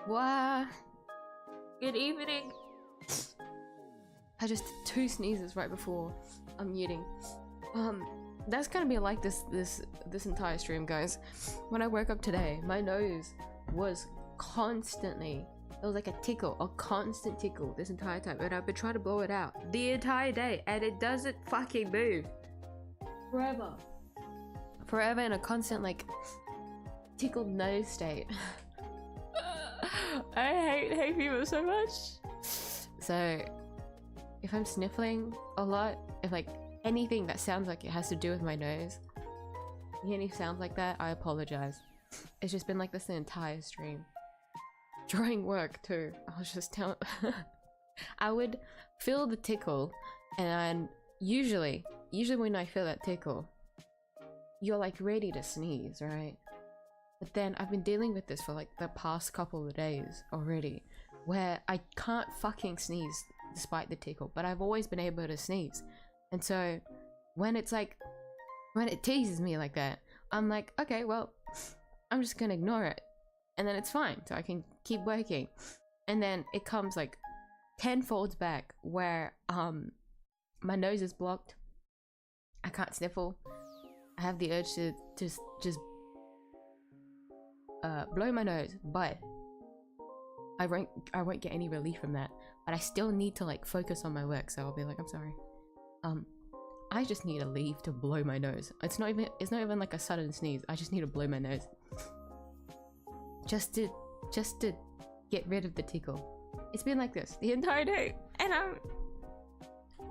What? Good evening. I just did 2 sneezes right before I'm muting. That's gonna be like this entire stream, guys. When I woke up today, my nose was constantly, it was like a tickle, a constant tickle this entire time, and I've been trying to blow it out the entire day, and it doesn't fucking move. Forever in a constant like tickled nose state. I hate hay fever so much. So if I'm sniffling a lot, if like anything that sounds like it has to do with my nose, any sounds like that, I apologize. It's just been like this the entire stream. During work too, I was just telling I would feel the tickle, and usually when I feel that tickle, you're like ready to sneeze, right? But then I've been dealing with this for like the past couple of days already, where I can't fucking sneeze despite the tickle, but I've always been able to sneeze. And so when it's like, when it teases me like that, I'm like, okay, well, I'm just gonna ignore it, and then it's fine, so I can keep working. And then it comes like 10 folds back where my nose is blocked, I can't sniffle, I have the urge to just blow my nose, but I won't get any relief from that. But I still need to like focus on my work, so I'll be like, I'm sorry, I just need to leave to blow my nose. It's not even like a sudden sneeze. I just need to blow my nose, just to get rid of the tickle. It's been like this the entire day, and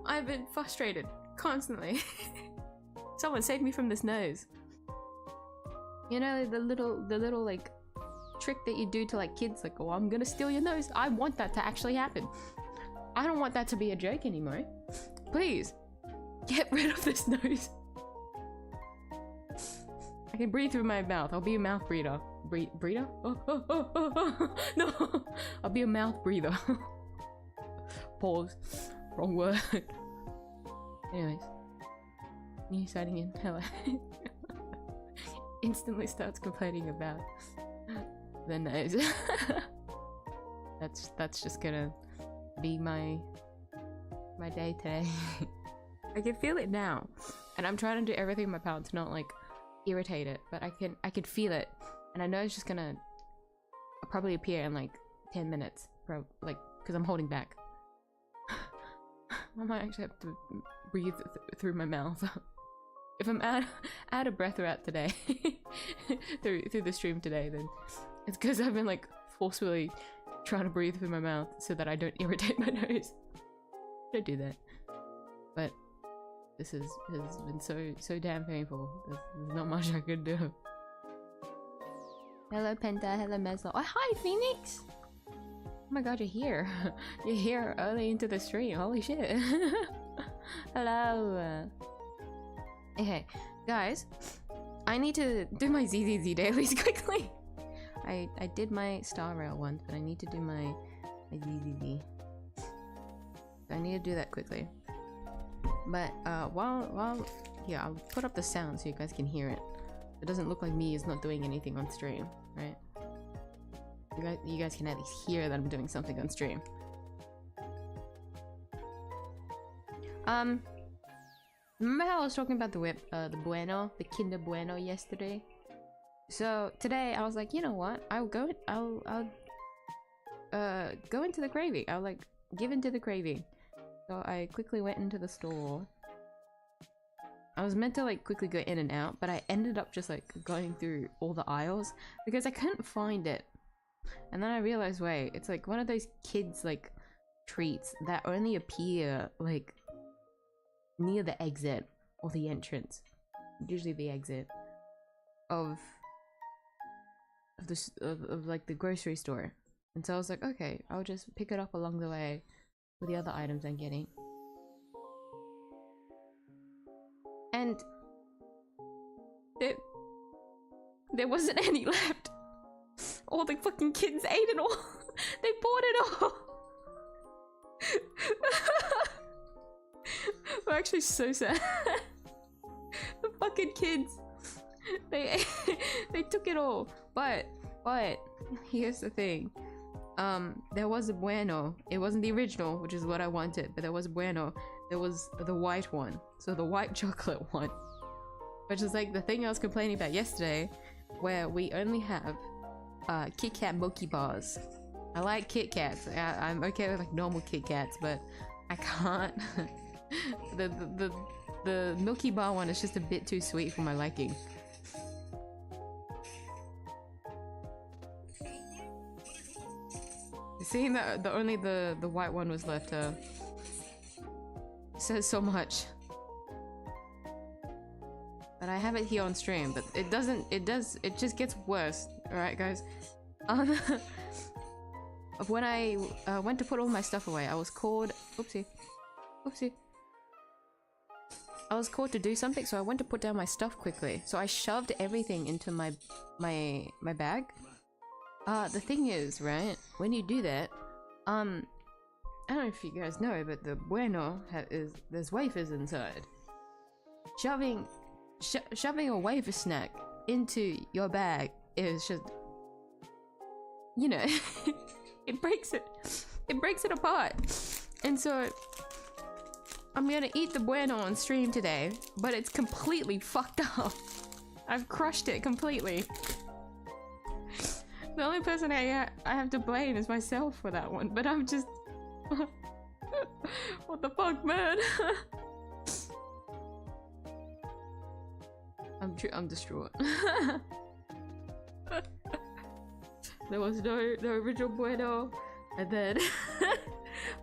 I've been frustrated constantly. Someone save me from this nose. You know, the little like trick that you do to like kids, like, oh, I'm gonna steal your nose. I want that to actually happen. I don't want that to be a joke anymore. Please get rid of this nose. I can breathe through my mouth. I'll be a mouth breather. Breather? Oh. No, I'll be a mouth breather. Pause. Wrong word. Anyways, new signing in. Hello. Instantly starts complaining about the nose. That's just gonna be my day today. I can feel it now, and I'm trying to do everything in my power to not like irritate it, but I can feel it, and I know it's just gonna probably appear in like 10 minutes, like, because I'm holding back. I might actually have to breathe through my mouth. If I'm out of breath throughout today, through the stream today, then it's because I've been like forcefully trying to breathe through my mouth so that I don't irritate my nose. Don't do that. But this has been so damn painful. There's not much I could do. Hello Penta, hello Meslo. Oh hi Phoenix! Oh my god, you're here. You're here early into the stream. Holy shit. Hello. Okay, guys, I need to do my zzz dailies quickly. I did my Star Rail once, but I need to do my zzz. I need to do that quickly. But while yeah, I'll put up the sound so you guys can hear it. It doesn't look like me is not doing anything on stream, right? You guys can at least hear that I'm doing something on stream. Remember how I was talking about the whip, the Bueno, the Kinder Bueno yesterday? So today I was like, you know what? I'll go into the craving. I'll like give into the craving. So I quickly went into the store. I was meant to like quickly go in and out, but I ended up just like going through all the aisles because I couldn't find it. And then I realized, wait, it's like one of those kids like treats that only appear like near the exit or the entrance, usually the exit of like the grocery store. And so I was like, okay, I'll just pick it up along the way with the other items I'm getting. And there wasn't any left. All the fucking kids ate it all. They bought it all. I'm actually so sad. The fucking kids. They took it all. But here's the thing. there was a bueno. It wasn't the original, which is what I wanted, but there was bueno. There was the white one, so the white chocolate one, which is like the thing I was complaining about yesterday, where we only have Kit Kat Milky Bars. I like Kit Kats. I'm okay with like normal Kit Kats, but I can't. the Milky Bar one is just a bit too sweet for my liking. Seeing that only the white one was left says so much. But I have it here on stream, but it just gets worse. Alright guys. When I went to put all my stuff away, I was called oopsie. I was called to do something, so I went to put down my stuff quickly. So I shoved everything into my bag. The thing is, right, when you do that, I don't know if you guys know, but the bueno there's wafers inside. Shoving a wafer snack into your bag is just, you know, it breaks it apart. And so I'm gonna eat the bueno on stream today, but it's completely fucked up. I've crushed it completely. The only person I have to blame is myself for that one, but I'm just... What the fuck, man? I'm distraught. There was no original bueno, and then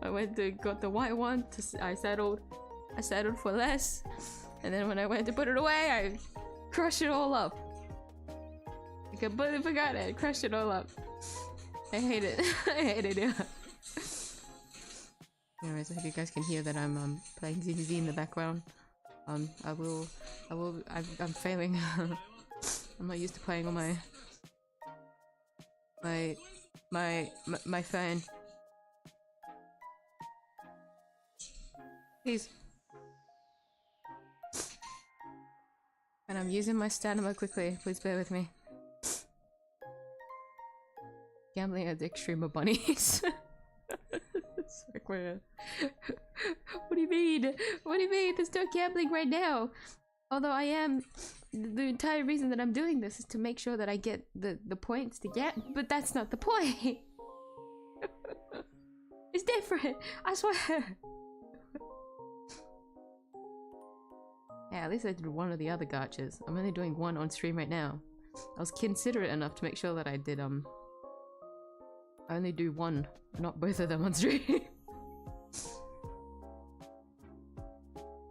I went to got the white one. I settled for less, and then when I went to put it away, I crushed it all up. I completely forgot it. Crushed it all up. I hate it. I hate it. Yeah. Anyways, I hope you guys can hear that I'm playing ZZZ in the background. I'm failing. I'm not used to playing on my phone. Please. And I'm using my stamina quickly. Please bear with me. Gambling at the extreme of bunnies. It's like, what do you mean? What do you mean? There's no gambling right now. Although I am, the entire reason that I'm doing this is to make sure that I get the points to get, but that's not the point. It's different, I swear. Yeah, at least I did one of the other gachas. I'm only doing one on stream right now. I was considerate enough to make sure that I did I only do one, not both of them on stream.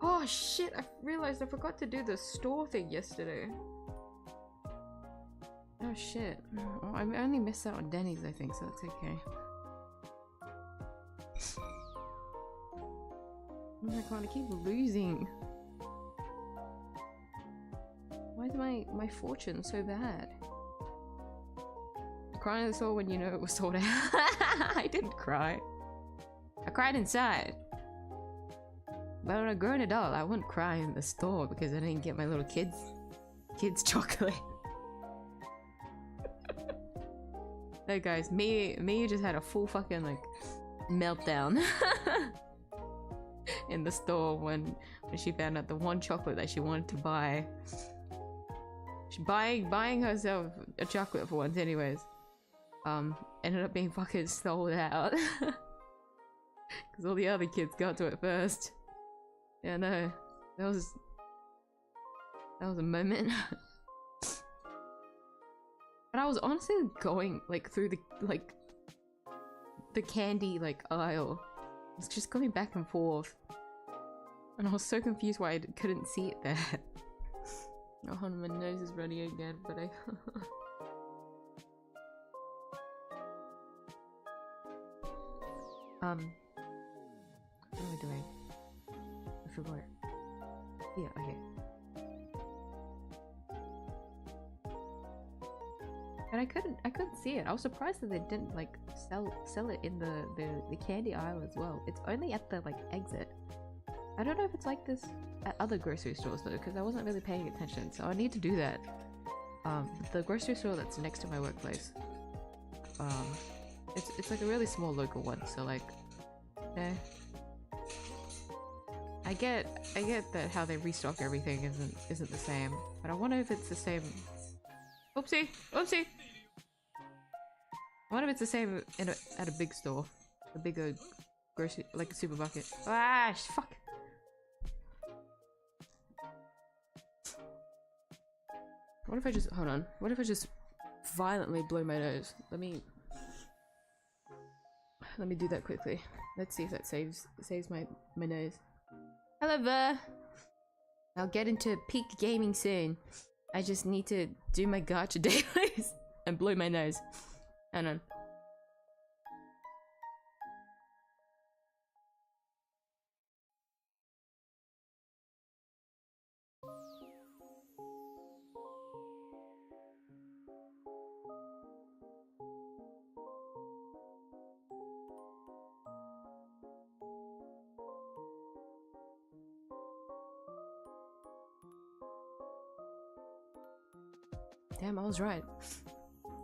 Oh shit, I realized I forgot to do the store thing yesterday. Oh shit. Oh, I only missed out on Denny's, I think, so that's okay. Oh my god, I keep losing. Why is my fortune so bad? Crying at the store when you know it was sold out. I didn't cry. I cried inside. But when a grown adult, I wouldn't cry in the store because I didn't get my little kids chocolate. No guys, me just had a full fucking like meltdown in the store when she found out the one chocolate that she wanted to buy. She buying herself a chocolate for once anyways. Ended up being fucking sold out. Because all the other kids got to it first. Yeah, no. That was a moment. But I was honestly going like through the candy like aisle. I was just going back and forth. And I was so confused why I couldn't see it there. Oh, hold on, my nose is running again, but I... What am I doing? I forgot. Yeah, okay. And I couldn't see it. I was surprised that they didn't like sell it in the candy aisle as well. It's only at the like exit. I don't know if it's like this at other grocery stores though, because I wasn't really paying attention. So I need to do that. The grocery store that's next to my workplace. It's like a really small local one, so like, eh. I get that how they restock everything isn't the same, but I wonder if it's the same. Oopsie, oopsie. I wonder if it's the same at a big store, a bigger grocery, like a supermarket. Ah, fuck. What if I just hold on? What if I just violently blow my nose? Let me do that quickly. Let's see if that saves my nose. However, I'll get into peak gaming soon. I just need to do my gacha dailies and blow my nose. Hang on. Damn, I was right.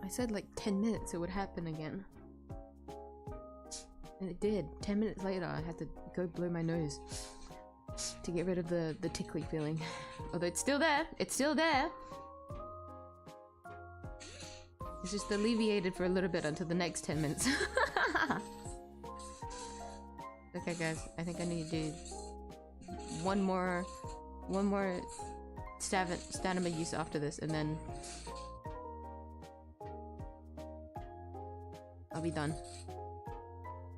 I said like 10 minutes it would happen again. And it did. 10 minutes later I had to go blow my nose to get rid of the tickly feeling. Although it's still there. It's still there. It's just alleviated for a little bit until the next 10 minutes. Okay guys, I think I need to do one more stamina use after this, and then I'll be done.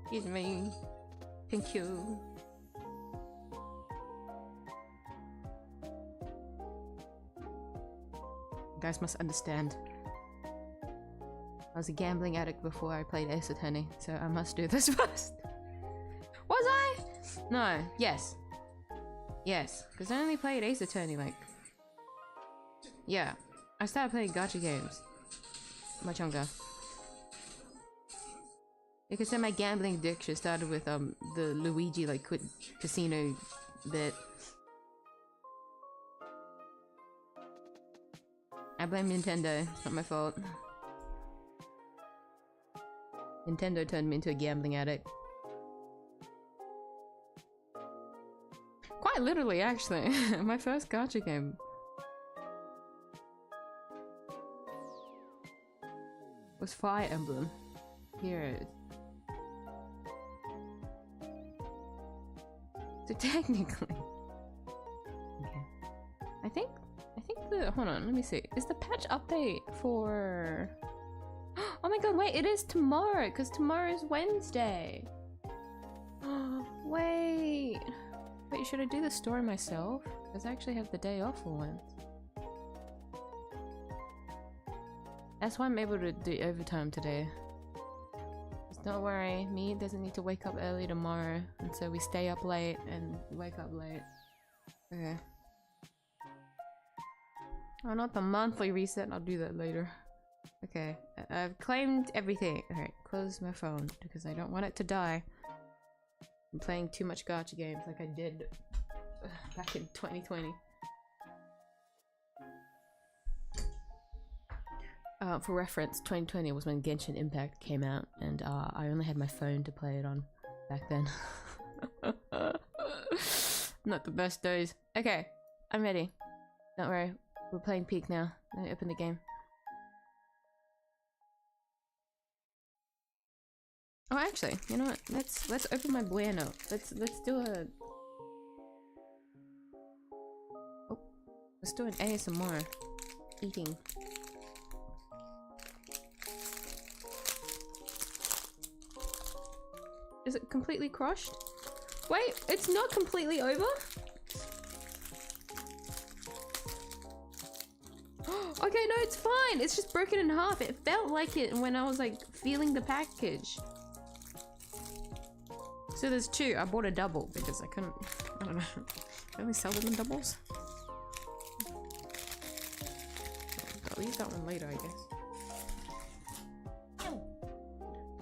Excuse me. Thank you. You guys must understand. I was a gambling addict before I played 𝐢𝐧𝐟𝐨, so I must do this first. Was I? No. Yes. Yes. Because I only played 𝐢𝐧𝐟𝐨 like... Yeah. I started playing gacha games much younger. You could say my gambling addiction started with the Luigi like quit casino bit. I blame Nintendo, it's not my fault. Nintendo turned me into a gambling addict. Quite literally, actually. My first gacha game. Was Fire Emblem. Heroes. So technically... Okay. I think the... Hold on, let me see. Is the patch update for... Oh my god, wait, it is tomorrow, because tomorrow is Wednesday. Wait. Wait, should I do the story myself? Because I actually have the day off for once. That's why I'm able to do overtime today. Just don't worry, me doesn't need to wake up early tomorrow, and so we stay up late and wake up late. Okay. Oh, not the monthly reset, I'll do that later. Okay, I've claimed everything. Alright, close my phone, because I don't want it to die. I'm playing too much gacha games like I did back in 2020. For reference, 2020 was when Genshin Impact came out, and I only had my phone to play it on back then. Not the best days. Okay, I'm ready. Don't worry, we're playing Peak now. Let me open the game. Oh, actually, you know what? Let's open my Bueno. Let's do a... Oh, let's do an ASMR eating. Is it completely crushed? Wait, it's not completely over? Okay, no, it's fine. It's just broken in half. It felt like it when I was like feeling the package. So there's two. I bought a double because I couldn't, I don't know. They only sell them in doubles? I'll use that one later, I guess.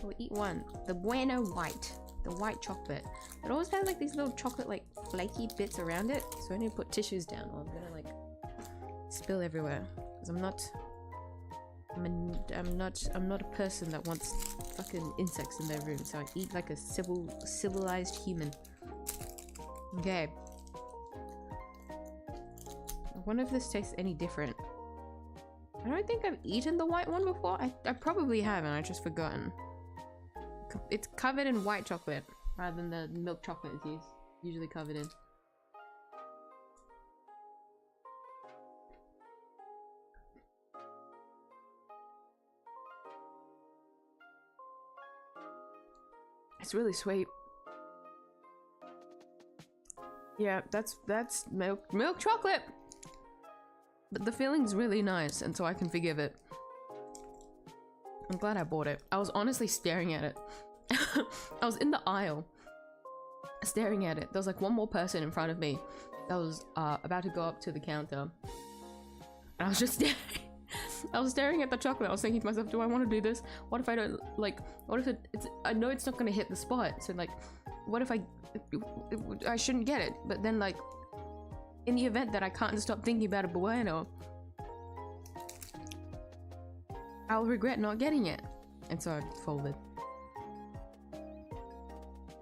We'll eat one. The Bueno White. The white chocolate. It always has like these little chocolate like flaky bits around it. So I need to put tissues down or I'm gonna like spill everywhere. Because I'm not I'm not a person that wants fucking insects in their room, so I eat like a civilized human. Okay. I wonder if this tastes any different. I don't think I've eaten the white one before. I probably have and I just forgotten. It's covered in white chocolate rather than the milk chocolate it's usually covered in. It's really sweet. Yeah, that's milk chocolate. But the feeling's really nice, and so I can forgive it. I'm glad I bought it. I was honestly staring at it. I was in the aisle staring at it. There was like one more person in front of me that was about to go up to the counter. And I was just staring. I was staring at the chocolate. I was thinking to myself, do I want to do this? What if I don't, like, what if it's I know it's not going to hit the spot. So like, what if I shouldn't get it? But then like, in the event that I can't stop thinking about a bueno, I'll regret not getting it. And so I folded.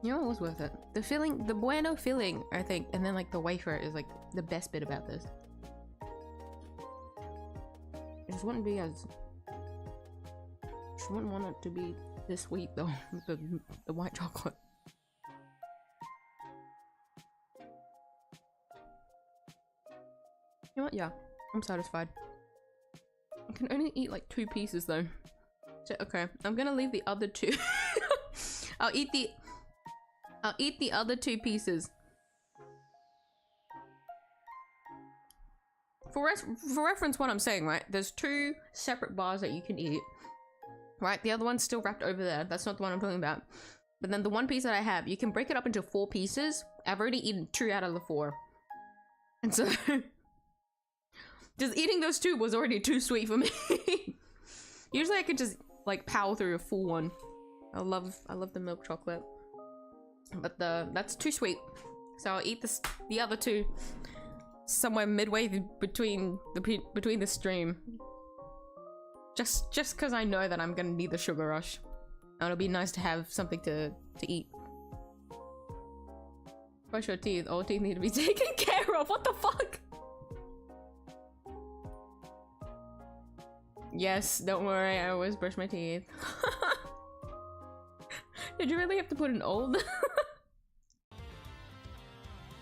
You know, it was worth it. The filling, the bueno filling, I think, and then like the wafer is like the best bit about this. It just wouldn't be as... Just wouldn't want it to be this sweet though, with the white chocolate. You know what? Yeah, I'm satisfied. I can only eat like 2 pieces though. So, okay, I'm gonna leave the other 2. I'll eat the other 2 pieces. For reference, what I'm saying, right? There's 2 separate bars that you can eat. Right? The other one's still wrapped over there. That's not the one I'm talking about. But then the 1 piece that I have, you can break it up into 4 pieces. I've already eaten 2 out of the 4. And so... just eating those 2 was already too sweet for me. Usually I could just, like, power through a full one. I love the milk chocolate. But that's too sweet. So I'll eat the other 2 somewhere midway between the stream. Just because I know that I'm gonna need the sugar rush. And it'll be nice to have something to eat. Brush your teeth. All teeth need to be taken care of. What the fuck? Yes, don't worry. I always brush my teeth. Did you really have to put an old?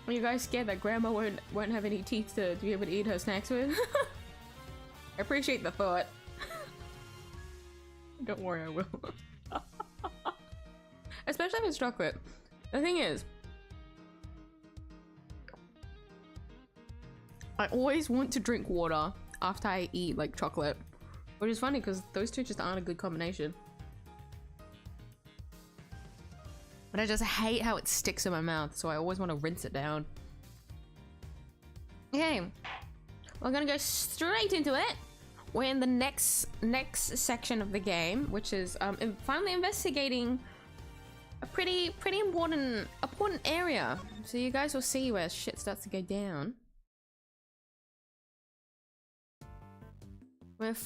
Are you guys scared that grandma won't have any teeth to be able to eat her snacks with? I appreciate the thought. Don't worry, I will. Especially if it's chocolate. The thing is, I always want to drink water after I eat like chocolate. Which is funny because those 2 just aren't a good combination. But I just hate how it sticks in my mouth, so I always want to rinse it down. Okay, we're gonna go straight into it. We're in the next section of the game, which is finally investigating a pretty important area. So you guys will see where shit starts to go down. We're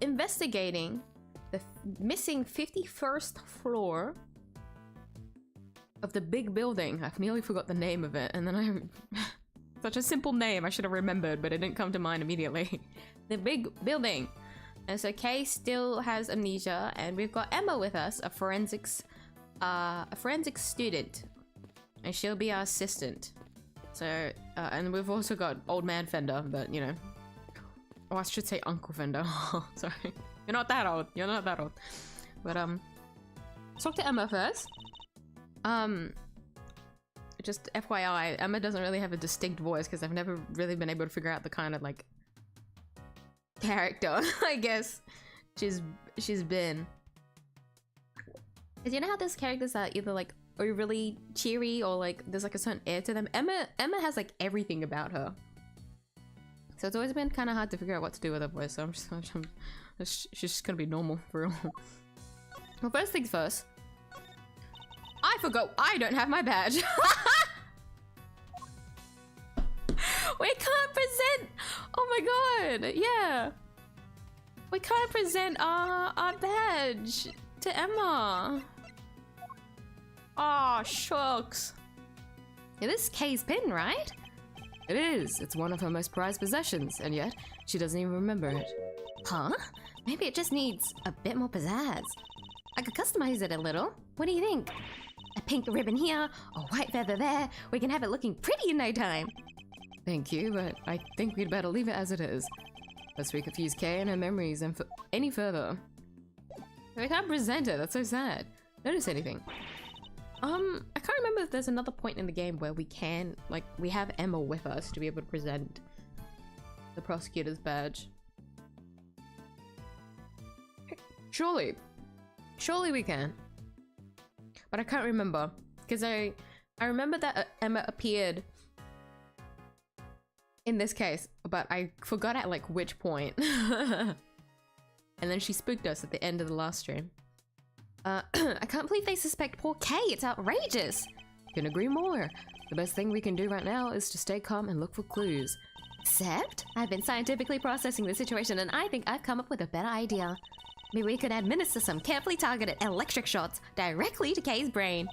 investigating the missing 51st floor of the big building. I've nearly forgot the name of it, and then such a simple name I should have remembered, but it didn't come to mind immediately. The big building. And so Kay still has amnesia, and we've got Emma with us, a forensics student, and she'll be our assistant. So and we've also got old man Fender, but you know, oh, I should say Uncle Fender. Sorry, you're not that old. You're not that old. But let's talk to Emma first. Just FYI, Emma doesn't really have a distinct voice because I've never really been able to figure out the kind of like character, I guess, she's been. Cause you know how there's characters that are either like overly cheery or like there's like a certain air to them. Emma has like everything about her. So it's always been kind of hard to figure out what to do with her voice. So she's just gonna be normal for real. Well, first things first. I forgot I don't have my badge. We can't present. Oh my god. Yeah. We can't present our badge to Emma. Aw, shucks. Yeah, this is Kay's pin, right? It is. It's one of her most prized possessions, and yet she doesn't even remember it. Huh? Maybe it just needs a bit more pizzazz. I could customize it a little. What do you think? A pink ribbon here, a white feather there. We can have it looking pretty in no time. Thank you, but I think we'd better leave it as it is. Lest we confuse Kay and her memories and any further. We can't present it. That's so sad. Notice anything? I can't remember if there's another point in the game where we can, like, we have Emma with us to be able to present the Prosecutor's badge. Surely we can. But I can't remember, because I remember that Emma appeared in this case, but I forgot at like which point. And then she spooked us at the end of the last stream. I can't believe they suspect poor Kay. It's outrageous. Can agree more. The best thing we can do right now is to stay calm and look for clues. Except, I've been scientifically processing the situation and I think I've come up with a better idea. Maybe we could administer some carefully targeted electric shots directly to Kay's brain.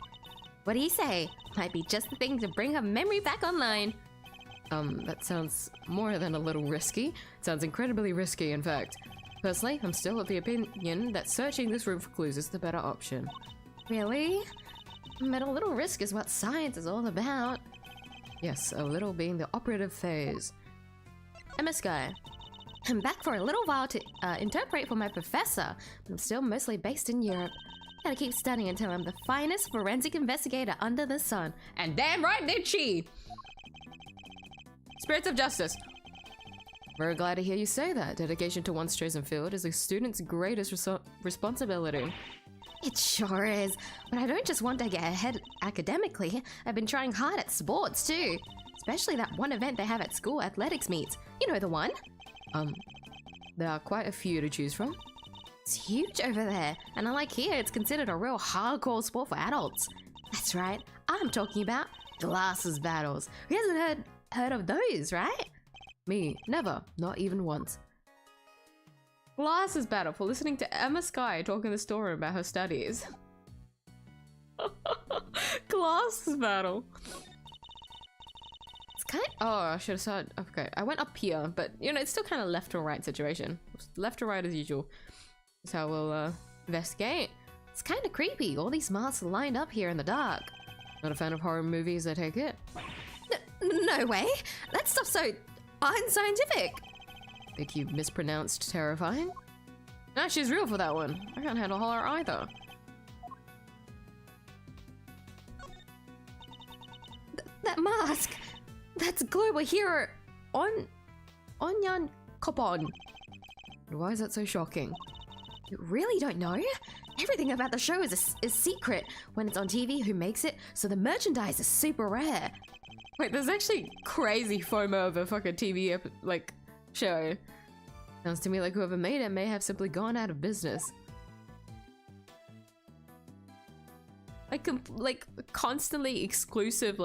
What do you say? Might be just the thing to bring her memory back online. That sounds more than a little risky. It sounds incredibly risky, in fact. Personally, I'm still of the opinion that searching this room for clues is the better option. Really? But a little risk is what science is all about. Yes, a little being the operative phase. Emma Sky. I'm back for a little while to interpret for my professor, but I'm still mostly based in Europe. Gotta keep studying until I'm the finest forensic investigator under the sun. And damn right did she! Spirits of justice. Very glad to hear you say that. Dedication to one's chosen field is a student's greatest responsibility. It sure is, but I don't just want to get ahead academically. I've been trying hard at sports too. Especially that one event they have at school athletics meets. You know the one? There are quite a few to choose from. It's huge over there, and unlike here, it's considered a real hardcore sport for adults. That's right, I'm talking about glasses battles. Who hasn't heard of those, right? Me, never, not even once. Glasses battle for listening to Emma Sky talk in the storeroom about her studies. Glasses battle. It's kind of, oh, I should have said, okay, I went up here, but you know, it's still kind of left or right situation. Left or right as usual. That's how we'll investigate. It's kind of creepy, all these masks lined up here in the dark. Not a fan of horror movies, I take it? No way, that stuff's so unscientific. Think you mispronounced terrifying? Nah, she's real for that one. I can't handle horror either. That mask! That's global hero Onyan Kopon. Why is that so shocking? You really don't know? Everything about the show is secret. When it's on TV, who makes it? So the merchandise is super rare. Wait, there's actually crazy FOMO of a fucking TV show. Sounds to me like whoever made it may have simply gone out of business. Like constantly exclusive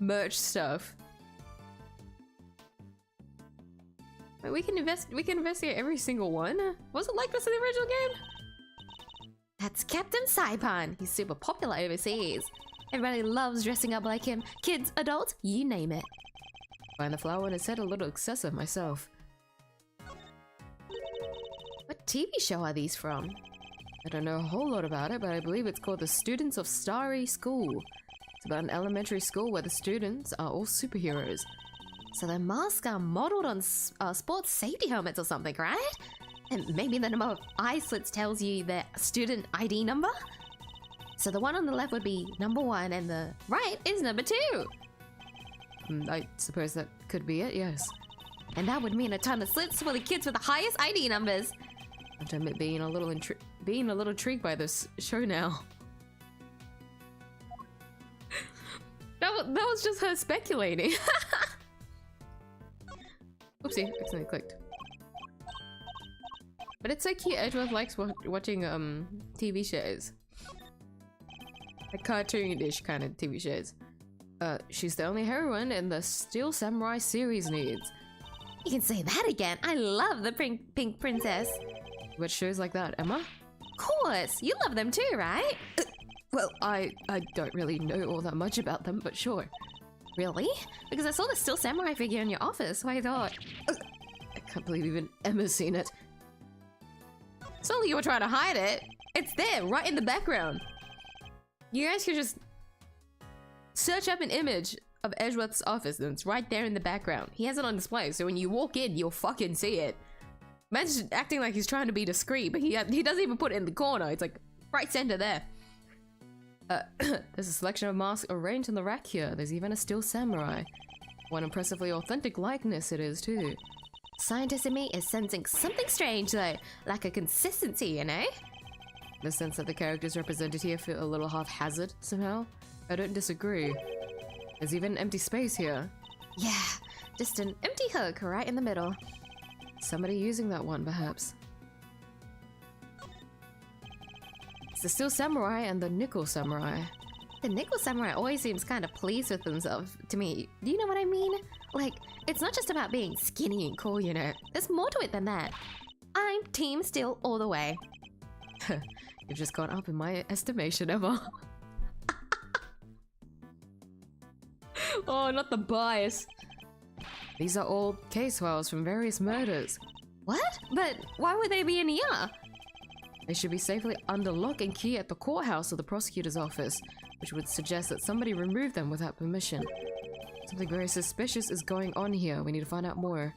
merch stuff. Wait, we can investigate every single one. Was it like this in the original game? That's Captain Saipan. He's super popular overseas. Everybody loves dressing up like him. Kids, adults, you name it. Find the flower and it's said a little excessive myself. What TV show are these from? I don't know a whole lot about it, but I believe it's called The Students of Starry School. It's about an elementary school where the students are all superheroes. So their masks are modeled on sports safety helmets or something, right? And maybe the number of eye slits tells you their student ID number? So the one on the left would be number 1 and the right is number 2. I suppose that could be it, yes. And that would mean a ton of slits for the kids with the highest ID numbers. I have to admit being a little intrigued by this show now. that was just her speculating. Oopsie, accidentally clicked. But it's so cute. Edgeworth likes watching TV shows. Like cartoon-ish kind of TV shows. She's the only heroine in the Steel Samurai series needs. You can say that again. I love the pink princess. What shows like that, Emma? Of course. You love them too, right? Well, I don't really know all that much about them, but sure. Really? Because I saw the Still Samurai figure in your office, so I thought... I can't believe even Emma's seen it. It's not like you were trying to hide it. It's there, right in the background. You guys could just search up an image of 𝐢𝐧𝐟𝐨's office and it's right there in the background. He has it on display, so when you walk in, you'll fucking see it. Man's just acting like he's trying to be discreet, but he doesn't even put it in the corner. It's like right center there. There's a selection of masks arranged in the rack here. There's even a Still Samurai. One impressively authentic likeness it is too. Scientist in me is sensing something strange though, like a consistency, you know? The sense that the characters represented here feel a little haphazard somehow. I don't disagree. There's even an empty space here. Yeah, just an empty hook right in the middle. Somebody using that one, perhaps. It's the Still Samurai and the Nickel Samurai. The Nickel Samurai always seems kind of pleased with himself to me. Do you know what I mean? Like, it's not just about being skinny and cool, you know. There's more to it than that. I'm Team Still all the way. You've just gone up in my estimation, Emma. Oh, not the bias. These are all case files from various murders. What? But why would they be in here? They should be safely under lock and key at the courthouse or the prosecutor's office, which would suggest that somebody removed them without permission. Something very suspicious is going on here. We need to find out more.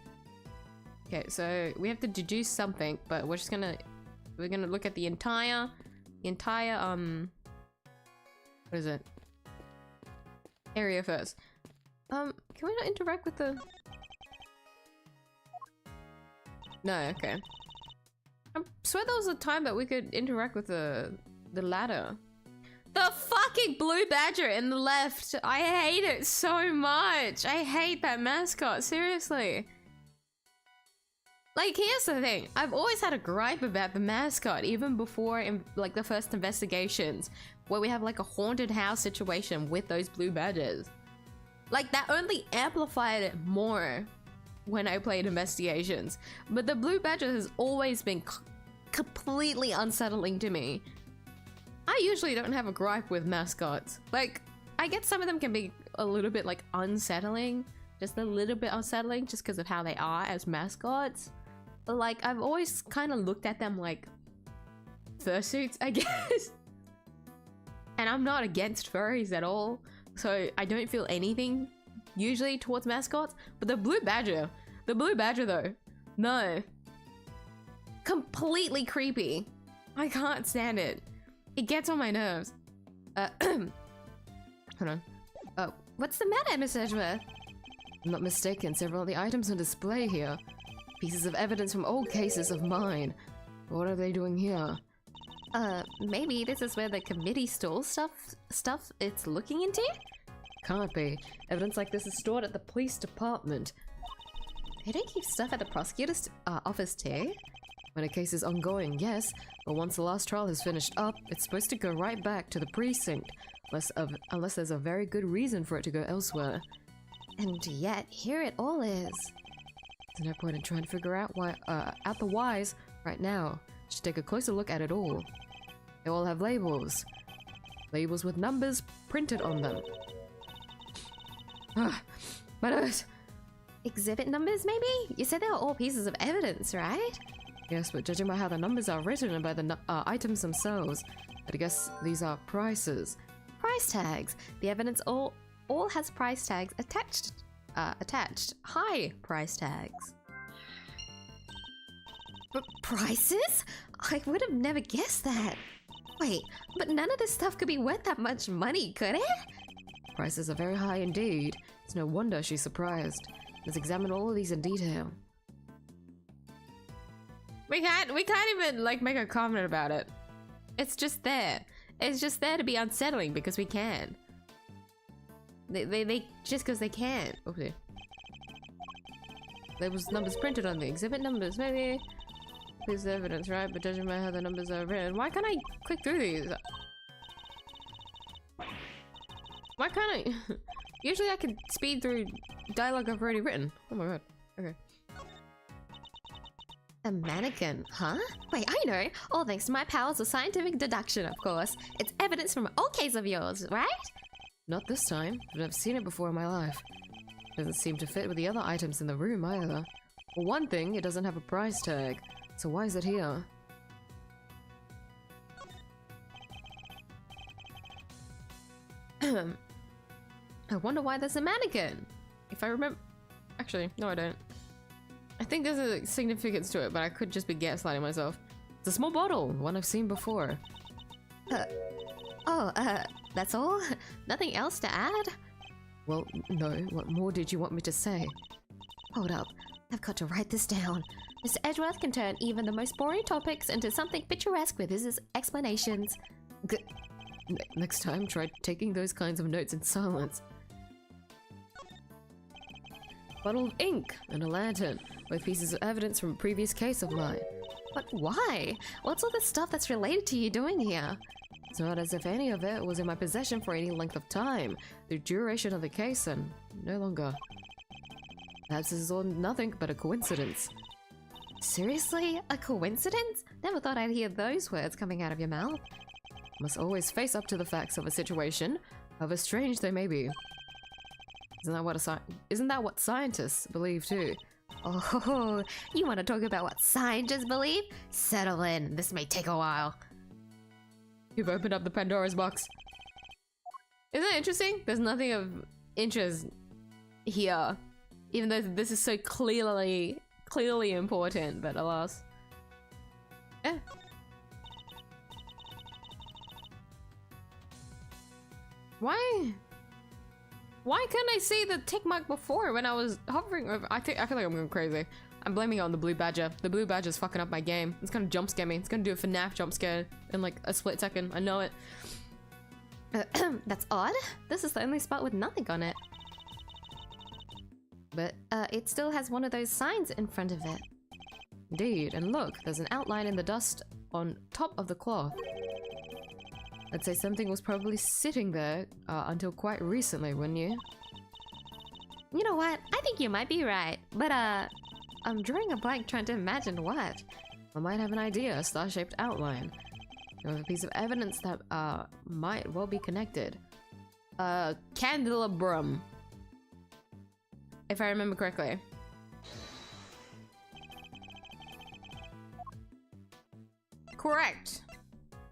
Okay, so we have to deduce something, but we're gonna look at the entire what is it? Area first. Can we not interact with the... No, okay. I swear there was a time that we could interact with the ladder. The fucking blue badger in the left! I hate it so much! I hate that mascot, seriously. Like, here's the thing. I've always had a gripe about the mascot, even before in like the first investigations, where we have like a haunted house situation with those blue badgers. Like, that only amplified it more when I played investigations. But the blue badger has always been completely unsettling to me. I usually don't have a gripe with mascots. Like, I get some of them can be a little bit like unsettling, just a little bit unsettling just because of how they are as mascots. But like, I've always kind of looked at them like fursuits, I guess. And I'm not against furries at all, so I don't feel anything usually towards mascots. But the blue badger though, no. Completely creepy. I can't stand it. It gets on my nerves. Hold on. Oh, what's the matter, Miss 𝐢𝐴? I'm not mistaken, several of the items on display here. Pieces of evidence from old cases of mine. What are they doing here? Maybe this is where the committee stole stuff it's looking into? Can't be. Evidence like this is stored at the police department. They don't keep stuff at the prosecutor's office too? When a case is ongoing, yes, but once the last trial has finished up, it's supposed to go right back to the precinct, unless there's a very good reason for it to go elsewhere. And yet, here it all is. There's no point in trying to figure out out the whys right now. Should take a closer look at it all. They all have labels. Labels with numbers printed on them. Ah, my nose! Exhibit numbers, maybe? You said they were all pieces of evidence, right? Yes, but judging by how the numbers are written and by the items themselves, I guess these are prices. Price tags. The evidence all has price tags attached. High price tags. But prices? I would have never guessed that. Wait, but none of this stuff could be worth that much money, could it? Prices are very high indeed. It's no wonder she's surprised. Let's examine all of these in detail. We can't even like make a comment about it. It's just there. It's just there to be unsettling because we can. They just because they can. Okay. There was numbers printed on the exhibit numbers, maybe. There's the evidence, right? But judging by how the numbers are written, why can't I click through these? Why can't I? Usually I can speed through dialogue I've already written. Oh my god. Okay. A mannequin, huh? Wait, I know. All thanks to my powers of scientific deduction, of course. It's evidence from an old case of yours, right? Not this time, but I've seen it before in my life. Doesn't seem to fit with the other items in the room either. For one thing, it doesn't have a price tag, so why is it here? I wonder why there's a mannequin. If I remember... Actually, no I don't. I think there's a significance to it, but I could just be gaslighting myself. It's a small bottle, one I've seen before. That's all? Nothing else to add? Well, no. What more did you want me to say? Hold up. I've got to write this down. Mr. Edgeworth can turn even the most boring topics into something picturesque with his explanations. Next time, try taking those kinds of notes in silence. Bottle of ink and a lantern, both pieces of evidence from a previous case of mine. But why? What's all this stuff that's related to you doing here? It's not as if any of it was in my possession for any length of time. The duration of the case and no longer. Perhaps this is all nothing but a coincidence. Seriously? A coincidence? Never thought I'd hear those words coming out of your mouth. Must always face up to the facts of a situation, however strange they may be. Isn't that what scientists believe too? Oh, you want to talk about what scientists believe? Settle in. This may take a while. You've opened up the Pandora's box. Isn't it interesting? There's nothing of interest here, even though this is so clearly important. But alas, Why couldn't I see the tick mark before when I was hovering over? I feel like I'm going crazy. I'm blaming it on the blue badger. The blue badger's fucking up my game. It's gonna jump scare me. It's gonna do a FNAF jump scare in like a split second. I know it. That's odd. This is the only spot with nothing on it. But it still has one of those signs in front of it. Indeed, and look, there's an outline in the dust on top of the cloth. I'd say something was probably sitting there until quite recently, wouldn't you? You know what? I think you might be right. But I'm drawing a blank trying to imagine what. I might have an idea, a star-shaped outline. You know, a piece of evidence that might well be connected. Candelabrum. If I remember correctly. Correct.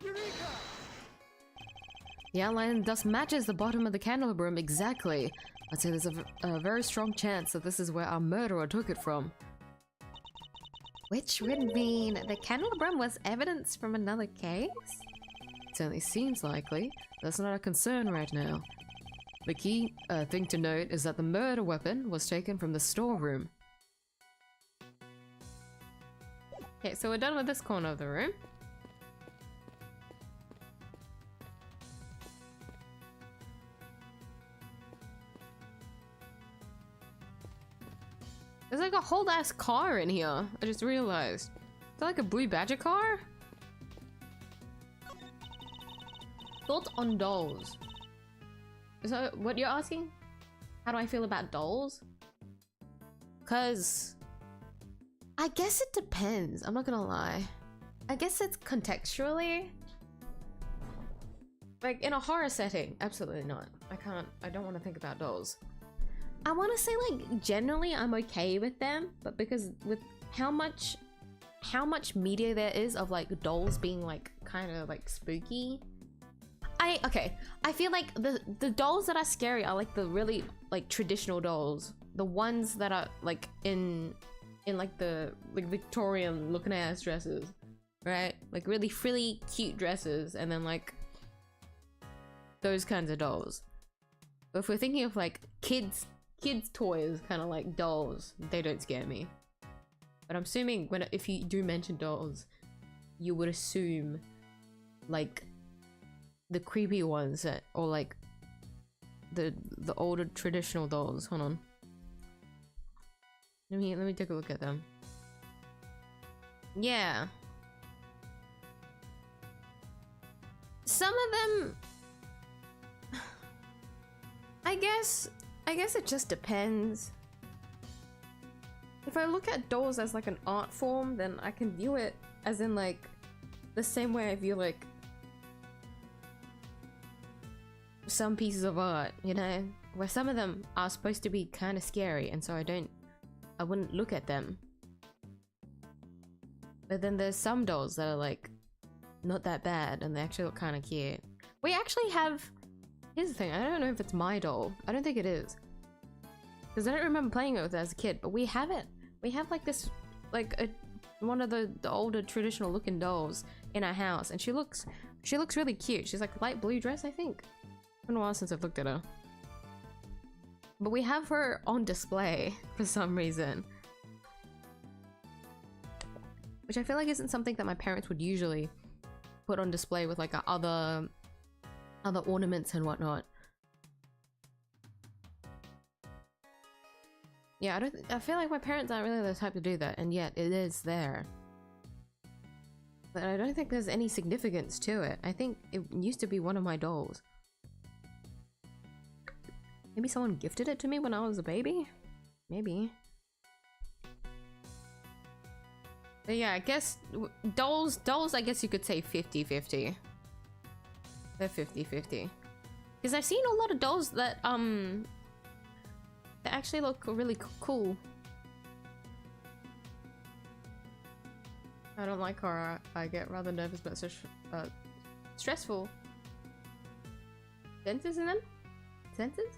Eureka! The outline thus matches the bottom of the candelabrum exactly. I'd say there's a very strong chance that this is where our murderer took it from. Which would mean the candelabrum was evidence from another case? It certainly seems likely. That's not a concern right now. The key thing to note is that the murder weapon was taken from the storeroom. Okay, so we're done with this corner of the room. There's like a whole ass car in here. I just realized. Is that like a blue badger car? Thoughts on dolls? Is that what you're asking? How do I feel about dolls? Cause I guess it depends. I'm not gonna lie. I guess it's contextually. Like in a horror setting, absolutely not. I don't want to think about dolls. I want to say like generally I'm okay with them, but because with how much media there is of like dolls being like kind of like spooky, I feel like the dolls that are scary are like the really like traditional dolls, the ones that are like in like the like Victorian looking ass dresses, right? Like really frilly cute dresses, and then like those kinds of dolls. But if we're thinking of like kids toys, kind of like dolls, they don't scare me. But I'm assuming if you do mention dolls, you would assume like the creepy ones that, or like the older traditional dolls. Hold on. Let me take a look at them. Yeah. Some of them I guess it just depends. if I look at dolls as like an art form, then I can view it as in like the same way I view like some pieces of art, you know, where some of them are supposed to be kind of scary, and so I wouldn't look at them. But then there's some dolls that are like not that bad and they actually look kind of cute. We actually have, here's the thing, I don't know if it's my doll. I don't think it is, because I don't remember playing it with it as a kid, but we have it. We have like this, like one of the older traditional looking dolls in our house, and she looks really cute. She's like light blue dress, I think. It's been a while since I've looked at her. But we have her on display for some reason, which I feel like isn't something that my parents would usually put on display with like other ornaments and whatnot. Yeah, I feel like my parents aren't really the type to do that, and yet it is there. But I don't think there's any significance to it. I think it used to be one of my dolls. Maybe someone gifted it to me when I was a baby? Maybe. But yeah, I guess dolls, I guess you could say 50-50. They're 50-50. Because I've seen a lot of dolls that, they actually look really cool. I don't like horror. I get rather nervous but so stressful. Senses in them? Senses?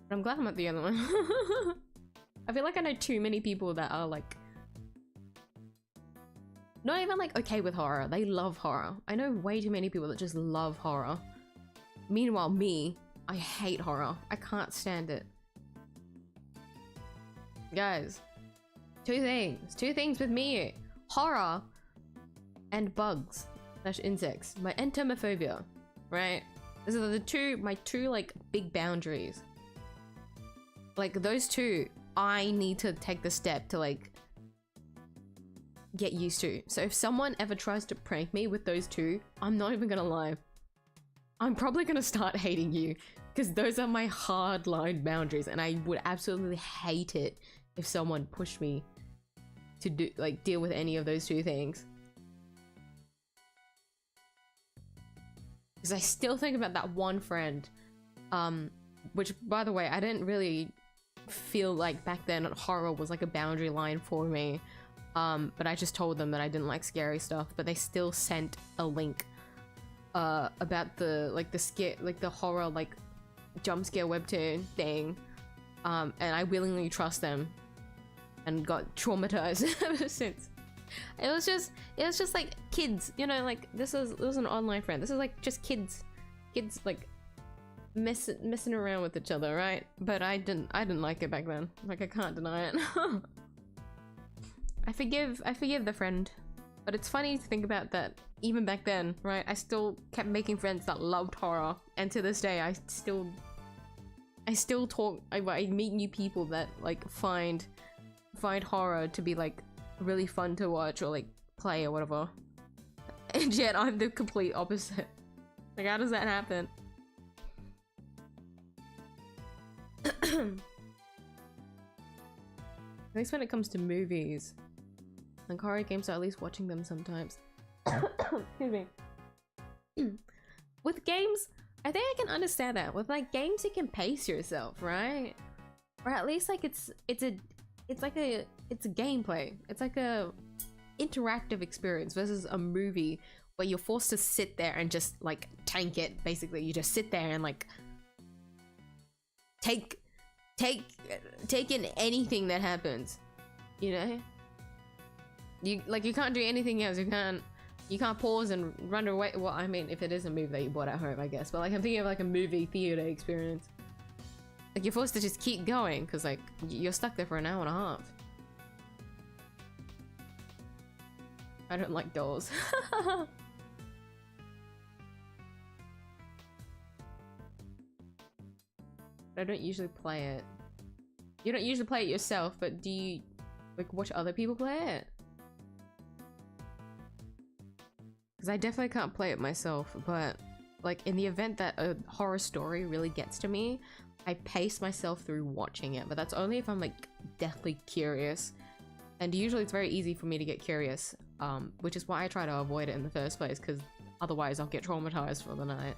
But I'm glad I'm not the other one. I feel like I know too many people that are like not even like okay with horror. They love horror. I know way too many people that just love horror. Meanwhile, me, I hate horror. I can't stand it. Guys, two things with me: horror and bugs / insects. My entomophobia, right? These are my two like big boundaries. Like those two, I need to take the step to like get used to. So if someone ever tries to prank me with those two, I'm not even gonna lie, I'm probably gonna start hating you, because those are my hard-line boundaries, and I would absolutely hate it if someone pushed me to deal with any of those two things. Because I still think about that one friend, which by the way, I didn't really feel like back then horror was like a boundary line for me, but I just told them that I didn't like scary stuff, but they still sent a link about the horror like jump scare webtoon thing, and I willingly trust them and got traumatized ever since. It was just like kids, you know, like this was an online friend. This is like just kids like messing around with each other, right? But I didn't like it back then. Like I can't deny it. I forgive the friend, but it's funny to think about that even back then, right? I still kept making friends that loved horror, and to this day I still talk. I meet new people that like find horror to be like really fun to watch or like play or whatever, and yet I'm the complete opposite. Like how does that happen? At least when it comes to movies, like horror games, are at least watching them sometimes. Excuse me. With games, I think I can understand that. With like games, you can pace yourself, right? Or at least like it's a gameplay. It's like a interactive experience versus a movie where you're forced to sit there and just like tank it. Basically, you just sit there and like take in anything that happens, you know? You can't do anything else. You can't pause and run away. Well, I mean, if it is a movie that you bought at home, I guess, but like I'm thinking of like a movie theater experience. Like you're forced to just keep going because like you're stuck there for an hour and a half. I don't like dolls. I don't usually play it. You don't usually play it yourself, but do you like watch other people play it? Because I definitely can't play it myself, but like in the event that a horror story really gets to me, I pace myself through watching it, but that's only if I'm like deathly curious. And usually it's very easy for me to get curious, which is why I try to avoid it in the first place, because otherwise I'll get traumatized for the night.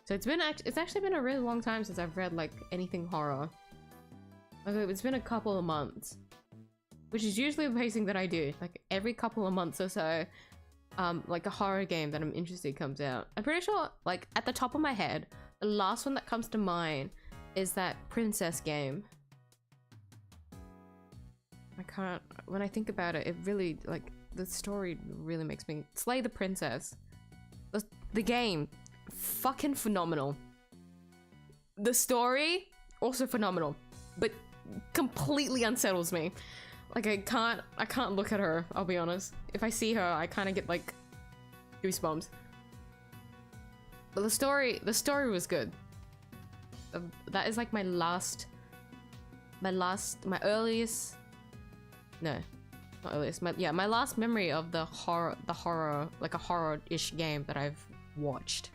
So it's actually been a really long time since I've read like anything horror. Like, it's been a couple of months, which is usually the pacing that I do. Like every couple of months or so, like a horror game that I'm interested comes out. I'm pretty sure, like at the top of my head, the last one that comes to mind is that princess game. I can't, when I think about it, it really, like, the story really makes me... Slay the Princess. The game, fucking phenomenal. The story, also phenomenal, but completely unsettles me. Like, I can't look at her, I'll be honest. If I see her, I kind of get, like, goosebumps. But the story was good. That is, like, my earliest... No, not earliest. My last memory of the horror, like a horror-ish game that I've watched.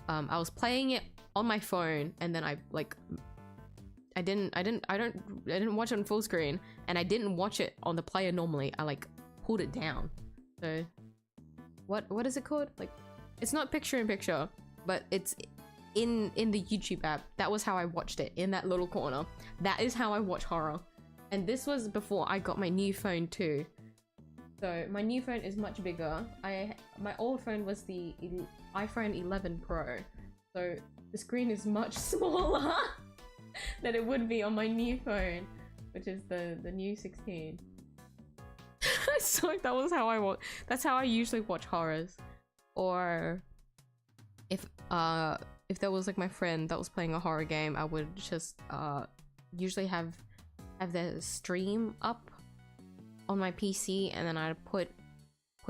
I was playing it on my phone, and then I didn't watch it on full screen, and I didn't watch it on the player normally. I like pulled it down. So, what is it called? Like, it's not picture-in-picture, but it's in the YouTube app. That was how I watched it, in that little corner. That is how I watch horror. And this was before I got my new phone too. So my new phone is much bigger. My old phone was the iPhone 11 Pro. So the screen is much smaller than it would be on my new phone, which is the new 16. So that's how I usually watch horrors. Or if there was like my friend that was playing a horror game, I would just usually have the stream up on my PC, and then I'd put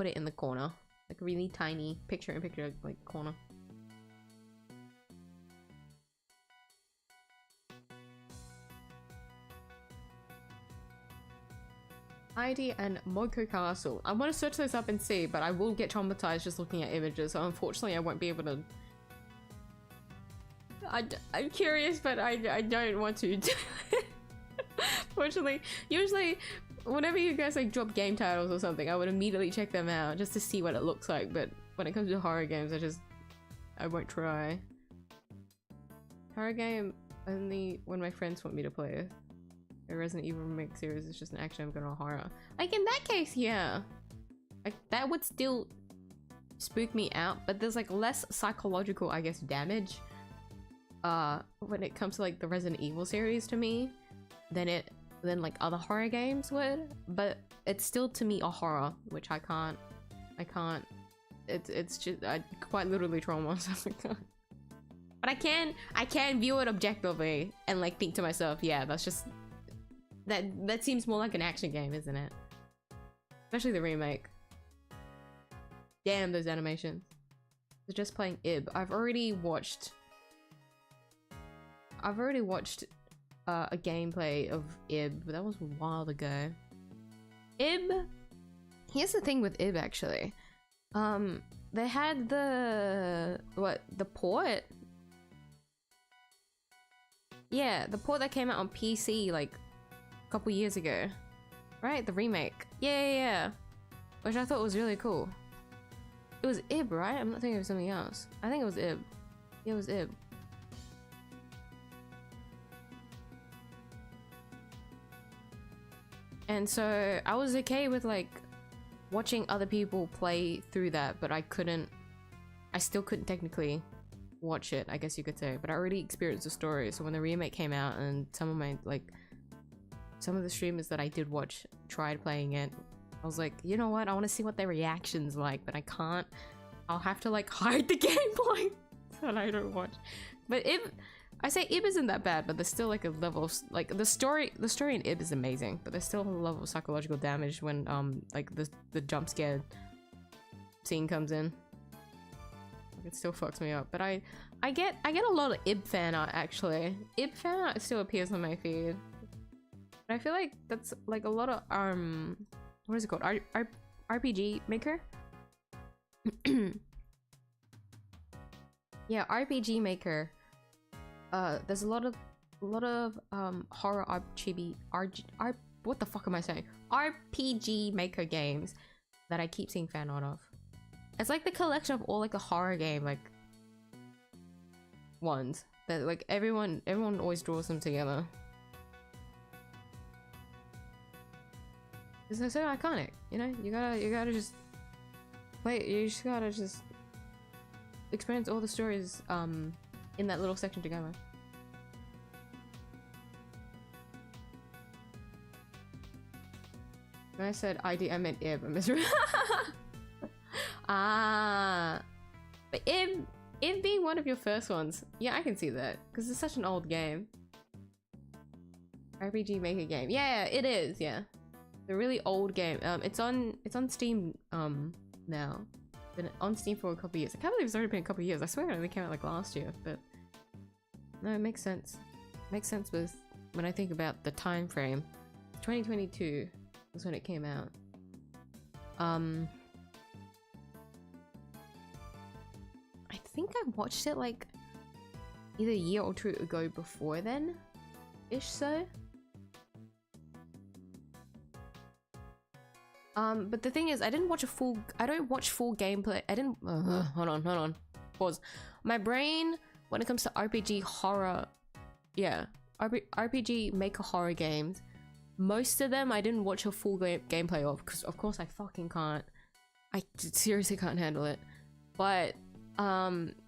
it in the corner, like a really tiny picture-in-picture like corner. ID and Moko Castle. I want to search those up and see, but I will get traumatized just looking at images, so unfortunately I won't be able to. I'm curious, but I don't want to. Fortunately, usually whenever you guys like drop game titles or something, I would immediately check them out just to see what it looks like, but when it comes to horror games, I won't try. Horror game only when my friends want me to play it. A Resident Evil remake series is just an action I'm gonna horror. Like in that case, yeah. Like that would still spook me out, but there's like less psychological, I guess, damage when it comes to like the Resident Evil series to me than like other horror games would, but it's still to me a horror, which I can't, it's just, I quite literally trauma, so but I can view it objectively and like think to myself, yeah, that's just, that seems more like an action game, isn't it? Especially the remake. Damn, those animations. So just playing ib. I've already watched a gameplay of ib, but that was a while ago. Ib, here's the thing with ib actually. They had the port? Yeah, the port that came out on PC like a couple years ago, right? The remake. Yeah. Which I thought was really cool. It was ib, right? I'm not thinking of something else. I think it was ib. Yeah, it was ib. And so I was okay with like watching other people play through that, but I still couldn't technically watch it, I guess you could say, but I already experienced the story. So when the remake came out and some of the streamers that I did watch tried playing it, I was like, you know what, I want to see what their reaction's like, but I can't. I'll have to like hide the gameplay so that I don't watch. But I say ib isn't that bad, but there's still like a level of, like the story in ib is amazing, but there's still a level of psychological damage when like the jump scare scene comes in. Like, it still fucks me up. But I get a lot of ib fan art actually. Ib fan art still appears on my feed, but I feel like that's like a lot of what is it called? RPG Maker. Yeah, RPG Maker. There's a lot of horror what the fuck am I saying? RPG Maker games that I keep seeing fan art of. It's like the collection of all like the horror game like ones that like everyone always draws them together. It's so iconic, you know. You gotta just wait. You just gotta just experience all the stories in that little section together. When I said ID, I meant IB. I'm miserable. Ah, but IB being one of your first ones, yeah, I can see that because it's such an old game. RPG Maker game, yeah, it is, yeah. It's a really old game. It's on Steam now. Been on Steam for a couple of years. I can't believe it's already been a couple of years. I swear it only came out like last year, but no, it makes sense. It makes sense with when I think about the time frame. 2022 was when it came out. I think I watched it like either a year or two ago before then, ish so. But the thing is, I don't watch full gameplay. I didn't, hold on, pause. My brain, when it comes to RPG horror, yeah, RPG Maker horror games, most of them I didn't watch a full gameplay of, because of course I fucking can't. I seriously can't handle it. But,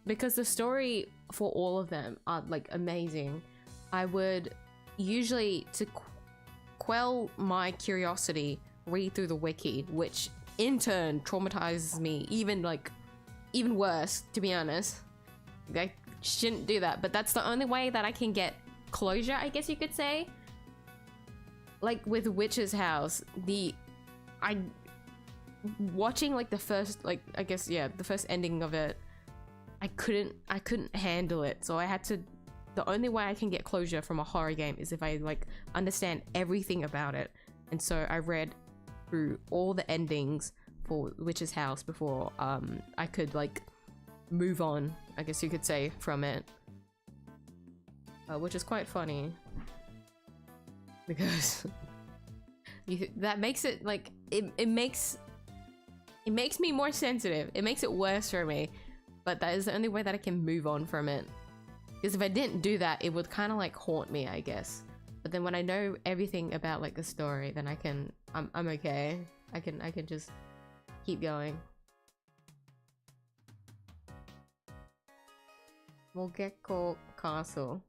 because the story for all of them are like amazing, I would usually, to quell my curiosity, read through the wiki, which in turn traumatizes me even worse, to be honest. I shouldn't do that, but that's the only way that I can get closure, I guess you could say. Like with Witch's House, watching like the first, like, I guess, yeah, the first ending of it, I couldn't handle it, so I had to, the only way I can get closure from a horror game is if I like understand everything about it. And so I read through all the endings for Witch's House before I could like move on, I guess you could say, from it, which is quite funny because that makes it like it makes me more sensitive. It makes it worse for me, but that is the only way that I can move on from it, because if I didn't do that, it would kind of like haunt me, I guess. But then when I know everything about like the story, then I'm okay. I can just keep going. Mogeko Castle.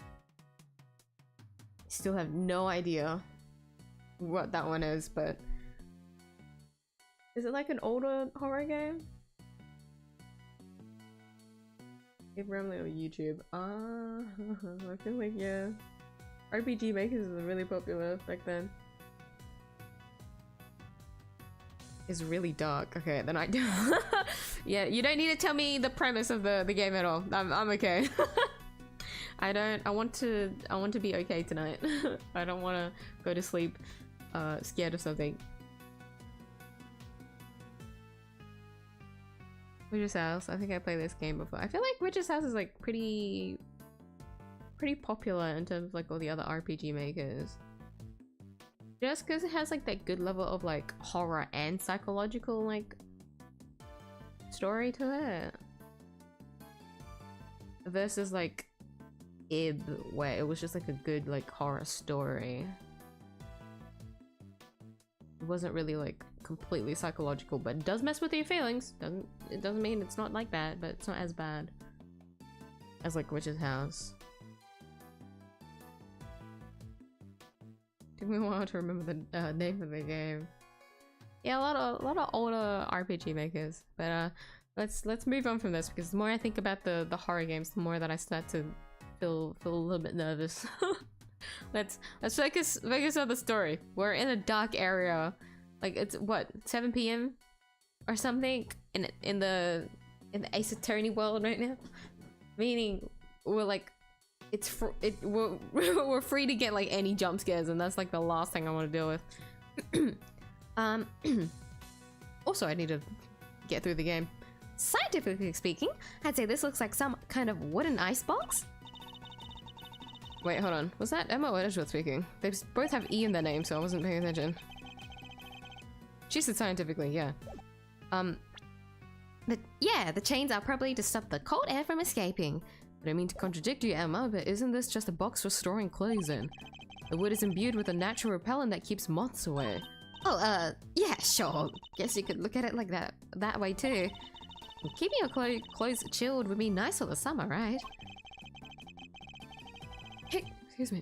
Still have no idea what that one is, but is it like an older horror game? If randomly on YouTube. I feel like, yeah, RPG Makers was really popular back then. It's really dark. Okay, then I do. Yeah, you don't need to tell me the premise of the game at all. I'm okay. I want to be okay tonight. I don't want to go to sleep scared of something. Witch's House. I think I played this game before. I feel like Witch's House is like pretty popular in terms of like all the other RPG makers. Just because it has like that good level of like horror and psychological like story to it. Versus like IB, where it was just like a good like horror story. It wasn't really like completely psychological, but it does mess with your feelings. It doesn't mean it's not like that, but it's not as bad as like Witch's House. Took me a while to remember the name of the game. Yeah, a lot of older RPG makers, but let's move on from this, because the more I think about the horror games, the more that I start to feel a little bit nervous. let's focus on the story. We're in a dark area, like it's what, 7 p.m. or something in the Ace Attorney world right now, meaning we're like, we're free to get like any jump scares, and that's like the last thing I want to deal with. Also, I need to get through the game. Scientifically speaking, I'd say this looks like some kind of wooden icebox. Wait, hold on. Was that Emma or Edgeworth speaking? They both have E in their name, so I wasn't paying attention. She said scientifically, yeah. The chains are probably to stop the cold air from escaping. I don't mean to contradict you, Emma, but isn't this just a box for storing clothes in? The wood is imbued with a natural repellent that keeps moths away. Oh, yeah, sure. Guess you could look at it like that way too. Keeping your clothes chilled would be nice for the summer, right? Hey, excuse me.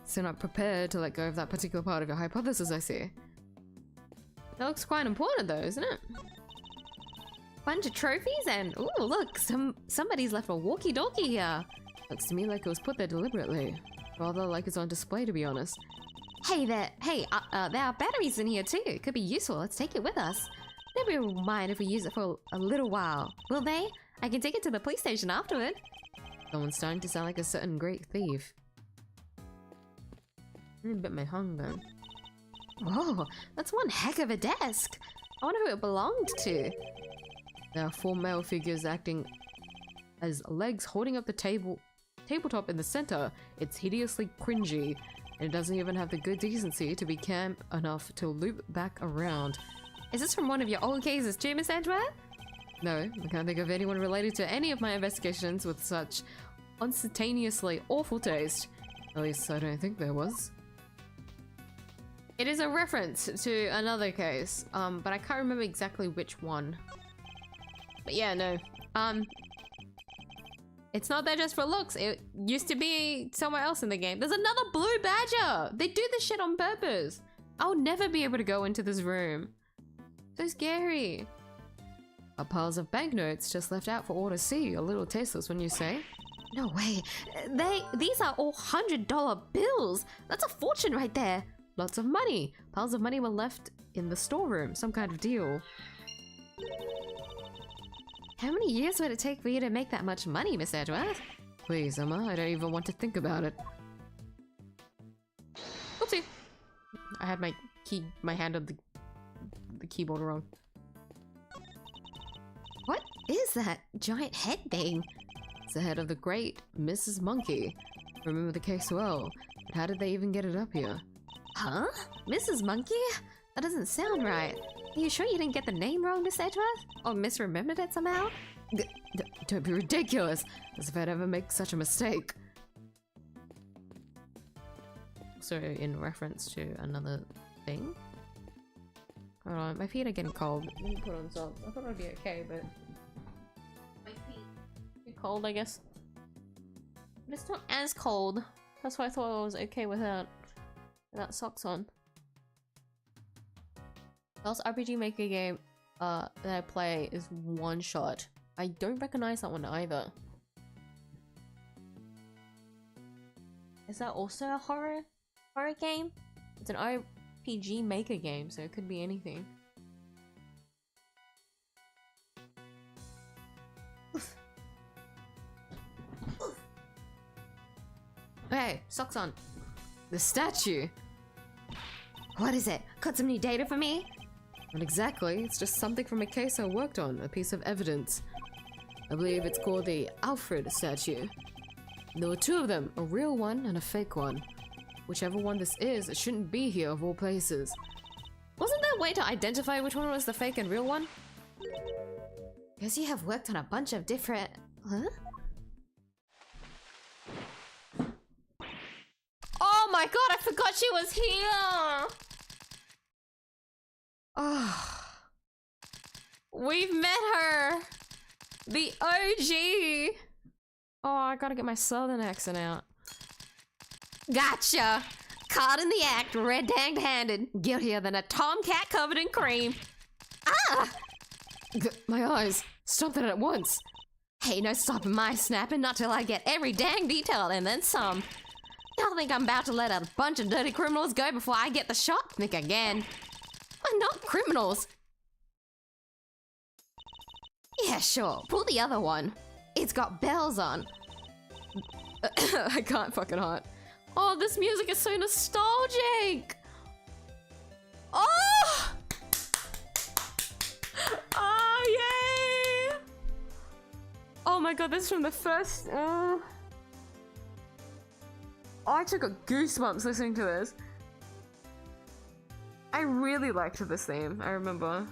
So not prepared to let go of that particular part of your hypothesis, I see. That looks quite important though, isn't it? Bunch of trophies and ooh, look, somebody's left a walkie-talkie here. Looks to me like it was put there deliberately. Rather like it's on display, to be honest. Hey, there are batteries in here too. It could be useful. Let's take it with us. Nobody will mind if we use it for a little while. Will they? I can take it to the police station afterward. Someone's starting to sound like a certain great thief. I'm a bit my hunger. Whoa, that's one heck of a desk. I wonder who it belonged to. There are 4 male figures acting as legs holding up the tabletop in the center. It's hideously cringy, and it doesn't even have the good decency to be camp enough to loop back around. Is this from one of your old cases too, Miss Edgeworth? No, I can't think of anyone related to any of my investigations with such instantaneously awful taste. At least I don't think there was. It is a reference to another case, but I can't remember exactly which one. But yeah, no. It's not there just for looks. It used to be somewhere else in the game. There's another blue badger! They do this shit on purpose. I'll never be able to go into this room. So scary. Are piles of banknotes just left out for all to see. A little tasteless, wouldn't you say? No way. These are all $100 bills. That's a fortune right there. Lots of money. Piles of money were left in the storeroom. Some kind of deal. How many years would it take for you to make that much money, Miss Edgeworth? Please, Emma, I don't even want to think about it. Oopsie. I had my hand on the keyboard wrong. What is that giant head thing? It's the head of the great Mrs. Monkey. Remember the case well, but how did they even get it up here? Huh? Mrs. Monkey? That doesn't sound right. Are you sure you didn't get the name wrong, Miss Edgeworth? Or misremembered it somehow? Don't be ridiculous, as if I'd ever make such a mistake. So, in reference to another thing. Hold on, my feet are getting cold. Let me put on socks. I thought I'd be okay, but my feet are cold, I guess. But it's not as cold. That's why I thought I was okay without socks on. The last RPG Maker game that I play is One Shot. I don't recognize that one either. Is that also a horror game? It's an RPG Maker game, so it could be anything. Hey, socks on. The statue. What is it? Got some new data for me? Not exactly, it's just something from a case I worked on, a piece of evidence. I believe it's called the Alfred statue. There were 2 of them, a real one and a fake one. Whichever one this is, it shouldn't be here of all places. Wasn't there a way to identify which one was the fake and real one? Guess you have worked on a bunch of different... Huh? Oh my god, I forgot she was here! Oh, we've met her! The OG! Oh, I gotta get my southern accent out. Gotcha! Caught in the act, red-handed, guiltier than a tomcat covered in cream. Ah! My eyes! Stop that at once! Hey, no stopping my snapping, not till I get every dang detail and then some. Y'all think I'm about to let a bunch of dirty criminals go before I get the shot? Think again. I'm not criminals. Yeah, sure. Pull the other one. It's got bells on. I can't fucking hot. Oh, this music is so nostalgic. Oh! Oh, yay! Oh my god, this is from the first... I actually got goosebumps listening to this. I really liked this theme, I remember.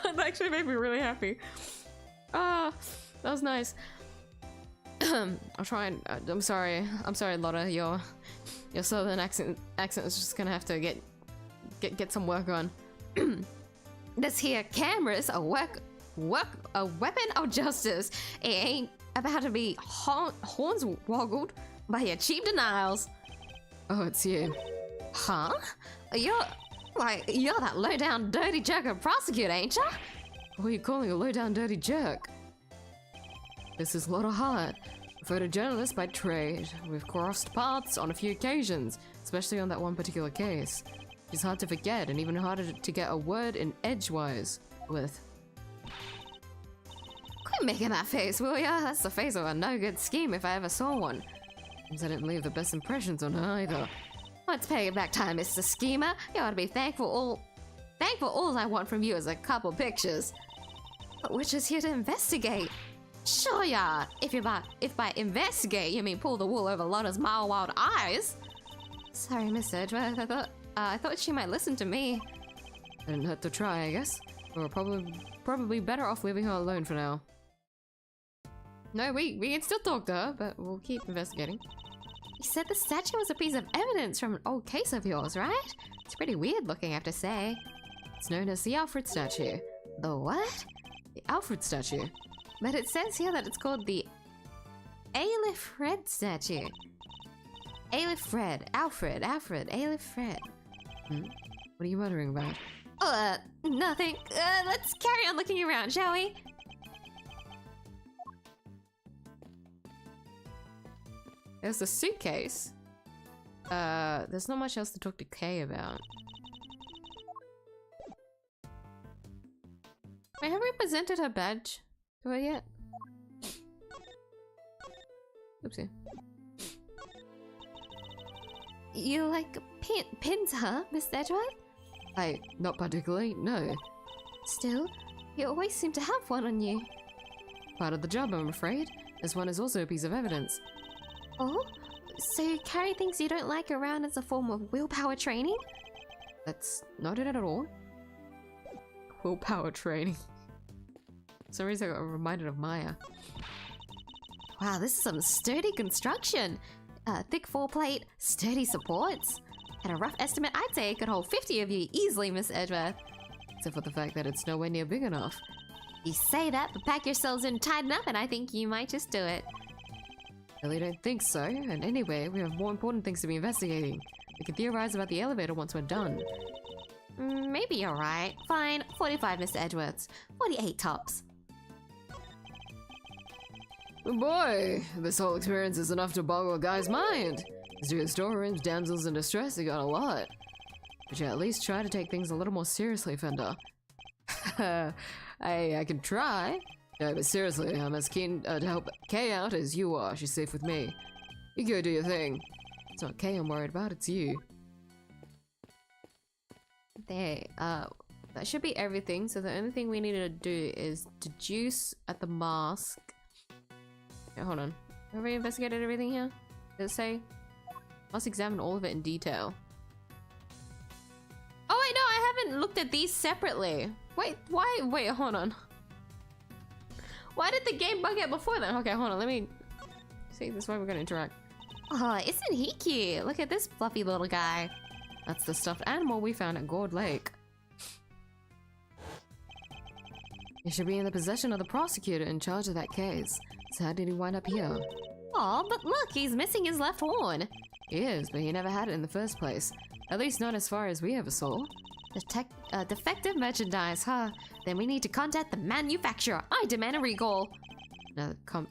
That actually made me really happy. Ah, that was nice. I'll try and... I'm sorry, Lotta, your southern accent is just gonna have to get some work on. This here camera's a weapon of justice. It ain't about to be horns woggled by your cheap denials. Oh, it's you. Huh? You're that low-down dirty jerk of prosecutor, ain't ya? What are you calling a low-down dirty jerk? This is Lotta Hart, a photojournalist by trade. We've crossed paths on a few occasions, especially on that one particular case. She's hard to forget and even harder to get a word in edgewise with. Quit making that face, will ya? That's the face of a no-good scheme if I ever saw one. Seems I didn't leave the best impressions on her either. What's payback time, Mr. Schemer? You ought to be thankful all I want from you is a couple pictures. But we're just here to investigate. Sure ya, if by investigate you mean pull the wool over Lotta's mild eyes. Sorry, Miss Edgeworth, I thought she might listen to me. Didn't hurt to try, I guess. We're probably better off leaving her alone for now. No, we can still talk to her, but we'll keep investigating. You said the statue was a piece of evidence from an old case of yours, right? It's pretty weird looking, I have to say. It's known as the Alfred statue. The what? The Alfred statue. But it says here that it's called the 𝐢𝐧𝐟𝐸 statue. Alfred, 𝐢𝐧𝐟𝐸. What are you muttering about? Oh, nothing. Let's carry on looking around, shall we? There's the suitcase. There's not much else to talk to Kay about. Wait, have we presented her badge to her yet? Oopsie. You like pins, huh, Miss Edgeworth? Not particularly, no. Still, you always seem to have one on you. Part of the job, I'm afraid. This one is also a piece of evidence. Oh? So you carry things you don't like around as a form of willpower training? That's not it at all. Willpower training. For some reason I got reminded of Maya. Wow, this is some sturdy construction. Thick foreplate, sturdy supports. At a rough estimate, I'd say it could hold 50 of you easily, Miss Edgeworth. Except for the fact that it's nowhere near big enough. You say that, but pack yourselves in tight enough and I think you might just do it. Really don't think so, and anyway, we have more important things to be investigating. We can theorize about the elevator once we're done. Maybe you're right. Fine, 45, Mr. Edgeworths. 48 tops. Oh boy, this whole experience is enough to boggle a guy's mind. Doing storerooms, damsels in distress, you got a lot. But you at least try to take things a little more seriously, Fender. I can try. No, but seriously, I'm as keen to help Kay out as you are. She's safe with me. You go do your thing. It's not Kay I'm worried about, it's you. There, that should be everything. So the only thing we need to do is deduce at the mask. Okay, hold on. Have we investigated everything here? Does it say? Must examine all of it in detail. Oh wait, no, I haven't looked at these separately. Wait, why? Wait, hold on. Why did the game bug out before then? Okay, hold on, let me see. This is why we're gonna interact. Oh, isn't he cute? Look at this fluffy little guy. That's the stuffed animal we found at Gourd Lake. He should be in the possession of the prosecutor in charge of that case. So how did he wind up here? Oh, but look, he's missing his left horn. He is, but he never had it in the first place. At least not as far as we ever saw. Defective merchandise, huh? Then we need to contact the manufacturer. I demand a recall.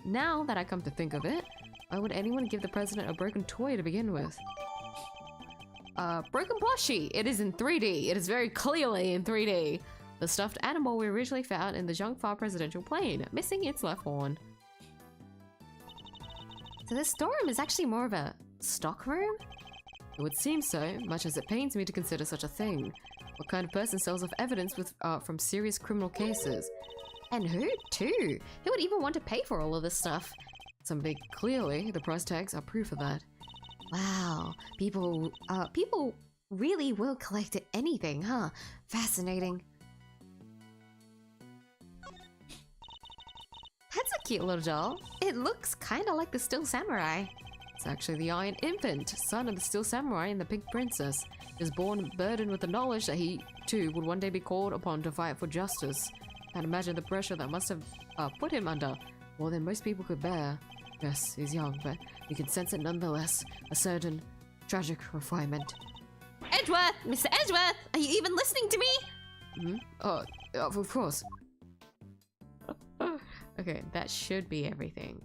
Now that I come to think of it, why would anyone give the president a broken toy to begin with? Broken plushie. It is in 3D. It is very clearly in 3D. The stuffed animal we originally found in the Zhongfa presidential plane, missing its left horn. So this storeroom is actually more of a stock room? It would seem so, much as it pains me to consider such a thing. What kind of person sells off evidence with from serious criminal cases? And who, too? Who would even want to pay for all of this stuff? Somebody, clearly, the price tags are proof of that. Wow, people really will collect anything, huh? Fascinating. That's a cute little doll. It looks kind of like the Still Samurai. It's actually the Iron Infant, son of the Still Samurai and the Pink Princess. He was born burdened with the knowledge that he, too, would one day be called upon to fight for justice. Can't imagine the pressure that must have put him under, more than most people could bear. Yes, he's young, but you can sense it nonetheless. A certain tragic refinement. Edgeworth! Mr. Edgeworth! Are you even listening to me? Hmm? Oh, of course. Okay, that should be everything.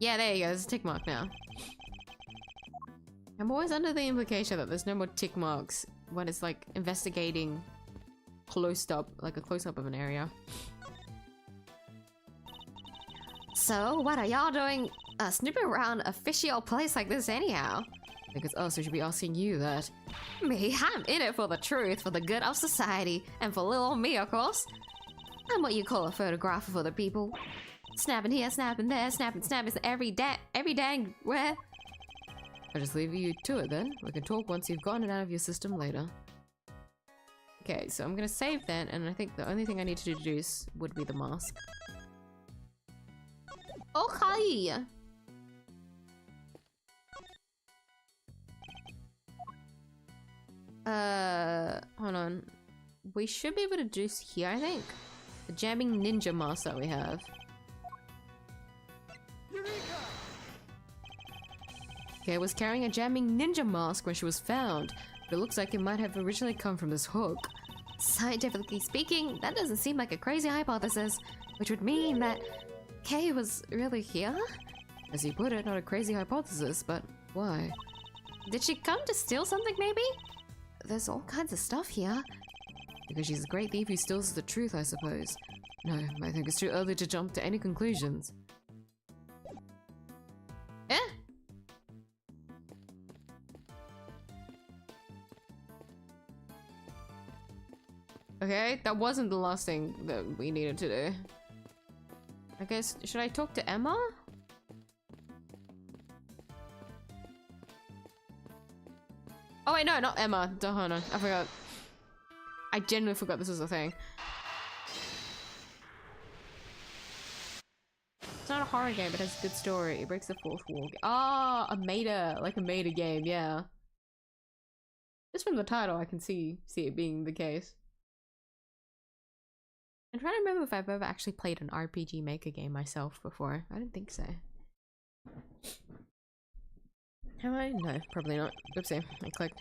Yeah, there you go. There's a tick mark now. I'm always under the implication that there's no more tick marks when it's like investigating close up, like a close-up of an area. So, what are y'all doing snooping around a fishy old place like this anyhow? Because us, we should be asking you that. Me, I'm in it for the truth, for the good of society, and for little old me, of course. I'm what you call a photographer for the people. Snapping here, snapping there, snapping every dang where. I'll just leave you to it then. We can talk once you've gotten it out of your system later. Okay, so I'm gonna save then, and I think the only thing I need to deduce would be the mask. Okay. Hold on. We should be able to deduce here, I think. The jamming ninja mask that we have. Okay, was carrying a jamming ninja mask when she was found, but it looks like it might have originally come from this hook. Scientifically speaking, that doesn't seem like a crazy hypothesis, which would mean that Kay was really here? As you put it, not a crazy hypothesis, but why? Did she come to steal something, maybe? There's all kinds of stuff here. Because she's a great thief who steals the truth, I suppose. No, I think it's too early to jump to any conclusions. Eh? Okay, that wasn't the last thing that we needed to do. I guess, should I talk to Emma? Oh wait, no, not Emma. Hold on, I forgot. I genuinely forgot this was a thing. It's not a horror game, but it has a good story. It breaks the fourth wall. Ah, a meta, like a meta game, yeah. Just from the title, I can see it being the case. I'm trying to remember if I've ever actually played an RPG Maker game myself before. I don't think so. Have I? No, probably not. Oopsie, I clicked.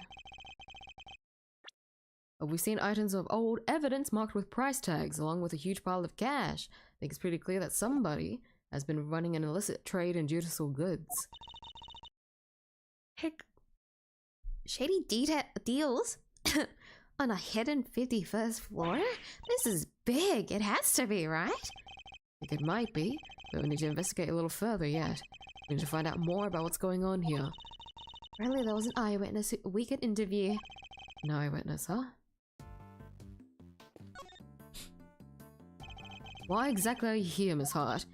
But we've seen items of old evidence marked with price tags, along with a huge pile of cash. I think it's pretty clear that somebody has been running an illicit trade in judicial goods. Heck. Shady deals? On a hidden 51st floor? This is big. It has to be, right? I think it might be, but we need to investigate a little further yet. We need to find out more about what's going on here. Really, there was an eyewitness who we could interview. An eyewitness, huh? Why exactly are you here, Miss Hart?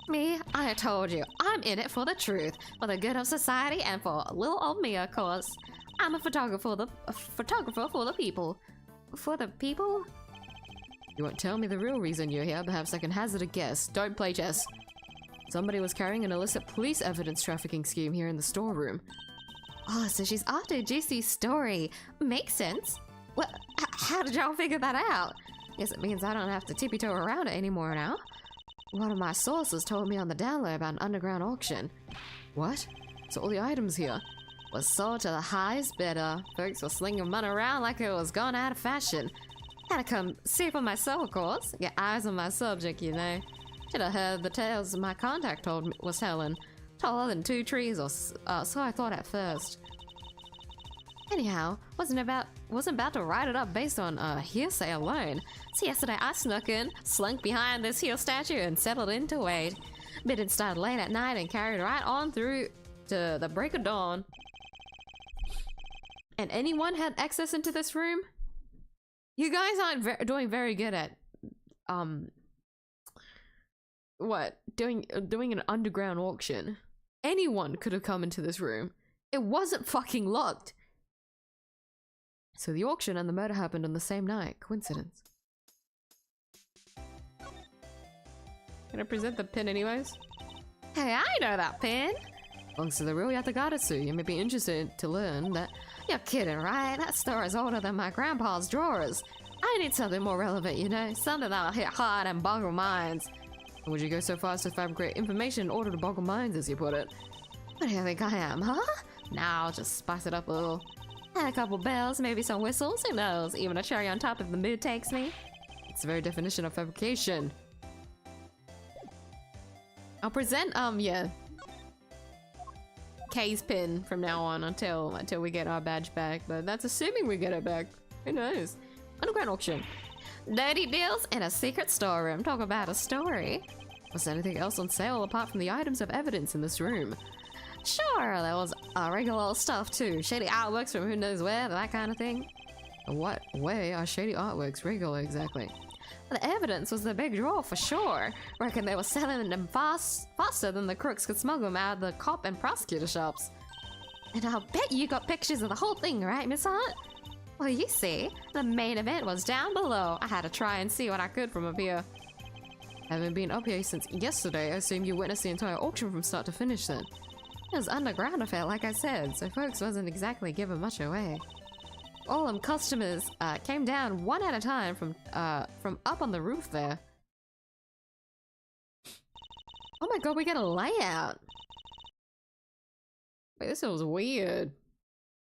Me? I told you. I'm in it for the truth, for the good of society, and for little old me, of course. I'm a photographer for the people. For the people? You won't tell me the real reason you're here. Perhaps I can hazard a guess. Don't play chess. Somebody was carrying an illicit police evidence trafficking scheme here in the storeroom. Oh, so she's after Juicy's story. Makes sense. Well, how did y'all figure that out? Guess it means I don't have to tippy-toe around it anymore now. One of my sources told me on the download about an underground auction. What? So all the items here was sold to the highest bidder. Folks were slinging money around like it was gone out of fashion. Had to come see for myself, of course. Get eyes on my subject, you know. Should have heard the tales my contact was telling. Taller than 2 trees, or so I thought at first. Anyhow, wasn't about to write it up based on hearsay alone. So yesterday I snuck in, slunk behind this here statue, and settled in to wait. Bidding started late at night and carried right on through to the break of dawn. and anyone had access into this room, you guys aren't doing very good at doing an underground auction. Anyone could have come into this room. It wasn't fucking locked. So the auction and the murder happened on the same night. Coincidence. Can I present the pin anyways? Hey, I know that pin. Belongs to the real 𝐢𝐧𝐟𝐨. You may be interested to learn that. You're kidding, right? That store is older than my grandpa's drawers. I need something more relevant, you know? Something that'll hit hard and boggle minds. Would you go so far as to fabricate information in order to boggle minds, as you put it? What do you think I am, huh? Now, just spice it up a little. Add a couple bells, maybe some whistles, who knows? Even a cherry on top if the mood takes me. It's the very definition of fabrication. I'll present, yeah, Kay's pin from now on until we get our badge back, but that's assuming we get it back. Who knows? Underground auction. Dirty deals in a secret storeroom. Talk about a story. Was there anything else on sale apart from the items of evidence in this room? Sure, there was regular old stuff too. Shady artworks from who knows where, that kind of thing. In what way are shady artworks regular exactly? The evidence was the big draw for sure. Reckon they were selling them faster than the crooks could smuggle them out of the cop and prosecutor shops. And I'll bet you got pictures of the whole thing, right, Miss Hart? Well, you see, the main event was down below. I had to try and see what I could from up here. Haven't been up here since yesterday. I assume you witnessed the entire auction from start to finish then. It was underground affair, like I said, so folks wasn't exactly giving much away. All them customers came down one at a time from up on the roof there. Oh my god, we get a layout! Wait, this feels weird.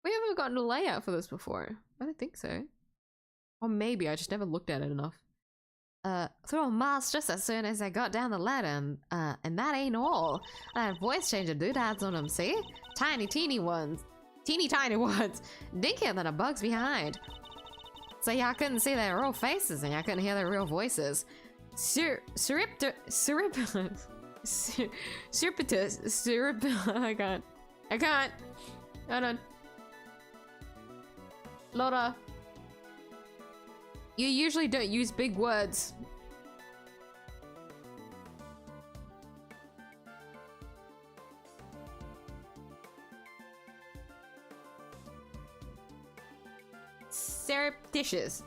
We haven't gotten a layout for this before. I don't think so. Or maybe I just never looked at it enough. Threw a mask just as soon as I got down the ladder, and that ain't all. I had voice changer doodads on them, see? Teeny ones. Teeny tiny ones. Dinkier than a bug's behind. So y'all couldn't see their real faces and y'all couldn't hear their real voices. Surreptitious. I can't. Hold on. Lotta. You usually don't use big words. Surreptitious.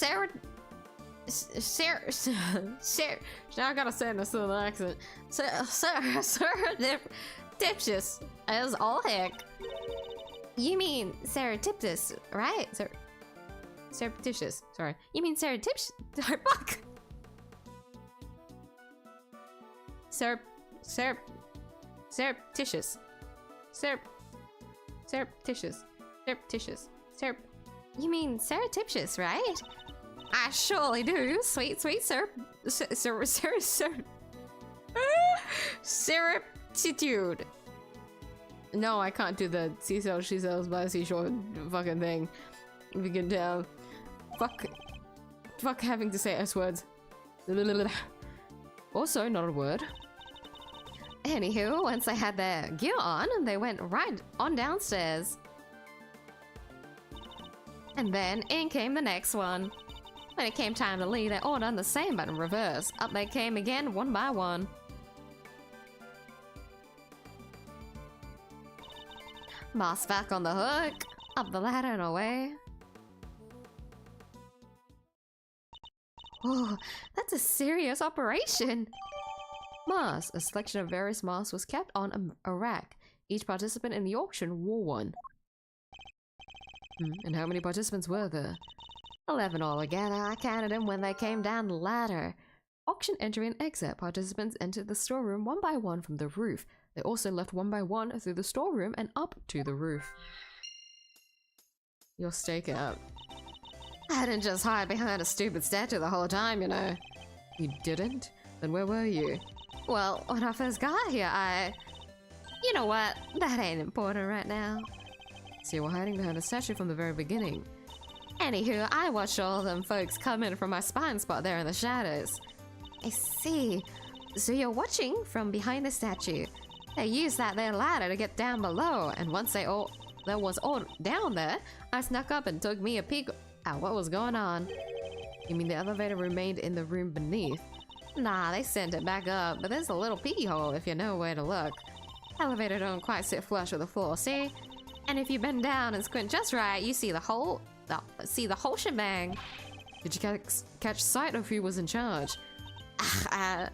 Now I gotta say it in a southern accent. Surreptitious as all heck. You mean surreptitious, right? Surreptitious. Sorry. You mean surreptitious? Fuck. Surreptitious. Surreptitious. You mean surreptitious, right? I surely do. Sweet Surreptitude. No, I can't do the sea sells, she sells by the seashore fucking thing. If you can tell. Fuck having to say S words. Also, not a word. Anywho, once they had their gear on, they went right on downstairs. And then in came the next one. When it came time to leave, they all done the same but in reverse. Up they came again, one by one. Moss back on the hook, up the ladder and away. Oh, that's a serious operation. Masks. A selection of various masks was kept on a rack. Each participant in the auction wore one. And how many participants were there? 11 altogether. I counted them when they came down the ladder. Auction entry and exit. Participants entered the storeroom one by one from the roof. They also left one by one through the storeroom and up to the roof. Your stakeout. I didn't just hide behind a stupid statue the whole time, you know. You didn't? Then where were you? Well, when I first got here, You know what? That ain't important right now. So you were hiding behind a statue from the very beginning. Anywho, I watched all them folks come in from my spine spot there in the shadows. I see. So you're watching from behind the statue. They used that there ladder to get down below, and once they was all down there, I snuck up and took me a peek at what was going on. You mean the elevator remained in the room beneath? Nah, they sent it back up, but there's a little peeky hole if you know where to look. Elevator don't quite sit flush with the floor, see? And if you bend down and squint just right, you see the whole shebang. Did you catch sight of who was in charge? Alright,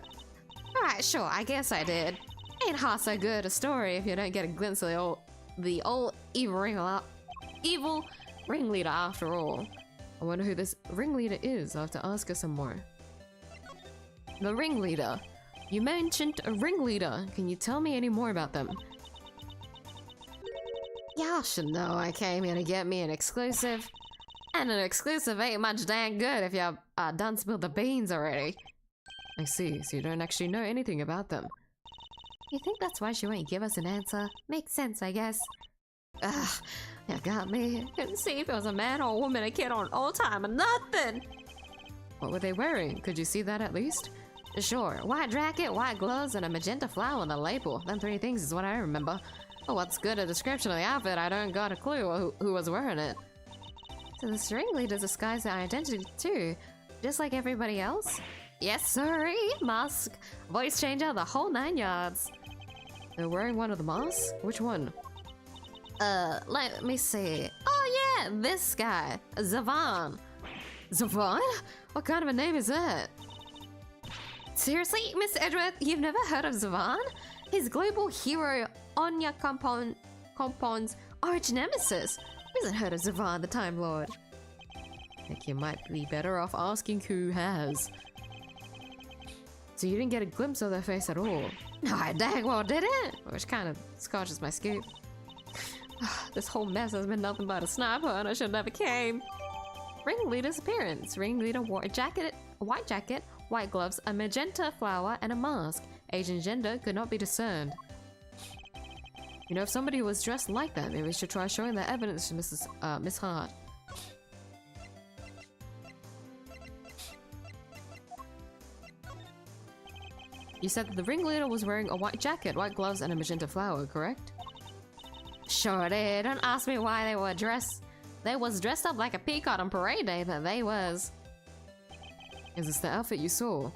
sure, I guess I did. Ain't half so good a story if you don't get a glimpse of the old evil ringleader after all. I wonder who this ringleader is. I'll have to ask her some more. The ringleader. You mentioned a ringleader. Can you tell me any more about them? Y'all should know I came here to get me an exclusive. And an exclusive ain't much dang good if y'all done spilled the beans already. I see, so you don't actually know anything about them. You think that's why she won't give us an answer? Makes sense, I guess. Ugh, you got me. Couldn't see if it was a man or a woman, a kid, or an old timer, nothing! What were they wearing? Could you see that at least? Sure, white jacket, white gloves, and a magenta flower on the label. Them three things is what I remember. But what's good a description of the outfit? I don't got a clue who was wearing it. So the ringleader disguised their identity too, just like everybody else? Yes, sorry, mask, voice changer, the whole 9 yards. They're wearing one of the masks? Which one? Let me see. Oh yeah, this guy, 𝐢𝐧𝐿. Zavon? What kind of a name is that? Seriously, Miss Edgeworth, you've never heard of 𝐢𝐧𝐿? His global hero, Anya Compound's arch nemesis. Who hasn't heard of 𝐢𝐧𝐿, the Time Lord? I think you might be better off asking who has. So you didn't get a glimpse of their face at all? No, I dang well didn't! Which kind of scotches my scoop. This whole mess has been nothing but a sniper and I should never came. Ringleader's appearance. Ringleader wore a white jacket, white gloves, a magenta flower, and a mask. Age and gender could not be discerned. You know, if somebody was dressed like that, maybe we should try showing that evidence to Miss Hart. You said that the ringleader was wearing a white jacket, white gloves, and a magenta flower, correct? Sure did. Don't ask me why they were dressed. They was dressed up like a peacock on parade day, but they was. Is this the outfit you saw?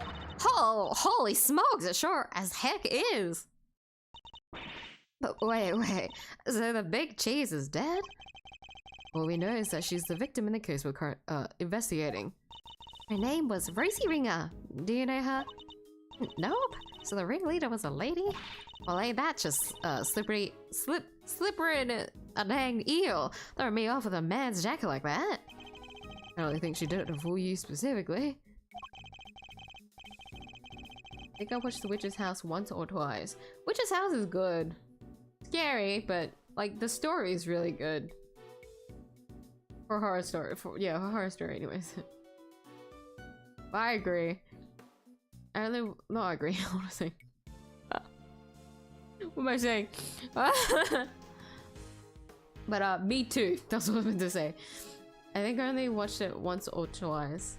Oh, holy smokes, it sure as heck is. But wait, so the big cheese is dead? All we know is that she's the victim in the case we're investigating. Her name was Rosie Ringer. Do you know her? Nope. So the ringleader was a lady? Well, ain't that just slippery in a dang eel? Throw me off with a man's jacket like that. I don't think she did it to fool you specifically. I think I watched The Witch's House once or twice. Witch's House is good. Scary, but like the story is really good. For horror story, for horror story anyways. I agree. I agree. What am I saying? What am I saying? But me too. That's what I meant to say. I think I only watched it once or twice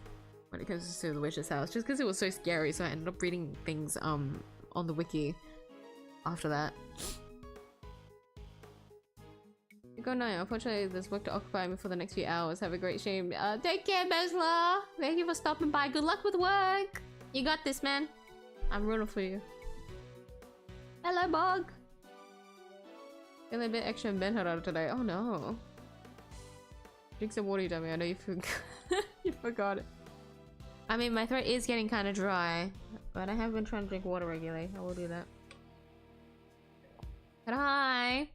when it comes to The Witch's House, just because it was so scary. So I ended up reading things on the wiki after that. Good night. Unfortunately, there's work to occupy me for the next few hours. Have a great stream. Take care, Bezla. Thank you for stopping by. Good luck with work. You got this, man. I'm rooting for you. Hello, Bog. Feeling a bit extra in bed today. Oh no. Drink some water, you dummy. I know you forgot. You forgot it. I mean, my throat is getting kind of dry, but I have been trying to drink water regularly. I will do that. But hi.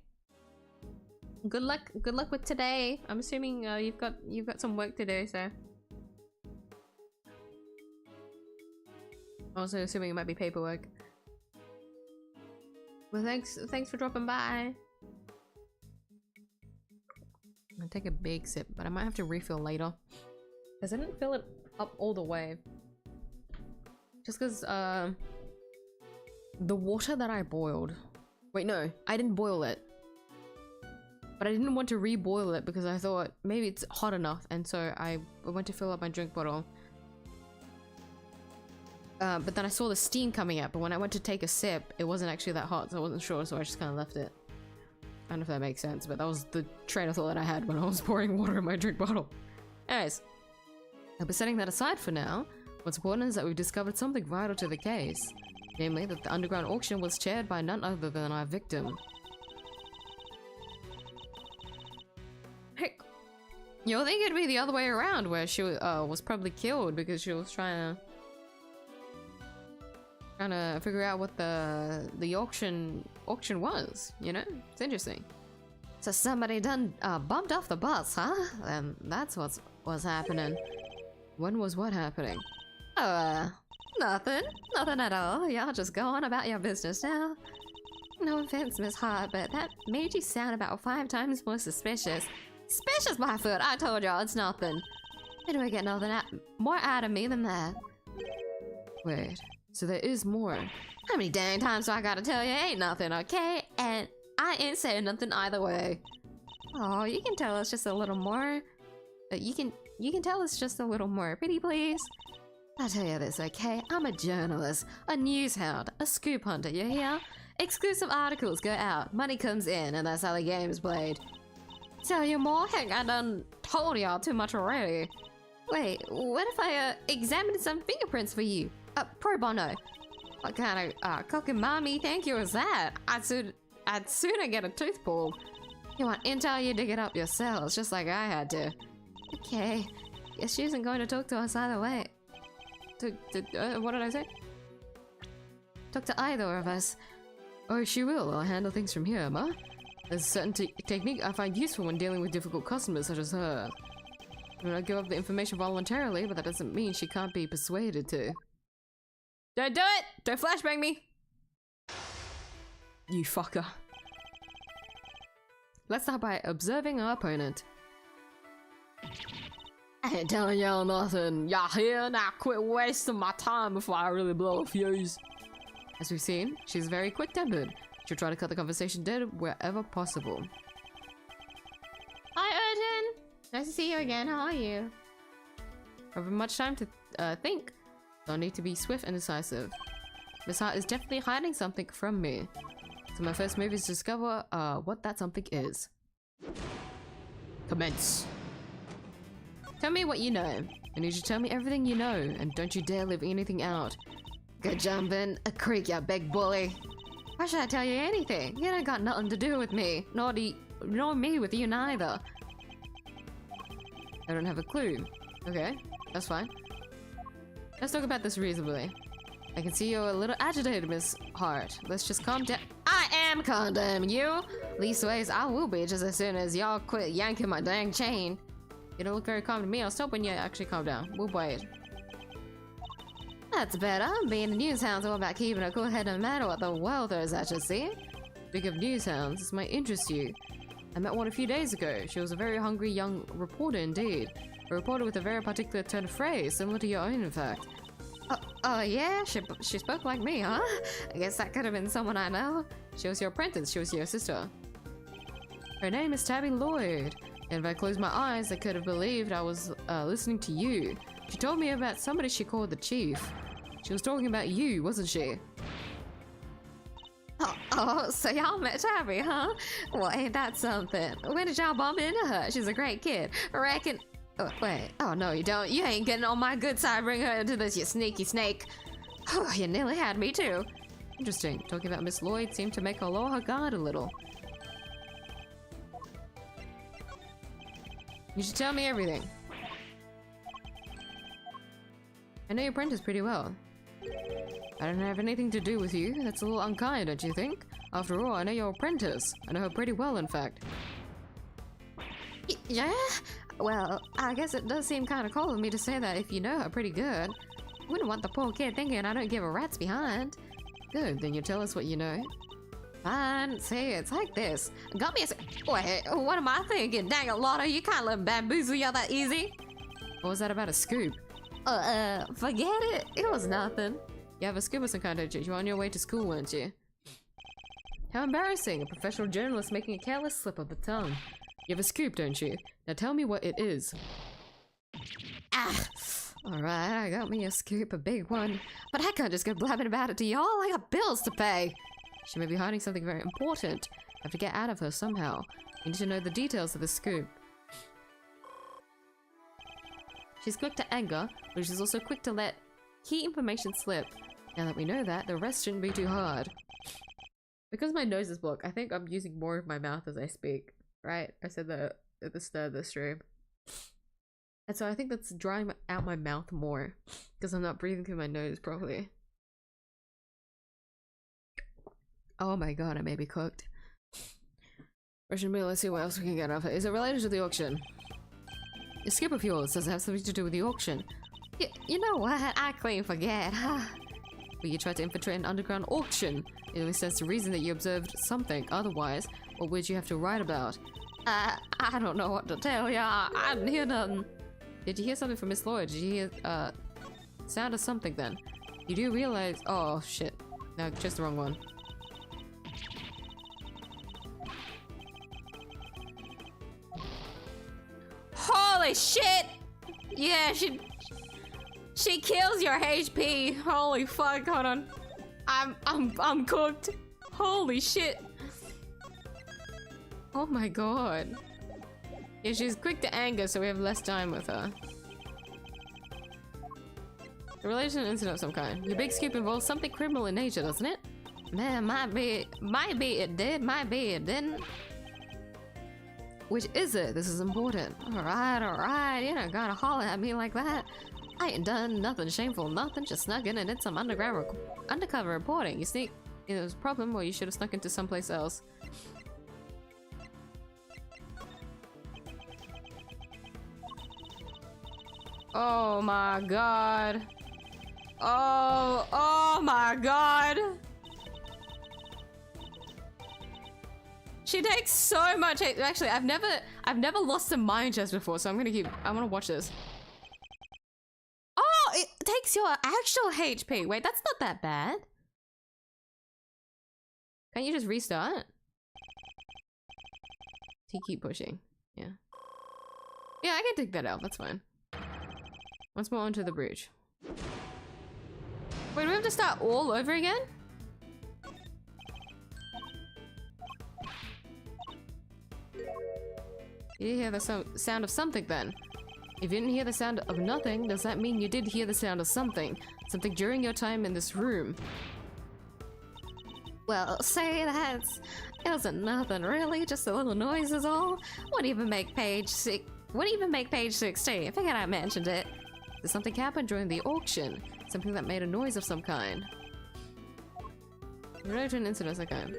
Good luck with today. I'm assuming you've got some work to do, so. Also assuming it might be paperwork. Well, thanks for dropping by. I'm gonna take a big sip, but I might have to refill later. Because I didn't fill it up all the way. Just because the water that I boiled. Wait, no, I didn't boil it. But I didn't want to re-boil it because I thought maybe it's hot enough, and so I went to fill up my drink bottle. But then I saw the steam coming out, but when I went to take a sip, it wasn't actually that hot, so I wasn't sure, so I just kind of left it. I don't know if that makes sense, but that was the train of thought that I had when I was pouring water in my drink bottle. Anyways, I'll be setting that aside for now. What's important is that we've discovered something vital to the case. Namely, that the underground auction was chaired by none other than our victim. Heck, you'll think it'd be the other way around, where she was probably killed because she was trying to figure out what the auction was, you know? It's interesting. So somebody done bumped off the bus, huh? And that's what's happening. When was what happening? Nothing. Nothing at all. Y'all just go on about your business now. No offense, Miss Hart, but that made you sound about 5 times more suspicious. Suspicious, my foot. I told y'all it's nothing. You don't get nothing more out of me than that. Wait, so there is more. How many dang times do I gotta tell you ain't nothing, okay? And I ain't saying nothing either way. Oh, you can tell us just a little more. You can tell us just a little more, pretty please. I'll tell you this, okay? I'm a journalist, a news hound, a scoop hunter, you hear? Exclusive articles go out, money comes in, and that's how the game's played. Tell you more? Heck, I done told y'all too much already. Wait, what if I examined some fingerprints for you? Pro bono. What kind of cooking mommy thank you is that? I'd sooner get a tooth pulled. You want intel, you dig it up yourselves, just like I had to. Okay, guess she isn't going to talk to us either way. What did I say? Talk to either of us. Oh, she will. I'll handle things from here, ma. There's a certain technique I find useful when dealing with difficult customers such as her. I mean, I give up the information voluntarily, but that doesn't mean she can't be persuaded to. Don't do it! Don't flashbang me! You fucker. Let's start by observing our opponent. I ain't telling y'all nothing. Y'all here? Now quit wasting my time before I really blow a fuse. As we've seen, she's very quick-tempered. She'll try to cut the conversation dead wherever possible. Hi, Urgent! Nice to see you again. How are you? Having much time to think. So I need to be swift and decisive. Miss Hart is definitely hiding something from me. So my first move is to discover what that something is. Commence. Tell me what you know. I need you to tell me everything you know, and don't you dare leave anything out. Good jumping. A creek, you big bully. Why should I tell you anything? You ain't got nothing to do with me. Nor me with you neither. I don't have a clue. Okay, that's fine. Let's talk about this reasonably. I can see you're a little agitated, Miss Hart. Let's just calm down. I am condemning you! Leastways, I will be just as soon as y'all quit yanking my dang chain. You don't look very calm to me. I'll stop when you actually calm down. We'll wait. That's better. Being a news hound's all about keeping a cool head no matter what the world throws at you, see? Speaking of news hounds, this might interest you. I met one a few days ago. She was a very hungry young reporter indeed. A reporter with a very particular turn of phrase, similar to your own in fact. Oh yeah? She spoke like me, huh? I guess that could have been someone I know. She was your apprentice. She was your sister. Her name is Tabby Lloyd. And if I closed my eyes, I could have believed I was listening to you. She told me about somebody she called the Chief. She was talking about you, wasn't she? Oh, so y'all met Tabby, huh? Well, ain't that something? When did y'all bump into her? She's a great kid. Reckon... Oh, wait. Oh, no, you don't. You ain't getting on my good side. Bring her into this, you sneaky snake. Oh, you nearly had me, too. Interesting. Talking about Miss Lloyd seemed to make her lower her guard a little. You should tell me everything. I know your apprentice pretty well. I don't have anything to do with you. That's a little unkind, don't you think? After all, I know your apprentice. I know her pretty well, in fact. Yeah? Well, I guess it does seem kind of cold of me to say that if you know her pretty good. Wouldn't want the poor kid thinking I don't give a rat's behind. Good, then you tell us what you know. Fine. See, it's like this. Got me a... Wait, what am I thinking? Dang it, Lotto, you can't let bamboozle y'all that easy. What was that about a scoop? Forget it. It was nothing. You have a scoop of some kind, don't you? You were on your way to school, weren't you? How embarrassing. A professional journalist making a careless slip of the tongue. You have a scoop, don't you? Now tell me what it is. Ah! Alright, I got me a scoop, a big one. But I can't just go blabbing about it to y'all. I got bills to pay. She may be hiding something very important. I have to get out of her somehow. You need to know the details of the scoop. She's quick to anger, but she's also quick to let key information slip. Now that we know that, the rest shouldn't be too hard. Because my nose is blocked, I think I'm using more of my mouth as I speak. Right? I said that at the start of the stream. And so I think that's drying out my mouth more. Because I'm not breathing through my nose properly. Oh my god, I may be cooked. Russian meal, let's see what else we can get off it. Is it related to the auction? The skip of yours, does it have something to do with the auction? You know what? I clean forget. But you tried to infiltrate an underground auction. It only stands to reason that you observed something. Otherwise, what would you have to write about? I don't know what to tell ya. I didn't hear nothing. Did you hear something from Miss Lloyd? Did you hear, sound of something then? You do realize— oh shit. No, just the wrong one. Holy shit! Yeah, she kills your HP. Holy fuck, hold on. I'm cooked. Holy shit. Oh my god. Yeah, she's quick to anger, so we have less time with her. A relation incident of some kind. Your big scoop involves something criminal in nature, doesn't it? Man, might be it did, might be it didn't. Which is it? This is important. Alright, you don't gotta holler at me like that. I ain't done nothing shameful, nothing, just snuck in and did some undercover reporting. You sneak, it was a problem, or you should have snuck into someplace else. Oh my god. Oh my god. She takes so much. Actually, I've never lost a mind chest before, so I'm gonna watch this. Oh, it takes your actual HP. Wait, that's not that bad. Can't you just restart? Keep pushing. Yeah. Yeah, I can take that out. That's fine. Once more onto the bridge. Wait, do we have to start all over again? You hear the sound of something then? If you didn't hear the sound of nothing, does that mean you did hear the sound of something? Something during your time in this room? Well, say that. It wasn't nothing really, just a little noise is all. What even make page 16? I figured I mentioned it. Did something happen during the auction? Something that made a noise of some kind. Related to an incident of some kind.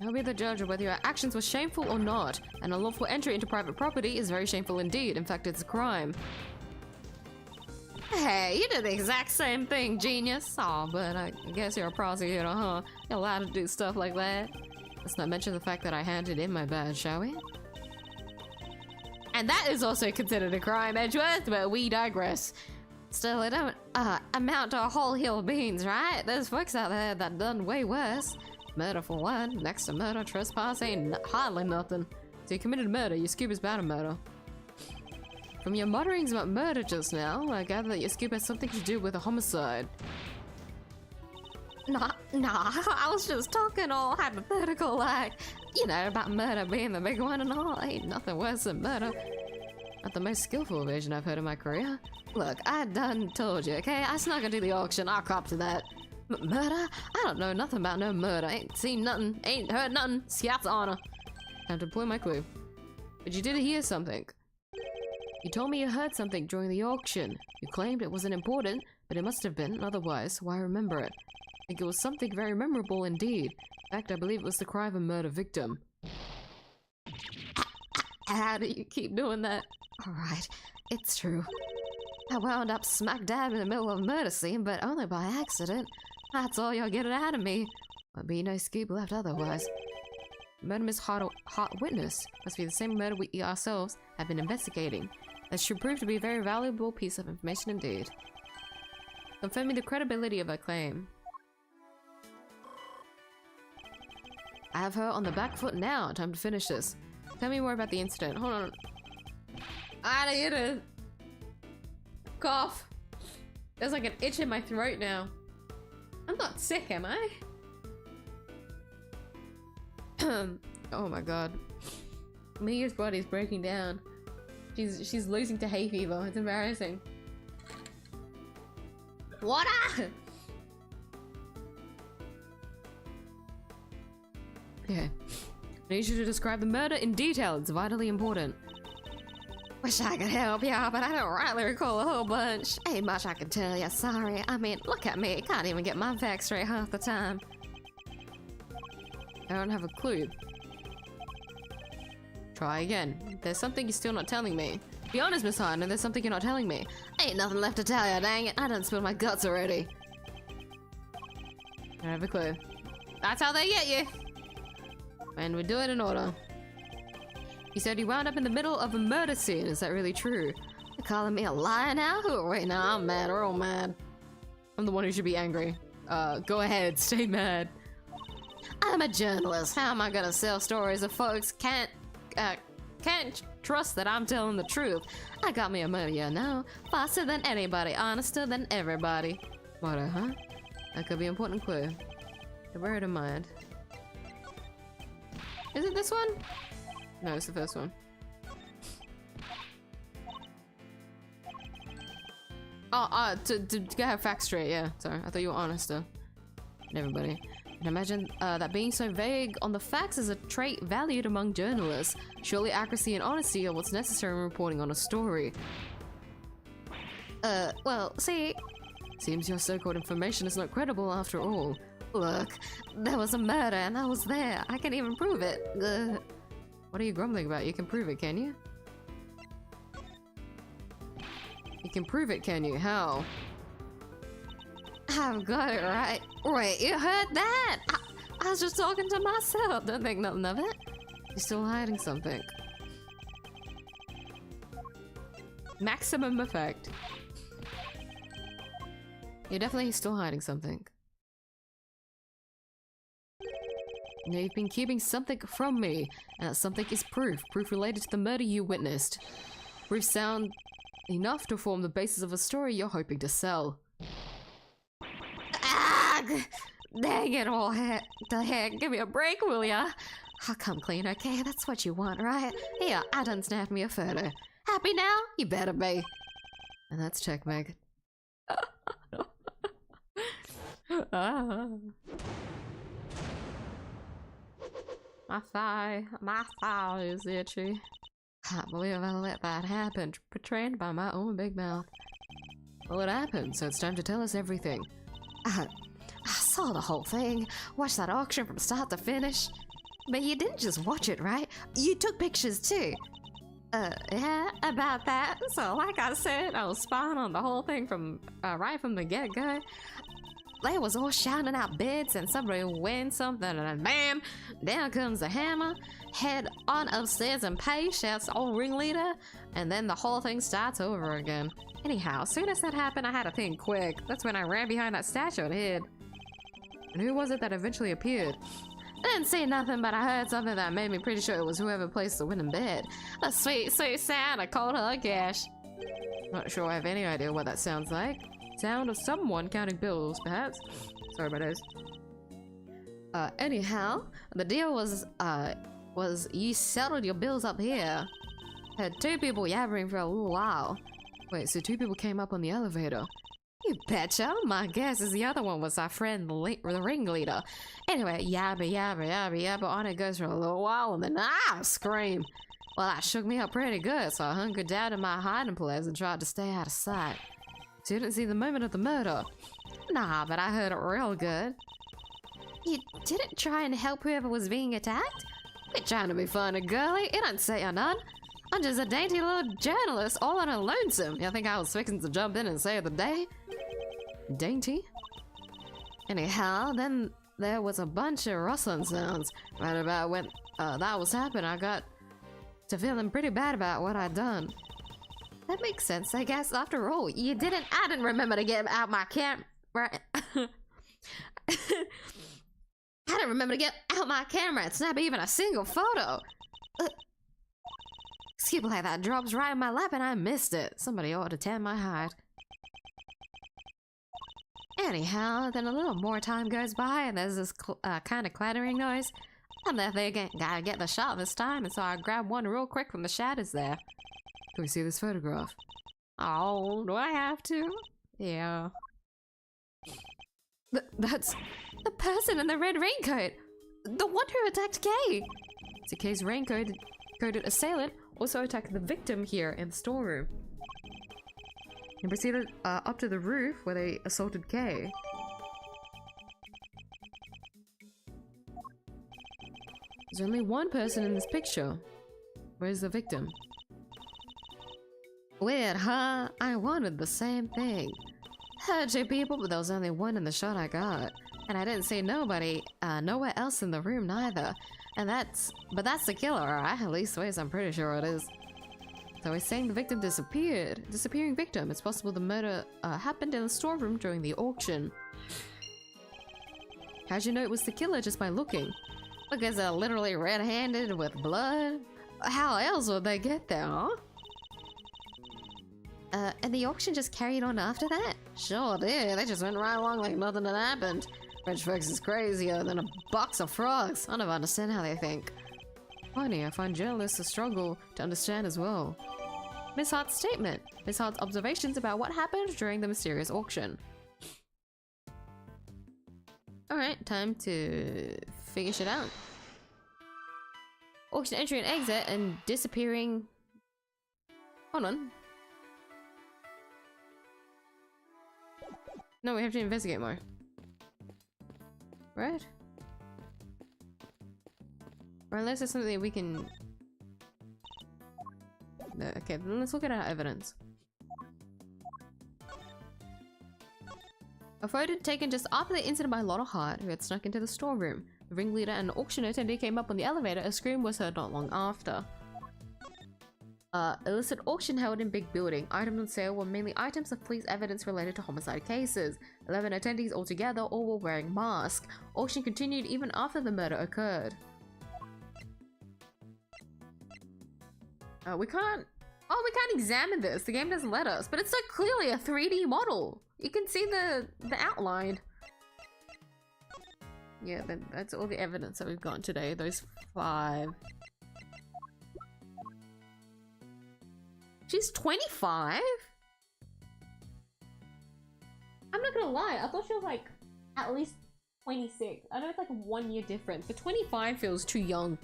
I'll be the judge of whether your actions were shameful or not. An unlawful entry into private property is very shameful indeed. In fact, it's a crime. Hey, you did the exact same thing, genius. Aw, but I guess you're a prosecutor, huh? You're allowed to do stuff like that. Let's not mention the fact that I handed in my badge, shall we? And that is also considered a crime, Edgeworth, but we digress. Still, it don't amount to a whole hill of beans, right? There's folks out there that done way worse. Murder for one, next to murder, trespass ain't hardly nothing. So you committed murder, your scoop is about a murder. From your mutterings about murder just now, I gather that your scoop has something to do with a homicide. Nah, I was just talking all hypothetical like, you know, about murder being the big one and all. Ain't nothing worse than murder. Not the most skillful evasion I've heard in my career. Look, I done told you, okay? I snuck into the auction, I'll cop to that. Murder? I don't know nothing about no murder. Ain't seen nothing. Ain't heard nothing. Scout's honor. Time to deploy my clue. But you did hear something. You told me you heard something during the auction. You claimed it wasn't important, but it must have been. Otherwise, why remember it? I think it was something very memorable indeed. In fact, I believe it was the cry of a murder victim. How do you keep doing that? Alright, it's true. I wound up smack dab in the middle of a murder scene, but only by accident. That's all you're getting out of me. There'll be no scoop left otherwise. Murder Miss Hot Witness must be the same murder we ourselves have been investigating. That should prove to be a very valuable piece of information indeed. Confirming the credibility of her claim. I have her on the back foot now. Time to finish this. Tell me more about the incident. Hold on. I need to cough. There's like an itch in my throat now. I'm not sick, am I? Oh my god. Mia's body's breaking down. She's losing to hay fever. It's embarrassing. Water! Okay. I need you to describe the murder in detail. It's vitally important. Wish I could help ya, but I don't rightly recall a whole bunch. Ain't much I can tell ya, sorry. I mean, look at me. Can't even get my facts straight half the time. I don't have a clue. Try again. There's something you're still not telling me. Be honest, Miss Harden, there's something you're not telling me. Ain't nothing left to tell ya, dang it. I done spilled my guts already. I don't have a clue. That's how they get you. And we do it in order. You said you wound up in the middle of a murder scene. Is that really true? You calling me a liar now? Who are we now? I'm mad. We're all mad. I'm the one who should be angry. Go ahead. Stay mad. I'm a journalist. How am I gonna sell stories if folks can't trust that I'm telling the truth? I got me a murder, you know. Faster than anybody. Honester than everybody. Murder, huh? That could be an important clue. To bear it in mind. Is it this one? No, it's the first one. To get her facts straight, yeah. Sorry, I thought you were honester. And everybody. And imagine that being so vague on the facts is a trait valued among journalists. Surely accuracy and honesty are what's necessary in reporting on a story. Well, see... Seems your so-called information is not credible after all. Look, there was a murder and I was there. I can even prove it. What are you grumbling about? You can prove it, can you? You can prove it, can you? How? I've got it right. Wait, you heard that? I was just talking to myself. Don't think nothing of it. You're still hiding something. Maximum effect. You're definitely still hiding something. Now you've been keeping something from me, and that something is proof. Proof related to the murder you witnessed. Proof sound enough to form the basis of a story you're hoping to sell. Ah! Dang it all, the heck, give me a break, will ya? I'll come clean, okay? That's what you want, right? Here, I done snapped me a photo. Happy now? You better be. And that's checkmate. My thigh is itchy. Can't believe I let that happen. Betrayed by my own big mouth. Well, it happened, so it's time to tell us everything. I saw the whole thing. Watched that auction from start to finish. But you didn't just watch it, right? You took pictures too. Yeah, about that. So like I said, I was spying on the whole thing from right from the get-go. They was all shouting out bids and somebody wins something and then bam, down comes the hammer, head on upstairs and pay, shouts old ringleader, and then the whole thing starts over again. Anyhow, as soon as that happened, I had to think quick. That's when I ran behind that statue and hid. And who was it that eventually appeared? I didn't see nothing, but I heard something that made me pretty sure it was whoever placed the winning bid. A sweet, sweet sound, I called her a cash. Not sure I have any idea what that sounds like. Sound of someone counting bills, perhaps? Sorry about those. Anyhow, the deal was you settled your bills up here. Had two people yabbering for a little while. Wait, so two people came up on the elevator? You betcha. My guess is the other one was our friend, the ringleader. Anyway, yabba, on it goes for a little while, and then scream. Well, that shook me up pretty good, so I hunkered down in my hiding place and tried to stay out of sight. So you didn't see the moment of the murder? Nah, but I heard it real good. You didn't try and help whoever was being attacked? Quit trying to be funny, girly. It don't say you're none. I'm just a dainty little journalist all on a lonesome. You think I was fixing to jump in and save the day? Dainty? Anyhow, then there was a bunch of rustling sounds. Right about when that was happening, I got to feeling pretty bad about what I'd done. That makes sense, I guess. After all, I didn't remember to get out my camp, right? I didn't didn't remember to get out my camera and snap even a single photo. Skip like that drops right in my lap and I missed it. Somebody ought to tan my hide. Anyhow, then a little more time goes by and there's this kind of clattering noise. I'm there thinking, gotta get the shot this time, and so I grab one real quick from the shadows there. Can we see this photograph? Oh, do I have to? Yeah. That's the person in the red raincoat! The one who attacked Kay! So Kay's raincoated assailant also attacked the victim here in the storeroom. And proceeded up to the roof where they assaulted Kay. There's only one person in this picture. Where's the victim? Weird, huh? I wanted the same thing. Heard two people, but there was only one in the shot I got. And I didn't see nobody, nowhere else in the room neither. And that's the killer, alright? At least ways I'm pretty sure it is. So he's saying the victim disappeared. Disappearing victim. It's possible the murder happened in the storeroom during the auction. How'd you know it was the killer just by looking? Because they're literally red-handed with blood? How else would they get there, huh? And the auction just carried on after that? Sure did. They just went right along like nothing had happened. French folks is crazier than a box of frogs. I never understand how they think. Funny, I find journalists a struggle to understand as well. Miss Hart's statement. Miss Hart's observations about what happened during the mysterious auction. Alright, time to figure shit out. Auction entry and exit and disappearing... Hold on. No, we have to investigate more. Right? Or unless there's something we can... No, okay, then let's look at our evidence. A photo taken just after the incident by Lotta Hart, who had snuck into the storeroom. The ringleader and an auction attendee came up on the elevator. A scream was heard not long after. Illicit auction held in big building. Items on sale were mainly items of police evidence related to homicide cases. 11 attendees altogether, all were wearing masks. Auction continued even after the murder occurred. We can't examine this. The game doesn't let us, but it's so clearly a 3D model. You can see the outline. Yeah, that's all the evidence that we've gotten today. Those 5. She's 25? I'm not gonna lie, I thought she was like at least 26. I know it's like a 1 year difference, but 25 feels too young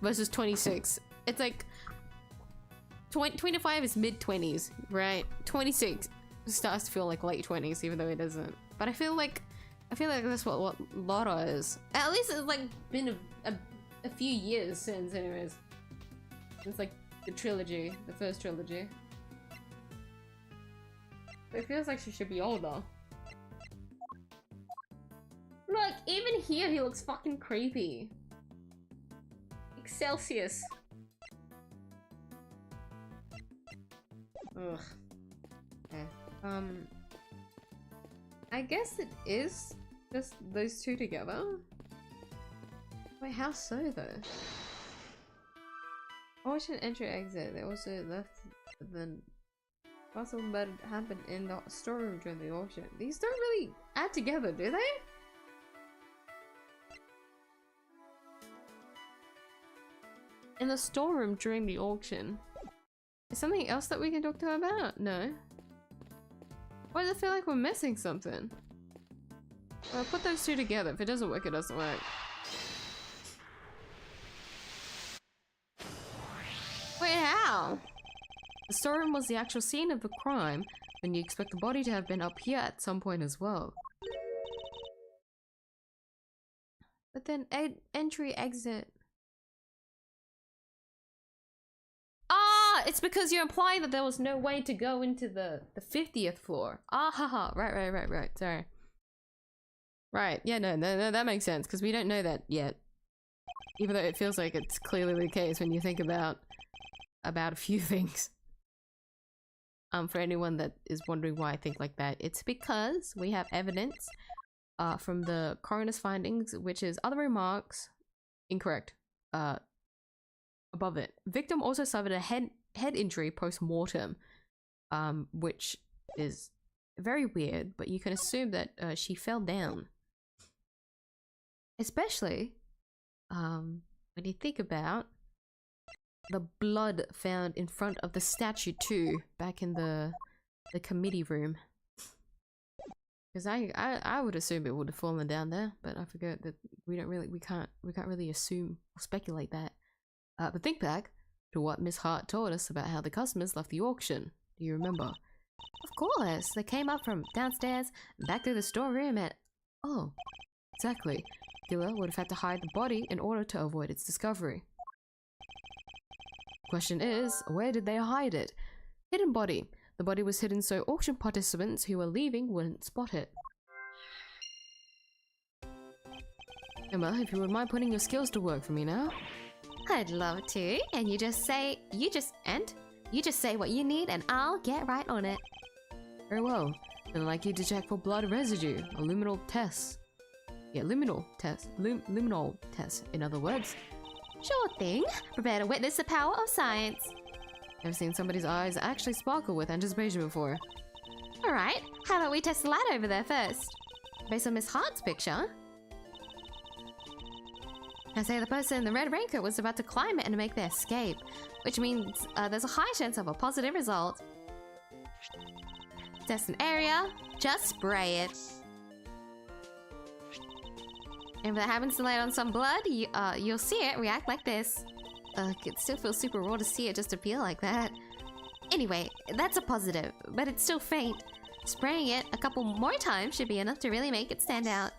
versus 26. It's like 25 is mid-20s, right? 26 starts to feel like late 20s, even though it doesn't. But I feel like that's what Lotta is. At least it's like been a few years since, anyways. It's like the trilogy, the first trilogy. But it feels like she should be older. Look, even here he looks fucking creepy. Excelsius. Ugh. Yeah. I guess it is just those two together. Wait, how so though? Auction entry exit. They also left the possible murder happened in the storeroom during the auction. These don't really add together, do they? In the storeroom during the auction. Is something else that we can talk to her about? No. Why does it feel like we're missing something? Well, put those two together. If it doesn't work, it doesn't work. Wait, how? The storeroom was the actual scene of the crime, then you expect the body to have been up here at some point as well. But then entry, exit. Ah, it's because you're implying that there was no way to go into the 50th floor. Ah, haha. Right. Sorry. Right. Yeah, no, that makes sense because we don't know that yet. Even though it feels like it's clearly the case when you think about a few things. For anyone that is wondering why I think like that, it's because we have evidence from the coroner's findings, which is other remarks incorrect. Above it, victim also suffered a head injury post-mortem, which is very weird, but you can assume that she fell down. Especially when you think about the blood found in front of the statue too, back in the committee room. Because I would assume it would have fallen down there, but I forget that we can't really assume or speculate that. But think back to what Miss Hart told us about how the customers left the auction. Do you remember? Of course, they came up from downstairs, back through the storeroom at... Oh, exactly. Killer would have had to hide the body in order to avoid its discovery. Question is, where did they hide it? Hidden body. The body was hidden so auction participants who were leaving wouldn't spot it. Emma, if you wouldn't mind putting your skills to work for me now. I'd love to, and you just say what you need and I'll get right on it. Very well. Then I'd like you to check for blood residue, or luminal tests. Yeah, luminal test, in other words. Sure thing. Prepare to witness the power of science. Never seen somebody's eyes actually sparkle with anticipation before. Alright, how about we test the light over there first? Based on Miss Hart's picture, I say the person in the red raincoat was about to climb it and make their escape, which means there's a high chance of a positive result. Test an area, just spray it. And if that happens to light on some blood, you'll see it react like this. It still feels super raw to see it just appear like that. Anyway, that's a positive, but it's still faint. Spraying it a couple more times should be enough to really make it stand out.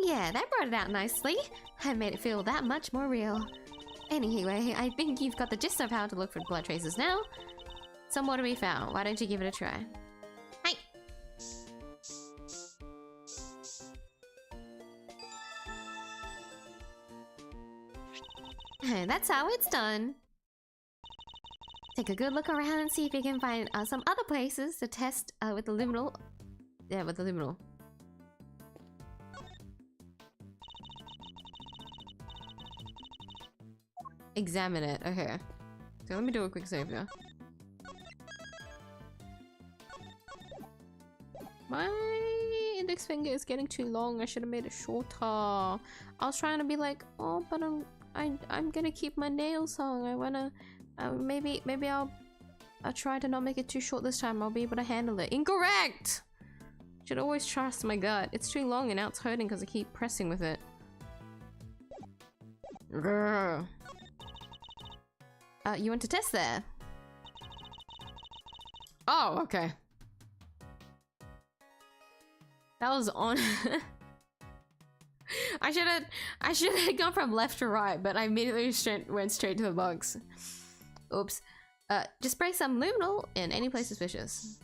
Yeah, that brought it out nicely. I made it feel that much more real. Anyway, I think you've got the gist of how to look for blood traces now. Some more to be found. Why don't you give it a try? Hi! And that's how it's done. Take a good look around and see if you can find some other places to test with the luminal. Yeah, with the luminal. Examine it. Okay. So let me do a quick save here. My index finger is getting too long. I should have made it shorter. I was trying to be like, oh, but I'm gonna keep my nails long. I wanna maybe I'll try to not make it too short this time. I'll be able to handle it. Incorrect! Should always trust my gut. It's too long and now it's hurting because I keep pressing with it. Grr. You want to test there? Oh, okay. That was on. I should have gone from left to right, but I immediately went straight to the box. Oops. Just spray some luminal in any place suspicious.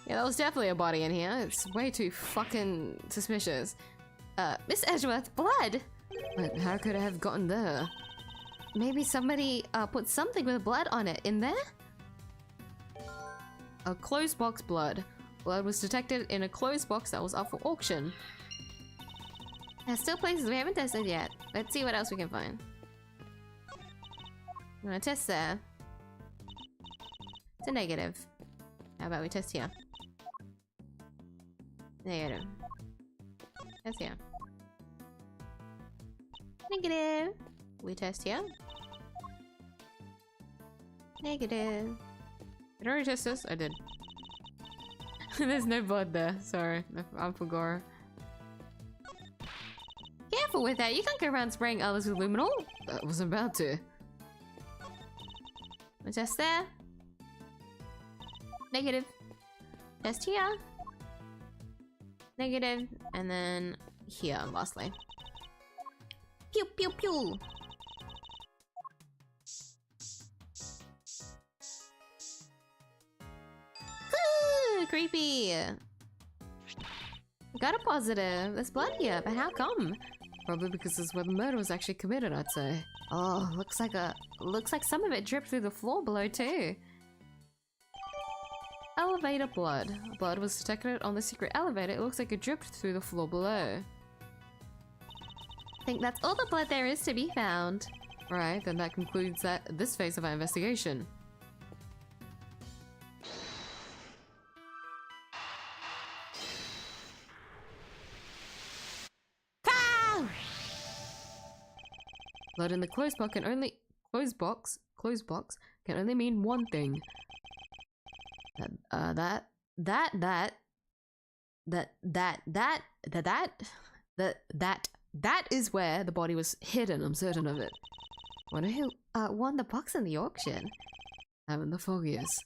Yeah, that was definitely a body in here. It's way too fucking suspicious. Miss Edgeworth, blood! But how could it have gotten there? Maybe somebody put something with blood on it in there? A closed box blood. Blood was detected in a closed box that was up for auction. There's still places we haven't tested yet. Let's see what else we can find. I'm gonna test there. It's a negative. How about we test here? Negative. Test here. Negative. We test here. Negative. Did I already test this? I did. There's no blood there. Sorry. I'm for gore. Careful with that. You can't go around spraying others with luminal. I was about to. We test there. Negative. Test here. Negative. And then here, lastly. Pew pew pew. Creepy. Got a positive. There's blood here, but how come? Probably because this is where the murder was actually committed, I'd say. Oh, looks like some of it dripped through the floor below too. Elevator blood. Blood was detected on the secret elevator. It looks like it dripped through the floor below. I think that's all the blood there is to be found. Right, then that concludes this phase of our investigation. Ah! Blood in the closed box can only mean one thing. That is where the body was hidden. I'm certain of it. Wonder who won the box in the auction. Haven't the foggiest.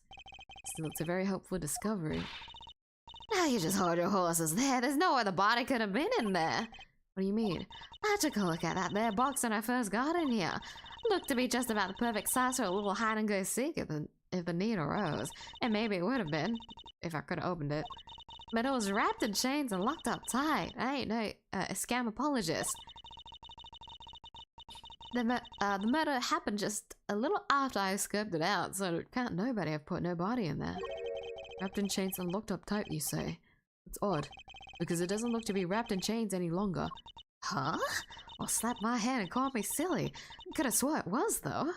Still, it's a very helpful discovery. Now you just hold your horses there. There's no other body could have been in there. What do you mean? I took a look at that there box when I first got in here. Looked to be just about the perfect size for a little hide and go seek if the need arose. And maybe it would have been if I could have opened it. But it was wrapped in chains and locked up tight. I ain't no scam apologist. The murder happened just a little after I scoped it out, so can't nobody have put no body in there. Wrapped in chains and locked up tight, you say? It's odd, because it doesn't look to be wrapped in chains any longer. Huh? Well, slap my hand and call me silly. Could have swore it was, though.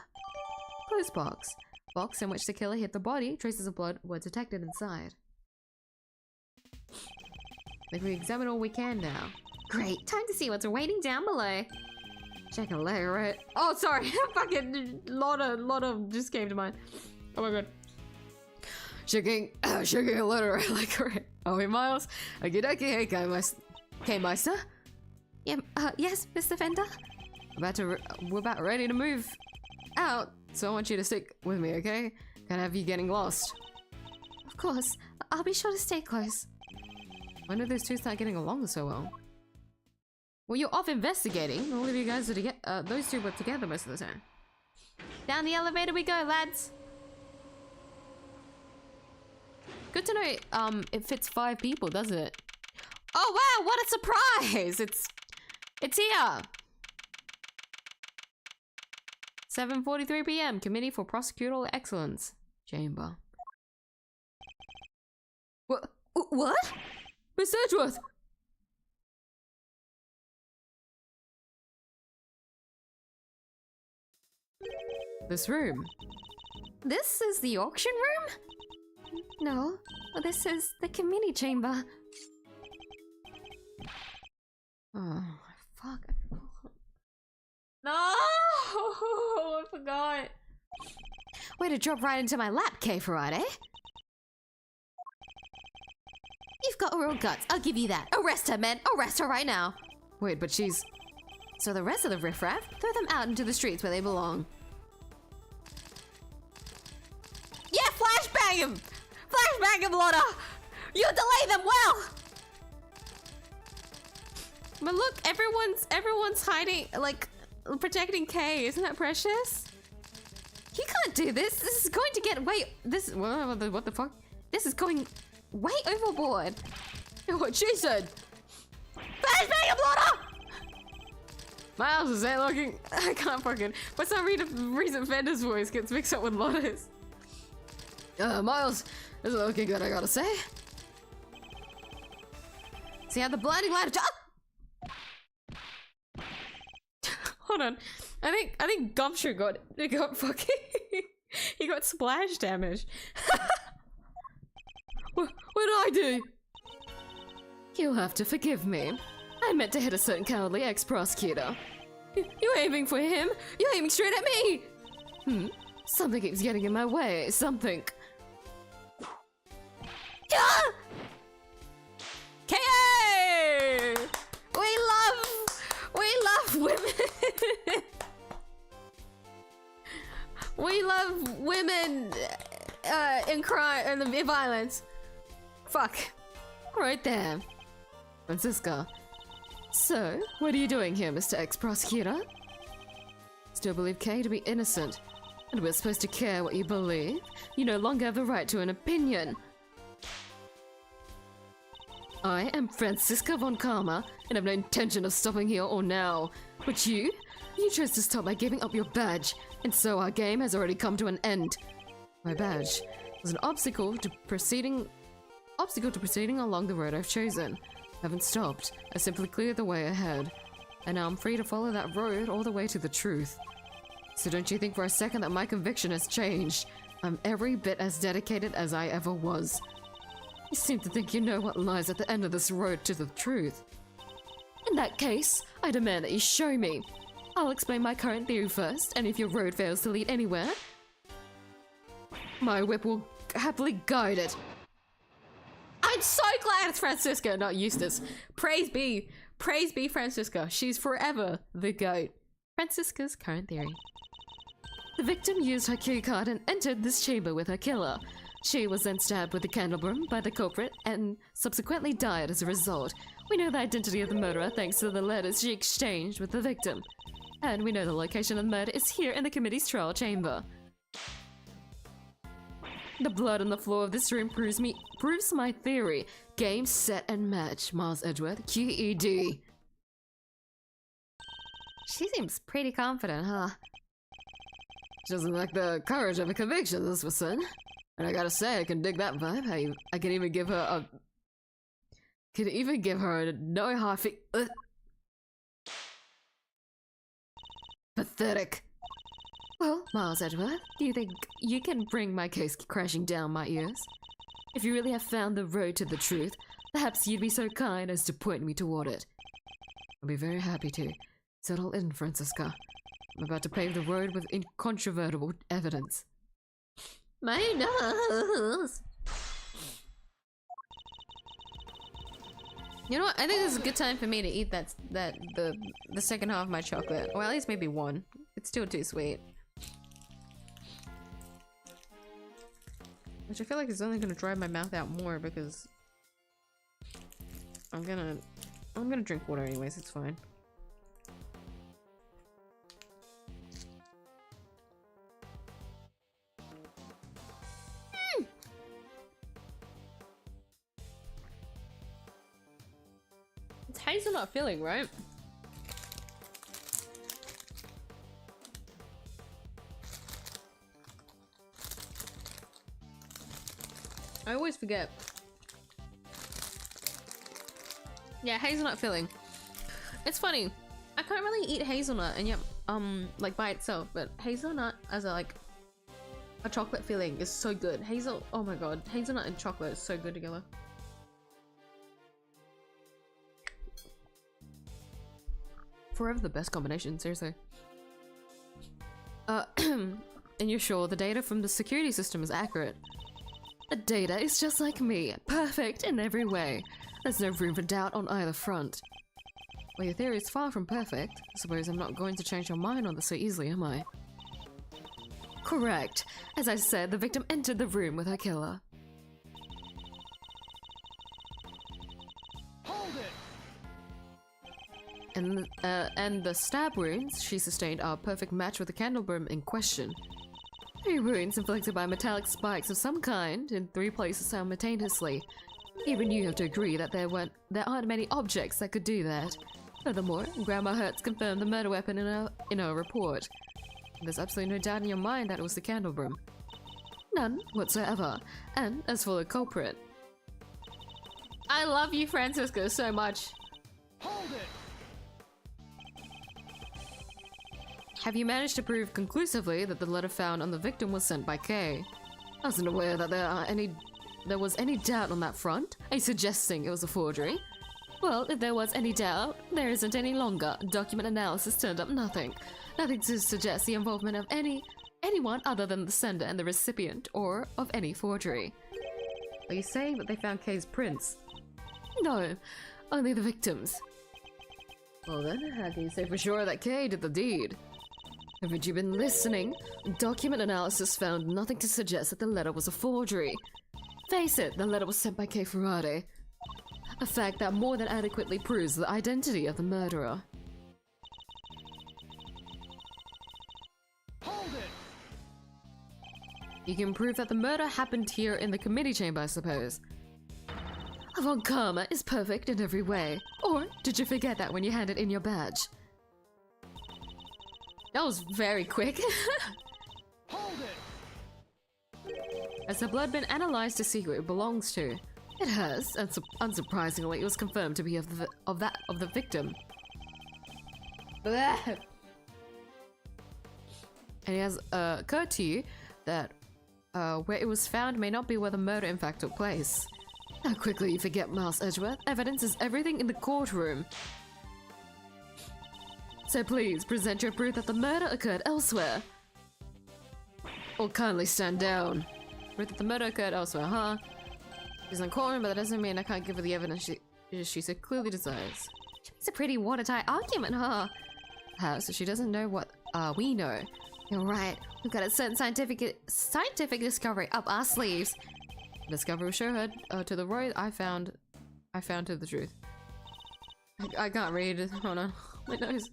Closed box. Box in which the killer hid the body. Traces of blood were detected inside. Like we examine all we can now. Great, time to see what's waiting down below. Check a leg, right? Oh, sorry. Fucking lot of just came to mind. Oh my god. Shaking a letter right like right. Oh, hey, Miles. Okie dokie. Hey, Meister. Yeah, yes, Mr. Fender? We're about ready to move out, so I want you to stick with me, okay? Can't have you getting lost. Of course. I'll be sure to stay close. When did those two start getting along so well? Well, you're off investigating. All of you guys are those two were together most of the time. Down the elevator we go, lads. Good to know, it fits 5 people, doesn't it? Oh wow, what a surprise! It's here! 7:43 PM, Committee for Prosecutorial Excellence. Chamber. What? Miss Edgeworth! This room. This is the auction room? No, this is the committee chamber. Oh, fuck. No! I forgot. Way to drop right into my lap, K-Friday. You've got real guts, I'll give you that. Arrest her, man. Arrest her right now. Wait, but she's... So the rest of the riffraff, throw them out into the streets where they belong. Yeah, flashbang him! Flashbang him, Lotta! You delay them well! But look, everyone's hiding, like, protecting Kay. Isn't that precious? You can't do this. This is going to get way... What the fuck? This is going way overboard. What she said. Flashbang him, Lotta! Miles, is that looking... I can't fucking... For some reason, Fender's voice gets mixed up with Lotta's. Miles, this is looking good, I gotta say. See how the blinding light... Hold on. I think Gumshoe got fucking... he got splash damage. What did I do? You'll have to forgive me. I meant to hit a certain cowardly ex-prosecutor. You're aiming for him? You're aiming straight at me! Something keeps getting in my way. Something. K.A. We love women. We love women in crime and in violence. Fuck. Right there. Francisca. So, what are you doing here, Mr. Ex-Prosecutor? Still believe Kay to be innocent. And we're supposed to care what you believe? You no longer have the right to an opinion. I am Francisca von Karma, and have no intention of stopping here or now. But you chose to stop by giving up your badge, and so our game has already come to an end. My badge. was an obstacle to proceeding along the road I've chosen. I haven't stopped. I simply cleared the way ahead. And now I'm free to follow that road all the way to the truth. So don't you think for a second that my conviction has changed. I'm every bit as dedicated as I ever was. You seem to think you know what lies at the end of this road to the truth. In that case, I demand that you show me. I'll explain my current theory first, and if your road fails to lead anywhere, my whip will happily guide it. I'm so glad it's Francisca, not Eustace. Praise be Francisca. She's forever the GOAT. Francisca's current theory. The victim used her key card and entered this chamber with her killer. She was then stabbed with a candlebrim by the culprit and subsequently died as a result. We know the identity of the murderer thanks to the letters she exchanged with the victim. And we know the location of the murder is here in the committee's trial chamber. The blood on the floor of this room proves my theory. Game, set, and match. Miles Edgeworth, QED. She seems pretty confident, huh? She doesn't lack the courage of a conviction, this was said. And I gotta say, I can dig that vibe. I can even give her a no hard pathetic. Well, Miles Edgeworth, do you think you can bring my case crashing down my ears? If you really have found the road to the truth, perhaps you'd be so kind as to point me toward it. I'll be very happy to. Settle in, Francisca. I'm about to pave the road with incontrovertible evidence. My nose! You know what? I think this is a good time for me to eat the second half of my chocolate. Or at least maybe one. It's still too sweet. Which I feel like is only gonna dry my mouth out more because I'm gonna drink water anyways, it's fine. It's hazelnut filling, right? I always forget. Yeah, hazelnut filling. It's funny. I can't really eat hazelnut and yet, like by itself, but hazelnut as a chocolate filling is so good. Oh my god, hazelnut and chocolate is so good together. Forever the best combination, seriously. And you're sure the data from the security system is accurate? The data is just like me, perfect in every way. There's no room for doubt on either front. Well, your theory is far from perfect. I suppose I'm not going to change your mind on this so easily, am I? Correct. As I said, the victim entered the room with her killer. Hold it! And the stab wounds she sustained are a perfect match with the candlebrim in question. 3 wounds inflicted by metallic spikes of some kind in 3 places simultaneously. Even you have to agree that there aren't many objects that could do that. Furthermore, Grandma Hertz confirmed the murder weapon in her report. There's absolutely no doubt in your mind that it was the candlebrim. None whatsoever. And as for the culprit, I love you, Francisca, so much. Hold it! Have you managed to prove conclusively that the letter found on the victim was sent by Kay? I wasn't aware that there was any doubt on that front. Are you suggesting it was a forgery? Well, if there was any doubt, there isn't any longer. Document analysis turned up nothing. Nothing to suggest the involvement of anyone other than the sender and the recipient, or of any forgery. Are you saying that they found Kay's prints? No, only the victims. Well then, how can you say for sure that Kay did the deed? Haven't you been listening? Document analysis found nothing to suggest that the letter was a forgery. Face it, the letter was sent by Kay Ferrari. A fact that more than adequately proves the identity of the murderer. Hold it! You can prove that the murder happened here in the committee chamber, I suppose. Avant Karma is perfect in every way. Or did you forget that when you handed in your badge? That was very quick. Hold it! Has the blood been analyzed to see who it belongs to? It has, and unsurprisingly, it was confirmed to be of the victim. Blah. And it has occurred to you that where it was found may not be where the murder in fact took place. How quickly you forget, Miles Edgeworth. Evidence is everything in the courtroom. So please, present your proof that the murder occurred elsewhere. Or kindly stand down. Proof that the murder occurred elsewhere, huh? She's in courtroom, but that doesn't mean I can't give her the evidence she so clearly desires. She makes a pretty watertight argument, huh? How? So she doesn't know what we know. You're right. We've got a certain scientific discovery up our sleeves. Discovery will show her to the road I found to the truth. I can't read. Hold on. My nose.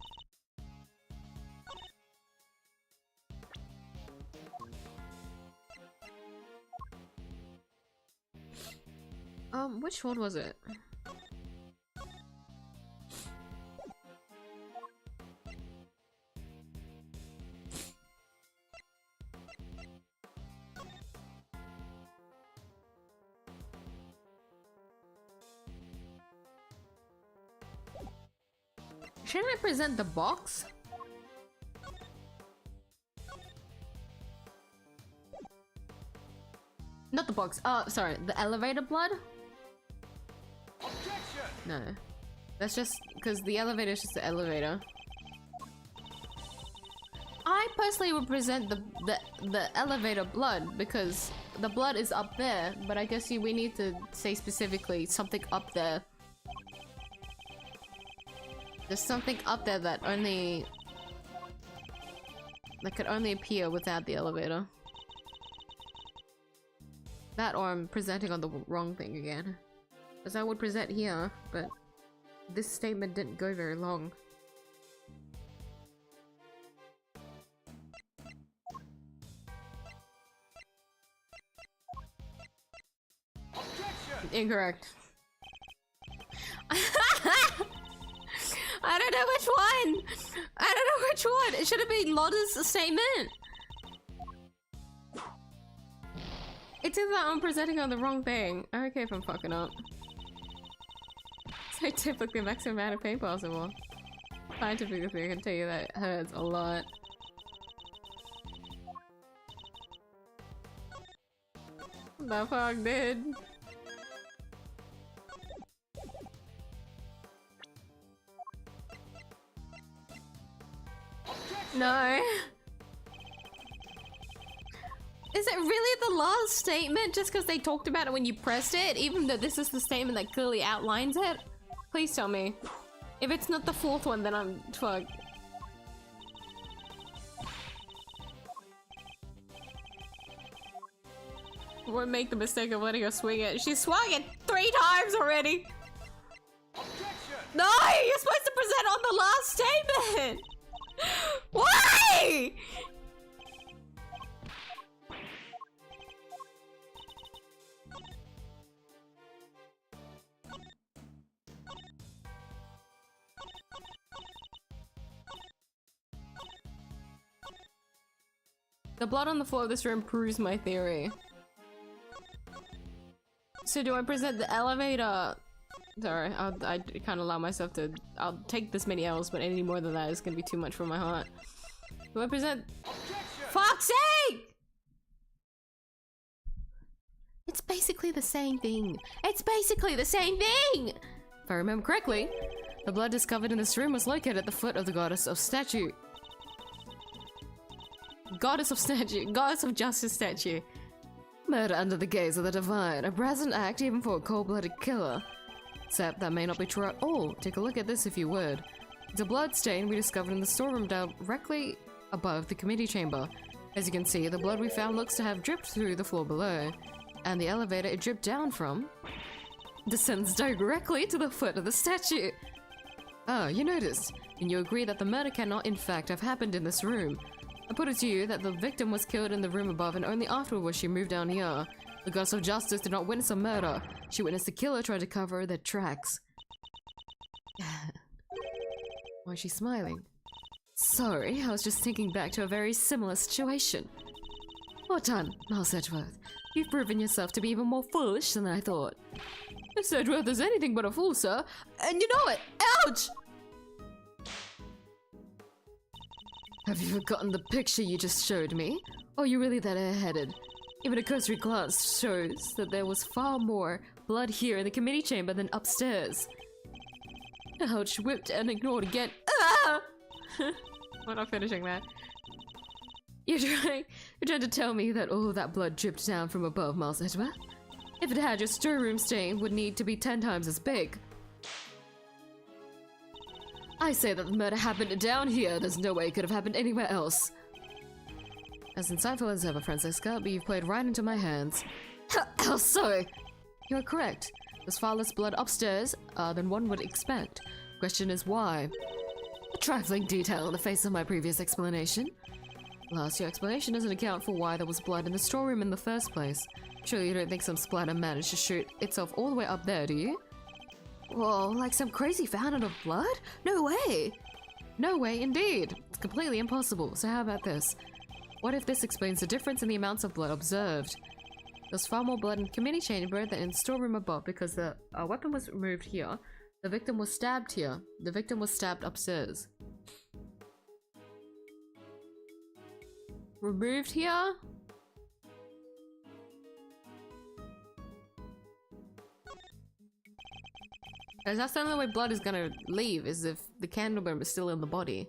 Which one was it? Shouldn't I present the box? Not the box. Oh, sorry. The elevator blood? Objection! No. That's just because the elevator is just the elevator. I personally would present the elevator blood because the blood is up there, but I guess we need to say specifically something up there. There's something up there that could only appear without the elevator. That or I'm presenting on the wrong thing again. As I would present here, but this statement didn't go very long. Objection! Incorrect. I don't know which one! I don't know which one! It should have been Lotta's statement! It's either I'm presenting on the wrong thing. I don't care if I'm fucking up. Scientifically, maximum amount of pain possible. Scientifically, I can tell you that hurts a lot. The fuck, dude? No. Is it really the last statement just because they talked about it when you pressed it, even though this is the statement that clearly outlines it? Please tell me. If it's not the fourth one, then I'm fucked. Won't make the mistake of letting her swing it. She swung it 3 times already! Objection! No! You're supposed to present on the last statement! Why? The blood on the floor of this room proves my theory. So do I present the elevator? Sorry, I can't allow myself to. I'll take this many L's, but any more than that is gonna be too much for my heart. Do I present? Fuck's sake! It's basically the same thing. It's basically the same thing! If I remember correctly, the blood discovered in this room was located at the foot of the goddess of statue. Goddess of justice statue. Murder under the gaze of the divine, a brazen act even for a cold-blooded killer. Except that may not be true at all. Take a look at this if you would. It's a blood stain we discovered in the storeroom directly above the committee chamber. As you can see, the blood we found looks to have dripped through the floor below. And the elevator it dripped down from descends directly to the foot of the statue. Oh, you noticed. And you agree that the murder cannot in fact have happened in this room. I put it to you that the victim was killed in the room above and only afterward was she moved down here. The goddess of justice did not witness a murder. She witnessed the killer try to cover their tracks. Why is she smiling? Sorry, I was just thinking back to a very similar situation. Well done, Miles Edgeworth. You've proven yourself to be even more foolish than I thought. Miss Edgeworth is anything but a fool, sir. And you know it! Ouch! Have you forgotten the picture you just showed me? Or are you really that airheaded? Even a cursory glance shows that there was far more blood here in the committee chamber than upstairs. Ouch, whipped and ignored again. Ah! We're not finishing that. You're trying to tell me that all of that blood dripped down from above, Miles Edgeworth? If it had, your storeroom stain would need to be 10 times as big. I say that the murder happened down here. There's no way it could have happened anywhere else. As insightful as ever, Francisca, but you've played right into my hands. How so? You're correct. There's far less blood upstairs than one would expect. Question is why? A trifling detail in the face of my previous explanation. Last, your explanation doesn't account for why there was blood in the storeroom in the first place. Surely you don't think some splatter managed to shoot itself all the way up there, do you? Whoa, like some crazy fountain of blood? No way! No way indeed! It's completely impossible, so how about this? What if this explains the difference in the amounts of blood observed? There's far more blood in the committee chamber than in the storeroom above because the weapon was removed here. The victim was stabbed here. The victim was stabbed upstairs. Removed here? Because that's the only way blood is gonna leave, is if the candle burn is still in the body.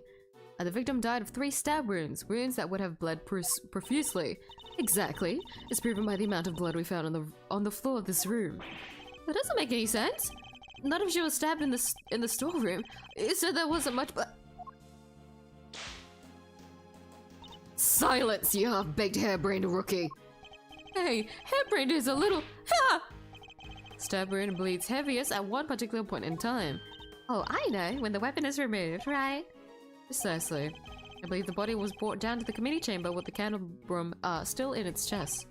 And the victim died of 3 stab wounds, wounds that would have bled profusely. Exactly. It's proven by the amount of blood we found on the floor of this room. That doesn't make any sense. Not if she was stabbed in the storeroom. You said there wasn't much blood. Silence, you half-baked harebrained rookie! Hey, harebrained is a little— Ha! Stab wound bleeds heaviest at one particular point in time. Oh, I know, when the weapon is removed, right? Precisely. I believe the body was brought down to the committee chamber with the candlebrum still in its chest.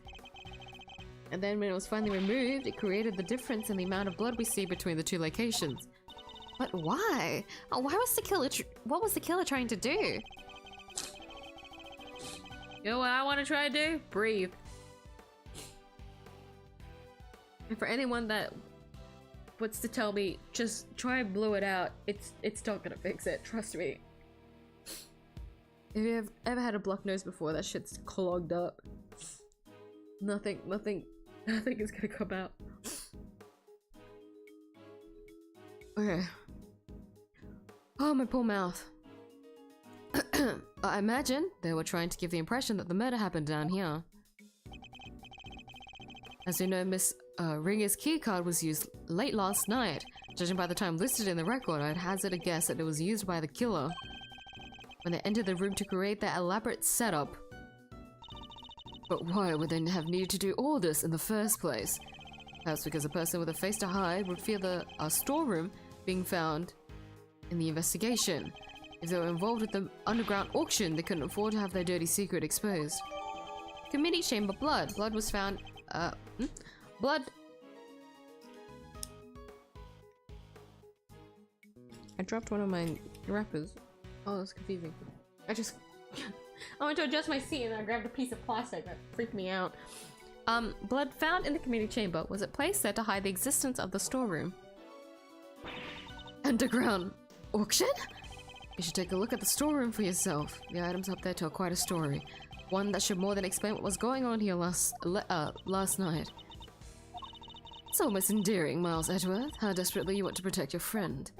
And then when it was finally removed, it created the difference in the amount of blood we see between the 2 locations. But why? Why was the killer— what was the killer trying to do? You know what I want to try to do? Breathe. And for anyone that wants to tell me, just try and blow it out, it's not gonna fix it, trust me. If you've ever had a blocked nose before, that shit's clogged up. Nothing is gonna come out. Okay. Oh, my poor mouth. I imagine they were trying to give the impression that the murder happened down here. As you know, Miss Ringer's keycard was used late last night. Judging by the time listed in the record, I'd hazard a guess that it was used by the killer when they entered the room to create their elaborate setup. But why would they have needed to do all this in the first place? Perhaps because a person with a face to hide would fear the storeroom being found in the investigation. If they were involved with the underground auction, they couldn't afford to have their dirty secret exposed. Committee chamber blood. Blood was found. Blood. I dropped one of my wrappers. Oh, that's confusing. I went to adjust my seat and I grabbed a piece of plastic that freaked me out. Blood found in the committee chamber. Was it placed there to hide the existence of the storeroom? Underground auction? You should take a look at the storeroom for yourself. The items up there tell quite a story. One that should more than explain what was going on here last night. It's almost endearing, Miles Edgeworth, how desperately you want to protect your friend.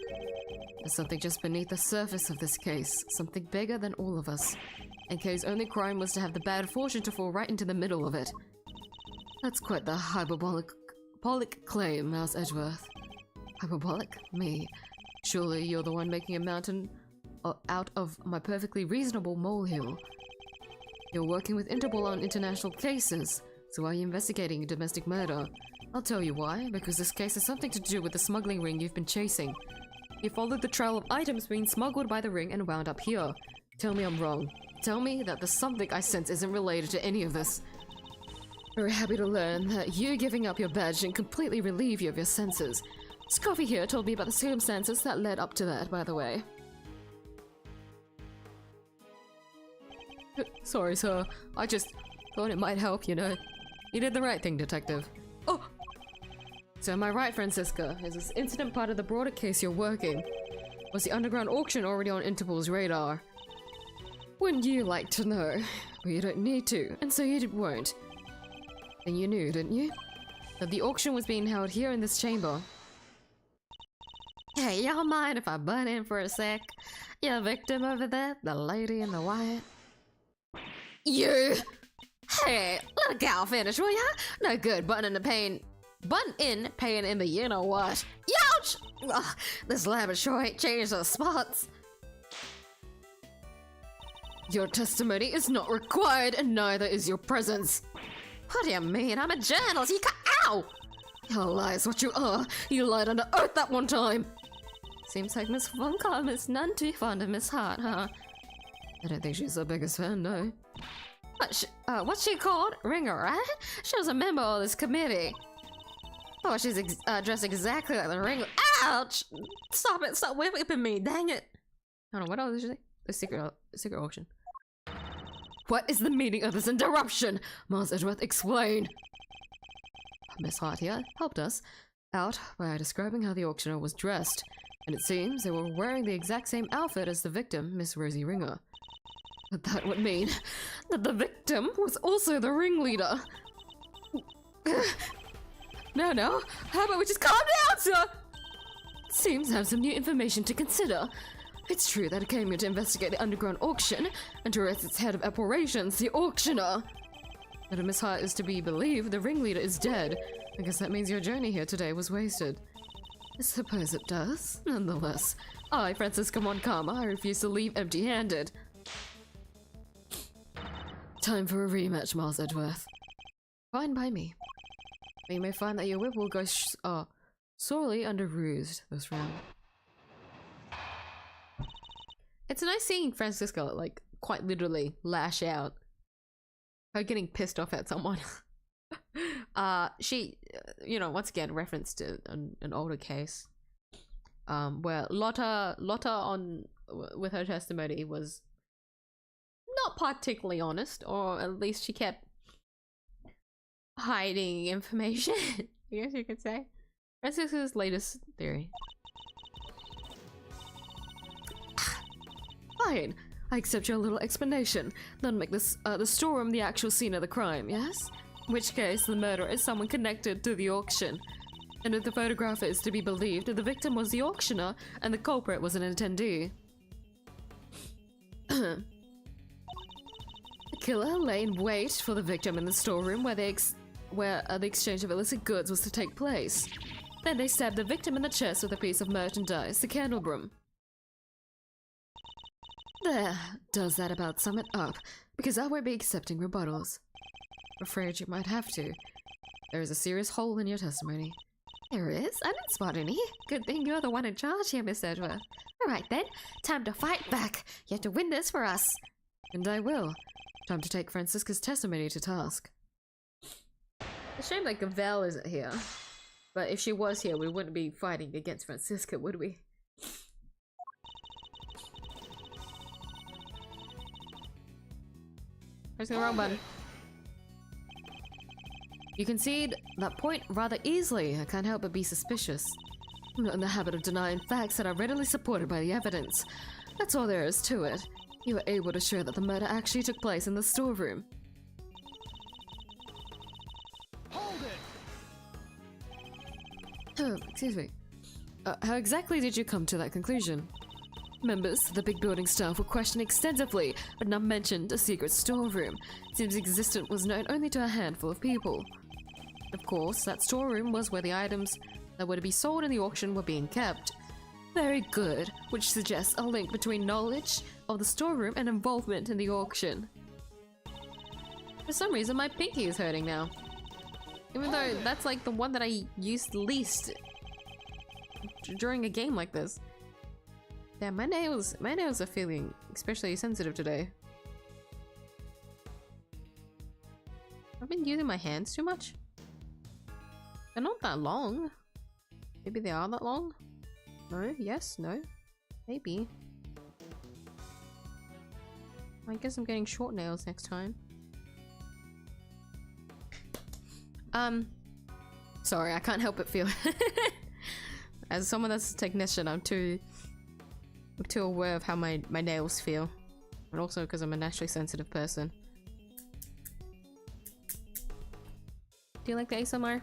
There's something just beneath the surface of this case, something bigger than all of us. And Kay's only crime was to have the bad fortune to fall right into the middle of it. That's quite the hyperbolic claim, Miles Edgeworth. Hyperbolic? Me. Surely you're the one making a mountain out of my perfectly reasonable molehill. You're working with Interpol on international cases, so why are you investigating a domestic murder? I'll tell you why, because this case has something to do with the smuggling ring you've been chasing. You followed the trail of items being smuggled by the ring and wound up here. Tell me I'm wrong. Tell me that the something I sense isn't related to any of this. Very happy to learn that you giving up your badge didn't completely relieve you of your senses. This coffee here told me about the circumstances that led up to that, by the way. Sorry, sir. I just thought it might help, you know. You did the right thing, Detective. Oh! So am I right, Francisca? Is this incident part of the broader case you're working? Was the underground auction already on Interpol's radar? Wouldn't you like to know? Well, you don't need to, and so you won't. Then you knew, didn't you? That the auction was being held here in this chamber. Hey, y'all mind if I butt in for a sec? Your victim over there, the lady in the white. You! Hey, let a gal finish, will ya? No good button in paying in the you-know-what. Youch! Ugh, this laboratory changed the spots. Your testimony is not required, and neither is your presence. What do you mean? I'm a journalist. You ow! Your lie is what you are. You lied under oath that one time. Seems like Miss Funcom is none too fond of Miss Hart, huh? I don't think she's the biggest fan, no. What's she called? Ringer, right? She was a member of this committee. Oh, she's dressed exactly like the Ringer. Ouch! Stop it! Stop whipping me! Dang it! Hold on, what else did you say? The secret auction. What is the meaning of this interruption? Mars Edgeworth, explain! Miss Hart here helped us out by describing how the auctioneer was dressed, and it seems they were wearing the exact same outfit as the victim, Miss Rosie Ringer. But that would mean that the victim was also the ringleader. No, how about we just calm down, sir? Seems to have some new information to consider. It's true that it came here to investigate the underground auction and to arrest its head of operations, the auctioneer. But if Miss Hart is to be believed, the ringleader is dead. I guess that means your journey here today was wasted. I suppose it does. Nonetheless, I, Francisca Montcalm, I refuse to leave empty-handed. Time for a rematch, Mars Edgeworth. Fine by me. But you may find that your whip will go sorely under-rused this round. It's nice seeing Francisca, like, quite literally lash out. Her getting pissed off at someone. She, you know, once again referenced to an older case, where Lotta with her testimony was not particularly honest, or at least she kept hiding information. I guess you could say. Francisca's latest theory. Fine. I accept your little explanation. Then make this the storeroom the actual scene of the crime, yes? In which case, the murderer is someone connected to the auction. And if the photographer is to be believed, the victim was the auctioneer and the culprit was an attendee. The killer lay in wait for the victim in the storeroom where the exchange of illicit goods was to take place. Then they stabbed the victim in the chest with a piece of merchandise, the candlebrum. There, does that about sum it up, because I won't be accepting rebuttals. I'm afraid you might have to. There is a serious hole in your testimony. There is? I didn't spot any. Good thing you're the one in charge here, Miss Edgeworth. Alright then, time to fight back. You have to win this for us. And I will. Time to take Francisca's testimony to task. It's a shame like Vel isn't here. But if she was here, we wouldn't be fighting against Francisca, would we? Pressing the wrong button. You concede that point rather easily. I can't help but be suspicious. I'm not in the habit of denying facts that are readily supported by the evidence. That's all there is to it. You were able to show that the murder actually took place in the storeroom. Hold it! Oh, excuse me. How exactly did you come to that conclusion? Members of the big building staff were questioned extensively, but none mentioned a secret storeroom. Seems existence was known only to a handful of people. Of course, that storeroom was where the items that were to be sold in the auction were being kept. Very good, which suggests a link between knowledge of the storeroom and involvement in the auction. For some reason, my pinky is hurting now. Even though that's like the one that I used least during a game like this. Yeah, my nails are feeling especially sensitive today. I've been using my hands too much. They're not that long. Maybe they are that long? No? Yes? No? Maybe. I guess I'm getting short nails next time. Sorry, I can't help but feel as someone that's a technician, I'm too aware of how my nails feel. And also because I'm a naturally sensitive person. Do you like the ASMR?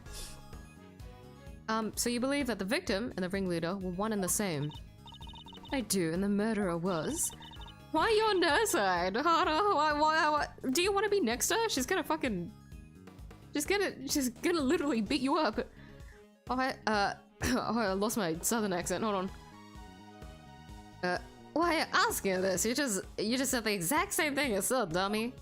So you believe that the victim and the ringleader were one and the same? I do, and the murderer was... Why are you on her side? Why? Do you want to be next to her? She's gonna fucking... She's gonna literally beat you up. Oh, I lost my southern accent. Hold on. Why are you asking this? You just said the exact same thing you said, dummy.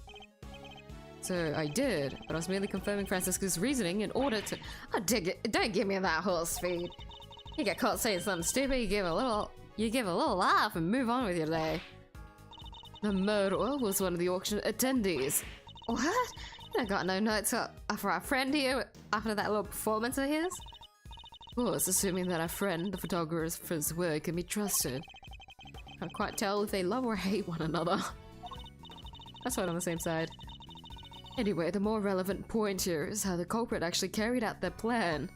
So I did, but I was merely confirming Francisca's reasoning in order to... Oh, don't give me that horse feed. You get caught saying something stupid, you give a little laugh and move on with your day. The murderer was one of the auction attendees. What? I got no notes for our friend here after that little performance of his? Of course, assuming that our friend, the photographer's word, can be trusted. Can't quite tell if they love or hate one another. That's right on the same side. Anyway, the more relevant point here is how the culprit actually carried out their plan.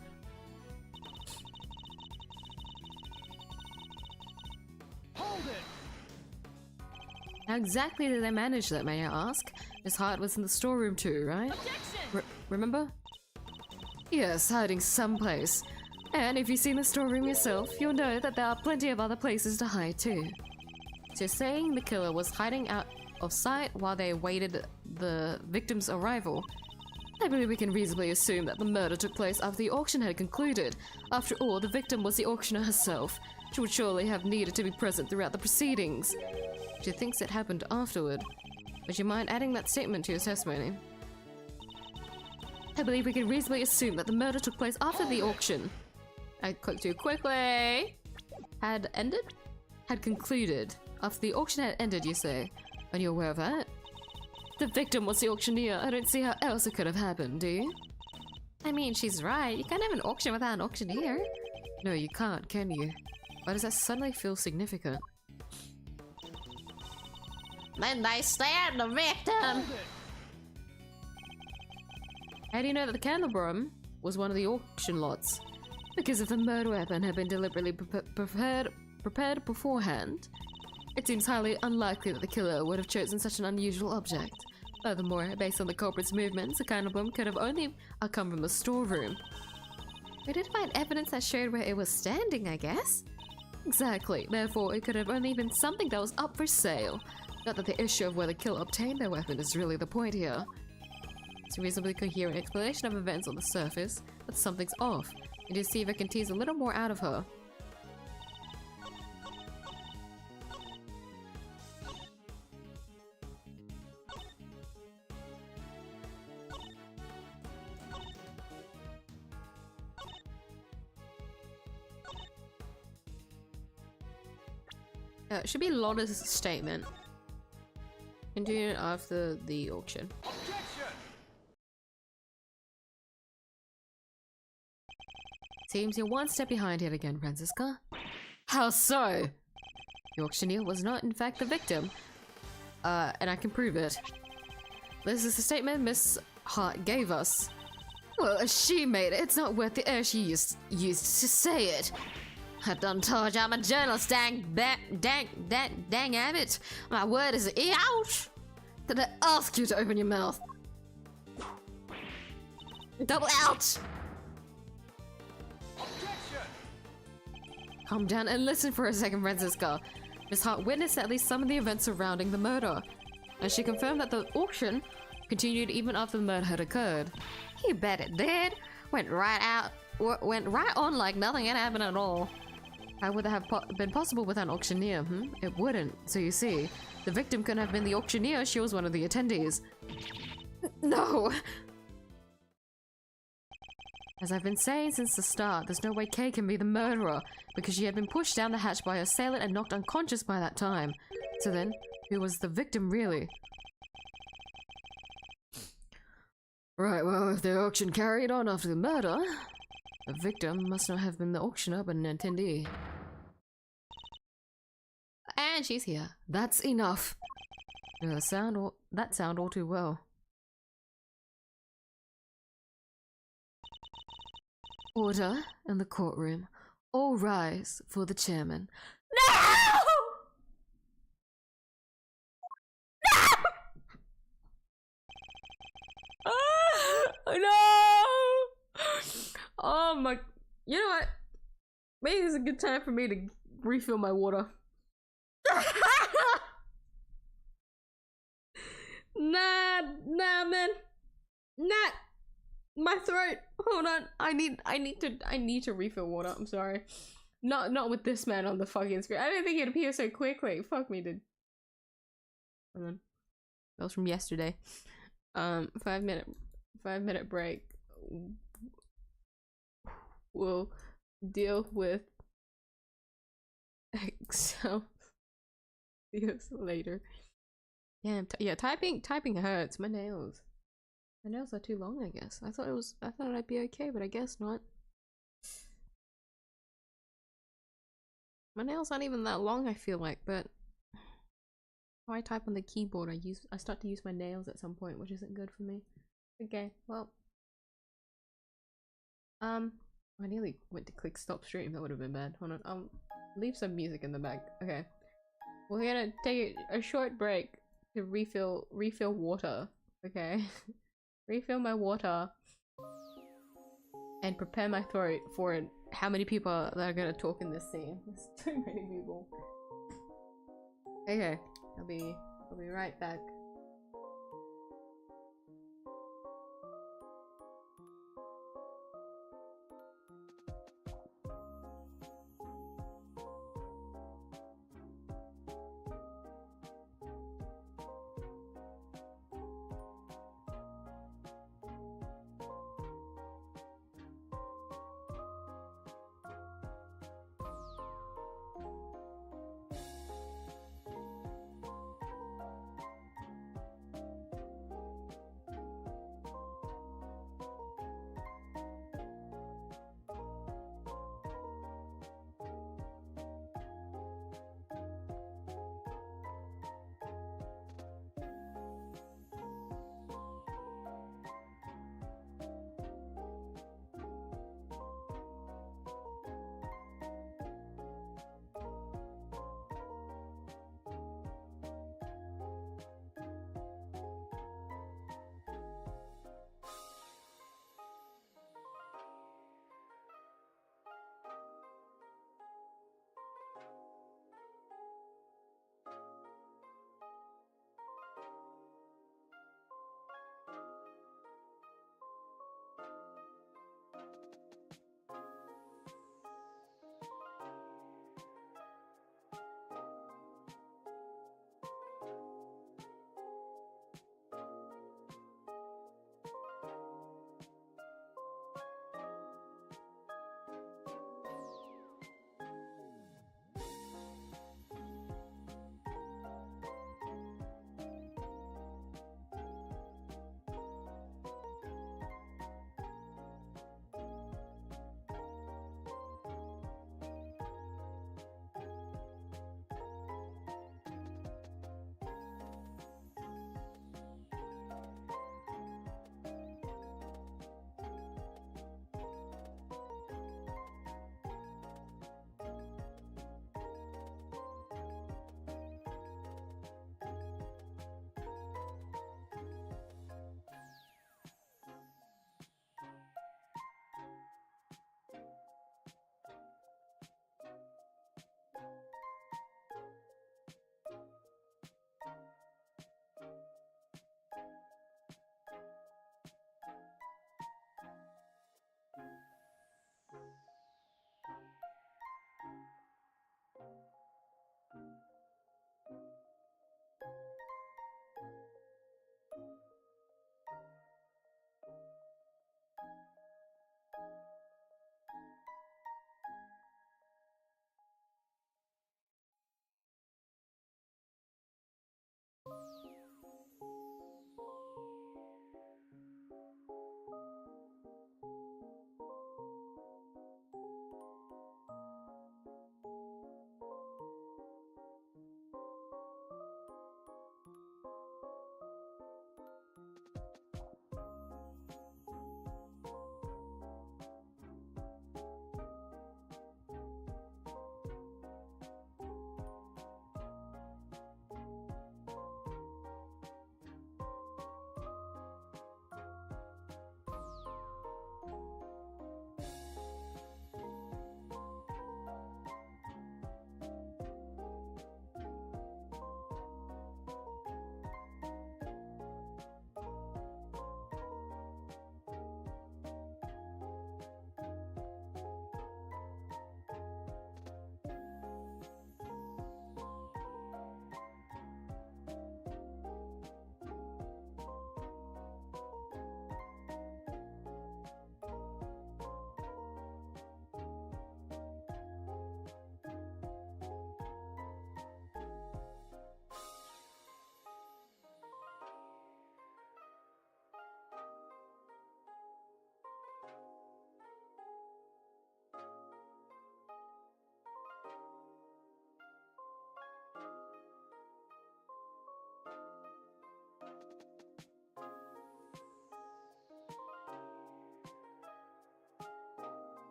Hold it! How exactly did they manage that, may I ask? His heart was in the storeroom too, right? Remember? Yes, hiding someplace. And if you've seen the storeroom yourself, you'll know that there are plenty of other places to hide too. So you're saying the killer was hiding out of sight while they awaited the victim's arrival? I believe we can reasonably assume that the murder took place after the auction had concluded. After all, the victim was the auctioneer herself. She would surely have needed to be present throughout the proceedings. She thinks it happened afterward. Would you mind adding that statement to your testimony? I believe we can reasonably assume that the murder took place after the auction. I clicked too quickly. Had ended? Had concluded. After the auction had ended, you say? Are you aware of that? The victim was the auctioneer. I don't see how else it could have happened, do you? I mean, she's right. You can't have an auction without an auctioneer. No, you can't, can you? Why does that suddenly feel significant? Then they stabbed the victim. How do you know that the candelabrum was one of the auction lots? Because if the murder weapon had been deliberately prepared beforehand, it seems highly unlikely that the killer would have chosen such an unusual object. Furthermore, based on the culprit's movements, the candelabrum could have only come from the storeroom. We did find evidence that showed where it was standing, I guess. Exactly. Therefore, it could have only been something that was up for sale. Not that the issue of where the killer obtained their weapon is really the point here. It's a reasonably coherent explanation of events on the surface, but something's off. And to see if I can tease a little more out of her. It should be Lotta's statement. Continue after the auction. Objection! Seems you're one step behind yet again, Francisca. How so? The auctioneer was not, in fact, the victim. And I can prove it. This is the statement Miss Hart gave us. Well, she made it. It's not worth the air she used to say it. I done told you I'm a journalist, dang Abbott. My word is ouch. Did I ask you to open your mouth? Double ouch! Calm down and listen for a second, Francisca. Miss Hart witnessed at least some of the events surrounding the murder, and she confirmed that the auction continued even after the murder had occurred. You bet it did. Went right on like nothing had happened at all. How would that have been possible with an auctioneer, It wouldn't. So you see, the victim couldn't have been the auctioneer, she was one of the attendees. No! As I've been saying since the start, there's no way Kay can be the murderer, because she had been pushed down the hatch by her assailant and knocked unconscious by that time. So then, who was the victim really? Right, well, if the auction carried on after the murder, the victim must not have been the auctioneer but an attendee. And she's here. That's enough. You know, that sound all too well. Order in the courtroom. All rise for the chairman. No! No! No! Oh my... You know what? Maybe it's a good time for me to refill my water. Nah, man. Not my throat. Hold on. I need to refill water. I'm sorry. Not with this man on the fucking screen. I didn't think it'd appear so quick. Wait, fuck me, dude. Hold on. That was from yesterday. 5-minute break. We'll deal with Excel later. Damn, yeah, typing hurts. My nails are too long, I guess. I thought I'd be okay, but I guess not. My nails aren't even that long, I feel like, but when I type on the keyboard, I start to use my nails at some point, which isn't good for me. Okay, well. I nearly went to click stop stream. That would have been bad. Hold on. Leave some music in the back. Okay. We're gonna take a short break to refill water. Okay. Refill my water and prepare my throat for how many people that are gonna talk in this scene. There's too many people. Okay. I'll be right back.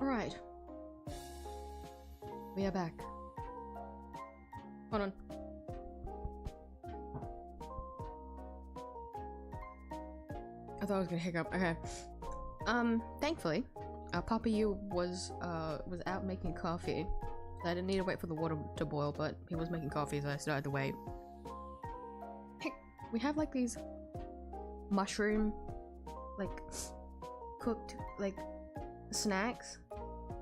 Alright. We are back. Hold on. I thought I was gonna hiccup. Okay. Thankfully, Papa Yu was out making coffee. So I didn't need to wait for the water to boil, but he was making coffee, so I started to wait. Hey, we have like these mushroom, like, cooked, like, snacks.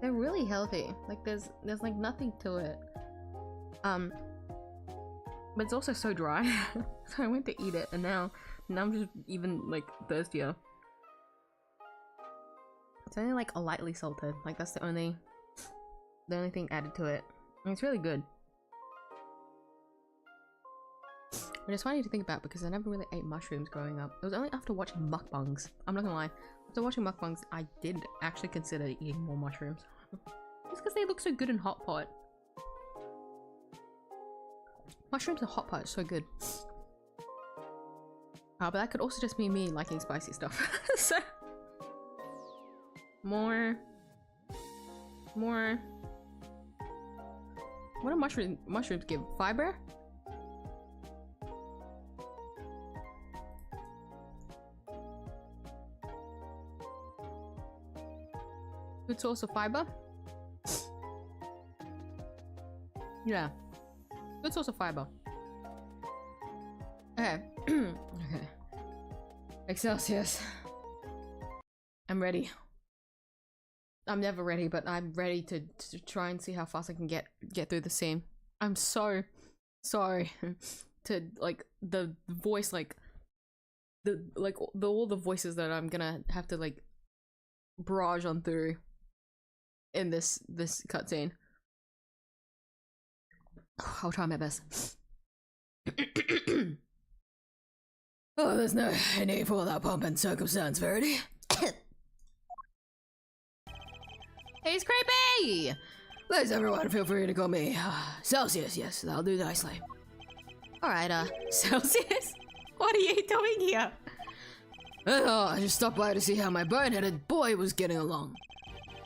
They're really healthy. Like, there's like nothing to it. But it's also so dry. So I went to eat it, and now I'm just even, like, thirstier. It's only, like, lightly salted. Like, that's the only thing added to it. And it's really good. But it's funny to think about because I never really ate mushrooms growing up. It was only after watching mukbangs. I'm not gonna lie. After watching mukbangs, I did actually consider eating more mushrooms. Just because they look so good in hot pot. Mushrooms in hot pot is so good. But that could also just be me liking spicy stuff. So more. What do mushrooms give? Fiber? Good source of fiber? Yeah. Good source of fiber. Okay. Okay. 𝐢𝐧𝐟𝐨. I'm ready. I'm never ready, but I'm ready to try and see how fast I can get through the scene. I'm so sorry to, like, the voice, like, all the voices that I'm gonna have to, like, barrage on through in this cutscene. I'll try my best. Oh, there's no need for all that pomp and circumstance, Verity. He's creepy! Please, everyone, feel free to call me 𝐢𝐧𝐟𝐨. Yes, that'll do nicely. Alright, 𝐢𝐧𝐟𝐶? What are you doing here? Oh, I just stopped by to see how my bone-headed boy was getting along.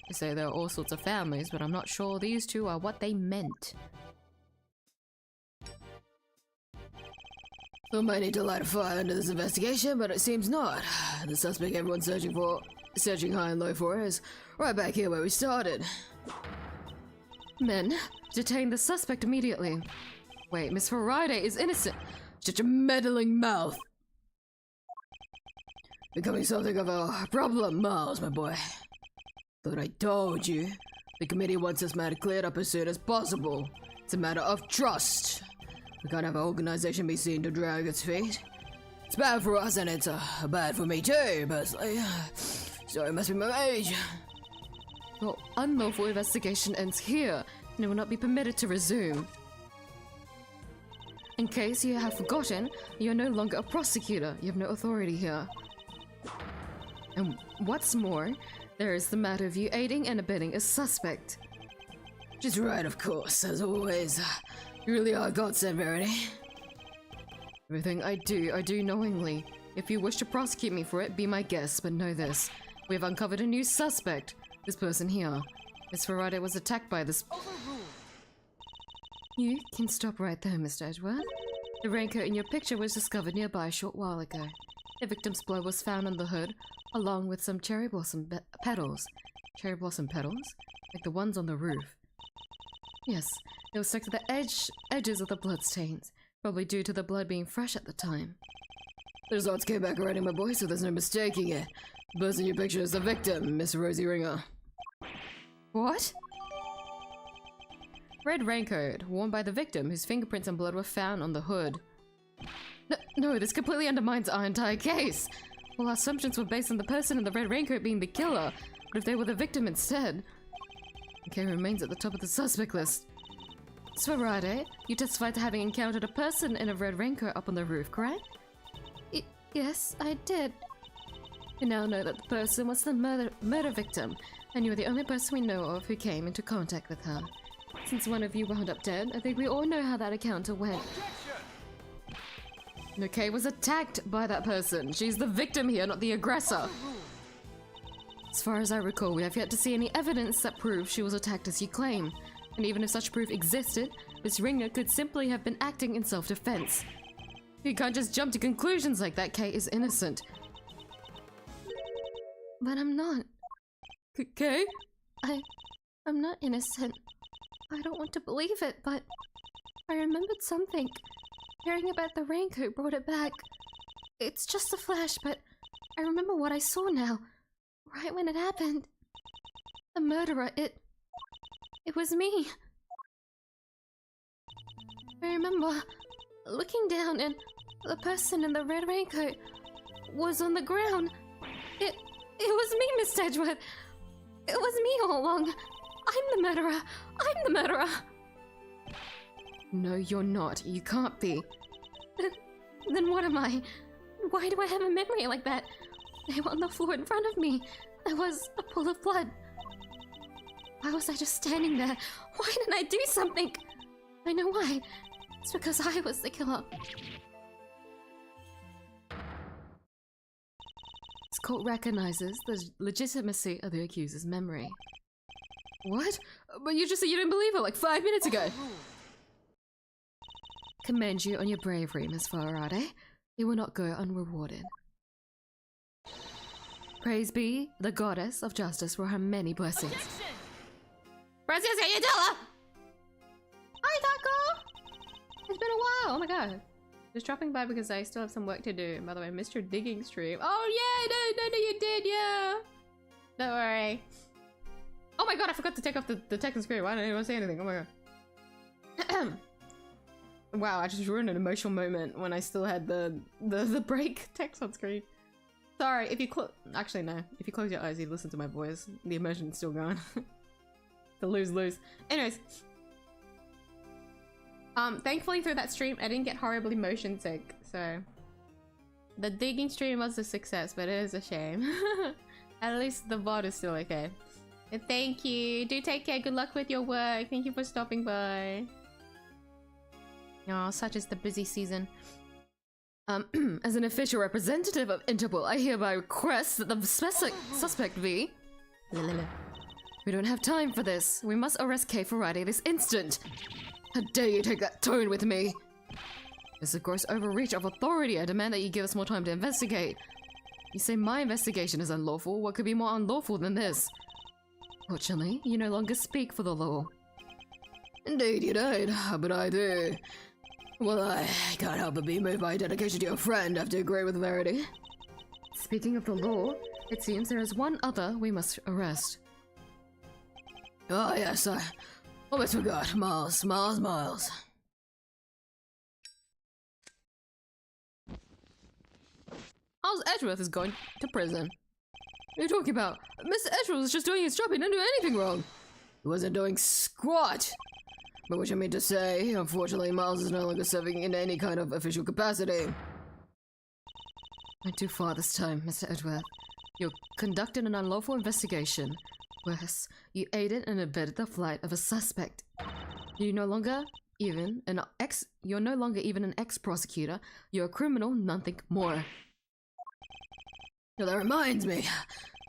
They say there are all sorts of families, but I'm not sure these two are what they meant. We might need to light a fire under this investigation, but it seems not. The suspect everyone's searching high and low for is right back here where we started. Men, detain the suspect immediately. Wait, Miss Faraday is innocent. Such a meddling mouth. Becoming something of a problem, Miles, my boy. Thought I told you. The committee wants this matter cleared up as soon as possible. It's a matter of trust. We can't have our organization be seen to drag its feet. It's bad for us and it's bad for me too, personally. So it must be my age. Your unlawful investigation ends here, and it will not be permitted to resume. In case you have forgotten, you are no longer a prosecutor. You have no authority here. And what's more, there is the matter of you aiding and abetting a suspect. Which is right, of course, as always. You really are godsend, Verity. Everything I do knowingly. If you wish to prosecute me for it, be my guest, but know this. We have uncovered a new suspect. This person here. Miss Faraday was attacked by this... You can stop right there, Mr. Edgeworth. The raincoat in your picture was discovered nearby a short while ago. The victim's blood was found on the hood, along with some cherry blossom petals. Cherry blossom petals? Like the ones on the roof. Yes, they were stuck to the edges of the bloodstains, probably due to the blood being fresh at the time. The results came back already, my boy, so there's no mistaking it. The person in your picture is the victim, Miss Rosie Ringer. What? Red raincoat, worn by the victim, whose fingerprints and blood were found on the hood. No, this completely undermines our entire case. Well, our assumptions were based on the person in the red raincoat being the killer, but if they were the victim instead... Okay, remains at the top of the suspect list. Faraday, you testified to having encountered a person in a red raincoat up on the roof, correct? Yes, I did. We now know that the person was the murder victim, and you are the only person we know of who came into contact with her. Since one of you wound up dead, I think we all know how that encounter went. Okay was attacked by that person. She's the victim here, not the aggressor. As far as I recall, we have yet to see any evidence that proves she was attacked as you claim. And even if such proof existed, Miss Ringer could simply have been acting in self-defense. You can't just jump to conclusions like that. Kate is innocent. But I'm not. Kate? I'm not innocent. I don't want to believe it, but I remembered something. Hearing about the raincoat brought it back. It's just a flash, but I remember what I saw now. Right when it happened. The murderer, it was me. I remember looking down and the person in the red raincoat was on the ground. It was me, Miss Edgeworth. It was me all along. I'm the murderer. I'm the murderer. No, you're not. You can't be. Then what am I? Why do I have a memory like that? They were on the floor in front of me. There was a pool of blood. Why was I just standing there? Why didn't I do something? I know why. It's because I was the killer. This court recognizes the legitimacy of the accuser's memory. What? But you just said you didn't believe her like 5 minutes ago. Commend you on your bravery, Miss Faraday. You will not go unrewarded. Praise be the goddess of justice for her many blessings. Francisca, you tell her! Hi, Taco! It's been a while. Oh my god. Just dropping by because I still have some work to do. By the way, I missed your digging stream. Oh yeah, no, you did, yeah. Don't worry. Oh my god, I forgot to take off the text on screen. Why didn't anyone say anything? Oh my god. Wow, I just ruined an emotional moment when I still had the break text on screen. Sorry, if you actually no. If you close your eyes, you listen to my voice. The emotion's still going. The lose-lose. Anyways. Thankfully through that stream, I didn't get horribly motion sick, so... The digging stream was a success, but it is a shame. At least the VOD is still okay. And thank you! Do take care, good luck with your work, thank you for stopping by. Oh, such is the busy season. As an official representative of Interpol, I hereby request that the suspect be... We don't have time for this. We must arrest Kay Faraday this instant. How dare you take that tone with me? It's a gross overreach of authority. I demand that you give us more time to investigate. You say my investigation is unlawful. What could be more unlawful than this? Fortunately, you no longer speak for the law. Indeed you don't, but I do. Well, I can't help but be moved by dedication to your friend. I have to agree with Verity. Speaking of the law, it seems there is one other we must arrest. Oh yes, I almost forgot. Miles. Miles Edgeworth is going to prison. What are you talking about? Mr. Edgeworth was just doing his job. He didn't do anything wrong. He wasn't doing squat. But which I mean to say, unfortunately, Miles is no longer serving in any kind of official capacity. Went too far this time, Mr. Edgeworth. You conducted an unlawful investigation. Worse, you aided and abetted the flight of a suspect. You're no longer even an ex-prosecutor. You're a criminal, nothing more. Now that reminds me.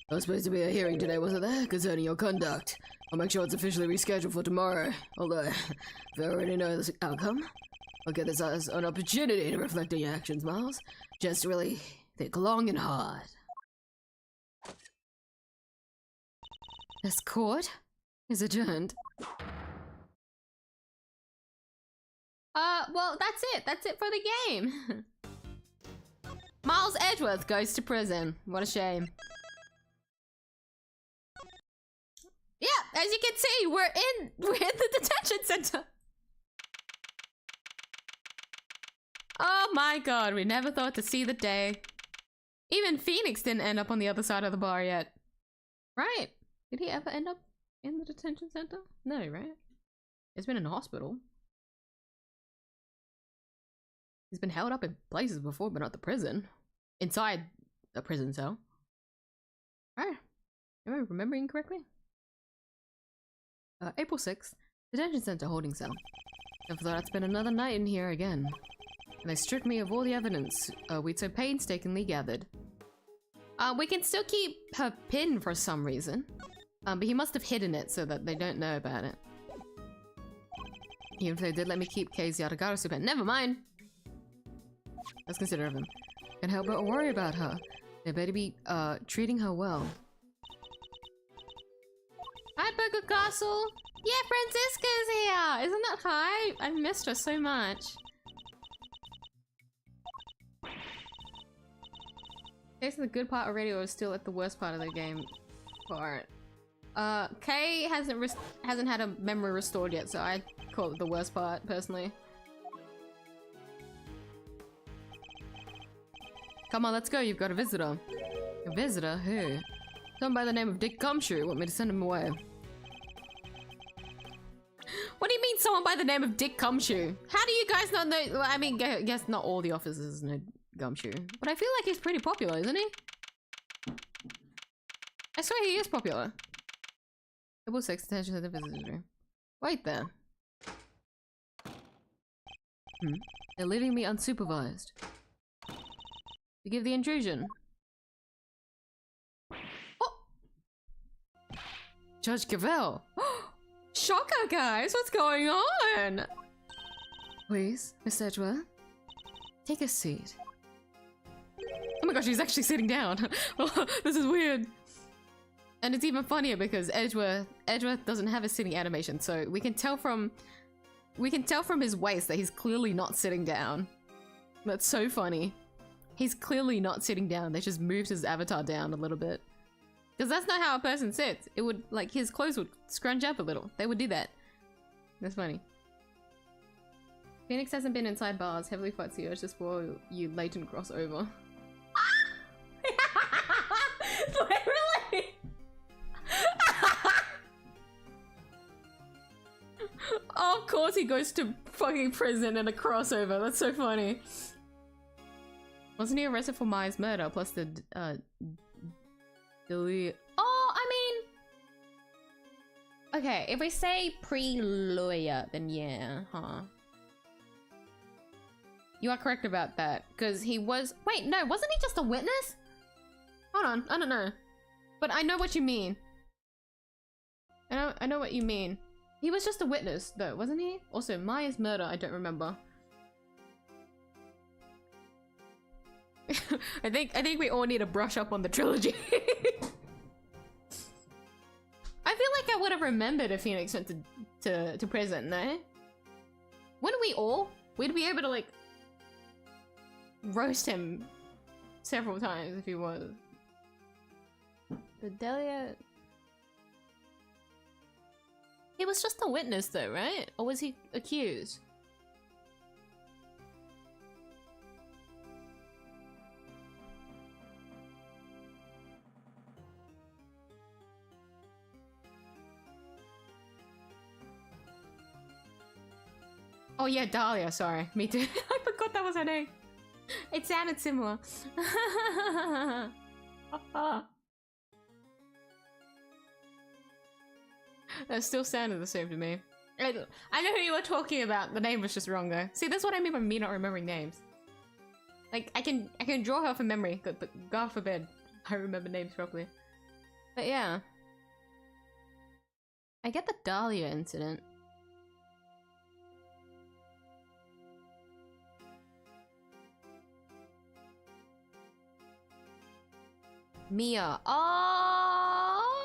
There was supposed to be a hearing today, wasn't there, concerning your conduct. I'll make sure it's officially rescheduled for tomorrow. Although, if I already know the outcome, I'll get this as an opportunity to reflect on your actions, Miles. Just really think long and hard. This court is adjourned. Well, that's it. That's it for the game. Miles Edgeworth goes to prison. What a shame. Yeah, as you can see, we're in the detention center. Oh my god, we never thought to see the day. Even Phoenix didn't end up on the other side of the bar yet. Right? Did he ever end up in the detention center? No, right? He's been in a hospital. He's been held up in places before, but not the prison. Inside a prison cell. Alright. Am I remembering correctly? April 6th, detention center holding cell. I thought I'd spend another night in here again. And they stripped me of all the evidence we'd so painstakingly gathered. We can still keep her pin for some reason. But he must have hidden it so that they don't know about it. Even if they did let me keep 𝐢𝐧𝐟𝐨 pin. Never mind. Let's consider of him. Can't help but worry about her. They better be, treating her well. Hi, Burger Castle! Yeah, Francisca's here! Isn't that hype? I missed her so much. Tasting the good part already, or was still at the worst part of the game part? Kay hasn't had a memory restored yet, so I call it the worst part, personally. Come on, let's go. You've got a visitor. A visitor? Who? Someone by the name of Dick Gumshoe. Want me to send him away? What do you mean someone by the name of Dick Gumshoe? How do you guys not know? Well, I mean, I guess not all the officers know Gumshoe. But I feel like he's pretty popular, isn't he? I swear he is popular. Double sex attention to the visitor. Wait there. They're leaving me unsupervised. Forgive the intrusion. Oh! Judge Cavell! Shocker, guys! What's going on? Please, Miss Edgeworth. Take a seat. Oh my gosh, he's actually sitting down. Oh, this is weird. And it's even funnier because Edgeworth doesn't have a sitting animation, so we can tell from his waist that he's clearly not sitting down. That's so funny. He's clearly not sitting down. They just moved his avatar down a little bit. Because that's not how a person sits. It would, like, his clothes would scrunch up a little. They would do that. That's funny. Phoenix hasn't been inside bars. Heavily fights you. It's just for you latent crossover. Literally! Oh, of course he goes to fucking prison in a crossover. That's so funny. Wasn't he arrested for Maya's murder plus the delete? Oh, I mean, okay, if we say pre-lawyer, then yeah, huh? You are correct about that because he was. Wait, no, wasn't he just a witness? Hold on, I don't know, but I know what you mean. I know what you mean. He was just a witness, though, wasn't he? Also, Maya's murder, I don't remember. I think we all need to brush up on the trilogy. I feel like I would have remembered if Phoenix went to prison, no? Wouldn't we all? We'd be able to, like, roast him several times if he was. The Delia... He was just a witness though, right? Or was he accused? Oh yeah, Dahlia, sorry. Me too. I forgot that was her name. It sounded similar. That still sounded the same to me. I know who you were talking about. The name was just wrong though. See, that's what I mean by me not remembering names. Like, I can draw her from memory, but God forbid I remember names properly. But yeah. I get the Dahlia incident. Mia. Oh,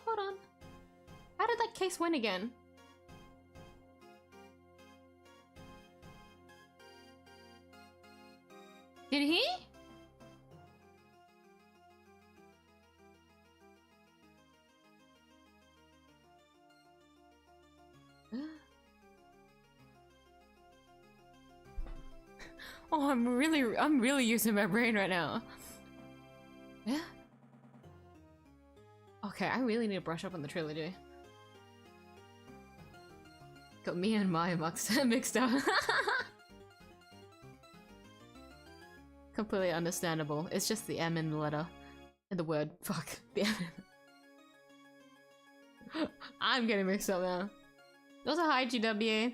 hold on. How did that case win again? Did he? Oh, I'm really using my brain right now. Yeah. Okay, I really need to brush up on the trilogy. Got me and Maya mixed up. Completely understandable. It's just the M in the letter. And the word. Fuck. The M. I'm getting mixed up now. Also, hi GW.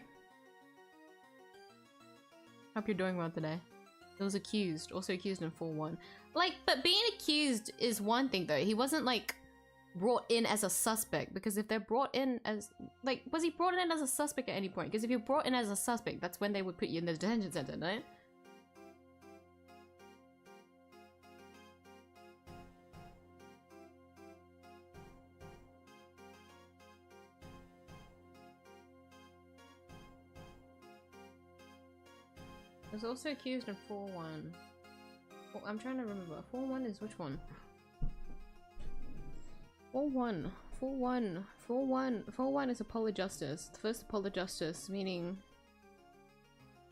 Hope you're doing well today. It was accused. Also accused in 4-1. Like, but being accused is one thing though. He wasn't like brought in as a suspect, because if they're brought in as like, was he brought in as a suspect at any point? Because if you're brought in as a suspect, that's when they would put you in the detention center, no? I was also accused in 4-1. Oh, I'm trying to remember. 4-1 is which one? 4-1. 4-1. 4-1. 4-1 is Apollo Justice. The first Apollo Justice, meaning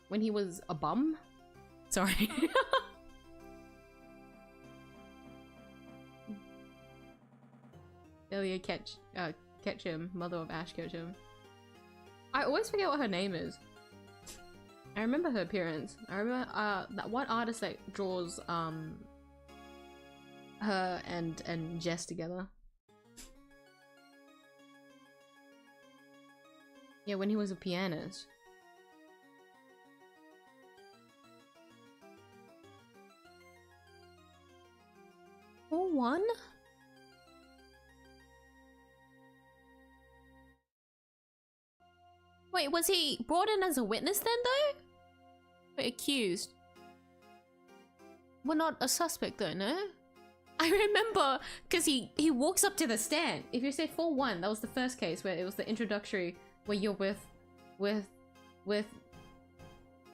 when he was a bum? Sorry. Ilya Ketchum, mother of Ash Ketchum. I always forget what her name is. I remember her appearance. I remember that one artist that draws her and Jess together. Yeah, when he was a pianist. Oh, one? Wait, was he brought in as a witness then, though? Wait, accused. Well, not a suspect, though, no? I remember, because he walks up to the stand. If you say 4-1, that was the first case where it was the introductory, where you're with...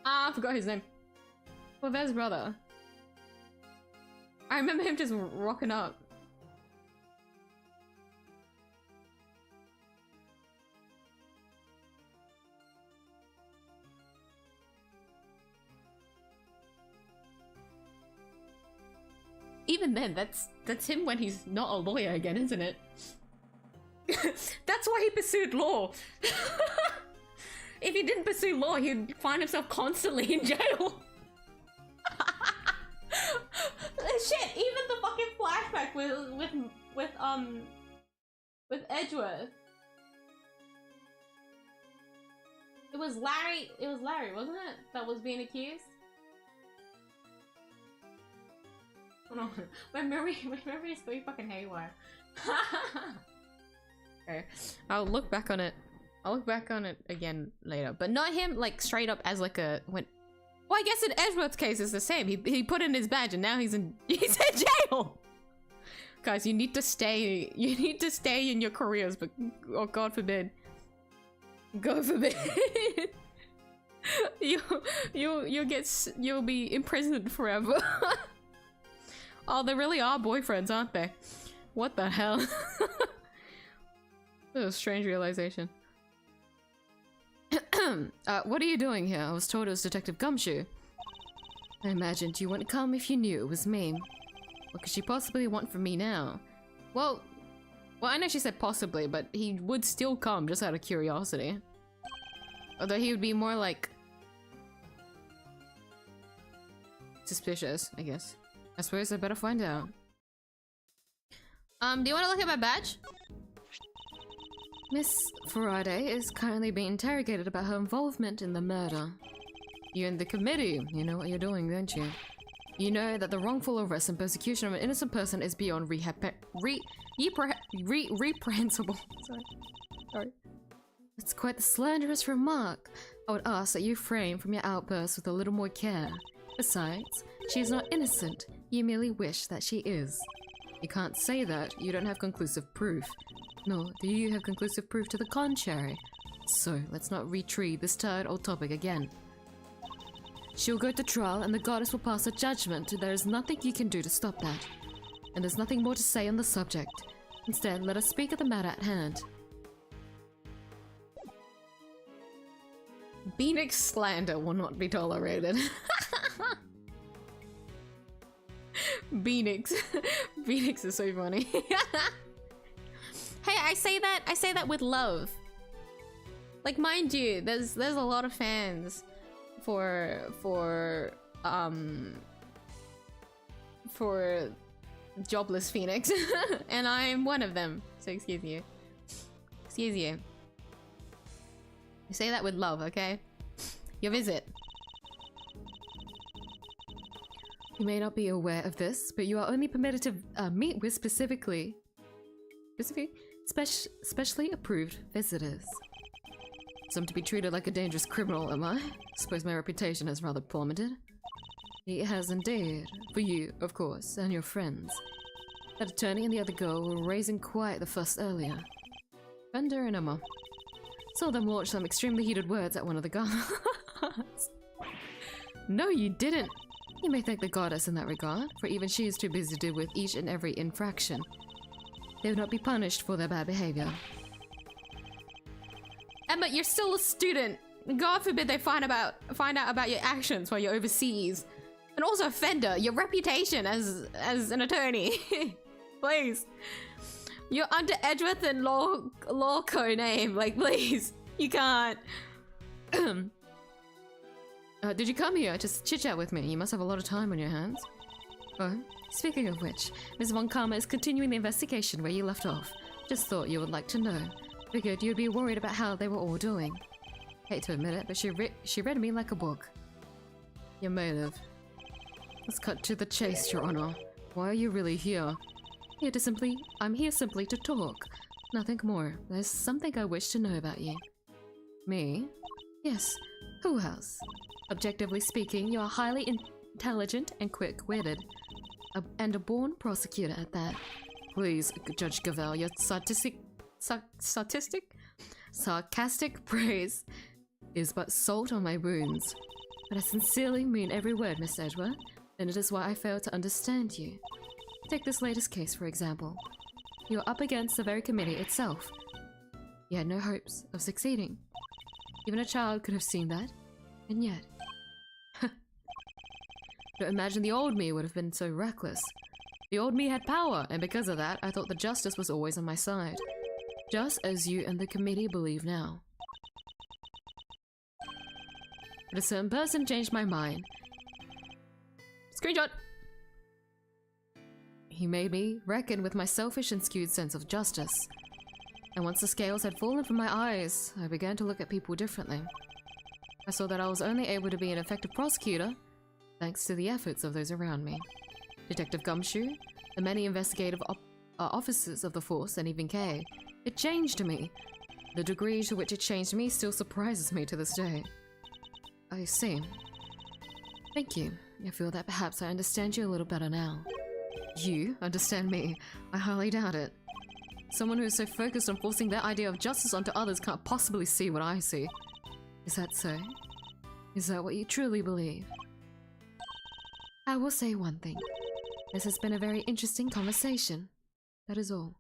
I forgot his name. Corvez's brother. I remember him just rocking up. Even then, that's him when he's not a lawyer again, isn't it? That's why he pursued law. If he didn't pursue law, he'd find himself constantly in jail. Shit, even the fucking flashback with Edgeworth. It was Larry, wasn't it? That was being accused? Oh no, my memory is going fucking haywire. Okay, I'll look back on it. I'll look back on it again later, but not him like straight up as like a when. Well, I guess in Edgeworth's case it's the same. He put in his badge and now he's in jail. Guys, you need to stay. You need to stay in your careers, but oh God forbid. God forbid. you'll be imprisoned forever. Oh, they really are boyfriends, aren't they? What the hell? That was a strange realization. What are you doing here? I was told it was Detective Gumshoe. I imagined you wouldn't come if you knew it was me. What could she possibly want from me now? Well, I know she said possibly, but he would still come just out of curiosity. Although he would be more like... suspicious, I guess. I suppose I better find out. Do you want to look at my badge? Miss Faraday is currently being interrogated about her involvement in the murder. You and the committee, you know what you're doing, don't you? You know that the wrongful arrest and persecution of an innocent person is beyond reprehensible. Sorry. It's quite the slanderous remark. I would ask that you refrain from your outbursts with a little more care. Besides, she is not innocent. You merely wish that she is. You can't say that. You don't have conclusive proof. Nor do you have conclusive proof to the contrary. So, let's not retreat this tired old topic again. She'll go to trial and the goddess will pass a judgment. There is nothing you can do to stop that. And there's nothing more to say on the subject. Instead, let us speak of the matter at hand. Phoenix slander will not be tolerated. Phoenix is so funny. Hey, I say that with love. Like, mind you, there's a lot of fans for jobless Phoenix, and I'm one of them. So excuse you. Excuse you. You say that with love, okay? Your visit. You may not be aware of this, but you are only permitted to meet with specially approved visitors. So I'm to be treated like a dangerous criminal, am I? Suppose my reputation has rather plummeted. It has indeed. For you, of course, and your friends. That attorney and the other girl were raising quite the fuss earlier. Bender and Emma. Saw them launch some extremely heated words at one of the guards. No, you didn't. You may thank the goddess in that regard, for even she is too busy to deal with each and every infraction. They would not be punished for their bad behavior. Emma, you're still a student. God forbid they find out about your actions while you're overseas. And also, Fender, your reputation as an attorney. Please. You're under Edgeworth and Lawco name. Like, please. You can't. Did you come here just chit-chat with me? You must have a lot of time on your hands. Oh, speaking of which, Ms. Von Karma is continuing the investigation where you left off. Just thought you would like to know. Figured you'd be worried about how they were all doing. Hate to admit it, but she read me like a book. Your motive. Let's cut to the chase, Your Honor. Why are you really here? I'm here simply to talk. Nothing more. There's something I wish to know about you. Me? Yes. Who else? Objectively speaking, you are highly intelligent and quick-witted. And a born prosecutor at that. Please, Judge Gavel, your sarcastic praise is but salt on my wounds. But I sincerely mean every word, Miss Edgeworth, and it is why I fail to understand you. Take this latest case, for example. You are up against the very committee itself. You had no hopes of succeeding. Even a child could have seen that, and yet... Don't imagine the old me would have been so reckless. The old me had power, and because of that, I thought the justice was always on my side. Just as you and the committee believe now. But a certain person changed my mind. Screenshot! He made me reckon with my selfish and skewed sense of justice. And once the scales had fallen from my eyes, I began to look at people differently. I saw that I was only able to be an effective prosecutor thanks to the efforts of those around me. Detective Gumshoe, the many investigative officers of the force, and even Kay. It changed me. The degree to which it changed me still surprises me to this day. I see. Thank you. I feel that perhaps I understand you a little better now. You understand me? I highly doubt it. Someone who is so focused on forcing their idea of justice onto others can't possibly see what I see. Is that so? Is that what you truly believe? I will say one thing. This has been a very interesting conversation. That is all.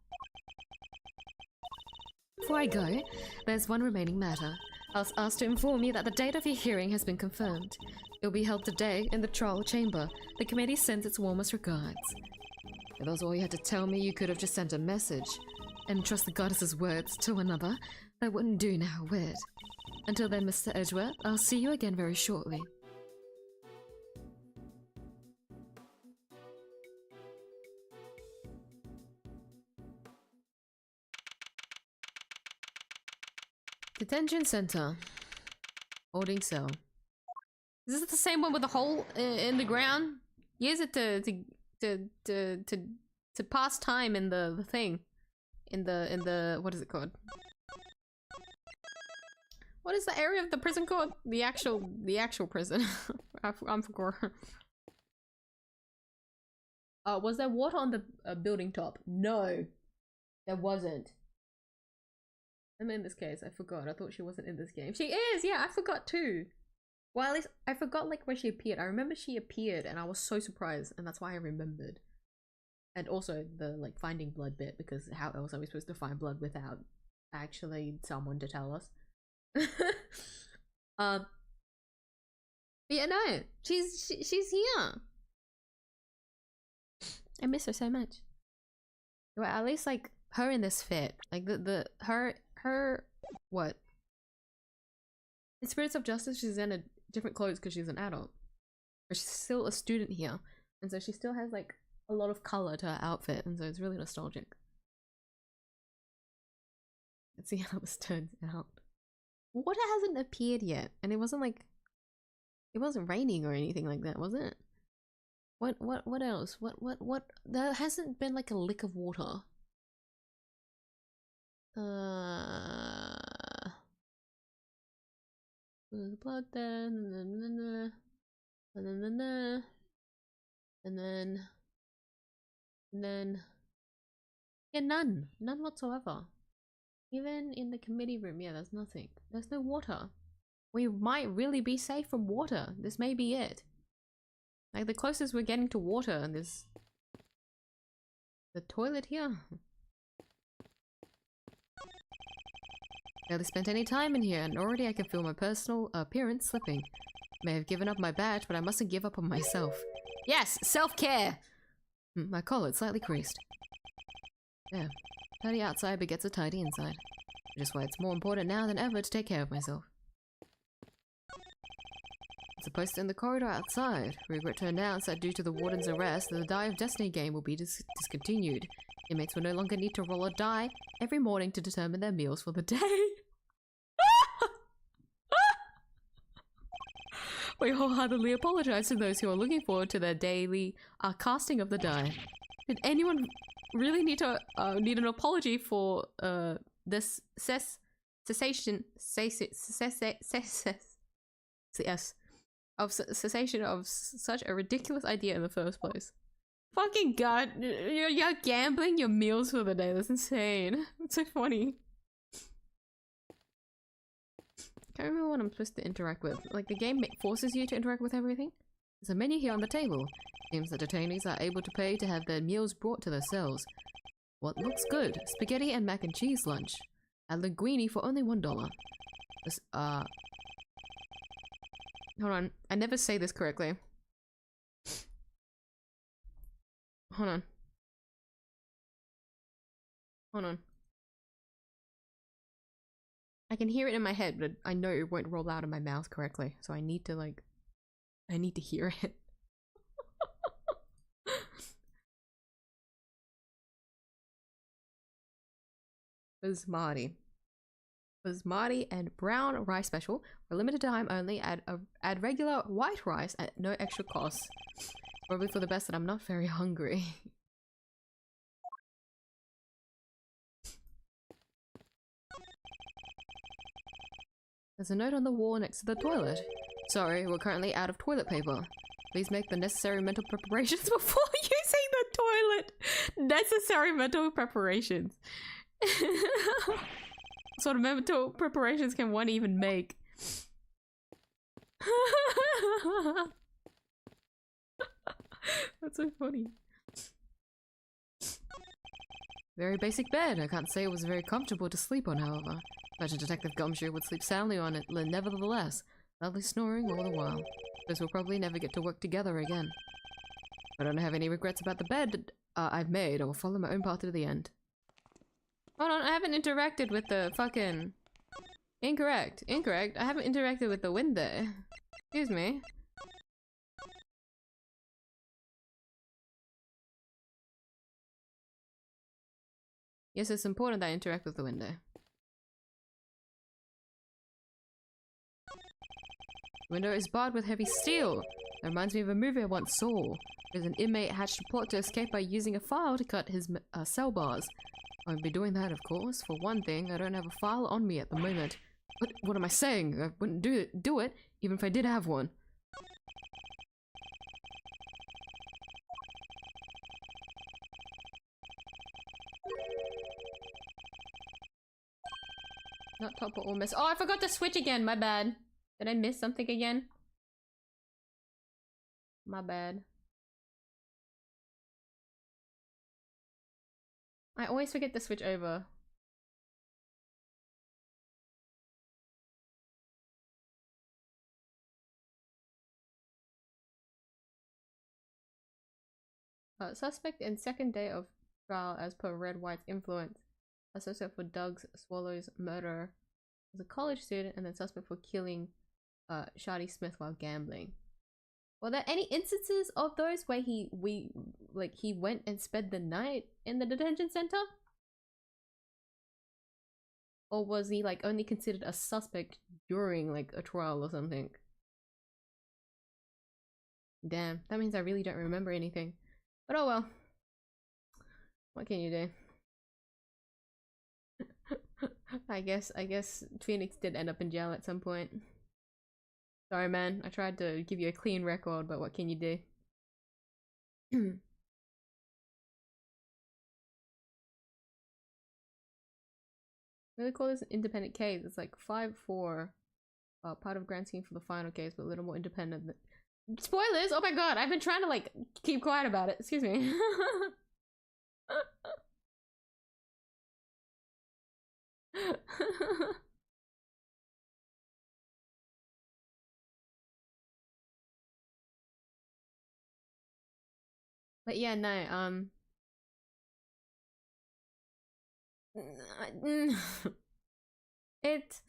Before I go, there's one remaining matter. I was asked to inform you that the date of your hearing has been confirmed. It will be held today in the trial chamber. The committee sends its warmest regards. If that was all you had to tell me, you could have just sent a message. And trust the goddess's words to another. That wouldn't do now, would it? Until then, Mr. Edgeworth, I'll see you again very shortly. Detention center. Holding cell. Is this the same one with the hole in the ground? Use it to pass time in the thing. In the what is it called? What is the area of the prison called? The actual prison. I'm forgot. Was there water on the building top? No, there wasn't. I'm in this case. I forgot. I thought she wasn't in this game. She is! Yeah, I forgot too. Well, at least I forgot like when she appeared. I remember she appeared and I was so surprised, and that's why I remembered. And also the like finding blood bit, because how else are we supposed to find blood without actually someone to tell us? But yeah, no, she's here. I miss her so much. Well, at least like her in this fit, like her what? In Spirits of Justice, she's in a different clothes because she's an adult, but she's still a student here, and so she still has like a lot of color to her outfit, and so it's really nostalgic. Let's see how this turns out. Water hasn't appeared yet, and it wasn't like it wasn't raining or anything like that, was it? What else? What? There hasn't been like a lick of water. There's blood there, and then yeah, none whatsoever. Even in the committee room, yeah, there's nothing. There's no water. We might really be safe from water. This may be it. Like the closest we're getting to water, and there's the toilet here. Barely spent any time in here, and already I can feel my personal appearance slipping. May have given up my badge, but I mustn't give up on myself. Yes, self-care! My collar is slightly creased. Yeah, tidy outside begets a tidy inside. Which is why it's more important now than ever to take care of myself. It's a poster in the corridor outside. We regret to announce that due to the warden's arrest, the Die of Destiny game will be discontinued. Inmates will no longer need to roll a die every morning to determine their meals for the day. We wholeheartedly apologize to those who are looking forward to their daily casting of the die. Did anyone really need to need an apology for this cessation of such a ridiculous idea in the first place? Fucking god, you're gambling your meals for the day. That's insane. It's so funny. Can't remember what I'm supposed to interact with. Like, the game forces you to interact with everything. There's a menu here on the table. Seems that detainees are able to pay to have their meals brought to their cells. What looks good? Spaghetti and mac and cheese lunch. A linguine for only $1. This, hold on. I never say this correctly. Hold on. Hold on. I can hear it in my head, but I know it won't roll out of my mouth correctly. So I need to, like, I need to hear it. Basmati. Basmati and brown rice special for limited time only. Add regular white rice at no extra cost. Probably for the best that I'm not very hungry. There's a note on the wall next to the toilet. Sorry, we're currently out of toilet paper. Please make the necessary mental preparations before using the toilet. Necessary mental preparations. What sort of mental preparations can one even make? That's so funny. Very basic bed. I can't say it was very comfortable to sleep on, however. Imagine Detective Gumshoe would sleep soundly on it, nevertheless. Loudly snoring all the while. Guess we'll probably never get to work together again. I don't have any regrets about the bed I've made. I will follow my own path to the end. Hold on, I haven't interacted with the fucking... Incorrect. Incorrect. I haven't interacted with the window. Excuse me. Yes, it's important that I interact with the window. The window is barred with heavy steel. That reminds me of a movie I once saw. There's an inmate hatched a plot to escape by using a file to cut his cell bars. I won't be doing that, of course. For one thing, I don't have a file on me at the moment. But what am I saying? I wouldn't do it, even if I did have one. Not topple or miss. Oh, I forgot to switch again. My bad. Did I miss something again? My bad. I always forget to switch over. Suspect in second day of trial as per Red White's influence. Associate for Doug's Swallow's murder was a college student, and then suspect for killing Shardy Smith while gambling. Were there any instances of those where he went and spent the night in the detention center? Or was he like only considered a suspect during like a trial or something? Damn, that means I really don't remember anything. But oh well. What can you do? I guess Phoenix did end up in jail at some point. Sorry man, I tried to give you a clean record, but what can you do? Really call this an independent case. It's like 5-4, part of grand scheme for the final case, but a little more independent than— Spoilers! Oh my god, I've been trying to like keep quiet about it. Excuse me. But yeah, no, it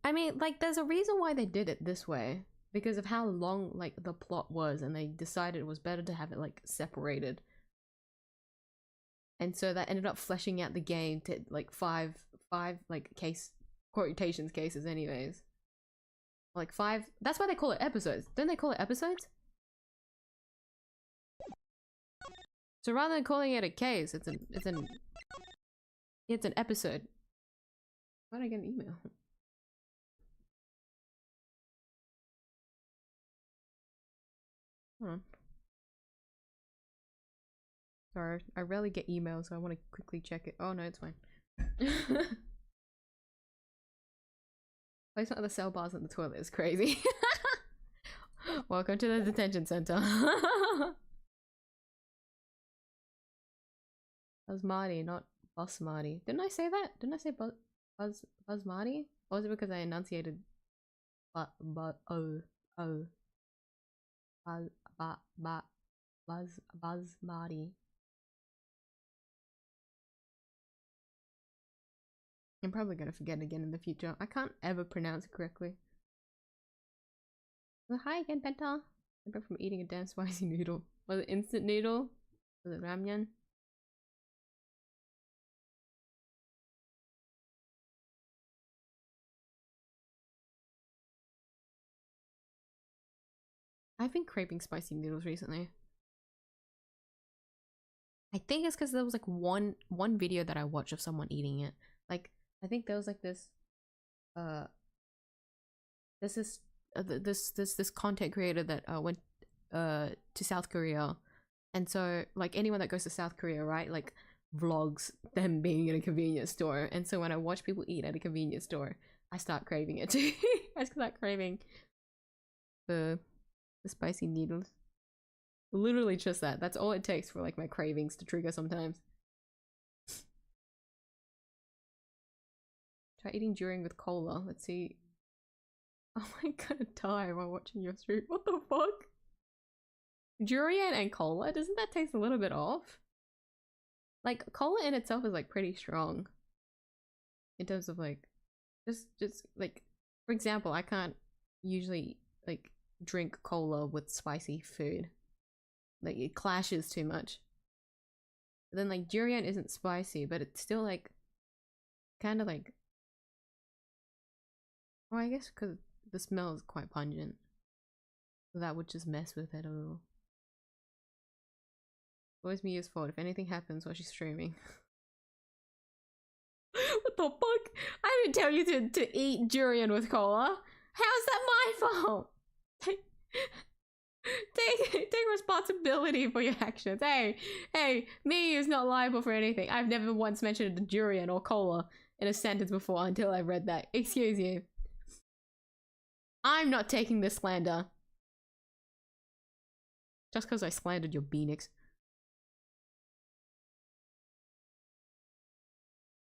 I mean, like, there's a reason why they did it this way, because of how long like the plot was, and they decided it was better to have it like separated, and so that ended up fleshing out the game to like five like case quotations cases anyways, like 5. That's why they call it episodes. Don't they call it episodes? So rather than calling it a case, it's an episode. Why did I get an email? Hold on. Sorry, I rarely get emails, so I want to quickly check it. Oh no, it's fine. Placement of the cell bars on the toilet is crazy. Welcome to the detention center. Buzz Marty, not Boss Marty. Didn't I say that? Didn't I say Buzz Marty? Or was it because I enunciated Buzz Marty? I'm probably gonna forget again in the future. I can't ever pronounce it correctly. Well, hi again, Penta. I'm back from eating a damn spicy noodle. Was it instant noodle? Was it ramyun? I've been craving spicy noodles recently. I think it's because there was like one video that I watched of someone eating it. Like, I think there was like this this content creator that went to South Korea, and so like anyone that goes to South Korea, right, like vlogs them being in a convenience store, and so when I watch people eat at a convenience store, I start craving it too. I start craving the spicy noodles. Literally just that. That's all it takes for like my cravings to trigger sometimes. Try eating durian with cola. Let's see. Oh my god, die while watching your stream. What the fuck? Durian and cola? Doesn't that taste a little bit off? Like, cola in itself is like pretty strong. In terms of like, just like, for example, I can't usually like drink cola with spicy food. Like, it clashes too much. But then like durian isn't spicy, but it's still like kind of like, well, I guess because the smell is quite pungent, so that would just mess with it a little. Always Miyuu's fault if anything happens while she's streaming. What the fuck? I didn't tell you to eat durian with cola. How's that my fault? Take responsibility for your actions. Hey, Miyuu's not liable for anything. I've never once mentioned the durian or cola in a sentence before until I read that. Excuse you. I'm not taking this slander. Just because I slandered your Beanix.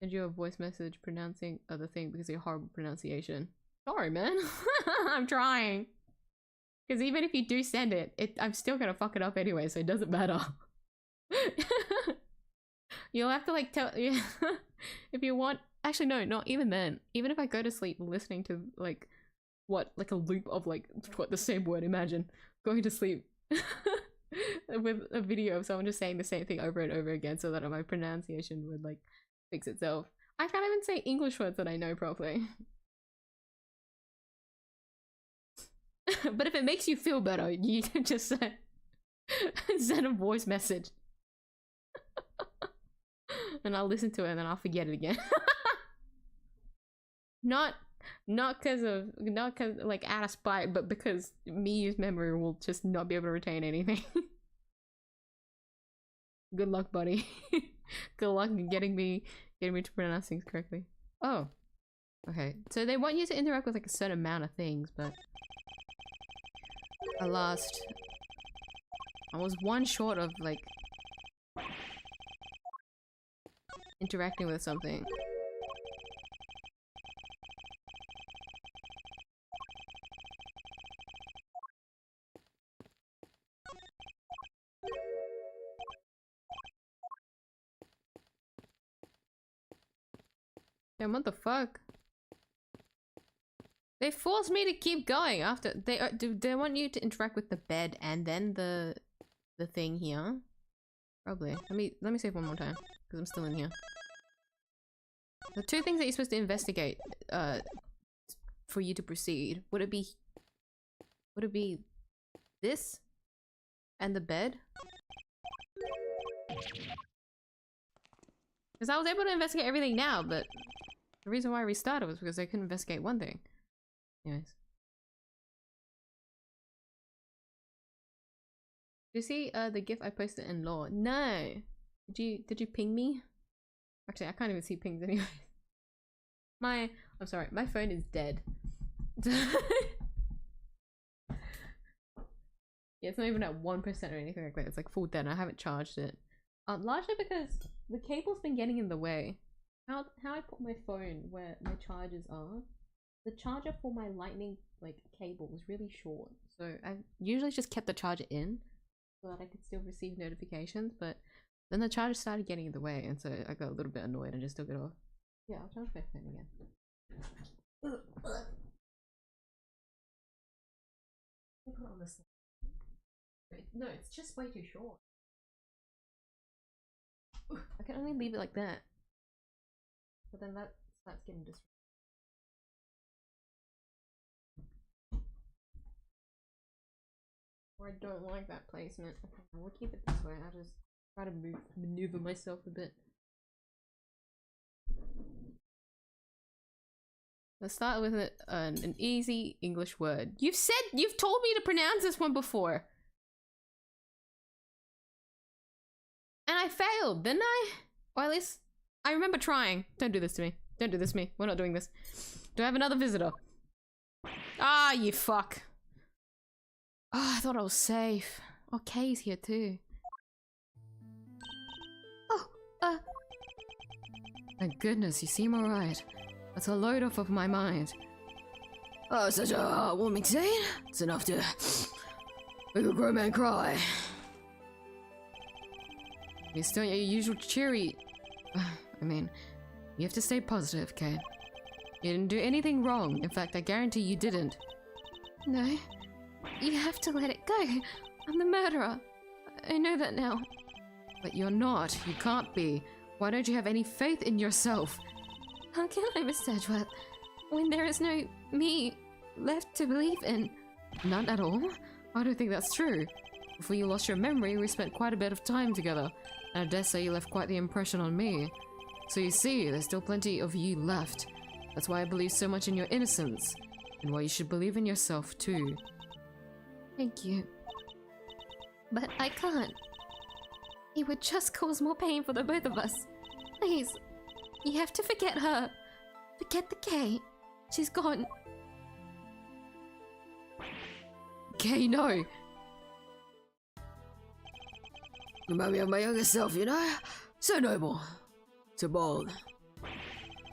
Send you a voice message pronouncing other thing because of your horrible pronunciation. Sorry, man. I'm trying. Because even if you do send it, I'm still gonna fuck it up anyway, so it doesn't matter. You'll have to like tell, yeah. If you want, actually no, not even then. Even if I go to sleep listening to like, what, like a loop of like, what, the same word, imagine going to sleep with a video of someone just saying the same thing over and over again so that my pronunciation would like fix itself. I can't even say English words that I know properly. But if it makes you feel better, you can just send a voice message. And I'll listen to it and then I'll forget it again. Not cause like out of spite, but because Miyuu's memory will just not be able to retain anything. Good luck, buddy. Good luck in getting me to pronounce things correctly. Oh. Okay. So they want you to interact with like a certain amount of things, but I was one short of like interacting with something. Damn, what the fuck? They forced me to keep going after they want you to interact with the bed and then the thing here. Probably. Let me save one more time because I'm still in here. The two things that you're supposed to investigate for you to proceed, would it be this and the bed? Because I was able to investigate everything now, but the reason why I restarted was because I couldn't investigate one thing. Anyways. Did you see the GIF I posted in Law? No! Did you ping me? Actually, I can't even see pings anyway. I'm sorry, my phone is dead. Yeah, it's not even at 1% or anything like that. It's like full dead and I haven't charged it. Largely because the cable's been getting in the way. How I put my phone where my chargers are, the charger for my lightning like cable was really short. So I usually just kept the charger in so that I could still receive notifications, but then the charger started getting in the way and so I got a little bit annoyed and just took it off. Yeah, I'll charge my phone again. Put it on this. No, it's just way too short. I can only leave it like that. But then that starts getting disrupted. Or I don't like that placement. Okay, we'll keep it this way. I'll just try to maneuver myself a bit. Let's start with an easy English word. You've told me to pronounce this one before. And I failed, didn't I? Or at least, I remember trying. Don't do this to me. Don't do this to me. We're not doing this. Do I have another visitor? Ah, you fuck. Oh, I thought I was safe. Oh, Kay's here too. Oh, Thank goodness, you seem alright. That's a load off of my mind. Oh, such a heartwarming scene. It's enough to make a grown man cry. You're still your usual cheery... I mean, you have to stay positive, Kate. You didn't do anything wrong. In fact, I guarantee you didn't. no. You have to let it go. I'm the murderer. I know that now. But you're not. You can't be. Why don't you have any faith in yourself? How can I, Miss Sedgeworth, when there is no me left to believe in? None at all? I don't think that's true. Before you lost your memory, we spent quite a bit of time together, and I dare say you left quite the impression on me. So you see, there's still plenty of you left. That's why I believe so much in your innocence, and why you should believe in yourself too. Thank you. But I can't. It would just cause more pain for the both of us. Please, you have to forget her. Forget the K. She's gone. Kay, no! Remind me of my younger self, you know? So noble. So bold.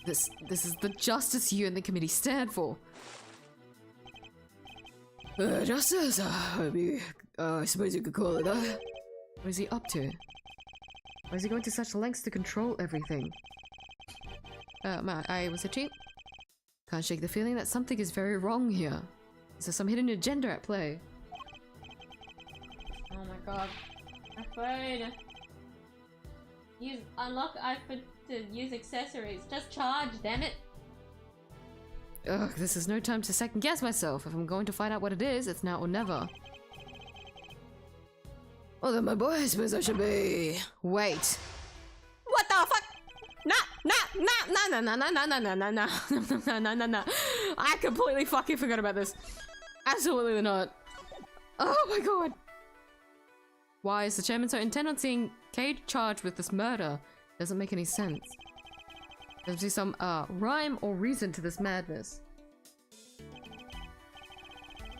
This is the justice you and the committee stand for. Justice? I suppose you could call it that. What is he up to? Why is he going to such lengths to control everything? Was it cheap? Can't shake the feeling that something is very wrong here. Is there some hidden agenda at play? Oh my god. My phone! Use unlock iPhone to use accessories. Just charge, damn it! Ugh, this is no time to second guess myself. If I'm going to find out what it is, it's now or never. Well then, my boy, I suppose I should be... Wait. What the fuck? No. I completely fucking forgot about this. Absolutely not. Oh my god. Why is the chairman so intent on seeing Cade charged with this murder? Doesn't make any sense. There's be some rhyme or reason to this madness.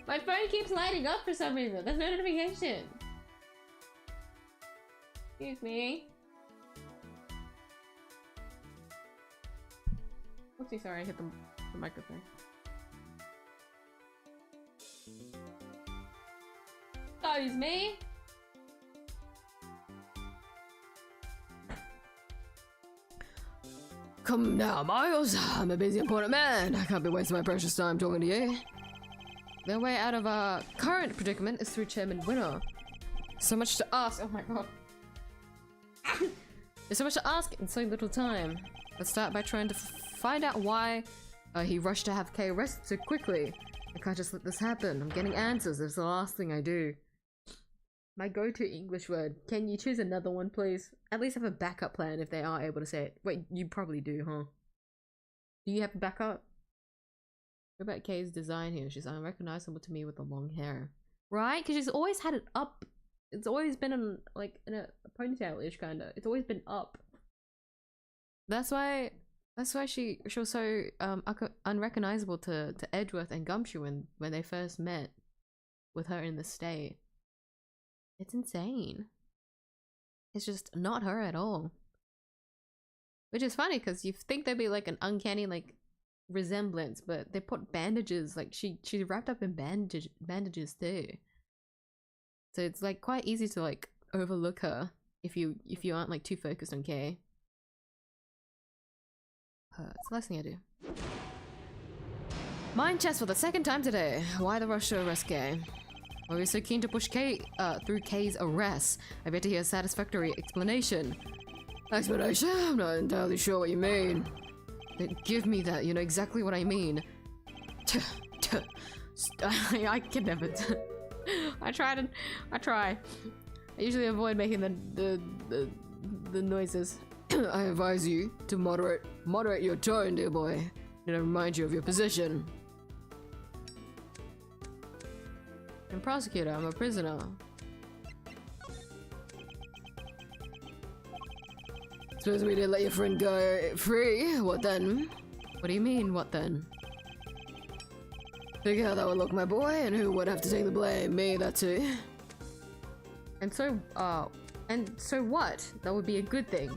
My phone keeps lighting up for some reason. There's no notification. Excuse me. Oopsie, sorry, I hit the microphone. Excuse me. Come now, Miles. I'm a busy, important man. I can't be wasting my precious time talking to you. Their way out of our current predicament is through Chairman Winner. So much to ask. Oh my god. There's so much to ask in so little time. Let's start by trying to find out why he rushed to have Kay arrested so quickly. I can't just let this happen. I'm getting answers. It's the last thing I do. My go-to English word. Can you choose another one, please? At least have a backup plan if they are able to say it. Wait, you probably do, huh? Do you have a backup? What about Kay's design here? She's unrecognizable to me with the long hair. Right? Because she's always had it up. It's always been in, like, in a ponytail-ish kinda. It's always been up. That's why she was so unrecognizable to Edgeworth and Gumshoe when they first met with her in the state. It's insane. It's just not her at all. Which is funny because you think there'd be like an uncanny like resemblance, but they put bandages, like she's wrapped up in bandages too. So it's like quite easy to like overlook her if you aren't like too focused on Kay. It's the last thing I do. Mind chest for the second time today. Why the rush to arrest Kay? Why are we so keen to push Kay through Kay's arrest? I bet to hear a satisfactory explanation. Explanation? I'm not entirely sure what you mean. Then give me that. You know exactly what I mean. I can never. I try. I usually avoid making the noises. I advise you to moderate your tone, dear boy. And I remind you of your position. I'm prosecutor. I'm a prisoner. Suppose we did let your friend go free. What then? What do you mean, what then? Think how that would look, my boy, and who would have to take the blame? Me, that too. And so what? That would be a good thing.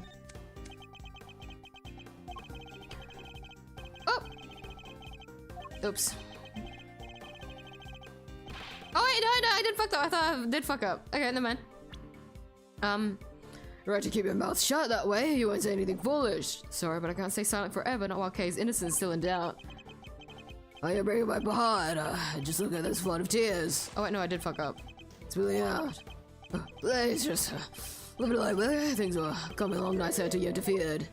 Oh! Oops. Oh wait, no, I did fuck up. I thought I did fuck up. Okay, never mind. You're right to keep your mouth shut that way. You won't say anything foolish. Sorry, but I can't stay silent forever, not while Kay's innocence is still in doubt. Oh, you're breaking my heart. Just look at this flood of tears. Oh wait, no, I did fuck up. Spilling out. Please just live it like that. Things were coming along nicer till you interfered.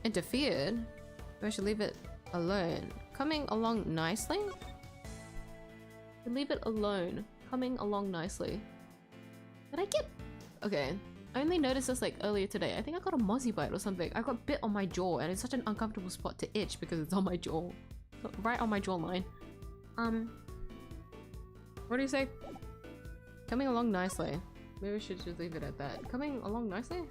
Interfered? Maybe I should leave it alone. Coming along nicely? Leave it alone. Coming along nicely. Did I get... Okay. I only noticed this like earlier today. I think I got a mozzie bite or something. I got bit on my jaw and it's such an uncomfortable spot to itch because it's on my jaw. Right on my jawline. What do you say? Coming along nicely. Maybe we should just leave it at that. Coming along nicely?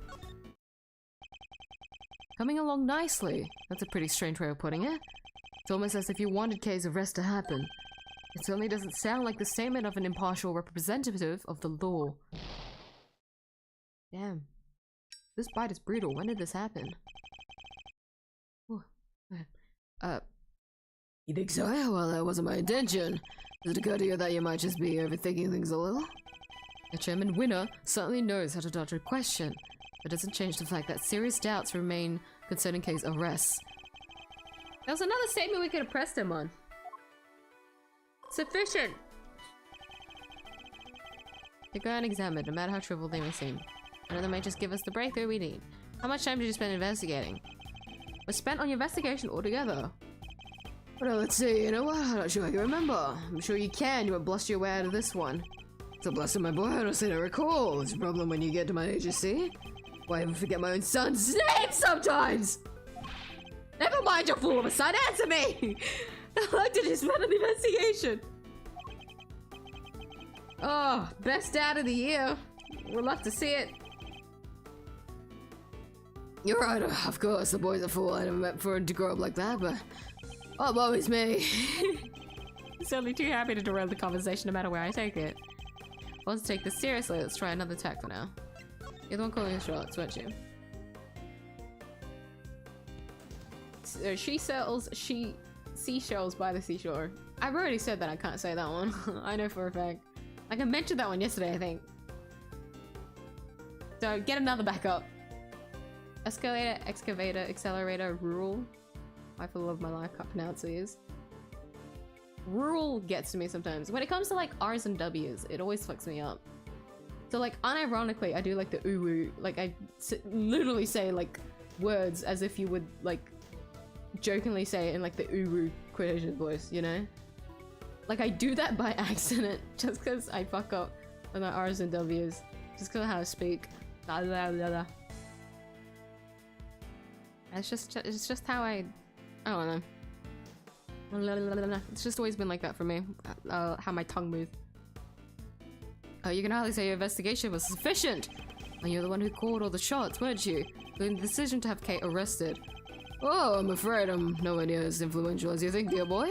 Coming along nicely. That's a pretty strange way of putting it. It's almost as if you wanted Kay's arrest to happen. It certainly doesn't sound like the statement of an impartial representative of the law. Damn. This bite is brutal. When did this happen? Ooh. You think so? Well, that wasn't my intention. Does it occur to you that you might just be overthinking things a little? The Chairman Winner certainly knows how to dodge a question. It doesn't change the fact that serious doubts remain concerning Kay's arrest. That was another statement we could have pressed him on. Sufficient! They go unexamined, no matter how trivial they may seem. One of them might just give us the breakthrough we need. How much time did you spend investigating? Was spent on your investigation altogether? Well, let's see, you know what? I'm not sure I can remember. I'm sure you can. You would bluster your way out of this one. So bluster, my boy, I don't seem to recall. It's a problem when you get to my age, you see? Why even forget my own son's name sometimes? Never mind your fool of a son, answer me! I'd like to just run an investigation. Oh, best dad of the year. We'll love to see it. You're right, of course, the boy's a fool. I never meant for him to grow up like that, but... Oh, woe is me. He's only too happy to derail the conversation no matter where I take it. Let's take this seriously. Let's try another tack for now. You're the one calling the shots, weren't you? So she sells seashells by the seashore. I've already said that I can't say that one. I know for a fact. Like I mentioned that one yesterday, I think. So get another backup. Escalator, excavator, accelerator, rural. I for the love of my life can't pronounce these. Rural gets to me sometimes. When it comes to like R's and W's, it always fucks me up. So like unironically, I do like the ooh-woo. Like I literally say like words as if you would like jokingly say it in like the ooh-woo quotation voice, you know? Like I do that by accident just because I fuck up with my R's and W's. Just because of how I speak. Blah, blah, blah, blah. It's just how I don't know. It's just always been like that for me. How my tongue moves. Oh, you can hardly say your investigation was sufficient. And you're the one who called all the shots, weren't you? The decision to have Kate arrested. Oh, I'm afraid I'm nowhere near as influential as you think, dear boy.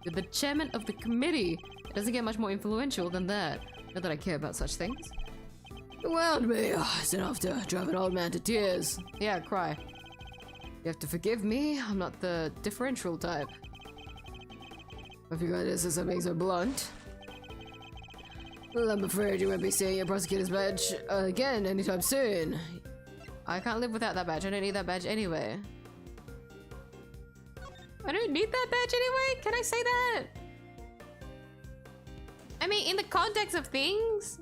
You're the chairman of the committee. It doesn't get much more influential than that. Not that I care about such things. You wound me. Oh, it's enough to drive an old man to tears. Yeah, cry. You have to forgive me. I'm not the differential type. If you got this as something so blunt. Well, I'm afraid you won't be seeing your prosecutor's badge again anytime soon. I can't live without that badge. I don't need that badge anyway. I don't need that badge anyway? Can I say that? I mean, in the context of things,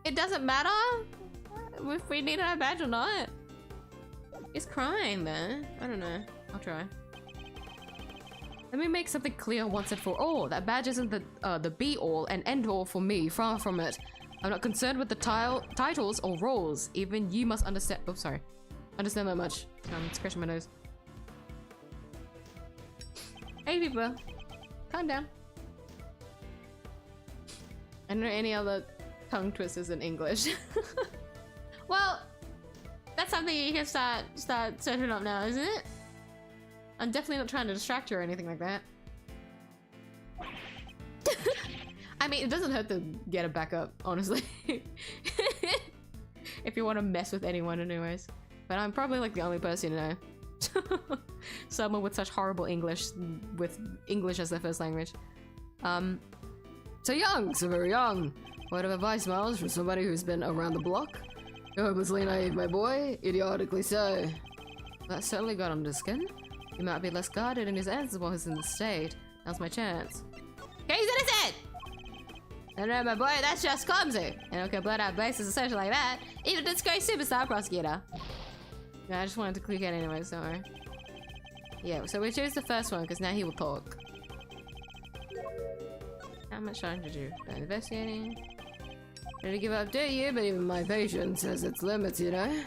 it doesn't matter if we need a badge or not. It's crying, man. I don't know. I'll try. Let me make something clear once and for all. That badge isn't the be-all and end-all for me. Far from it. I'm not concerned with the titles or roles. Even you must understand. Oh, sorry. Understand that much. I'm scratching my nose. Hey, people. Calm down. I don't know any other tongue twisters in English. Well, that's something you can start searching up now, isn't it? I'm definitely not trying to distract you or anything like that. I mean, it doesn't hurt to get a backup, honestly. If you want to mess with anyone anyways. But I'm probably like the only person you know. Someone with such horrible English, with English as their first language. So young, so very young. Word of advice, Miles, from somebody who's been around the block. You're hopelessly naive, my boy. Idiotically so. That certainly got under skin. He might be less guarded in his answers while he's in the state. Now's my chance. Okay, he's innocent! No, my boy, that's just clumsy. And okay, blood out bases and such like that. Even disgraced superstar prosecutor. Yeah, I just wanted to click it anyways, don't worry. Yeah, so we choose the first one because now he will talk. How much time did you go investigating? Ready to give up, do you? But even my patience has its limits, you know?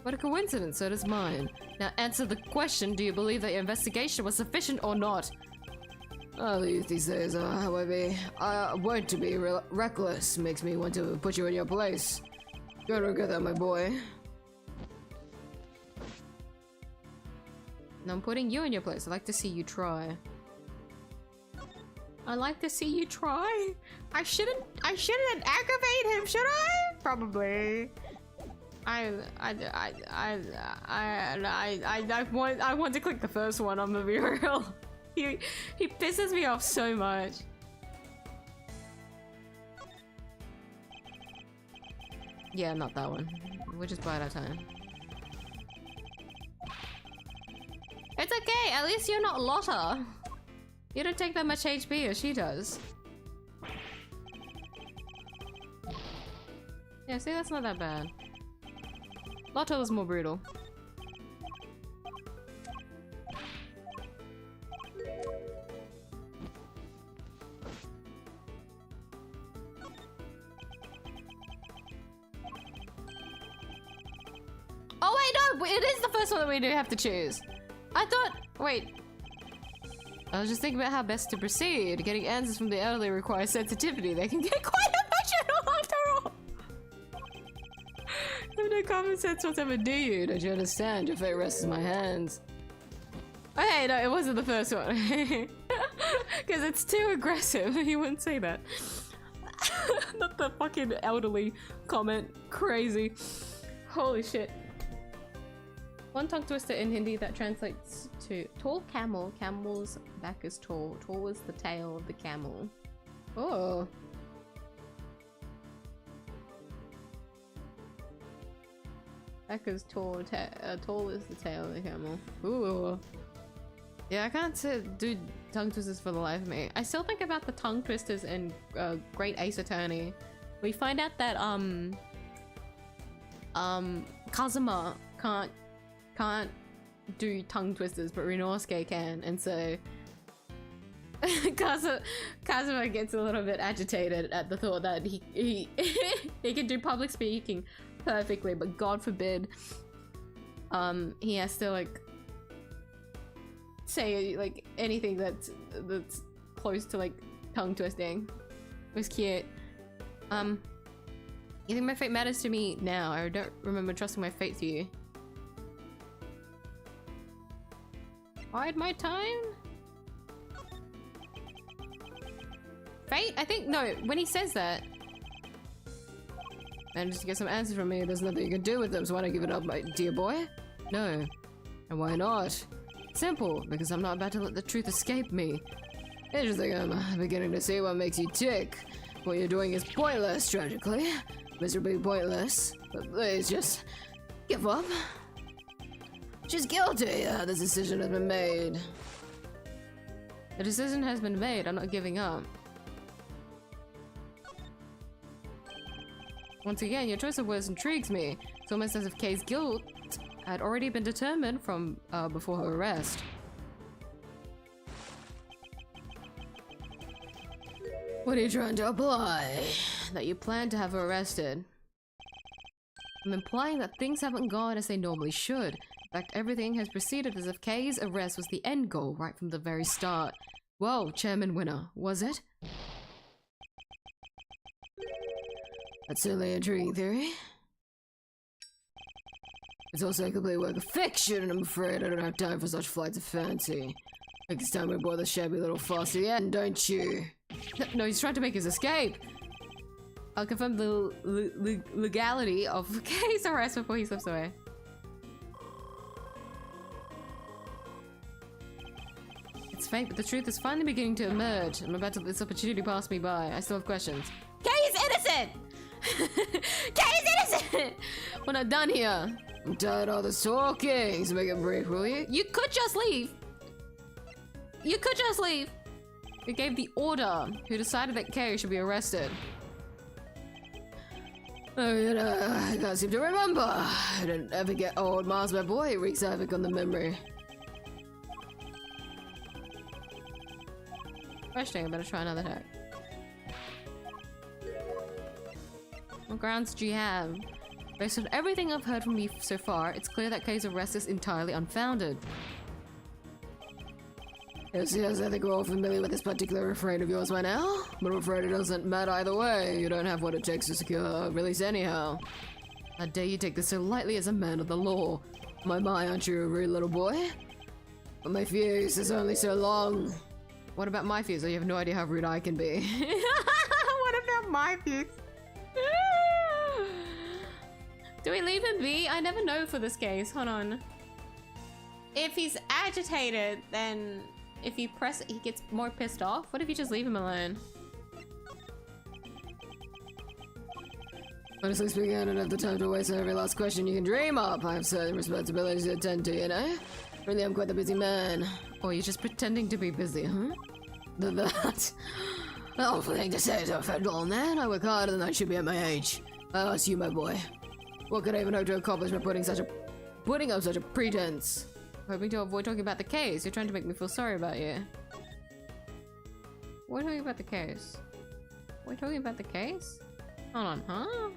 What a coincidence, so does mine. Now answer the question, do you believe that your investigation was sufficient or not? Oh, the youth these days are, however, want to be reckless. Makes me want to put you in your place. Don't regret that, my boy. No, I'm putting you in your place. I'd like to see you try. I'd like to see you try. I shouldn't aggravate him, should I? Probably. I want to click the first one, I'm gonna be real. He pisses me off so much. Yeah, not that one. We'll just bide our time. It's okay, at least you're not Lotta. You don't take that much HP as she does. Yeah, see, that's not that bad. Lotta was more brutal. Oh wait, no, it is the first one that we do have to choose. I thought, wait. I was just thinking about how best to proceed. Getting answers from the elderly requires sensitivity. They can get quite emotional after all. You have no common sense whatsoever, do you? Don't you understand? Your fate rests in my hands. Okay, no, it wasn't the first one. Because it's too aggressive. He wouldn't say that. Not the fucking elderly comment. Crazy. Holy shit. One tongue twister in Hindi that translates to tall camel. Camel's back is tall. Tall is the tail of the camel. Oh. Back is tall. Tall is the tail of the camel. Ooh. Yeah, I can't do tongue twisters for the life of me. I still think about the tongue twisters in Great Ace Attorney. We find out that Kazuma can't do tongue twisters, but Rinosuke can, and so Kazuma gets a little bit agitated at the thought that he he can do public speaking perfectly, but God forbid he has to like say like anything that's close to like tongue twisting. It was cute. You think my fate matters to me now? I don't remember trusting my fate to you. Bide my time? Fate? I think, no, when he says that. And just to get some answers from me, there's nothing you can do with them, so why not give it up, my dear boy? No. And why not? Simple, because I'm not about to let the truth escape me. Interesting, I'm beginning to see what makes you tick. What you're doing is pointless, tragically. Miserably pointless. But please, just give up. She's guilty. This decision has been made. The decision has been made. I'm not giving up. Once again, your choice of words intrigues me. It's almost as if Kay's guilt had already been determined from before her arrest. What are you trying to imply? That you plan to have her arrested. I'm implying that things haven't gone as they normally should. In fact, everything has proceeded as if Kay's arrest was the end goal right from the very start. Well, Chairman Winner, was it? That's certainly an intriguing theory. It's also a complete work of fiction, and I'm afraid I don't have time for such flights of fancy. I think it's time we bore the shabby little farce to the end, don't you? No, he's trying to make his escape. I'll confirm the legality of Kay's arrest before he slips away. It's fake, but the truth is finally beginning to emerge. I'm about to let this opportunity pass me by. I still have questions. Kay is innocent! Kay is innocent! We're not done here. I'm tired of all this talking, so make it brief, will you? You could just leave. You could just leave. Who gave the order? Who decided that Kay should be arrested? Oh, you know, I can't seem to remember. I don't ever get old. Mars, my boy, wreaks havoc on the memory. Questioning, I better try another hack. What grounds do you have? Based on everything I've heard from you so far, it's clear that Kay's arrest is entirely unfounded. Yes, I think we're all familiar with this particular refrain of yours by now, but I'm afraid it doesn't matter either way. You don't have what it takes to secure release anyhow. How dare you take this so lightly as a man of the law? My, aren't you a rude little boy? But my fuse is only so long. What about my fuse? Oh, you have no idea how rude I can be. What about my fuse? Do we leave him be? I never know for this case. Hold on. If he's agitated, then if you press it, he gets more pissed off. What if you just leave him alone? Honestly speaking, I don't have the time to waste on every last question you can dream up. I have certain responsibilities to attend to, you know? Really, I'm quite a busy man. Or you're just pretending to be busy, huh? That? Awful thing to say to a federal man. I work harder than I should be at my age. I ask you, my boy. What could I even hope to accomplish by putting up such a pretense? Hoping to avoid talking about the case. You're trying to make me feel sorry about you. We're talking about the case. We're talking about the case? Hold on, huh?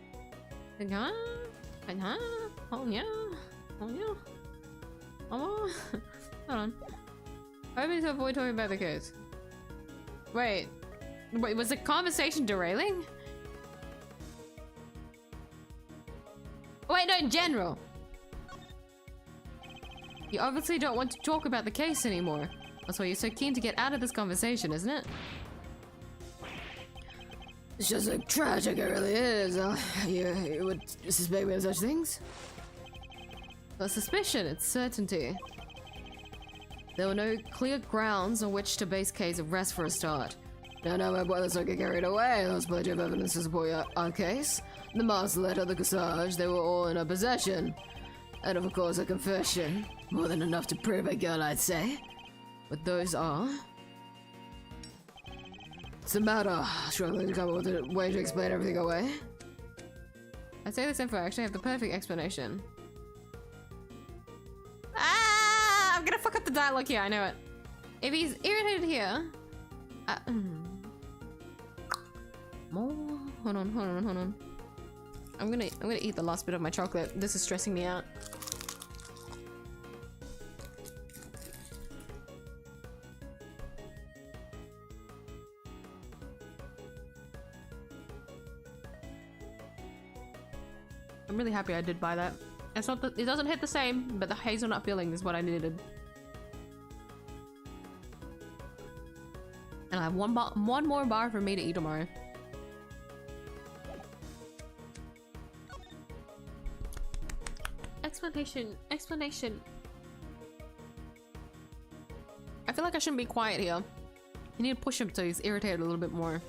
Huh? Oh yeah. Oh yeah. Oh, hold on. Hoping to avoid talking about the case. Wait, was the conversation derailing? Wait, no, in general. You obviously don't want to talk about the case anymore. That's why you're so keen to get out of this conversation, isn't it? It's just like tragic, it really is. You would suspect me of such things? Not suspicion, it's certainty. There were no clear grounds on which to base Kay's arrest for a start. No, my boy, let's not get carried away. There's plenty of evidence to support our case. The mask letter, the 𝐢𝐧𝐟𝐨, they were all in our possession. And of course, a confession. More than enough to prove a girl, I'd say. But those are... What's the matter? Struggling to come up with a way to explain everything away? I'd say this info actually have the perfect explanation. Ah! I'm gonna fuck up the dialogue here, I know it. If he's irritated here... More... Hold on. I'm gonna eat the last bit of my chocolate. This is stressing me out. I'm really happy I did buy that. It's not it doesn't hit the same, but the hazelnut feeling is what I needed. And I have one more bar for me to eat tomorrow. Explanation. I feel like I shouldn't be quiet here. You need to push him so he's irritated a little bit more.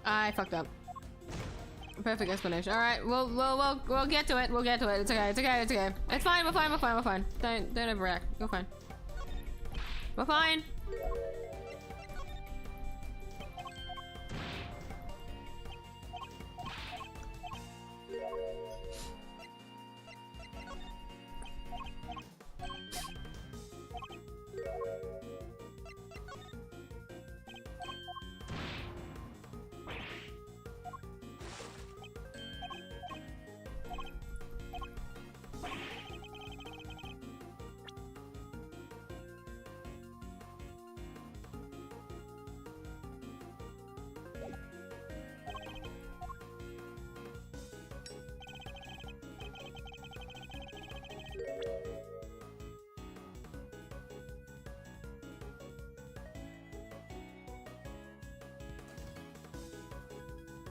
I fucked up. Perfect explanation. All right, we'll get to it. We'll get to it. It's okay. It's fine. We're fine. Don't overreact. You're fine. We're fine.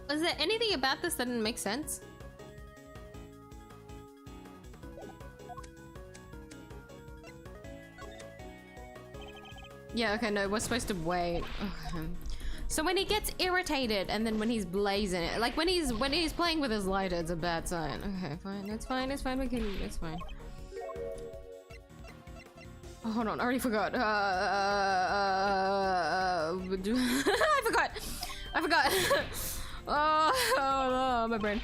Was there anything about this that didn't make sense? Yeah, okay, no, we're supposed to wait. Okay. So when he gets irritated and then when he's blazing it, like when he's playing with his lighter, it's a bad sign. Okay, fine, it's fine, it's fine, it's fine. Oh, hold on, I already forgot. I forgot. Oh, my brain.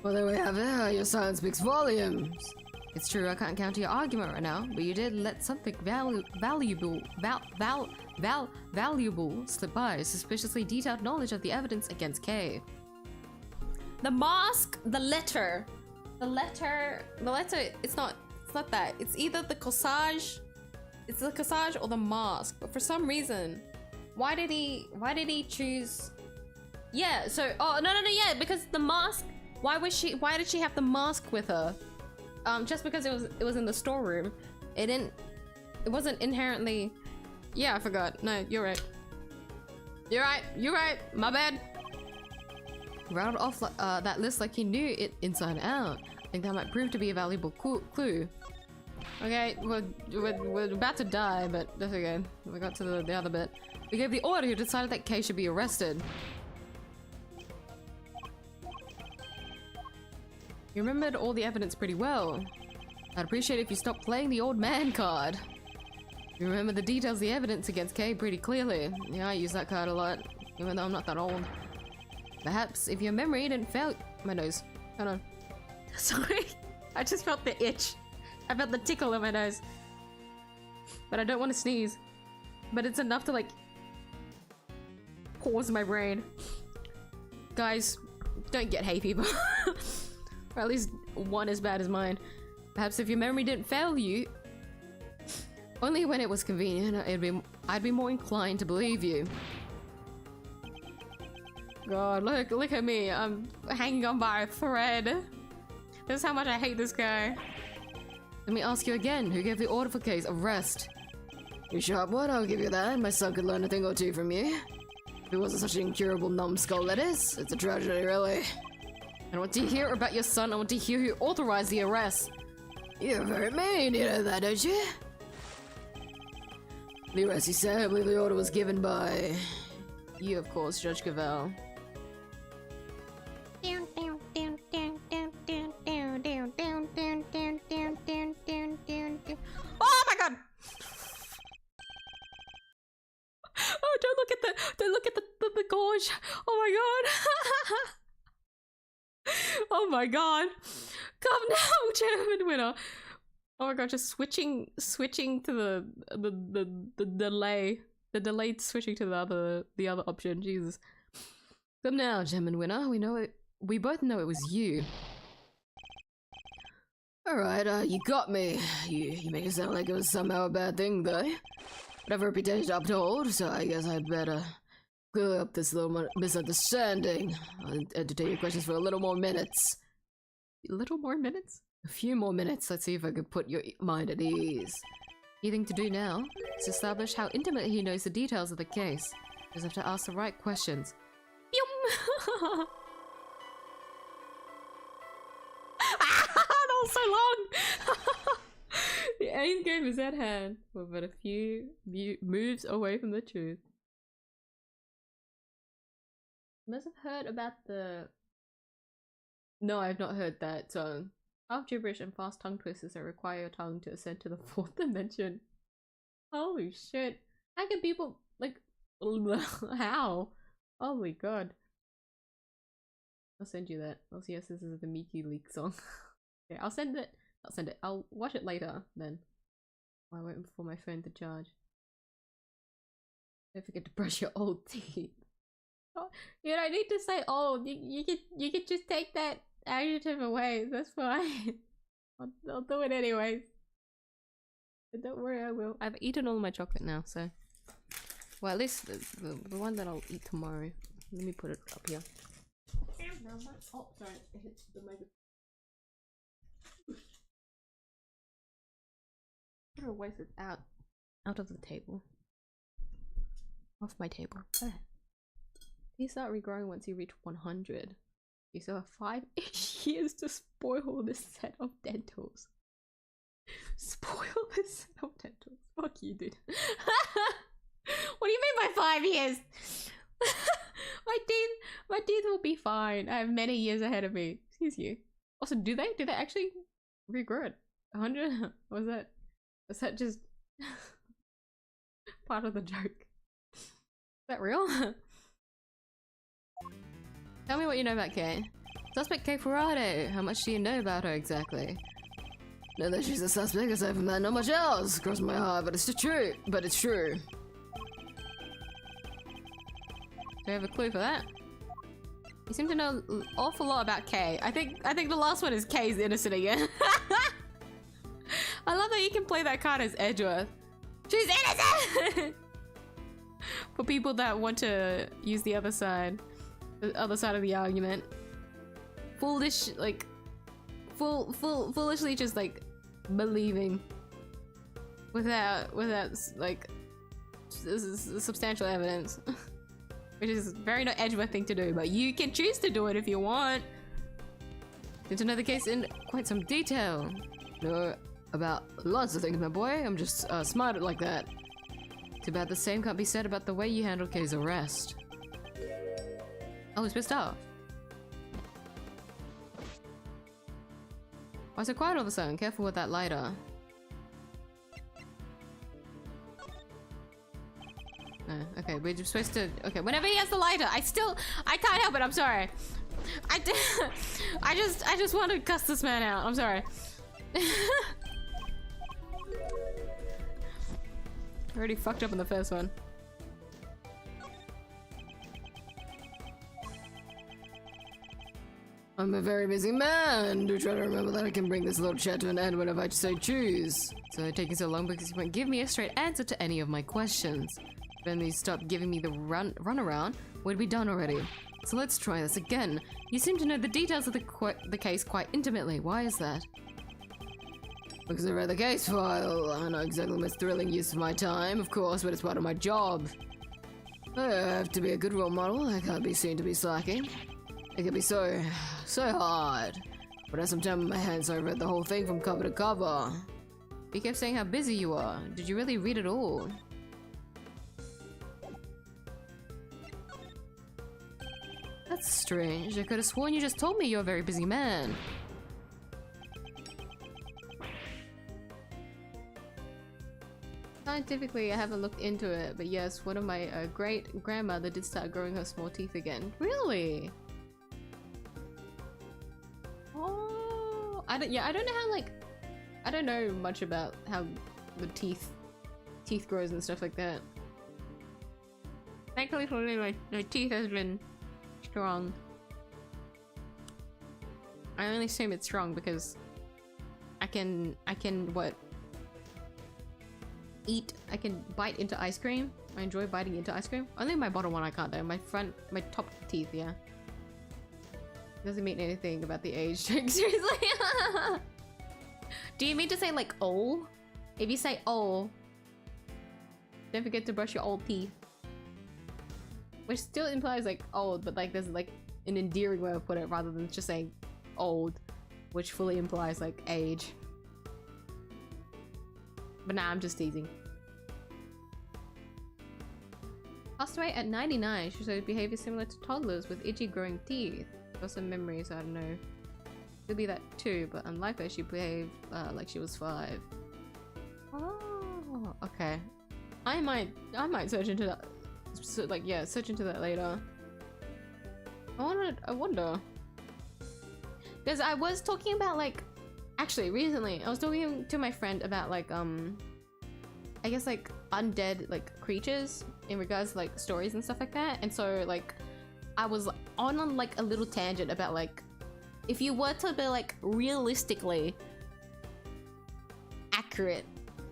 Well, there we have it. Your silence speaks volumes. It's true, I can't counter your argument right now, but you did let something valuable slip by. Suspiciously detailed knowledge of the evidence against Kay. The mask, the letter, it's not that. It's either the 𝐢𝐧𝐟𝐨, it's the 𝐢𝐧𝐟𝐵 or the mask. But for some reason, why did he choose? Yeah, so, oh, no, yeah, because the mask, why did she have the mask with her? Just because it was in the storeroom, it wasn't inherently. Yeah, I forgot. No, you're right. You're right. My bad. Rattled off that list like he knew it inside and out. I think that might prove to be a valuable clue. Okay, we're about to die, but that's okay. We got to the other bit. We gave the order who decided that Kay should be arrested. You remembered all the evidence pretty well. I'd appreciate it if you stopped playing the old man card. You remember the details of the evidence against Kay pretty clearly. Yeah, I use that card a lot, even though I'm not that old. Perhaps if your memory didn't fail— my nose. Hold on. Sorry. I just felt the itch. I felt the tickle in my nose. But I don't want to sneeze. But it's enough to, like, pause my brain. Guys, don't get hay fever. Or at least one as bad as mine. Perhaps if your memory didn't fail you, only when it was convenient, I'd be more inclined to believe you. God, look at me. I'm hanging on by a thread. This is how much I hate this guy. Let me ask you again, who gave the order for Kay's arrest? You sharp one, I'll give you that. My son could learn a thing or two from you. If he wasn't such an incurable numbskull, that is. It's a tragedy, really. I don't want to hear about your son, I want to hear who authorized the arrest. You're very mean, you know that, don't you? The arrest, you say? I believe the order was given by... You, of course, Judge Cavell. Oh my god! Oh, don't look at the gorge. Oh my god. Oh my god. Come now, German winner. Oh my god, just switching to the delay. The delayed switching to the other option. Jesus. Come now, German winner. We both know it was you. Alright, you got me. You make it sound like it was somehow a bad thing, though. But I have a reputation to uphold, so I guess I'd better clear up this little misunderstanding. I'll entertain your questions for a little more minutes. A little more minutes? A few more minutes. Let's see if I can put your mind at ease. Key thing to do now is establish how intimately he knows the details of the case. Just have to ask the right questions. Yum! That was so long! The end game is at hand. We're but a few moves away from the truth. You must have heard about the... No, I've not heard that song. Half gibberish and fast tongue twisters that require your tongue to ascend to the fourth dimension. Holy shit. How can people, like, how? Holy god. I'll send you that. Oh yes, this is the Mickey Leak song. Okay, I'll send it. I'll watch it later then. While waiting for my phone to charge. Don't forget to brush your old teeth. Oh, you don't need to say old. You could just take that adjective away. That's fine. I'll do it anyways. But don't worry, I will. I've eaten all my chocolate now, so. Well, at least the one that I'll eat tomorrow. Let me put it up here. Oh, sorry, it hit the microphone. Put it away so it's out of the table. Off my table. There. These start regrowing once you reach 100. You still have 5-ish years to spoil this set of dentals. Spoil this set of dentals. Fuck you, dude. What do you mean by 5 years? My teeth will be fine. I have many years ahead of me. Excuse you. Also, do they actually regrow it? 100? Was that just part of the joke? Is that real? Tell me what you know about Kay. Suspect Kay Ferrado. How much do you know about her exactly? Know that she's a suspect, aside from that, not much else. Cross my heart, but it's true. But it's true. Do you have a clue for that? You seem to know an awful lot about Kay. I think the last one is Kay's innocent again. I love that you can play that card as Edgeworth. She's innocent! For people that want to use the other side of the argument. Foolish, like, foolishly just like believing without like substantial evidence. Which is very not Edgeworth thing to do, but you can choose to do it if you want. Need to know the case in quite some detail. Know about lots of things, my boy. I'm just smart like that. Too bad the same can't be said about the way you handled Kay's arrest. Oh, he's pissed off. Why so quiet all of a sudden? Careful with that lighter. Okay, we're just supposed to. Okay, whenever he has the lighter, I can't help it. I'm sorry. I just want to cuss this man out. I'm sorry. Already fucked up in the first one. I'm a very busy man. Do try to remember that I can bring this little chat to an end whenever I so choose. So taking so long because you won't give me a straight answer to any of my questions. Then you stop giving me the runaround, we'd be done already. So let's try this again. You seem to know the details of the case quite intimately. Why is that? Because I read the case file. I know exactly the most thrilling use of my time, of course, but it's part of my job. I have to be a good role model. I can't be seen to be slacking. It can be so hard. But I have some time on my hands, so I read the whole thing from cover to cover. You kept saying how busy you are. Did you really read it all? That's strange. I could have sworn you just told me you're a very busy man. Scientifically, I haven't looked into it, but yes, one of my great-grandmother did start growing her small teeth again. Really? Oh, I don't know how, like, I don't know much about how the teeth grows and stuff like that. Thankfully for me, my teeth has been strong. I only assume it's strong because I can what? I can bite into ice cream. I enjoy biting into ice cream. Only my bottom one I can't though. My top teeth, yeah. Doesn't mean anything about the age. Seriously. Do you mean to say like old? If you say old, don't forget to brush your old teeth. Which still implies like old, but like there's like an endearing way of putting it rather than just saying old, which fully implies like age. But nah, I'm just teasing. Passed away at 99. She showed behavior similar to toddlers with itchy growing teeth. Got some memories, I don't know. Could be that too, but unlike her, she behaved like she was 5. Oh, okay. I might search into that. So, like, yeah, search into that later. I wonder. Because I was talking about, like, actually, recently, I was talking to my friend about, like, I guess, like, undead, like, creatures in regards to, like, stories and stuff like that. And so, like, I was on, like, a little tangent about, like, if you were to be, like, realistically accurate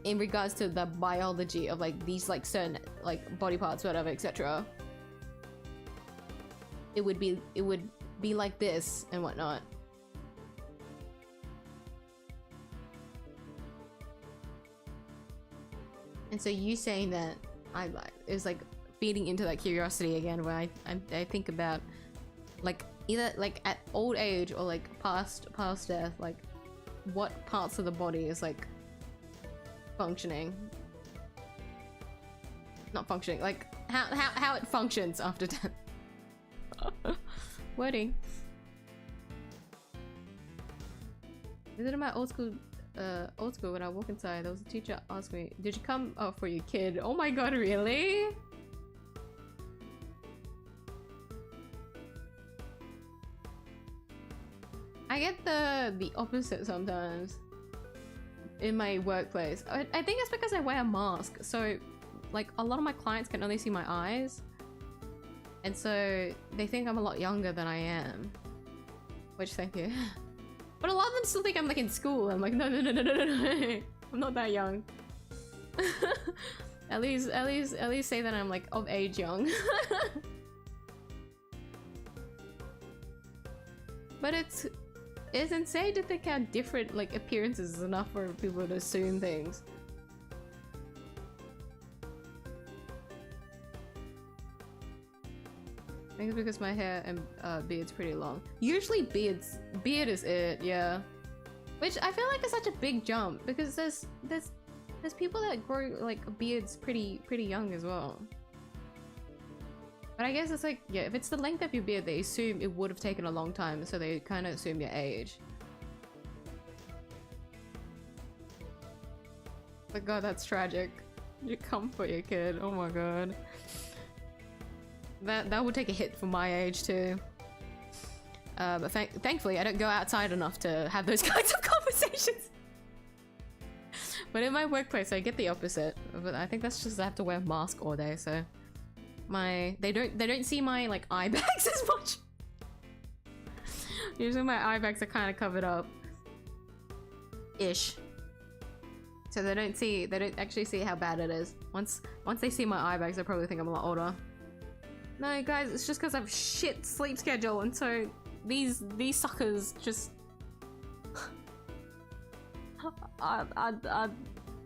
in regards to the biology of like these like certain like body parts, whatever, etc. It would be like this and whatnot. And so you saying that is like feeding into that curiosity again, where I think about like either like at old age or like past death, like what parts of the body is like functioning, not functioning, like how it functions after death. Wording. Visited my old school when I walk inside. There was a teacher asked me, "Did you come for your kid?" Oh my god, really? I get the opposite sometimes. In my workplace. I think it's because I wear a mask, so like a lot of my clients can only see my eyes, and so they think I'm a lot younger than I am, which thank you. But a lot of them still think I'm like in school. I'm like no, I'm not that young. at least say that I'm like of age young. But it's insane to think how different like appearances is enough for people to assume things. I think it's because my hair and beard's pretty long. Usually beard is it, yeah. Which I feel like is such a big jump because there's people that grow like beards pretty young as well. But I guess it's like, yeah, if it's the length of your beard, they assume it would have taken a long time, so they kind of assume your age. my god, that's tragic. You come for your kid. Oh my god. That would take a hit for my age too. But thankfully I don't go outside enough to have those kinds of conversations. But in my workplace I get the opposite. But I think that's just I have to wear a mask all day, so they don't see my like eye bags as much. Usually my eye bags are kind of covered up ish. So they don't actually see how bad it is. Once they see my eye bags, they probably think I'm a lot older. No guys, it's just because I have shit sleep schedule, and so these suckers just are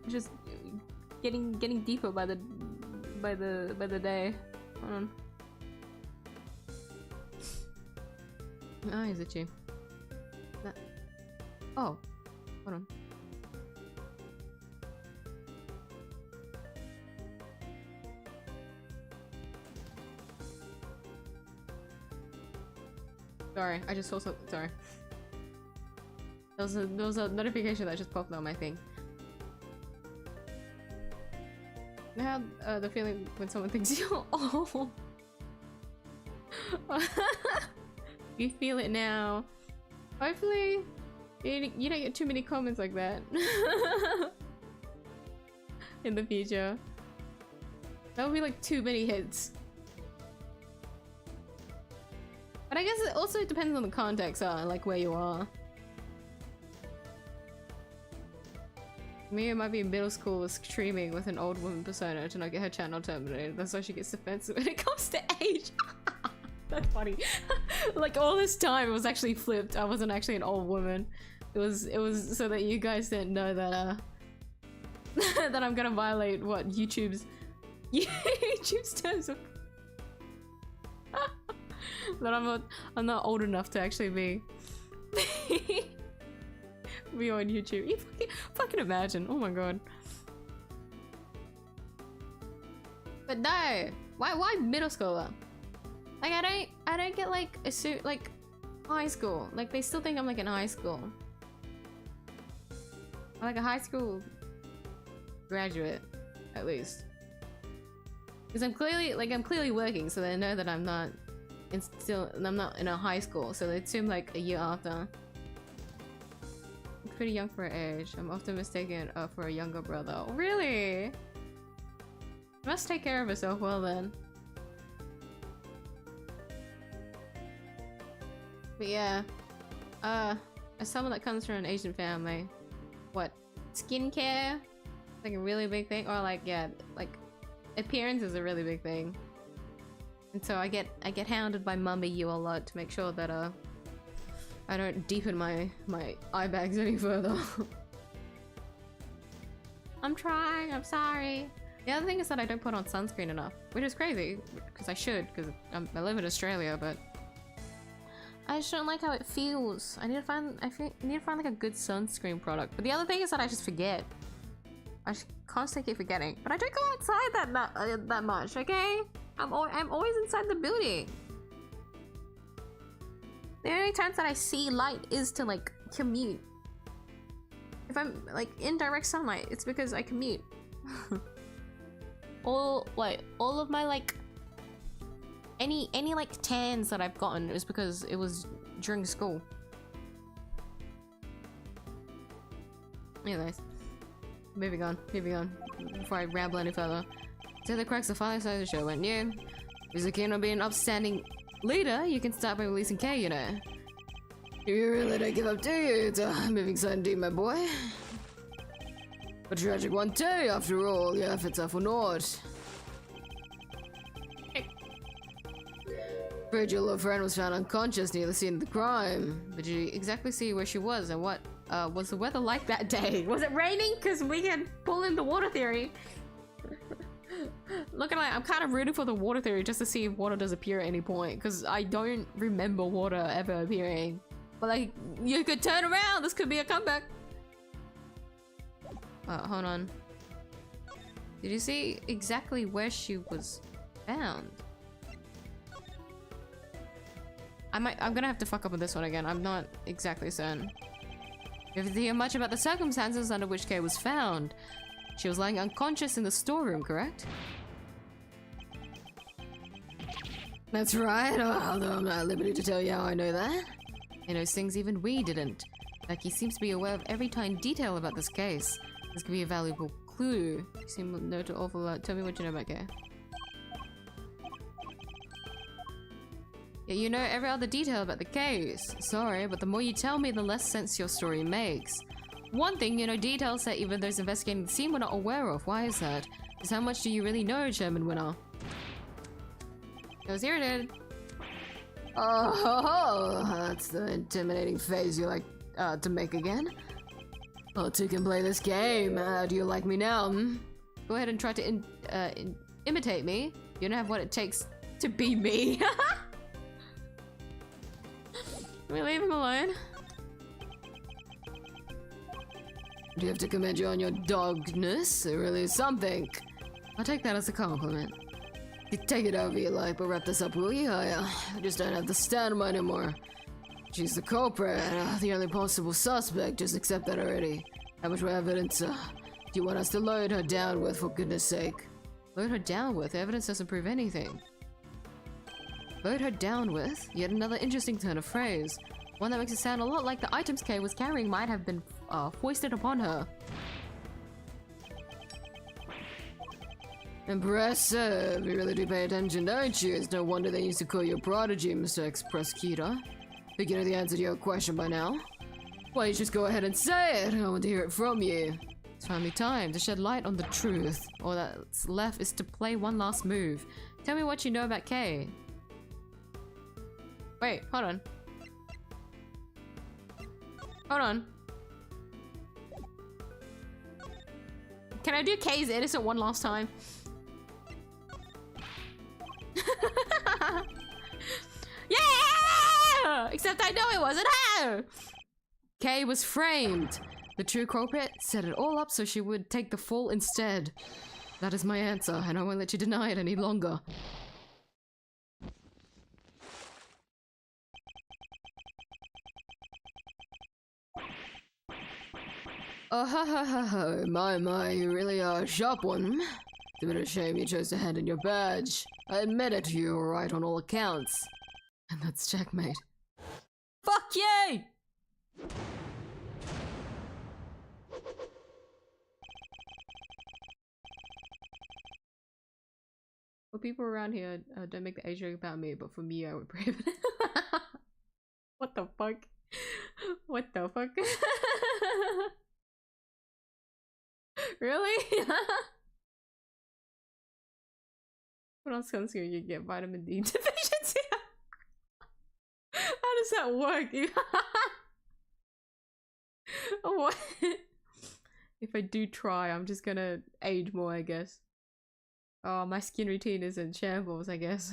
just getting deeper by the day. Hold on. Oh, is it you? Oh, hold on. Sorry, I just saw something. Sorry. There was a notification that just popped on my thing. I had the feeling when someone thinks you're old. You feel it now. Hopefully, you don't get too many comments like that in the future. That would be like too many hits. But I guess it also depends on the context, like where you are. Mia might be in middle school streaming with an old woman persona to not get her channel terminated. That's why she gets defensive when it comes to age. That's funny. Like all this time it was actually flipped. I wasn't actually an old woman. It was so that you guys didn't know that that I'm gonna violate what YouTube's terms of that I'm not old enough to actually be on YouTube. You fucking imagine. Oh my god. But no, why middle schooler? Like I don't get like a suit like high school. Like they still think I'm like in high school. I'm like a high school graduate, at least. Because I'm clearly working, so they know that I'm not I'm not in a high school, so they assume like a year after. I'm pretty young for her age. I'm often mistaken for a younger brother. Really? You must take care of herself well then. But yeah, as someone that comes from an Asian family, what, skincare? Like a really big thing? Or like, yeah, like appearance is a really big thing. And so I get hounded by miyuu a lot to make sure that I don't deepen my eye bags any further. I'm trying, I'm sorry. The other thing is that I don't put on sunscreen enough, which is crazy because I should, because I live in Australia, but I just don't like how it feels. I need to find like a good sunscreen product. But the other thing is that I just forget. I just constantly keep forgetting. But I don't go outside that much, okay? I'm always inside the building. The only times that I see light is to like commute. If I'm like in direct sunlight, it's because I commute. all of my like any like tans that I've gotten is because it was during school. Anyways, moving on before I ramble any further. To the cracks, the father side of the show went new. If you're keen on being an upstanding leader, you can start by releasing K, you know. You really don't give up, do you? It's a moving side indeed, my boy. A tragic one too, after all. Your efforts are for naught. Afraid your little friend was found unconscious near the scene of the crime. But did you exactly see where she was, and what was the weather like that day? Was it raining? Because we can pull in the water theory. Looking like I'm kind of rooting for the water theory just to see if water does appear at any point, because I don't remember water ever appearing. But like, you could turn around. This could be a comeback. Hold on. Did you see exactly where she was found? I'm gonna have to fuck up with this one again. I'm not exactly certain. You haven't heard much about the circumstances under which Kay was found. She was lying unconscious in the storeroom, correct? That's right, although I'm not at liberty to tell you how I know that. He knows things even we didn't. Like, he seems to be aware of every tiny detail about this case. This could be a valuable clue. You seem to know an awful lot. Tell me what you know about Kay. Yeah, you know every other detail about the case. Sorry, but the more you tell me, the less sense your story makes. One thing, you know details that even those investigating the scene were not aware of. Why is that? Because how much do you really know, Chairman Winner? I was irritated. Oh, that's the intimidating face you like to make again. Well, two can play this game. Do you like me now? Hmm? Go ahead and try to imitate me. You don't have what it takes to be me. Can we leave him alone? Do you have to commend you on your dogness? It really is something. I'll take that as a compliment. You take it over you like, but wrap this up, will you? I just don't have the stamina anymore. She's the culprit, the only possible suspect. Just accept that already. How much more evidence do you want us to load her down with, for goodness sake? Load her down with? Evidence doesn't prove anything. Load her down with? Yet another interesting turn of phrase. One that makes it sound a lot like the items Kay was carrying might have been foisted upon her. Impressive. You really do pay attention, don't you? It's no wonder they used to call you a prodigy, Mr. Ex-Prosecutor. Think you know the answer to your question by now? Why, you just go ahead and say it. I want to hear it from you. It's finally time to shed light on the truth. All that's left is to play one last move. Tell me what you know about Kay. Wait, hold on. Hold on. Can I do Kay's innocent one last time? Yeah! Except I know it wasn't her! Kay was framed. The true culprit set it all up so she would take the fall instead. That is my answer, and I won't let you deny it any longer. Oh, ha ha ha ha. My, you really are a sharp one. It's a bit of a shame you chose to hand in your badge. I admit it, you were right on all accounts. And that's checkmate. Fuck you! For people around here, don't make the age joke about me, but for me, I would prohibit it. What the fuck? What the fuck? Really? What else sunscreen you get? Vitamin D deficiency? How does that work? What? If I do try, I'm just gonna age more, I guess. Oh, my skin routine is in shambles, I guess.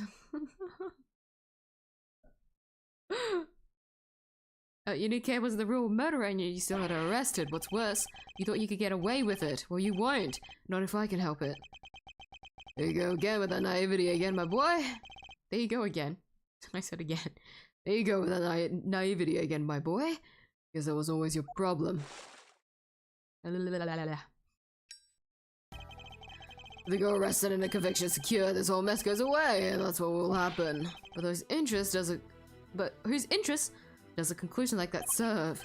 You knew Kay was the real murderer and you still had her arrested. What's worse, you thought you could get away with it. Well, you won't. Not if I can help it. There you go again with that naivety again, my boy. There you go again. I said again. There you go with that naivety again, my boy. Because that was always your problem. If they go arrested and a conviction secured, this whole mess goes away, and that's what will happen. But whose interest does a conclusion like that serve?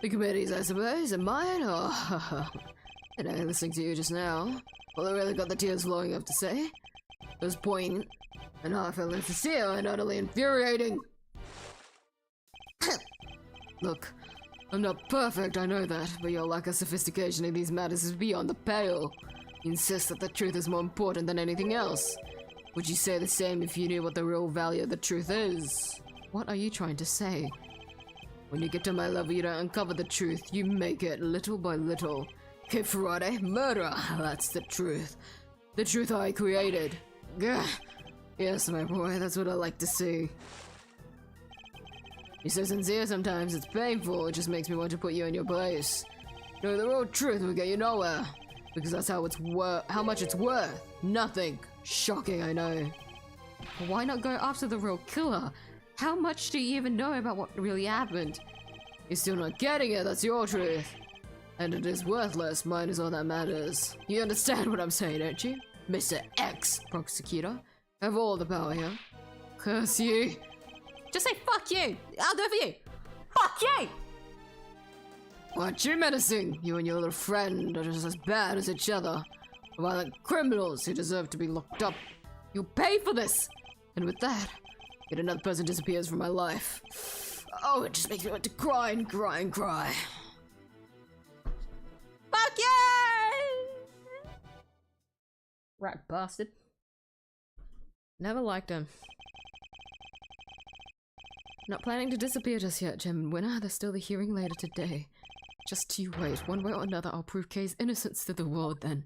The committee's, I suppose, and mine? Oh, and I listening to you just now. Well, I really got the tears flowing up to say. It was poignant, and heartfelt and sincere, and utterly infuriating. Look, I'm not perfect, I know that, but your lack of sophistication in these matters is beyond the pale. You insist that the truth is more important than anything else. Would you say the same if you knew what the real value of the truth is? What are you trying to say? When you get to my level, you don't uncover the truth, you make it little by little. Que fraude, murderer, that's the truth. The truth I created. Gah. Yes, my boy, that's what I like to see. You're so sincere sometimes, it's painful, it just makes me want to put you in your place. No, the real truth will get you nowhere. Because that's how how much it's worth. Nothing. Shocking, I know. Why not go after the real killer? How much do you even know about what really happened? You're still not getting it, that's your truth. And it is worthless, mine is all that matters. You understand what I'm saying, don't you? Mr. X, Prosecutor. Have all the power here. Curse you. Just say fuck you! I'll do it for you! Fuck you! What you menacing? You and your little friend are just as bad as each other. Violent criminals who deserve to be locked up. You pay for this! And with that, yet another person disappears from my life. Oh, it just makes me want to cry and cry and cry. Fuck you! Rat bastard. Never liked him. Not planning to disappear just yet, Gem Winner. There's still the hearing later today. Just you wait. One way or another, I'll prove Kay's innocence to the world then.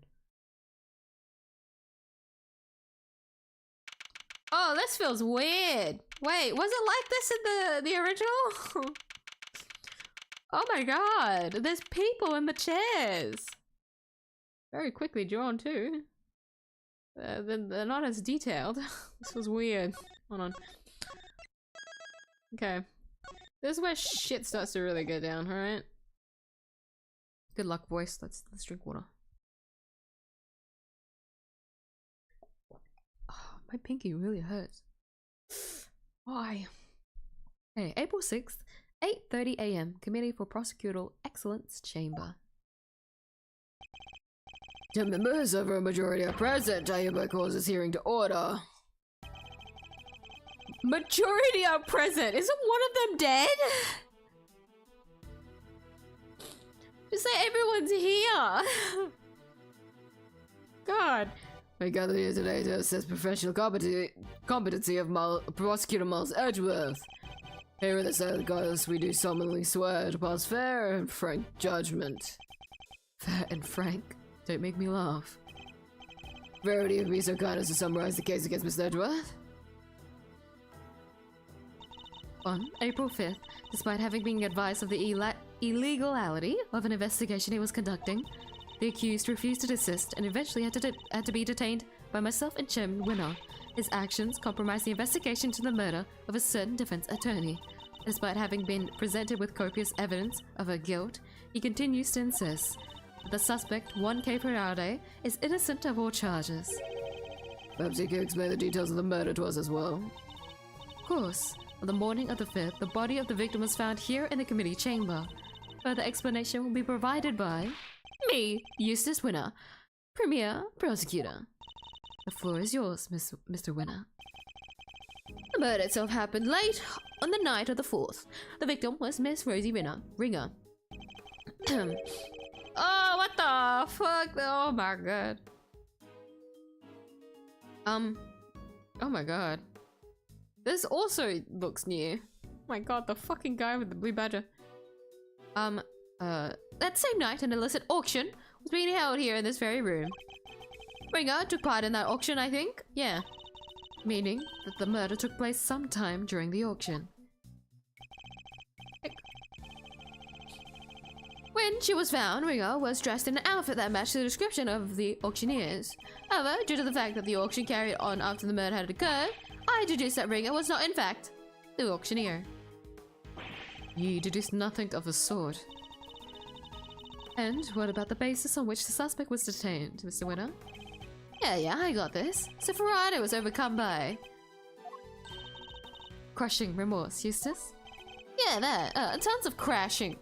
Oh, this feels weird. Wait, was it like this in the original? Oh my god, there's people in the chairs. Very quickly drawn too. They're not as detailed. This was weird. Hold on. Okay. This is where shit starts to really go down, alright? Good luck, voice. Let's drink water. Oh, my pinky really hurts. Why? Hey, April 6th, 8:30 AM, Committee for Prosecutorial Excellence Chamber. The members of a majority are present. I hereby call this hearing to order. Majority are present. Isn't one of them dead? Just say everyone's here. God. I gather here today to assess professional competency of Prosecutor Miles Edgeworth. Here in the side of the goddess, we do solemnly swear to pass fair and frank judgment. Fair and frank? Don't make me laugh. Verity, if you be so kind as to summarize the case against Mr. Edgeworth. On April 5th, despite having been advised of the illegality of an investigation he was conducting, the accused refused to desist and eventually had to be detained by myself and Chairman Winner. His actions compromised the investigation into the murder of a certain defense attorney. Despite having been presented with copious evidence of her guilt, he continues to insist that the suspect, One 𝐢𝐴, is innocent of all charges. Perhaps you can explain the details of the murder to us as well. Of course. On the morning of the 5th, the body of the victim was found here in the committee chamber. Further explanation will be provided by me, Eustace Winner, Premier Prosecutor. The floor is yours, Mr. Winner. The murder itself happened late on the night of the 4th. The victim was Miss Rosie Ringer. Oh, what the fuck? Oh my god. Oh my god. This also looks new. Oh my god, the fucking guy with the blue badger. That same night, an illicit auction was being held here in this very room. Ringer took part in that auction, I think? Yeah. Meaning that the murder took place sometime during the auction. When she was found, Ringer was dressed in an outfit that matched the description of the auctioneers. However, due to the fact that the auction carried on after the murder had occurred, I deduced that Ringer was not, in fact, the auctioneer. You deduced nothing of the sort. And what about the basis on which the suspect was detained, Mr. Winner? Yeah, I got this. Sepharado was overcome by... crushing remorse, Eustace? Yeah, that. Tons of crushing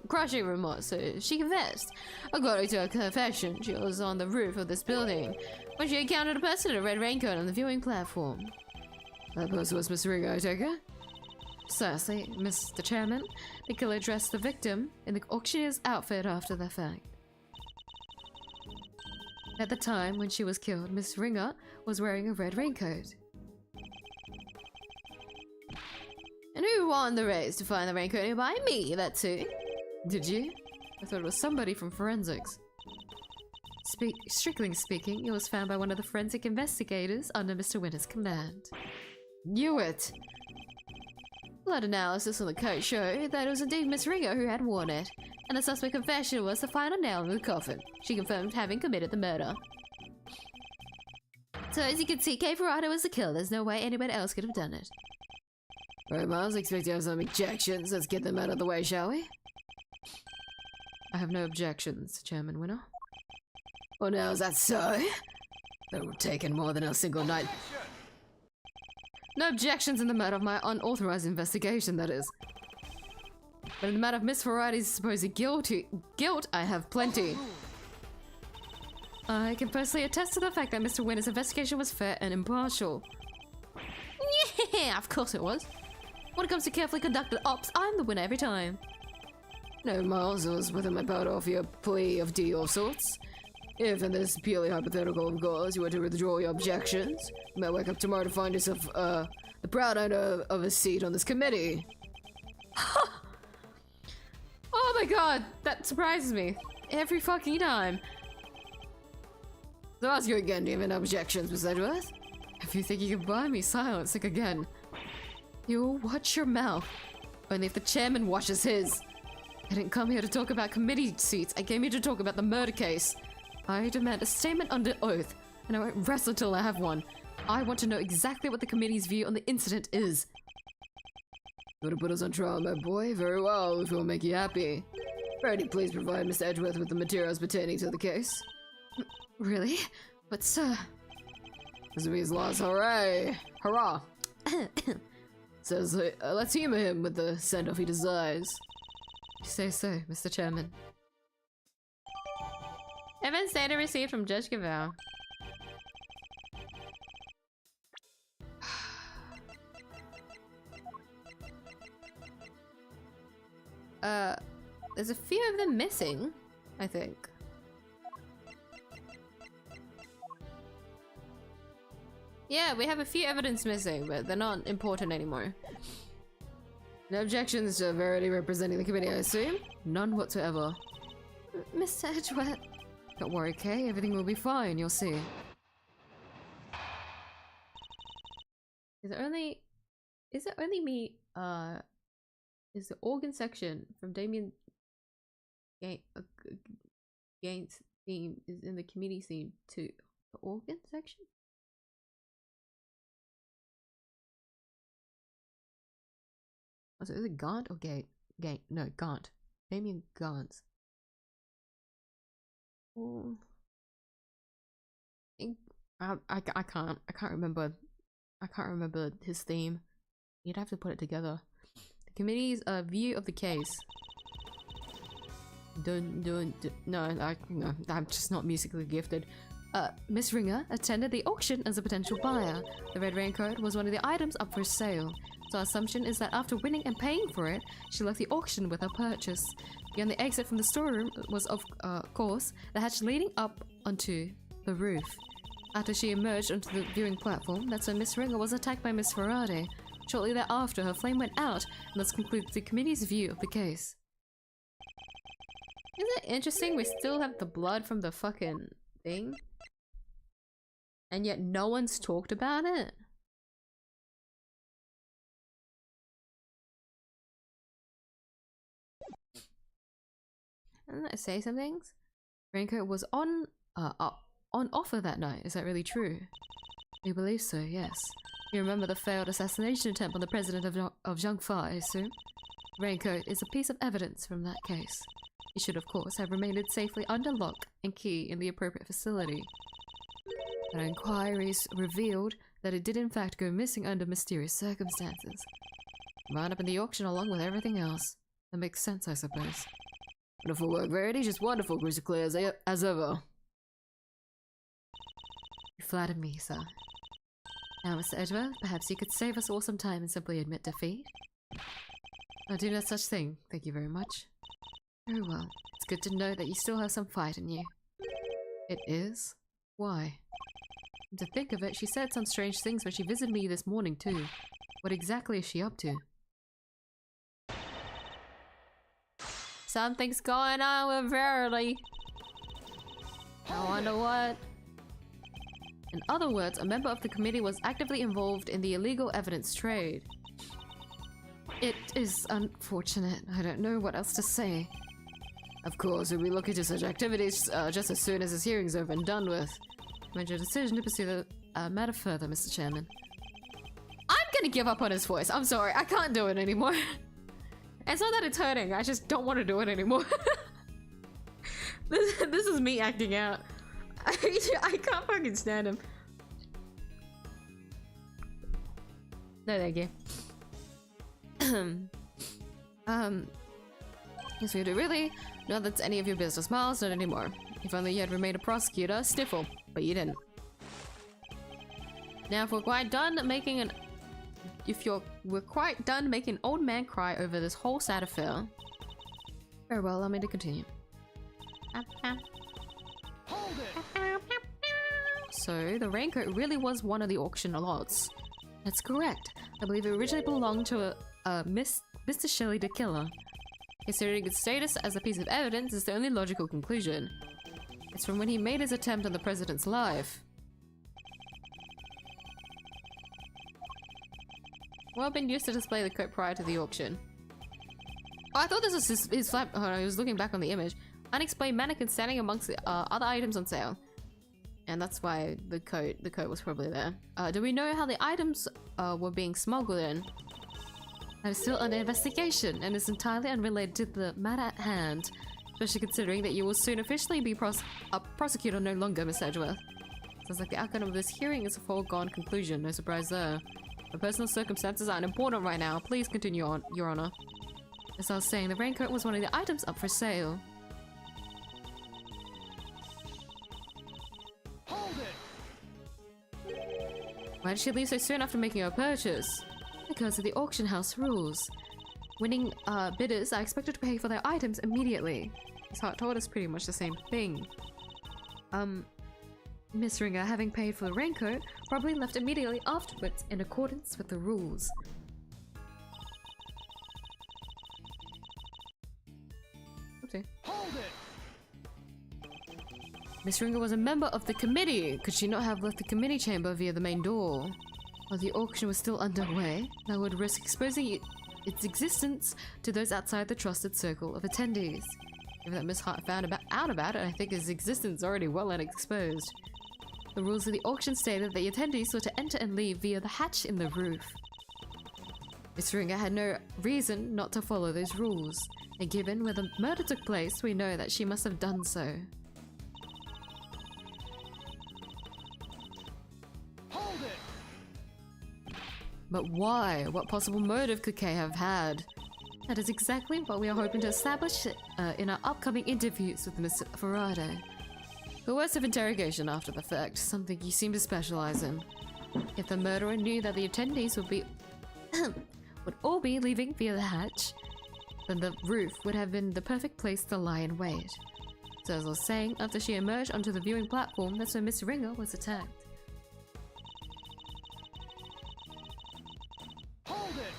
remorse, so she confessed. According to her confession, she was on the roof of this building when she encountered a person in a red raincoat on the viewing platform. That person was Miss Ringer, I take it? Precisely, Mr. Chairman. The killer dressed the victim in the auctioneer's outfit after the fact. At the time when she was killed, Miss Ringer was wearing a red raincoat. And who won the race to find the raincoat nearby? Me, that's who. Did you? I thought it was somebody from forensics. Strictly speaking, it was found by one of the forensic investigators under Mr. Winner's command. Knew it! Blood analysis on the coat showed that it was indeed Miss Ringer who had worn it, and the suspect's confession was the final nail in the coffin. She confirmed having committed the murder. So as you can see, 𝐢𝐴 was the killer. There's no way anyone else could have done it. Alright, Miles, expect to have some objections. Let's get them out of the way, shall we? I have no objections, Chairman Winner. Oh, now is that so? That would take in more than a single night. No objections in the matter of my unauthorized investigation, that is. But in the matter of Miss Variety's supposed guilt, I have plenty. I can personally attest to the fact that Mr. Winner's investigation was fair and impartial. Yeah, of course it was. When it comes to carefully conducted ops, I'm the winner every time. No, Miles, it was within my power to offer you a plea of deal of sorts. If, and this is purely hypothetical of course, you were to withdraw your objections, you might wake up tomorrow to find yourself, the proud owner of a seat on this committee. Oh my god, that surprises me. Every fucking time. So I'll ask you again, do you have any objections, Miss Edgeworth? If you think you can buy me silence, think again. You watch your mouth. Only if the chairman watches his. I didn't come here to talk about committee seats. I came here to talk about the murder case. I demand a statement under oath, and I won't rest until I have one. I want to know exactly what the committee's view on the incident is. You want to put us on trial, my boy? Very well, if it will make you happy. Brady, please provide Mr. Edgeworth with the materials pertaining to the case. Really? But sir... This means laws, hooray! Hurrah! Says, let's humor him with the send-off he desires. You say so, Mr. Chairman. Evans data received from Judge Gaval. There's a few of them missing, I think. Yeah, we have a few evidence missing, but they're not important anymore. No objections to Verity representing the committee, I assume? None whatsoever. Mr. Edgeworth. Don't worry, Kay. Everything will be fine, you'll see. Is it only me, is the organ section from Damien Gaines theme is in the committee theme too? The organ section? Oh, so is it Gaunt or Gate? No, Gaunt. Damien Gaunt. Oh. I can't remember. I can't remember his theme. You'd have to put it together. The committee's view of the case. No, I'm just not musically gifted. Miss Ringer attended the auction as a potential buyer. The red raincoat was one of the items up for sale. So our assumption is that after winning and paying for it, she left the auction with her purchase. Beyond the exit from the storeroom was, of course, the hatch leading up onto the roof. After she emerged onto the viewing platform, that's when Miss Ringer was attacked by Miss Ferrari. Shortly thereafter, her flame went out, and thus concludes the committee's view of the case. Isn't it interesting we still have the blood from the fucking thing? And yet no one's talked about it? Didn't I say some things? Raincoat was on offer that night. Is that really true? We believe so, yes. You remember the failed assassination attempt on the president of Zhangfa, I assume? Raincoat is a piece of evidence from that case. It should, of course, have remained safely under lock and key in the appropriate facility. But inquiries revealed that it did in fact go missing under mysterious circumstances. Wound up in the auction along with everything else. That makes sense, I suppose. Wonderful work, Verity. Just wonderful, crystal clear as ever. You flattered me, sir. Now, Mr. Edgeworth, perhaps you could save us all some time and simply admit defeat? I'll do no such thing, thank you very much. Very well. It's good to know that you still have some fight in you. It is? Why? And to think of it, she said some strange things when she visited me this morning, too. What exactly is she up to? Something's going on with Verity. I wonder what. In other words, a member of the committee was actively involved in the illegal evidence trade. It is unfortunate. I don't know what else to say. Of course, we'll be looking into such activities just as soon as this hearing's over and done with. Made your decision to pursue the matter further, Mr. Chairman. I'm gonna give up on his voice. I'm sorry. I can't do it anymore. It's not that it's hurting. I just don't want to do it anymore. This is me acting out. I can't fucking stand him. No, thank you. Yes, we do really. Not that's any of your business, Miles, not anymore. If only you had remained a prosecutor, sniffle, but you didn't. Now, if we're quite done making an old man cry over this whole sad affair. Very well, allow me to continue. Hold it! So, the raincoat really was one of the auction lots. That's correct. I believe it originally belonged to Mr. Shelley the Killer. Considering its status as a piece of evidence is the only logical conclusion. It's from when he made his attempt on the president's life. Well, been used to display the coat prior to the auction. Oh, I thought this was his flap. Oh, I was looking back on the image. Unexplained mannequin standing amongst the other items on sale. And that's why the coat was probably there. Do we know how the items were being smuggled in? I'm still under investigation and is entirely unrelated to the matter at hand, especially considering that you will soon officially be a prosecutor no longer, Miss Edgeworth. Sounds like the outcome of this hearing is a foregone conclusion, no surprise there. My personal circumstances aren't important right now. Please continue on, Your Honor. As I was saying, the raincoat was one of the items up for sale. Hold it! Why did she leave so soon after making her purchase? Because of the auction house rules. Winning bidders are expected to pay for their items immediately. His heart told us pretty much the same thing. Miss Ringer, having paid for the raincoat, probably left immediately afterwards in accordance with the rules. Oopsie. Hold it! Miss Ringer was a member of the committee. Could she not have left the committee chamber via the main door? While the auction was still underway, that would risk exposing its existence to those outside the trusted circle of attendees. Given that Miss Hart found out about it, I think his existence is already well and exposed. The rules of the auction stated that the attendees were to enter and leave via the hatch in the roof. Miss Ringer had no reason not to follow those rules, and given where the murder took place, we know that she must have done so. Hold it! But why? What possible motive could Kay have had? That is exactly what we are hoping to establish in our upcoming interviews with Miss Faraday. The words of interrogation after the fact, something you seem to specialize in. If the murderer knew that the attendees would all be leaving via the hatch, then the roof would have been the perfect place to lie in wait. So as I was saying, after she emerged onto the viewing platform, that's when Miss Ringer was attacked. Hold it!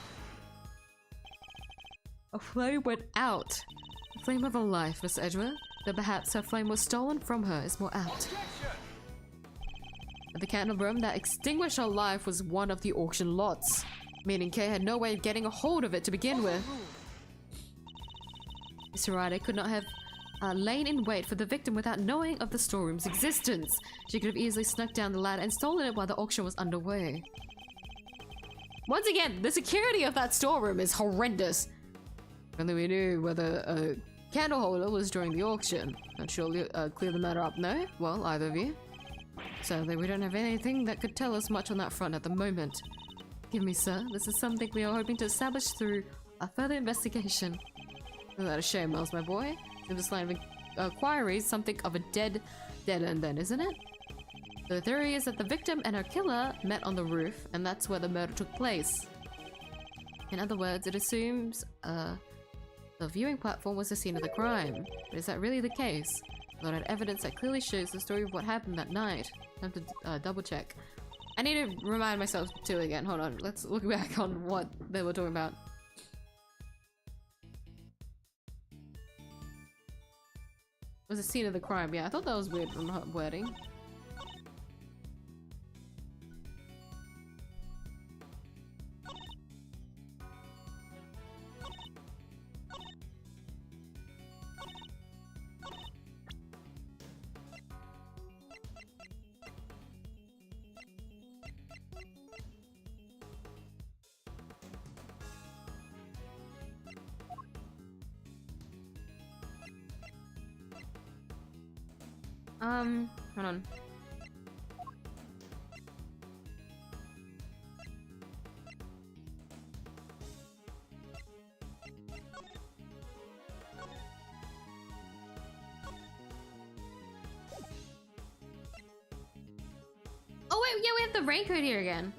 A flame went out. The flame of a life, Miss Edgeworth. That perhaps her flame was stolen from her is more apt. Objection! But the candle room that extinguished her life was one of the auction lots, meaning Kay had no way of getting a hold of it to begin with. Miss Faraday could not have lain in wait for the victim without knowing of the storeroom's existence. She could have easily snuck down the ladder and stolen it while the auction was underway. Once again, the security of that storeroom is horrendous. If only we knew whether a candle holder was during the auction. That surely clear the matter up, no? Well, either of you. Sadly, we don't have anything that could tell us much on that front at the moment. Give me, sir. This is something we are hoping to establish through a further investigation. Isn't that a shame, Miles, my boy? In this line of inquiry is something of a dead end then, isn't it? The theory is that the victim and her killer met on the roof, and that's where the murder took place. In other words, it assumes, the viewing platform was the scene of the crime. But is that really the case? Not had evidence that clearly shows the story of what happened that night. I have to double check. I need to remind myself too again. Hold on, let's look back on what they were talking about. It was a scene of the crime. Yeah, I thought that was weird from her wording. Hold on. Oh wait, yeah, we have the raincoat here again.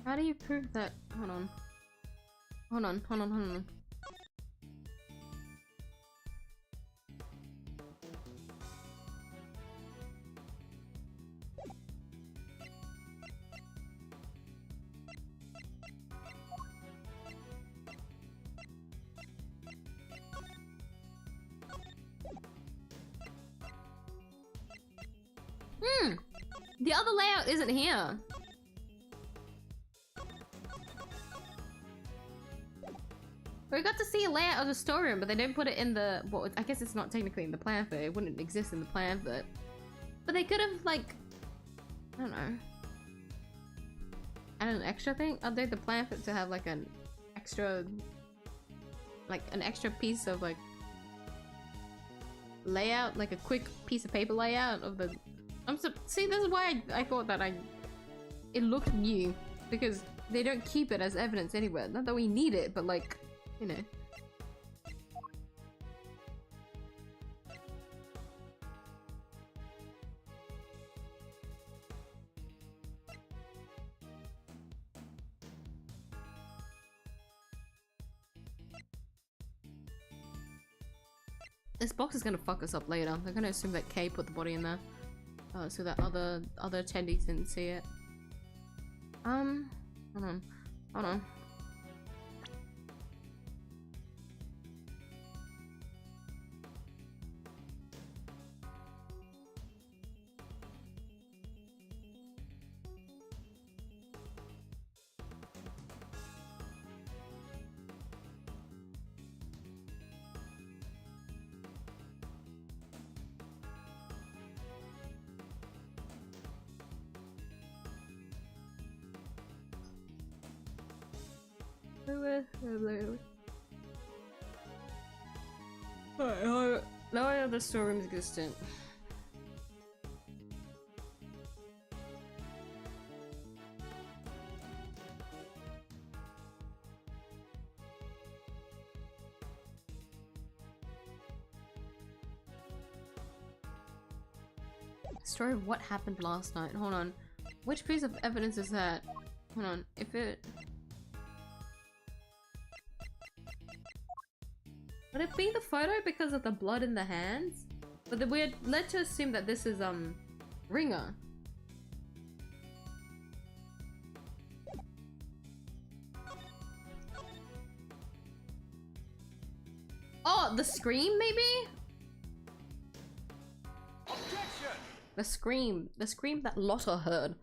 How do you prove that? Hold on. Hold on, hold on, hold on. The other layout isn't here. We got to see a layout of the storeroom, but they didn't put it in the... Well, I guess it's not technically in the plan for it. It wouldn't exist in the plan for it. But they could have, like... I don't know. Added an extra thing? Update the plan for it to have, like, an extra... Like, an extra piece of, like... layout? Like, a quick piece of paper layout of the... See, this is why I thought that it looked new. Because they don't keep it as evidence anywhere. Not that we need it, but, like... You know. This box is gonna fuck us up later. They're gonna assume that Kay put the body in there. So that other attendees didn't see it. Hold on. Hold on. No other storerooms existent. Story of what happened last night. Hold on. Which piece of evidence is that? Hold on. If it... Would it be the photo because of the blood in the hands? But we're led to assume that this is, Ringer. Oh, the scream, maybe? Objection! The scream that Lotta heard.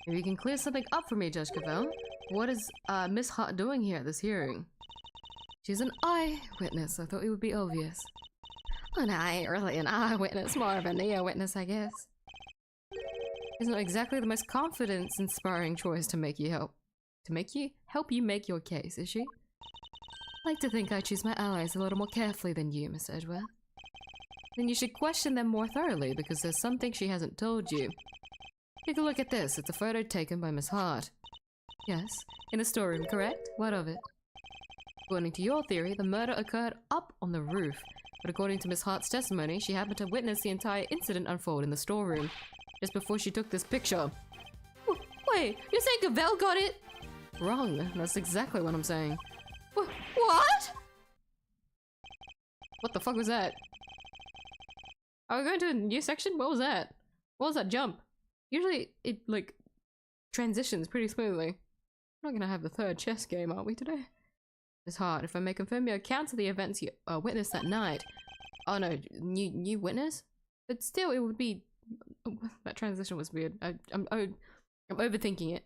If you can clear something up for me, Judge Cavell. What is Miss Hart doing here at this hearing? She's an eyewitness. I thought it would be obvious. Well, no, I ain't really an eyewitness, more of a neo-witness, I guess. It's not exactly the most confidence-inspiring choice to make you help you make your case, is she? I like to think I choose my allies a little more carefully than you, Mr. Edgeworth. Then you should question them more thoroughly because there's something she hasn't told you. Take a look at this. It's a photo taken by Miss Hart. Yes, in the storeroom, correct? What of it? According to your theory, the murder occurred up on the roof. But according to Miss Hart's testimony, she happened to witness the entire incident unfold in the storeroom, just before she took this picture. Wait, you're saying Cavell got it? Wrong. That's exactly what I'm saying. What? What the fuck was that? Are we going to a new section? What was that? What was that jump? Usually it, like, transitions pretty smoothly. We're not gonna have the third chess game, are we, today? It's hard. If I may confirm your accounts of the events you witnessed that night. Oh no, new witness? But still, it would be... That transition was weird. I'm overthinking it.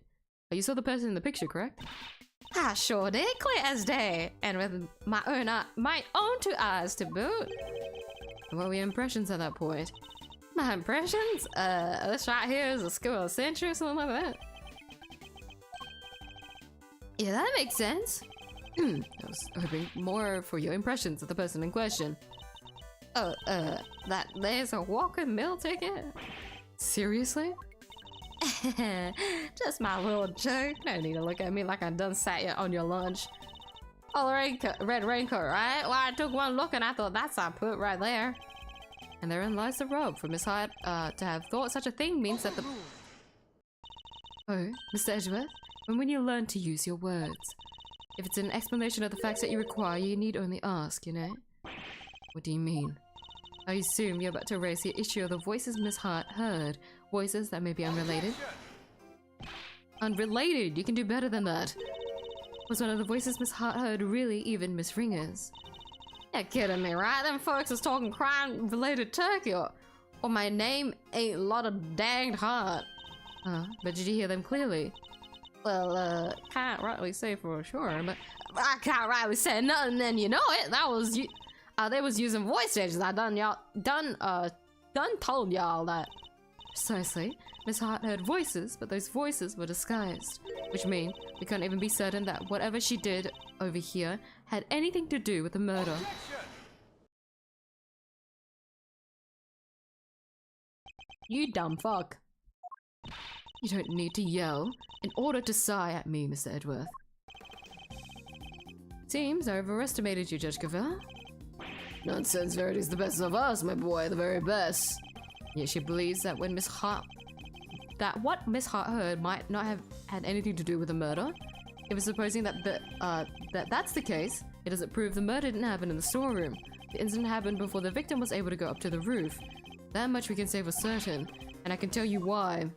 Oh, you saw the person in the picture, correct? I sure did, clear as day, and with my own two eyes to boot. What were your impressions at that point? My impressions? This right here is a school of century or something like that. Yeah, that makes sense. I was hoping more for your impressions of the person in question. Oh, that there's a walking meal ticket? Seriously? Just my little joke. No need to look at me like I done sat you on your lunch. Oh, the red raincoat, right? Well, I took one look and I thought that's I put right there. And therein lies the rub. For Miss Hart to have thought such a thing means that the... Oh, Mr. Edgeworth, when you learn to use your words. If it's an explanation of the facts that you require, you need only ask, you know? What do you mean? I assume you're about to raise the issue of the voices Miss Hart heard. Voices that may be unrelated. Unrelated? You can do better than that. Was one of the voices Miss Hart heard really even Miss Ringer's? You're kidding me, right? Them folks is talking crime-related turkey, or my name ain't a lot of danged Hart. But did you hear them clearly? Well, can't rightly say for sure, but I can't rightly say nothing, and you know it. That was you. They was using voice changes. I done told y'all that. Precisely. Miss Hart heard voices, but those voices were disguised. Which means we can't even be certain that whatever she did over here had anything to do with the murder. You dumb fuck. You don't need to yell in order to sigh at me, Mr. Edgeworth. Seems I overestimated you, Judge Cavell. Nonsense, Verity's the best of us, my boy, the very best. Yet she believes that when what Miss Hart heard might not have had anything to do with the murder. If it's supposing that that's the case, it doesn't prove the murder didn't happen in the storeroom. The incident happened before the victim was able to go up to the roof. That much we can say for certain, and I can tell you why.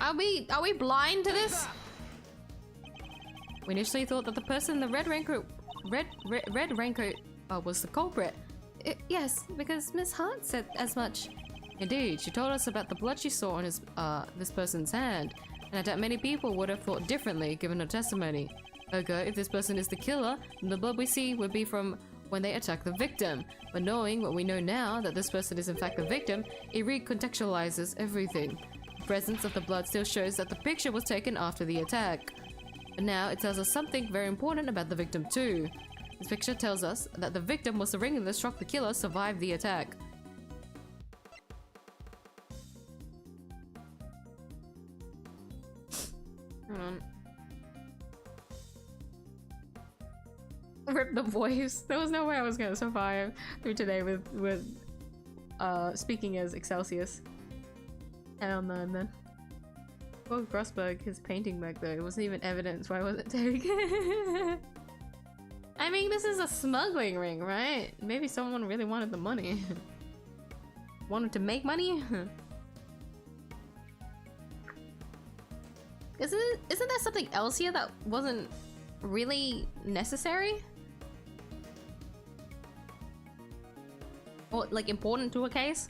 Are we blind to this? We initially thought that the person in the red raincoat was the culprit. Yes, because Miss Hart said as much. Indeed, she told us about the blood she saw on this person's hand, and I doubt many people would have thought differently given her testimony. Ergo, if this person is the killer, then the blood we see would be from when they attacked the victim. But knowing what we know now, that this person is in fact the victim, it recontextualizes everything. The presence of the blood still shows that the picture was taken after the attack. But now it tells us something very important about the victim too. This picture tells us that the victim was the ringer that struck the killer, survived the attack. Rip the voice. There was no way I was gonna survive through today with speaking as 𝐢𝐧𝐼. Hell no, man. Well, Grossberg, his painting back there, it wasn't even evidence why I wasn't taken. I mean, this is a smuggling ring, right? Maybe someone really wanted the money. Wanted to make money? Isn't there something else here that wasn't really necessary? Or like important to a case?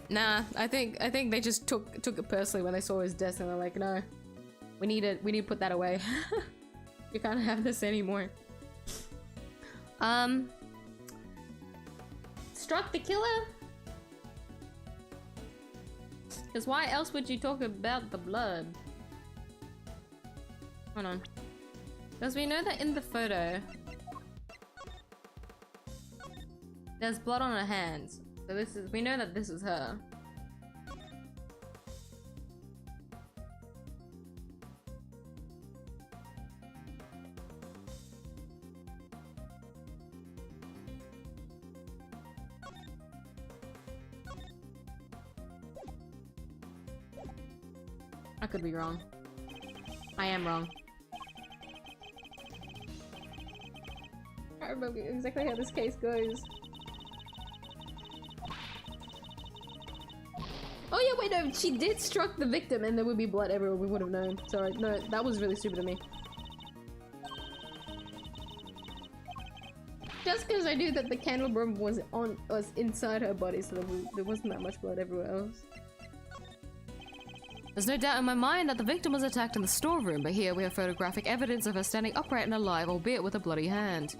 Nah, I think they just took it personally when they saw his desk and they're like, no, we need to put that away. You can't have this anymore. Struck the killer? Because why else would you talk about the blood? Hold on. Because we know that in the photo there's blood on her hands. So we know that this is her. I could be wrong. I am wrong. I don't remember exactly how this case goes. Oh yeah, wait, no, she did struck the victim and there would be blood everywhere, we would have known. Sorry, no, that was really stupid of me. Just because I knew that the candelabrum was inside her body, so there wasn't that much blood everywhere else. There's no doubt in my mind that the victim was attacked in the storeroom, but here we have photographic evidence of her standing upright and alive, albeit with a bloody hand.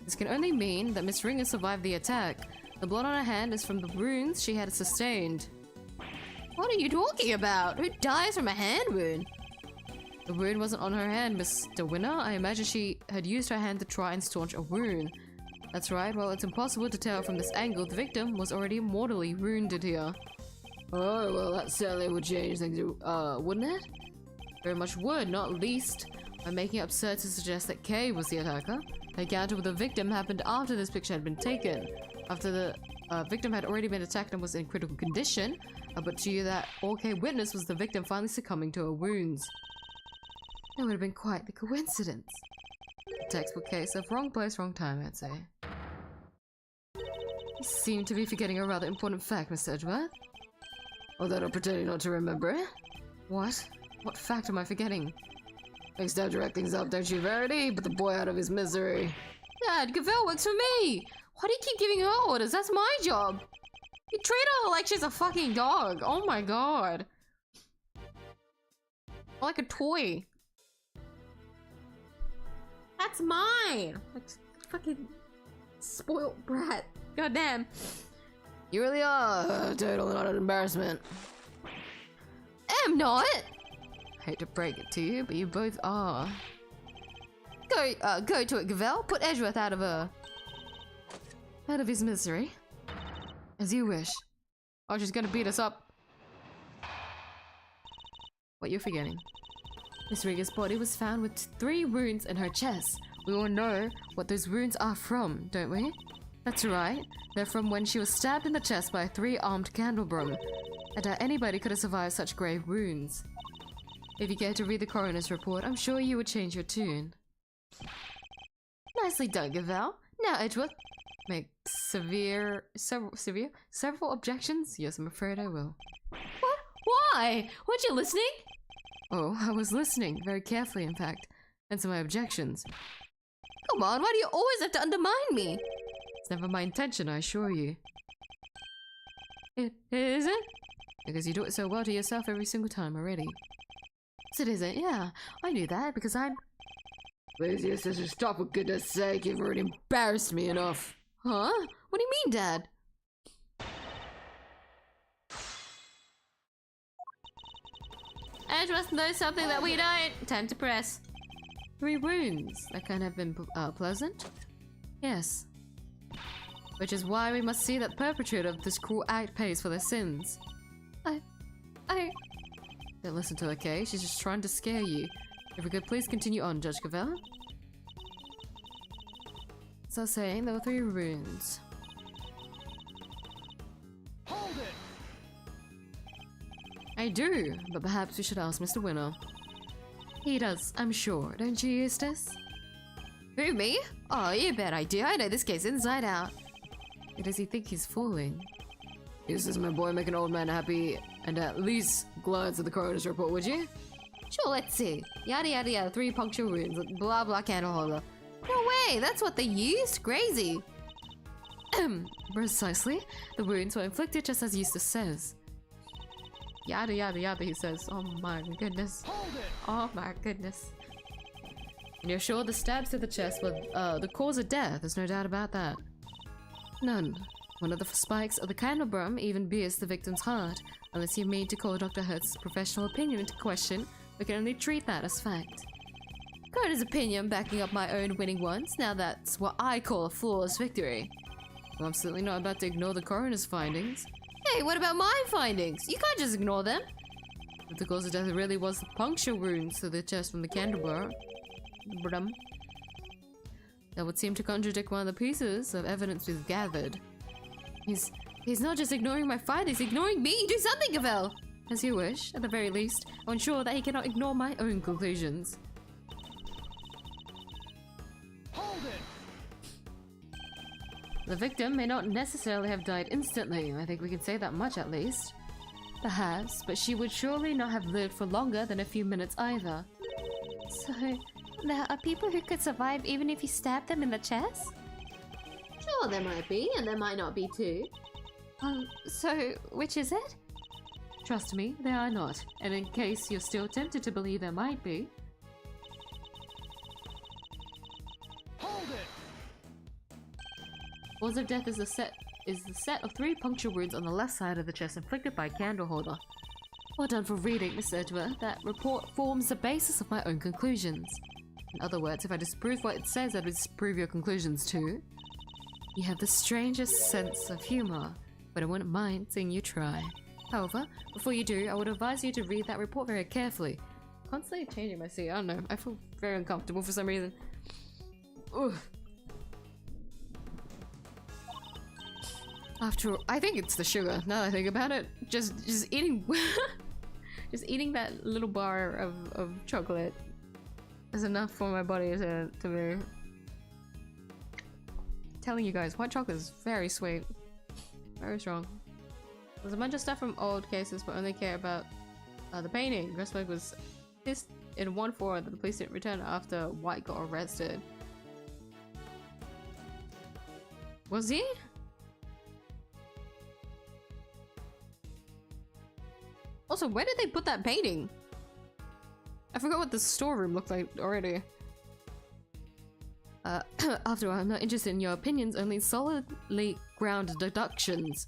This can only mean that Miss Ringer survived the attack. The blood on her hand is from the wounds she had sustained. What are you talking about? Who dies from a hand wound? The wound wasn't on her hand, Mr. Winner. I imagine she had used her hand to try and staunch a wound. That's right, well, it's impossible to tell from this angle. The victim was already mortally wounded here. Oh, well, that certainly would change things, wouldn't it? Very much would, not least by making it absurd to suggest that Kay was the attacker. The encounter with the victim happened after this picture had been taken. After the victim had already been attacked and was in critical condition, but to you that all Kay witnessed was the victim finally succumbing to her wounds. That would have been quite the coincidence. A textbook case of wrong place, wrong time, I'd say. You seem to be forgetting a rather important fact, Mr. Edgeworth. Although I'm pretending not to remember it. What? What fact am I forgetting? Next time direct things up, don't you, Verity? Put the boy out of his misery. Dad, Gavel works for me! Why do you keep giving her orders? That's my job! You treat her like she's a fucking dog! Oh my god! Like a toy! That's mine! Like fucking spoiled brat. Goddamn. You really are a total not an embarrassment. I'm not! Hate to break it to you, but you both are. Go to it, Gavel. Put Edgeworth out of his misery. As you wish. Oh, she's gonna beat us up. What you're forgetting. Miss Ringer's body was found with 3 wounds in her chest. We all know what those wounds are from, don't we? That's right. They're from when she was stabbed in the chest by a 3-armed candelabrum. I doubt anybody could have survived such grave wounds. If you care to read the coroner's report, I'm sure you would change your tune. Nicely done, Gavel. Now, Edgeworth. Make several objections? Yes, I'm afraid I will. What? Why? Weren't you listening? Oh, I was listening, very carefully in fact. Answer my objections. Come on, why do you always have to undermine me? It's never my intention, I assure you. It isn't? Because you do it so well to yourself every single time already. Yes, it isn't, yeah. I knew that because I'm... Please, dear sister, stop for goodness sake. You've already embarrassed me enough. Huh? What do you mean, Dad? Edgeworth knows something that we don't. Time to press. 3 wounds. That can't have been pleasant? Yes. Which is why we must see that the perpetrator of this cruel act pays for their sins. Don't listen to her, Kay. She's just trying to scare you. If we could please continue on, Judge Gavel. So saying there were 3 wounds. Hold it! I do, but perhaps we should ask Mr. Winner. He does, I'm sure, don't you, Eustace? Who, me? Oh, you bet I do. I know this case inside out. Who does he think he's fooling? Eustace, my boy, make an old man happy and at least glance at the coroner's report, would you? Sure, let's see. Yada yada yada, 3 puncture wounds, blah blah candle holder. No way, that's what they used? Crazy. Precisely. The wounds were inflicted just as Eustace says. Yada yada yada, he says. Oh my goodness. Hold it! Oh my goodness. And you're sure the stabs to the chest were the cause of death? There's no doubt about that. None. One of the spikes of the candelabrum even pierced the victim's heart. Unless you mean to call Dr. Hertz's professional opinion into question, we can only treat that as fact. Coroner's opinion backing up my own winning ones. Now that's what I call a flawless victory. Well, I'm certainly not about to ignore the coroner's findings. Hey, what about my findings? You can't just ignore them. If the cause of death really was the puncture wounds to the chest from the candelabrum, that would seem to contradict one of the pieces of evidence we've gathered. He's not just ignoring my findings, he's ignoring me. Do something, Gavel. As you wish. At the very least, I'll ensure that he cannot ignore my own conclusions. Hold it! The victim may not necessarily have died instantly. I think we can say that much at least. Perhaps, but she would surely not have lived for longer than a few minutes either. So, there are people who could survive even if you stab them in the chest? Sure, there might be, and there might not be too. So which is it? Trust me, there are not. And in case you're still tempted to believe there might be, Hold it! cause of death is the set of 3 puncture wounds on the left side of the chest inflicted by a candle holder. Well done for reading, Miss 𝐢𝐴. That report forms the basis of my own conclusions. In other words, if I disprove what it says, I disprove your conclusions too. You have the strangest sense of humor, but I wouldn't mind seeing you try. However, before you do, I would advise you to read that report very carefully. Constantly changing my seat, I don't know, I feel very uncomfortable for some reason. Ugh. After all, I think it's the sugar, now that I think about it. Just eating just eating that little bar of chocolate is enough for my body to be. Telling you guys, white chocolate is very sweet. Very strong. There's a bunch of stuff from old cases, but only care about the painting. Grossberg was pissed in 1-4 that the police didn't return after White got arrested. Was he? Also, where did they put that painting? I forgot what the storeroom looked like already. After all, I'm not interested in your opinions, only solidly grounded deductions.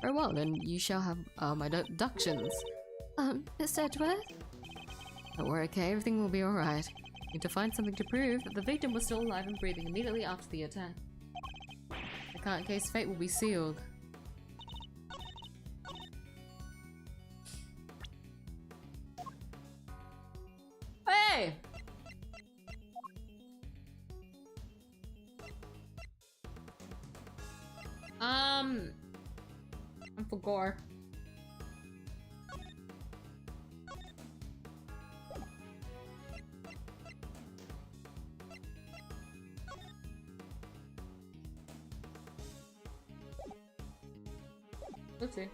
Very well, then you shall have my deductions. Miss 𝐢𝐴? Don't worry, okay? Everything will be alright. Need to find something to prove that the victim was still alive and breathing immediately after the attack. The current case fate will be sealed. Hey! I'm for gore. Let's see.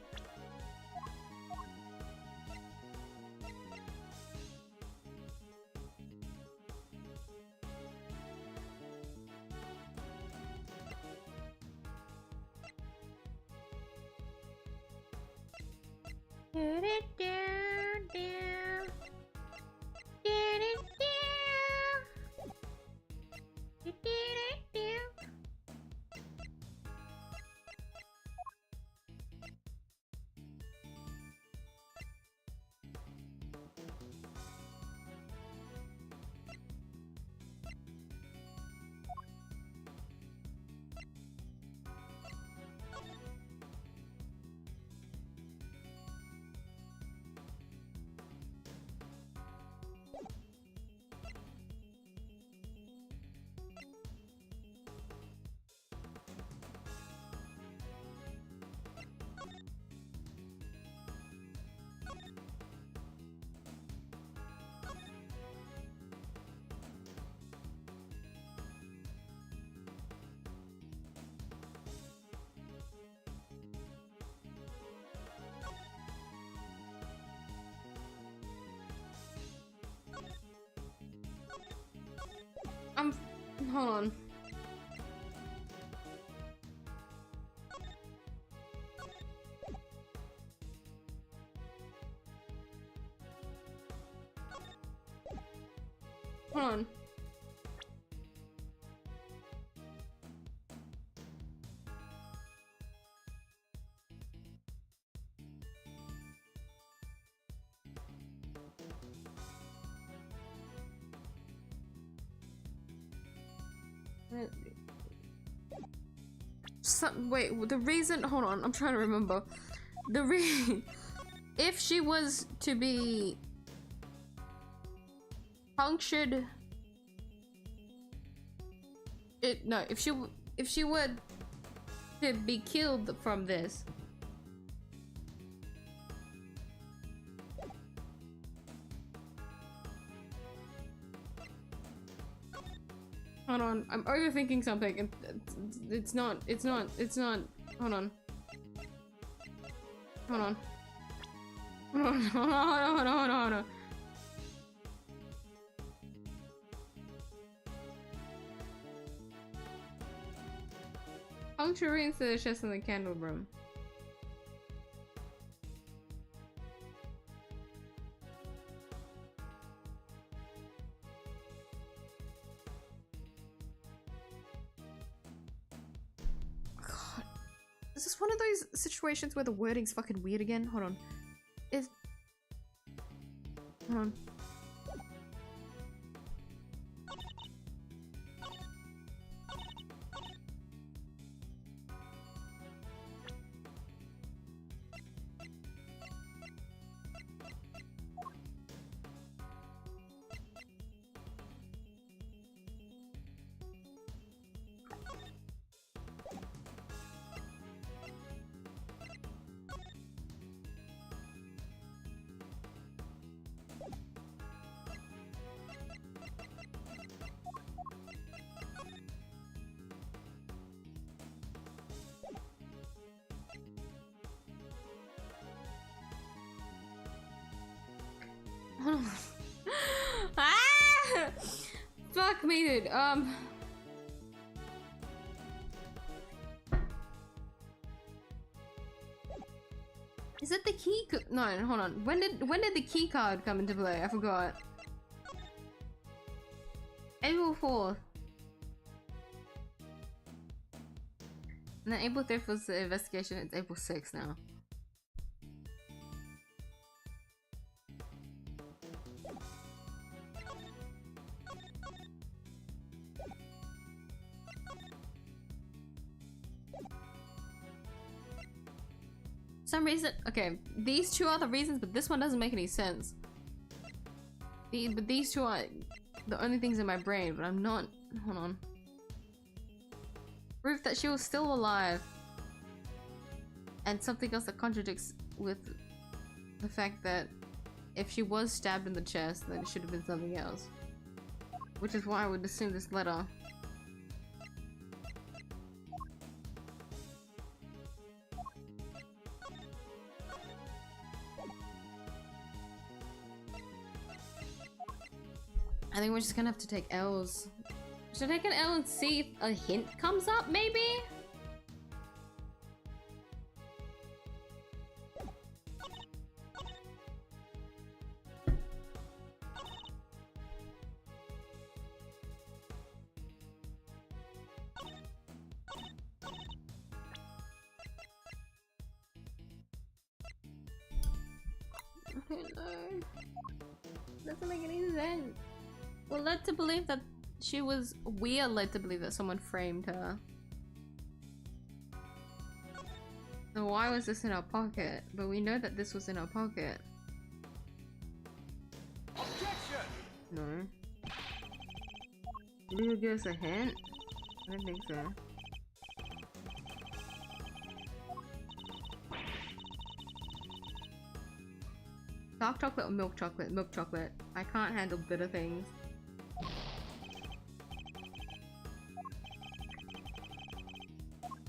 Hold on. Hold on. Wait, the reason, hold on, I'm trying to remember. If she was to be punctured, if she were to be killed from this, hold on, I'm overthinking something. It's not, hold on. Hold on. Hold on. Puncture rings to the chest in the candle room. God. Is this one of those situations where the wording's fucking weird again? Hold on. Hold on. Ah! Fuck me, dude. Is it the key? No, hold on. When did the key card come into play? I forgot. April 4th. And then April 5th was the investigation. It's April 6th now. Some reason, okay, these two are the reasons, but this one doesn't make any sense. But these two are the only things in my brain, but I'm not, hold on. Proof that she was still alive. And something else that contradicts with the fact that if she was stabbed in the chest, then it should have been something else. Which is why I would assume this letter. I think we're just gonna have to take L's. Should I take an L and see if a hint comes up, maybe? I don't know. Doesn't make any sense. We're led to believe that we are led to believe that someone framed her. So why was this in our pocket? But we know that this was in our pocket. Objection! No. Did you give us a hint? I don't think so. Dark chocolate or milk chocolate? Milk chocolate. I can't handle bitter things.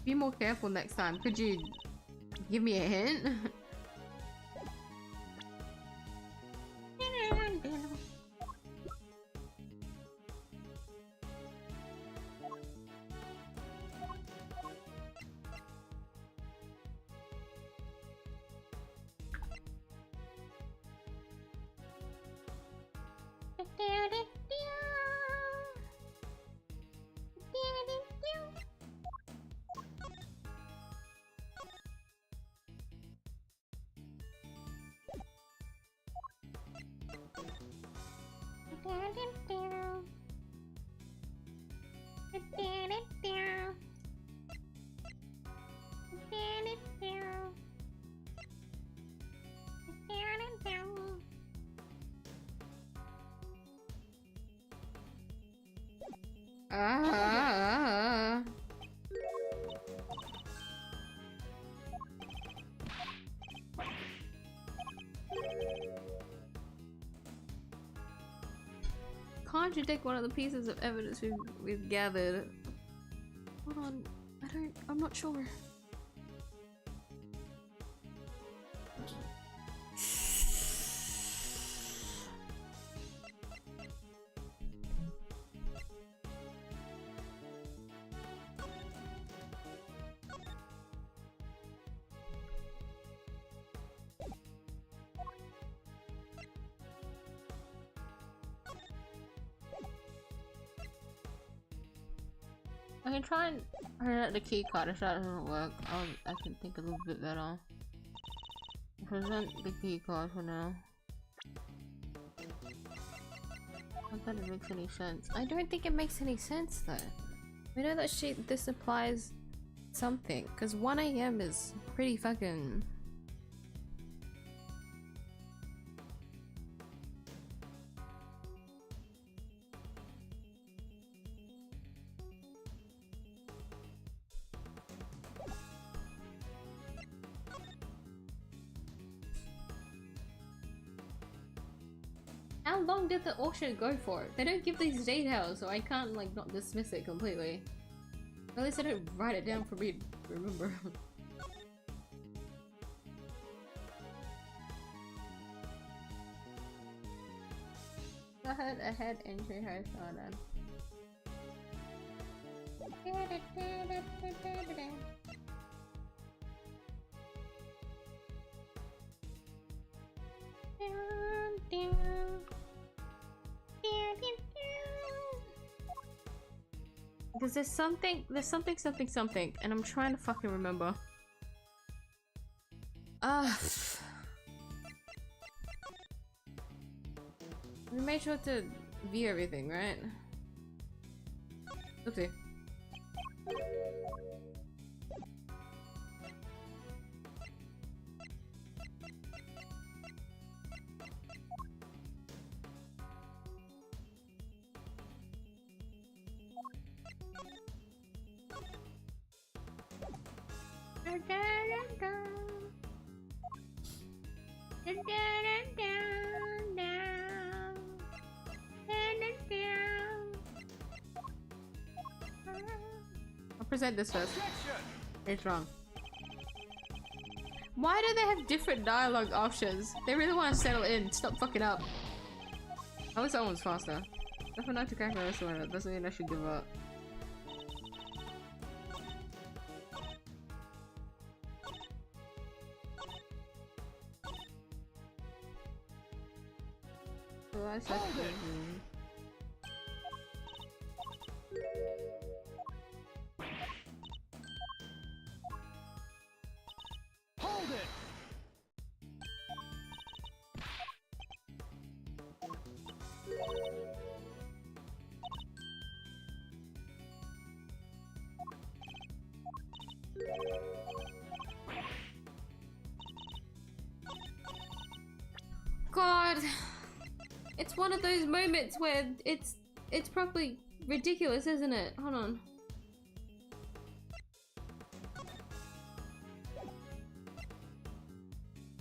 Be more careful next time. Could you give me a hint? Contradict one of the pieces of evidence we've gathered. Hold on, I'm not sure. I can try and present the key card. If that doesn't work, I can think a little bit better. Present the key card for now. Not that it makes any sense. I don't think it makes any sense though. We know that this implies something, because 1 AM is pretty fucking... How long did the auction go for? They don't give these details, so I can't like not dismiss it completely. At least I don't write it down for me to remember. Go ahead, entry host on them. Because there's something, and I'm trying to fucking remember. We made sure to view everything, right? Oopsie. I'll present this first. It's wrong. Why do they have different dialogue options? They really want to settle in. Stop fucking up. At least that one's faster. If I'm not to crack my wrist one, that doesn't mean I should give up. Hold it! God, it's one of those moments where it's probably ridiculous, isn't it? Hold on.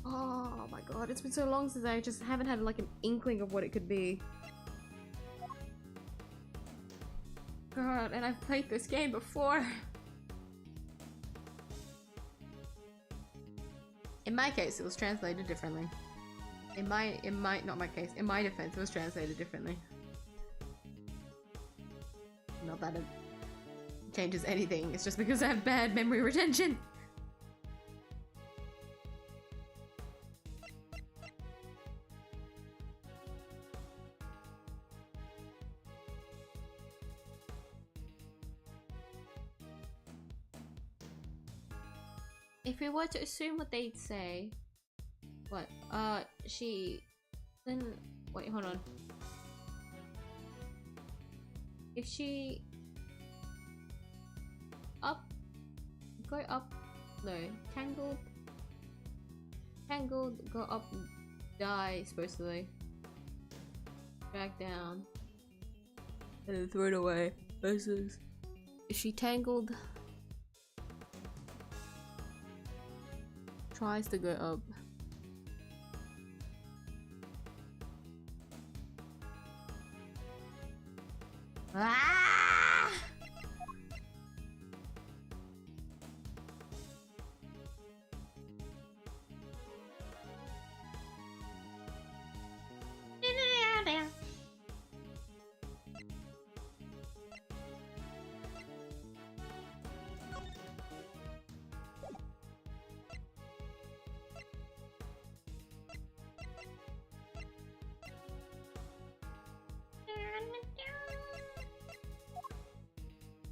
Oh my god, it's been so long since I just haven't had like an inkling of what it could be. God, and I've played this game before. In my case, it was translated differently. Not my case. In my defense, it was translated differently. Not that it changes anything. It's just because I have bad memory retention. If we were to assume what they'd say, what? Then wait, hold on. If she go up, no, tangled, go up, die, supposedly. Drag down, and then throw it away. If she tangled, tries to go up. Ah!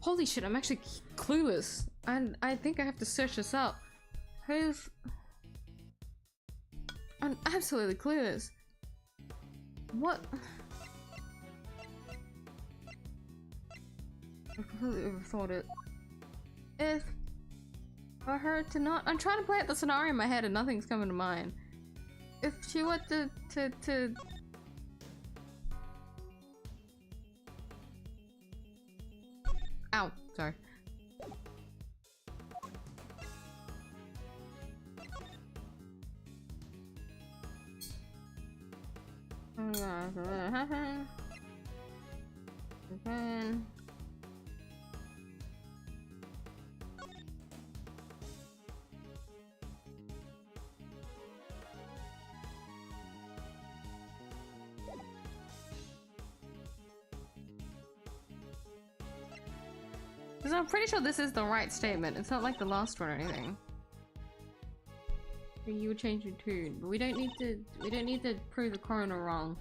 Holy shit, I'm actually clueless. And I think I have to search this up. Who's... I'm absolutely clueless. What? I completely overthought it. If for her to not... I'm trying to play out the scenario in my head and nothing's coming to mind. If she were to Ow, sorry. Because I'm pretty sure this is the right statement. It's not like the last one or anything. You would change your tune, but we don't need to prove the coroner wrong.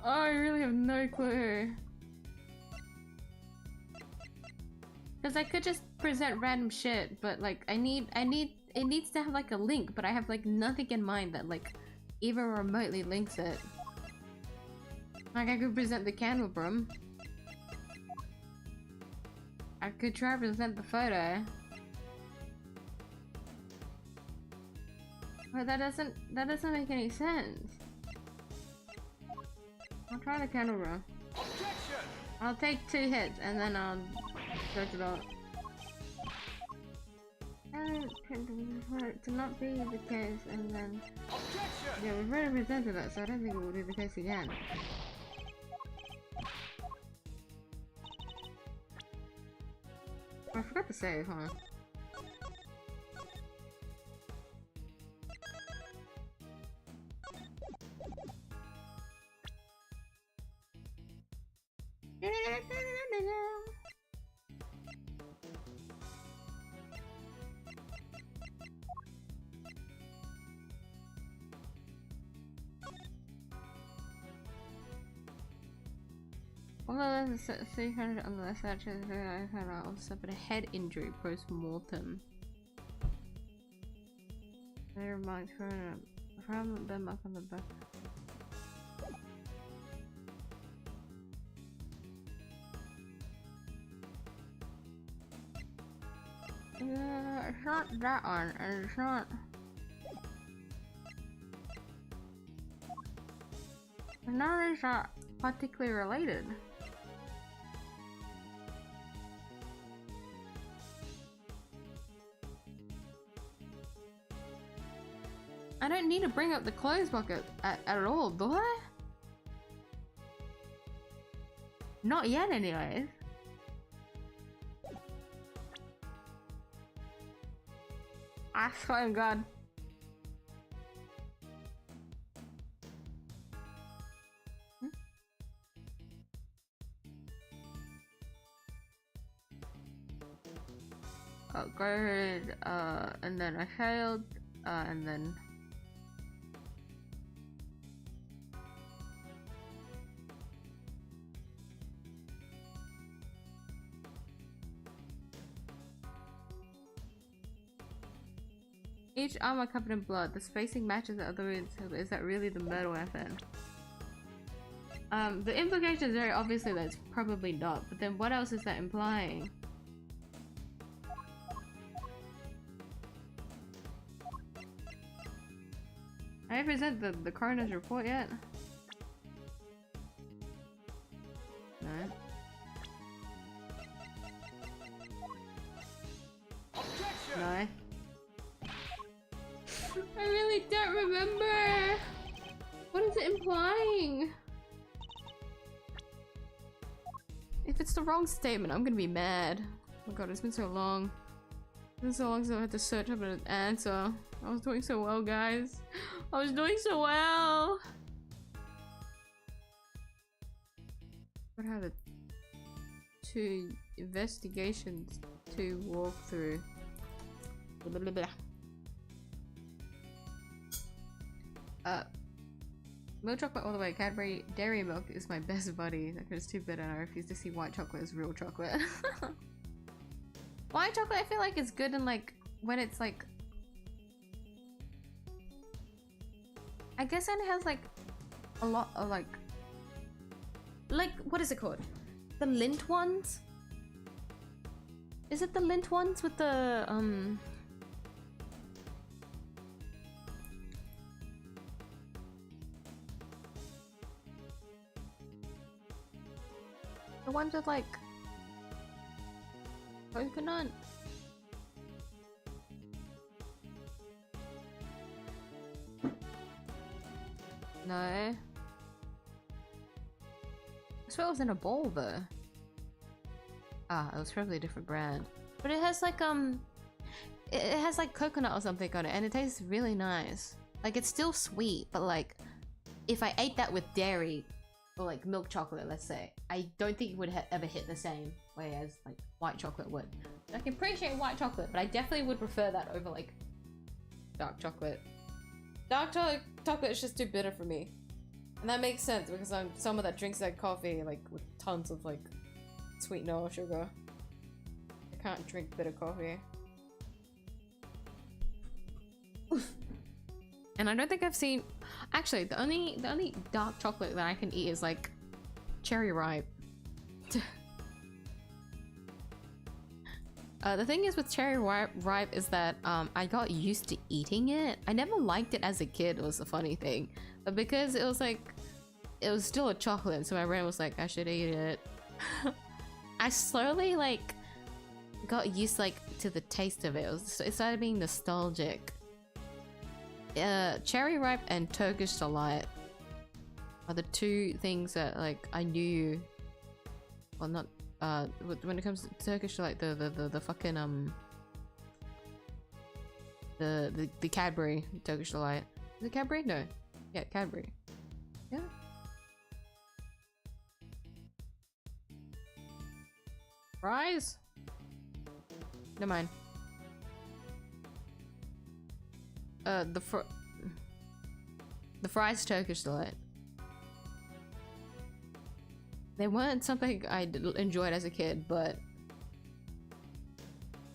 I really have no clue. Because I could just present random shit, but like it needs to have like a link, but I have like nothing in mind that like even remotely links it. Like I could present the candle broom. I could try to present the photo. But that doesn't make any sense. I'll try the candle room. I'll take 2 hits and then I'll search it out. To not be the case, and then yeah, we've already presented that, so I don't think it will be the case again. I forgot to save, huh? Although there's a 300 on the left side, I also suffered a head injury post-mortem. They remarked from the mark on the back. Yeah, it's not that one, and it's not. None of these are particularly related. I don't need to bring up the clothes bucket at all, do I? Not yet, anyways. I swear to God. Oh, go ahead, and then I failed, and then... Each arm are covered in blood. The spacing matches the other wounds. Is that really the murder weapon? The implication is very obviously that it's probably not, but then what else is that implying? I haven't present the coroner's report yet? No. No. I really don't remember! What is it implying? If it's the wrong statement, I'm gonna be mad. Oh my god, it's been so long. It's been so long since I had to search up an answer. I was doing so well, guys. I was doing so well. What have it? 2 investigations to walk through. Blah, blah, blah. Milk chocolate all the way. Cadbury dairy milk is my best buddy. That is too bitter and I refuse to see white chocolate as real chocolate. White chocolate I feel like is good in like when it's like, I guess it has like a lot of like what is it called? The Lindt ones? Is it the Lindt ones with the the ones with like coconut? No. I swear it was in a bowl though. Ah, it was probably a different brand. But it has like it has like coconut or something on it and it tastes really nice. Like it's still sweet, but like if I ate that with dairy or like milk chocolate, let's say, I don't think it would ever hit the same way as like white chocolate would. I can appreciate white chocolate, but I definitely would prefer that over like dark chocolate. Dark chocolate is just too bitter for me. And that makes sense because I'm someone that drinks that coffee like with tons of like sweetener or sugar. I can't drink bitter coffee. And I don't think I've seen, actually the only dark chocolate that I can eat is like cherry ripe. The thing is with cherry ripe is that I got used to eating it. I never liked it as a kid, was the funny thing. But because it was like, it was still a chocolate, so my brain was like, I should eat it. I slowly like got used like to the taste of it. It started being nostalgic. Cherry ripe and Turkish delight are the 2 things that like I knew. Well, not when it comes to Turkish delight, the fucking the Cadbury Turkish delight. Is it Cadbury? No. Yeah, Cadbury. Yeah. Fries? Never mind. The fries Turkish delight. They weren't something I enjoyed as a kid, but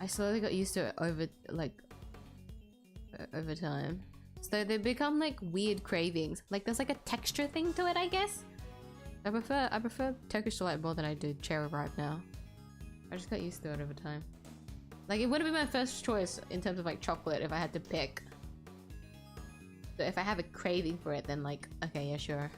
I slowly got used to it over time. So they become like weird cravings. Like there's like a texture thing to it, I guess. I prefer Turkish delight more than I do cherry ripe now. I just got used to it over time. Like it would have been my first choice in terms of like chocolate if I had to pick. So if I have a craving for it, then like, okay, yeah, sure.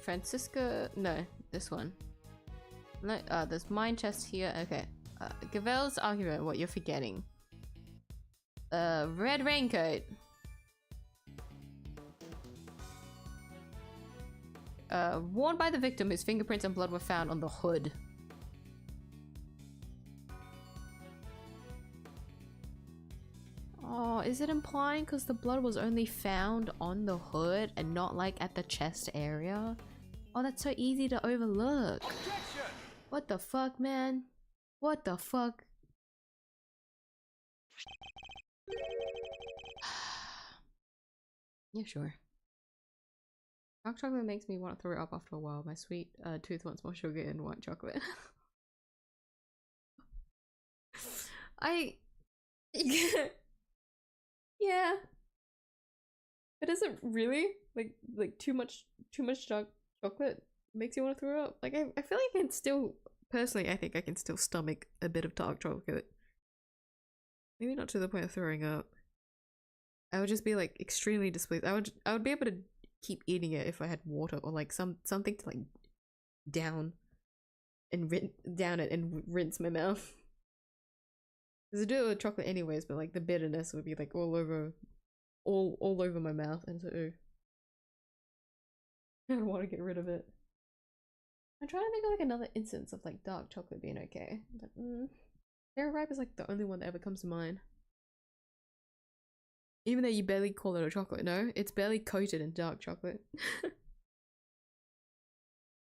Francisca, no, this one. No, there's mine chest here. Okay. Gavel's argument, what you're forgetting. Red raincoat. Worn by the victim whose fingerprints and blood were found on the hood. Oh, is it implying because the blood was only found on the hood and not like at the chest area? Oh, that's so easy to overlook. Objection! What the fuck, man? What the fuck? Yeah, sure. Dark chocolate makes me want to throw it up after a while. My sweet tooth wants more sugar in white chocolate. Yeah. But is it really like too much dark chocolate makes you want to throw up? Like I feel like I can still, personally, I think I can still stomach a bit of dark chocolate. Maybe not to the point of throwing up. I would just be like extremely displeased. I would be able to keep eating it if I had water or like something to like down and down it and rinse my mouth. Because I do it with chocolate anyways, but like the bitterness would be like all over my mouth, and so I don't want to get rid of it. I'm trying to think of like another instance of like dark chocolate being okay. But Berry Ripe is like the only one that ever comes to mind. Even though you barely call it a chocolate, no, it's barely coated in dark chocolate.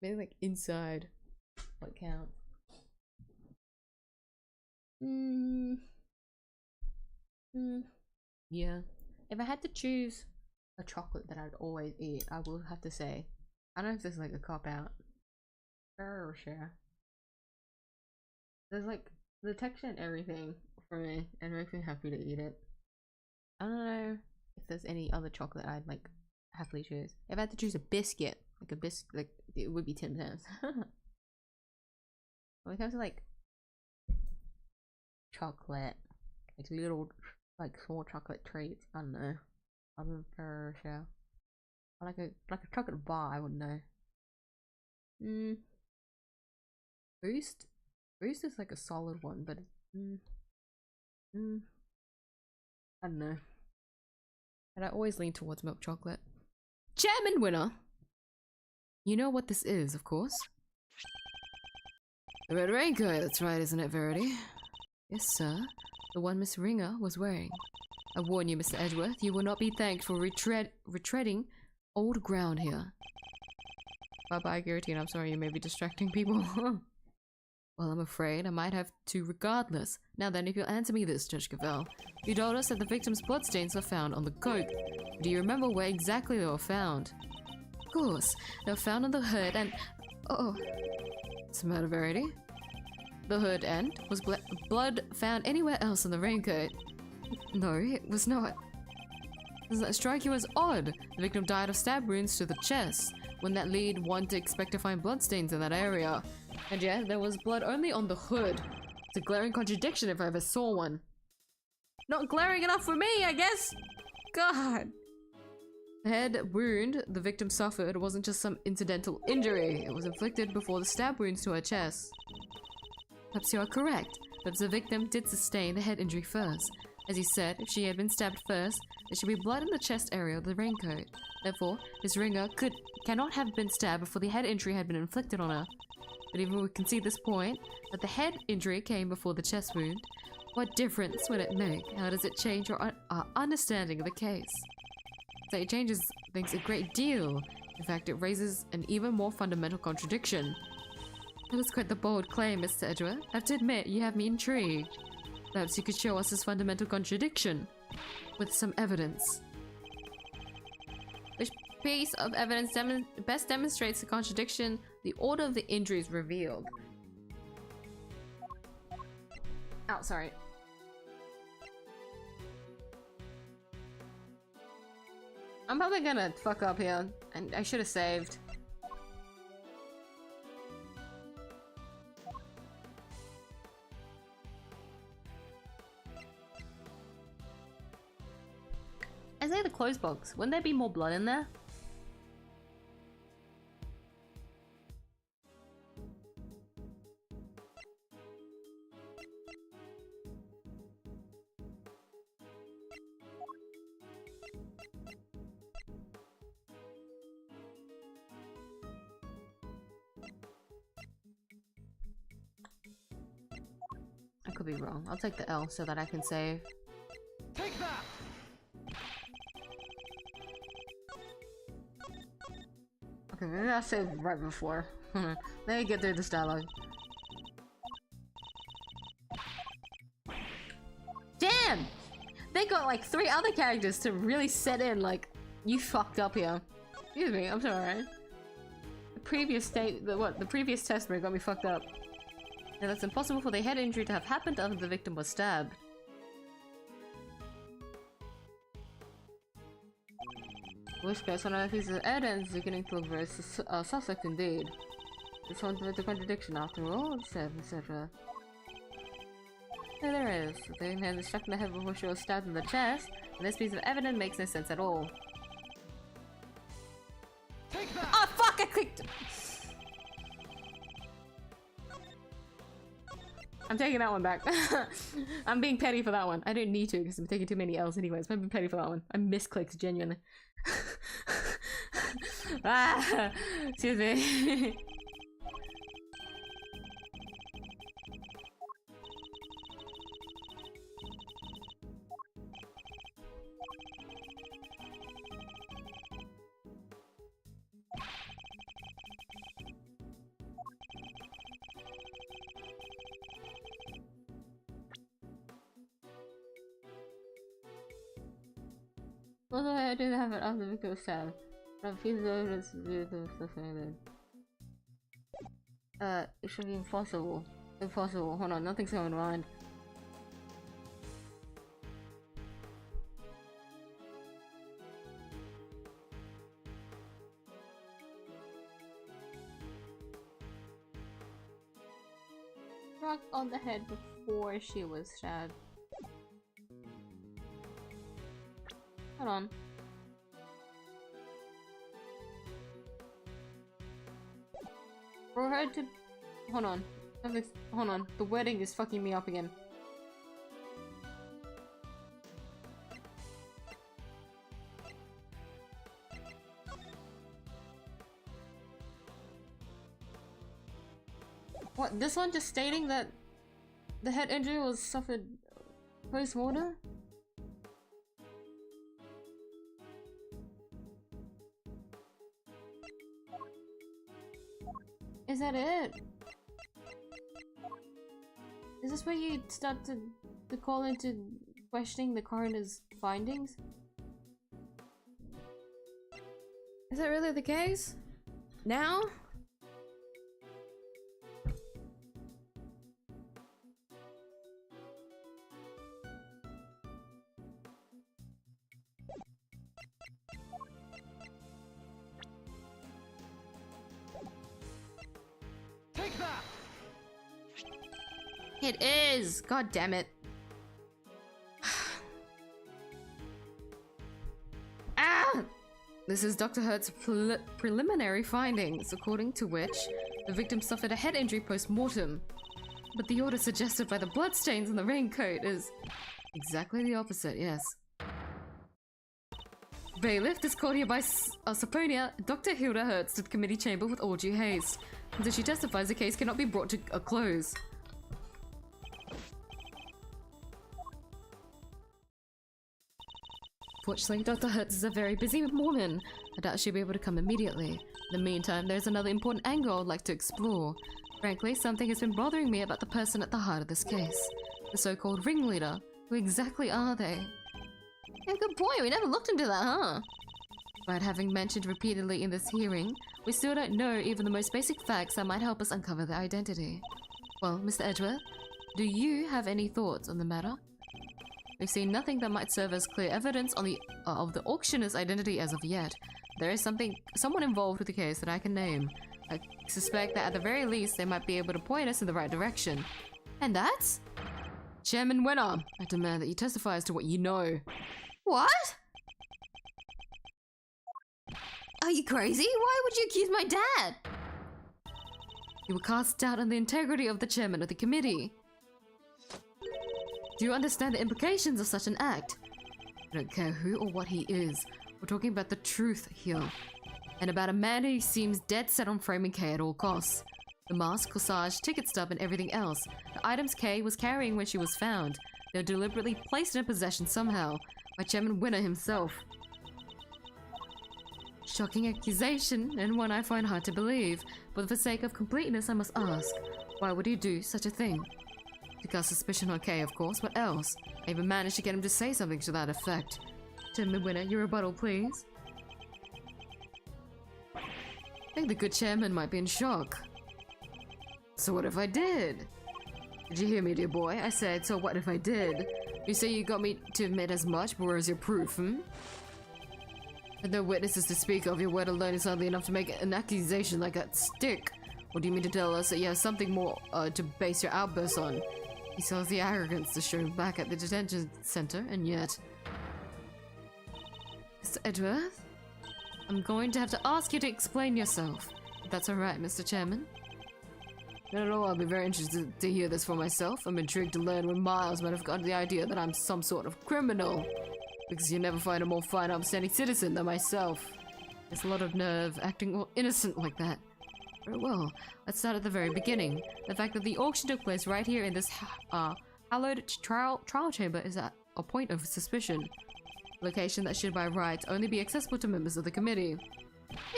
Maybe like inside what counts. Yeah. If I had to choose a chocolate that I'd always eat, I will have to say, I don't know if this is like a cop out. Ferrero Rocher. There's like the texture and everything for me, and it makes me happy to eat it. I don't know if there's any other chocolate I'd like happily choose. If I had to choose a biscuit, like it would be Tim Tams. When it comes to like chocolate, like little like small chocolate treats, I don't know. Other than Ferrero Rocher, or like a chocolate bar, I wouldn't know. Boost is like a solid one, but I don't know. And I always lean towards milk chocolate. Chairman winner! You know what this is, of course. The red raincoat, that's right, isn't it, Verity? Yes, sir. The one Miss Ringer was wearing. I warn you, Mr. Edgeworth, you will not be thanked for retreading old ground here. Bye-bye, Guillotine. I'm sorry, you may be distracting people. Well, I'm afraid I might have to regardless. Now then, if you'll answer me this, Judge Cavell. You told us that the victim's bloodstains were found on the coat. Do you remember where exactly they were found? Of course. They were found on the hood and... Oh. What's the matter, Verity? The hood and? Was blood found anywhere else on the raincoat? No, it was not. Does that strike you as odd? The victim died of stab wounds to the chest. Wouldn't that lead one to expect to find bloodstains in that area? And yeah, there was blood only on the hood. It's a glaring contradiction if I ever saw one. Not glaring enough for me, I guess! God! The head wound the victim suffered wasn't just some incidental injury. It was inflicted before the stab wounds to her chest. Perhaps you are correct. Perhaps the victim did sustain the head injury first. As you said, if she had been stabbed first, there should be blood in the chest area of the raincoat. Therefore, Miss Ringer cannot have been stabbed before the head injury had been inflicted on her. But even we concede this point, that the head injury came before the chest wound, what difference would it make? How does it change our understanding of the case? So it changes things a great deal. In fact, it raises an even more fundamental contradiction. That was quite the bold claim, Mr. Edgeworth. I have to admit, you have me intrigued. Perhaps you could show us this fundamental contradiction with some evidence. Which piece of evidence best demonstrates the contradiction? The order of the injuries revealed. Oh, sorry. I'm probably gonna fuck up here, and I should have saved. I say the closed box. Wouldn't there be more blood in there? I could be wrong. I'll take the L so that I can save. Take that! Okay, maybe I'll save right before. Let me get through this dialogue. Damn! They got like 3 other characters to really set in like, you fucked up here. Excuse me, I'm sorry. The previous the previous test got me fucked up. And it's impossible for the head injury to have happened after the victim was stabbed. In which case, one of the pieces of evidence is beginning to look very suspect indeed. This one's with the contradiction after all, etc. Here there is. The victim had been struck in the head before she was stabbed in the chest, and this piece of evidence makes no sense at all. Take that! Oh fuck, I clicked! I'm taking that one back. I'm being petty for that one. I don't need to because I'm taking too many L's anyways, but I'm being petty for that one. I misclicked, genuinely. Ah, excuse me. Although I didn't have it after the victim was stabbed. But please know it's something like it should be impossible. Impossible. Hold on, nothing's going on. Struck on the head before she was stabbed. Hold on. For her to... Hold on. Hold on. The wording is fucking me up again. What? This one just stating that the head injury was suffered post-mortem? Is that it? Is this where you start to call into questioning the coroner's findings? Is that really the case? Now? Take that! It is! God damn it. Ah! This is Dr. Hurt's preliminary findings, according to which the victim suffered a head injury post-mortem. But the order suggested by the bloodstains on the raincoat is exactly the opposite, yes. Bailiff is called here by Saponia, Dr. Hilda Hertz to the committee chamber with all due haste, until she testifies the case cannot be brought to a close. Fortunately, Dr. Hertz is a very busy woman. I doubt she'll be able to come immediately. In the meantime, there's another important angle I'd like to explore. Frankly, something has been bothering me about the person at the heart of this case. The so-called ringleader. Who exactly are they? Yeah, good point. We never looked into that, huh? But having mentioned repeatedly in this hearing, we still don't know even the most basic facts that might help us uncover their identity. Well, Mr. Edgeworth, do you have any thoughts on the matter? We've seen nothing that might serve as clear evidence on of the auctioneer's identity as of yet. There is someone involved with the case that I can name. I suspect that at the very least they might be able to point us in the right direction. And that's? Chairman Winner, I demand that you testify as to what you know. What? Are you crazy? Why would you accuse my dad? You were cast doubt on the integrity of the chairman of the committee. Do you understand the implications of such an act? I don't care who or what he is. We're talking about the truth here. And about a man who seems dead set on framing Kay at all costs. The mask, corsage, ticket stub, and everything else. The items Kay was carrying when she was found. They were deliberately placed in her possession somehow. By Chairman Winner himself. Shocking accusation, and one I find hard to believe. But for the sake of completeness, I must ask, why would he do such a thing? To cast suspicion on Kay, of course. What else? I even managed to get him to say something to that effect. Chairman Winner, your rebuttal, please. I think the good chairman might be in shock. So what if I did? Did you hear me, dear boy? I said, so what if I did? You say you got me to admit as much, but where's your proof, With no witnesses to speak of, your word alone is hardly enough to make an accusation like that stick. Or do you mean to tell us that you have something more to base your outbursts on? He still has the arrogance to show back at the detention center, and yet... Mr. Edgeworth? I'm going to have to ask you to explain yourself. If that's alright, Mr. Chairman. I don't know, I'll be very interested to hear this for myself. I'm intrigued to learn where Miles might have gotten the idea that I'm some sort of criminal. Because you never find a more fine, upstanding citizen than myself. There's a lot of nerve, acting all innocent like that. Very well, let's start at the very beginning. The fact that the auction took place right here in this hallowed trial chamber is at a point of suspicion. Location that should by rights only be accessible to members of the committee.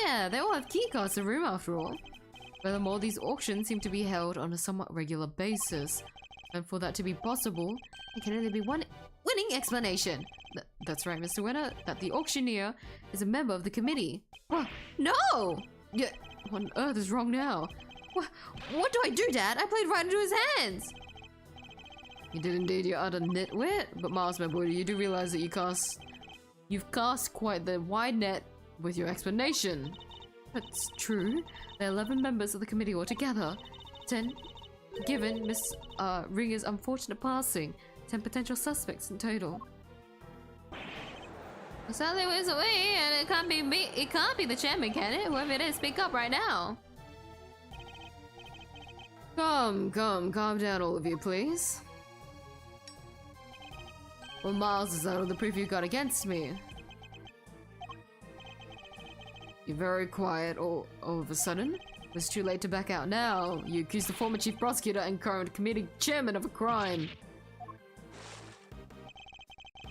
Yeah, they all have keycards to the room after all. Furthermore, these auctions seem to be held on a somewhat regular basis. And for that to be possible, there can only be one winning explanation. That's right, Mr. Winner, that the auctioneer is a member of the committee. What? No! Yeah, what on earth is wrong now? What do I do, Dad? I played right into his hands. You did indeed, you utter nitwit. But Miles, my boy, you do realize that you've cast quite the wide net with your explanation. That's true. There are 11 members of the committee altogether. 10 given Miss Ringer's unfortunate passing. 10 potential suspects in total. Sadly, it's away, and it can't be me. It can't be the chairman, can it? Whoever it is, speak up right now. Calm down, all of you, please. Well, Miles, is that all the proof you got against me? You're very quiet all of a sudden. It's too late to back out now. You accuse the former chief prosecutor and current committee chairman of a crime.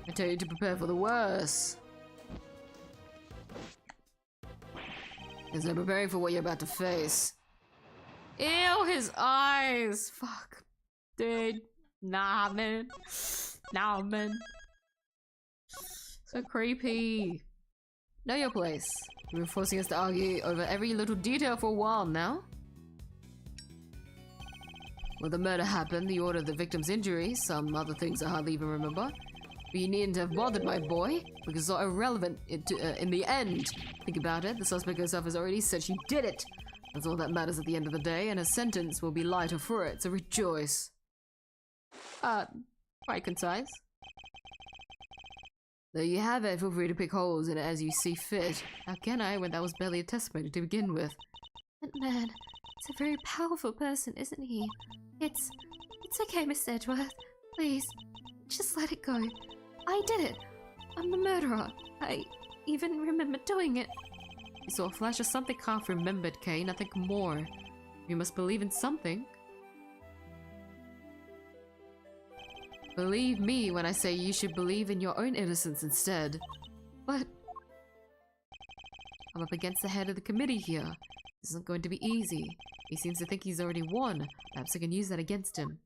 I tell you to prepare for the worst. There's no preparing for what you're about to face. Ew, his eyes! Fuck. Dude. Nah, man. Nah, man. So creepy. Know your place. You've been forcing us to argue over every little detail for a while now. Well, the murder happened, the order of the victim's injury, some other things I hardly even remember. But you needn't have bothered, my boy, because it's all irrelevant in the end. Think about it, the suspect herself has already said she did it. That's all that matters at the end of the day, and her sentence will be lighter for it, so rejoice. Quite concise. There you have it, feel free to pick holes in it as you see fit. How can I when that was barely a testimony to begin with? That man, it's a very powerful person, isn't he? It's okay, Miss Edgeworth. Please, just let it go. I did it. I'm the murderer. I even remember doing it. You saw a flash of something half remembered, Kay, nothing more. You must believe in something. Believe me when I say you should believe in your own innocence instead. But I'm up against the head of the committee here. This isn't going to be easy. He seems to think he's already won. Perhaps I can use that against him.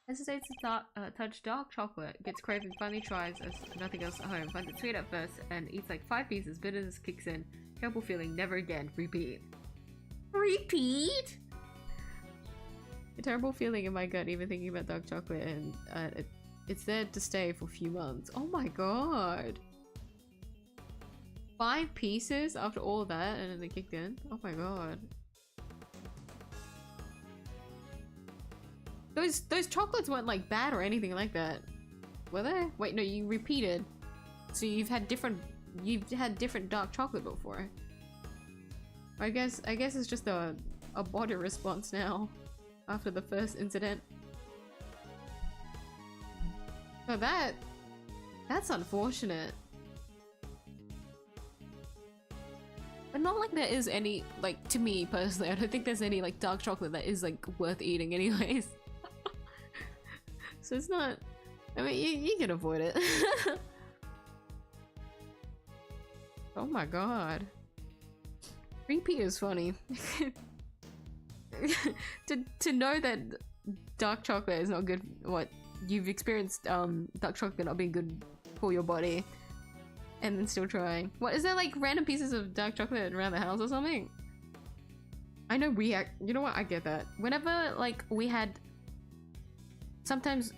Hesitates to touch dark chocolate, gets craving, finally tries as nothing else at home, finds it sweet at first, and eats like 5 pieces, bitterness kicks in, terrible feeling, never again, repeat. Repeat? A terrible feeling in my gut even thinking about dark chocolate, and it's there to stay for a few months. Oh my god. 5 pieces after all that and then they kicked in? Oh my god. Those chocolates weren't like bad or anything like that. Were they? Wait, no, you repeated. So you've had different dark chocolate before. I guess it's just a body response now after the first incident. So that's unfortunate. But not like there is any, like, to me personally, I don't think there's any like dark chocolate that is like worth eating anyways. So it's not, I mean, you can avoid it. Oh my god. Repeat is funny. to know that dark chocolate is not good, what, you've experienced dark chocolate not being good for your body and then still trying. What, is there like random pieces of dark chocolate around the house or something? I know you know what, I get that. Whenever like we had sometimes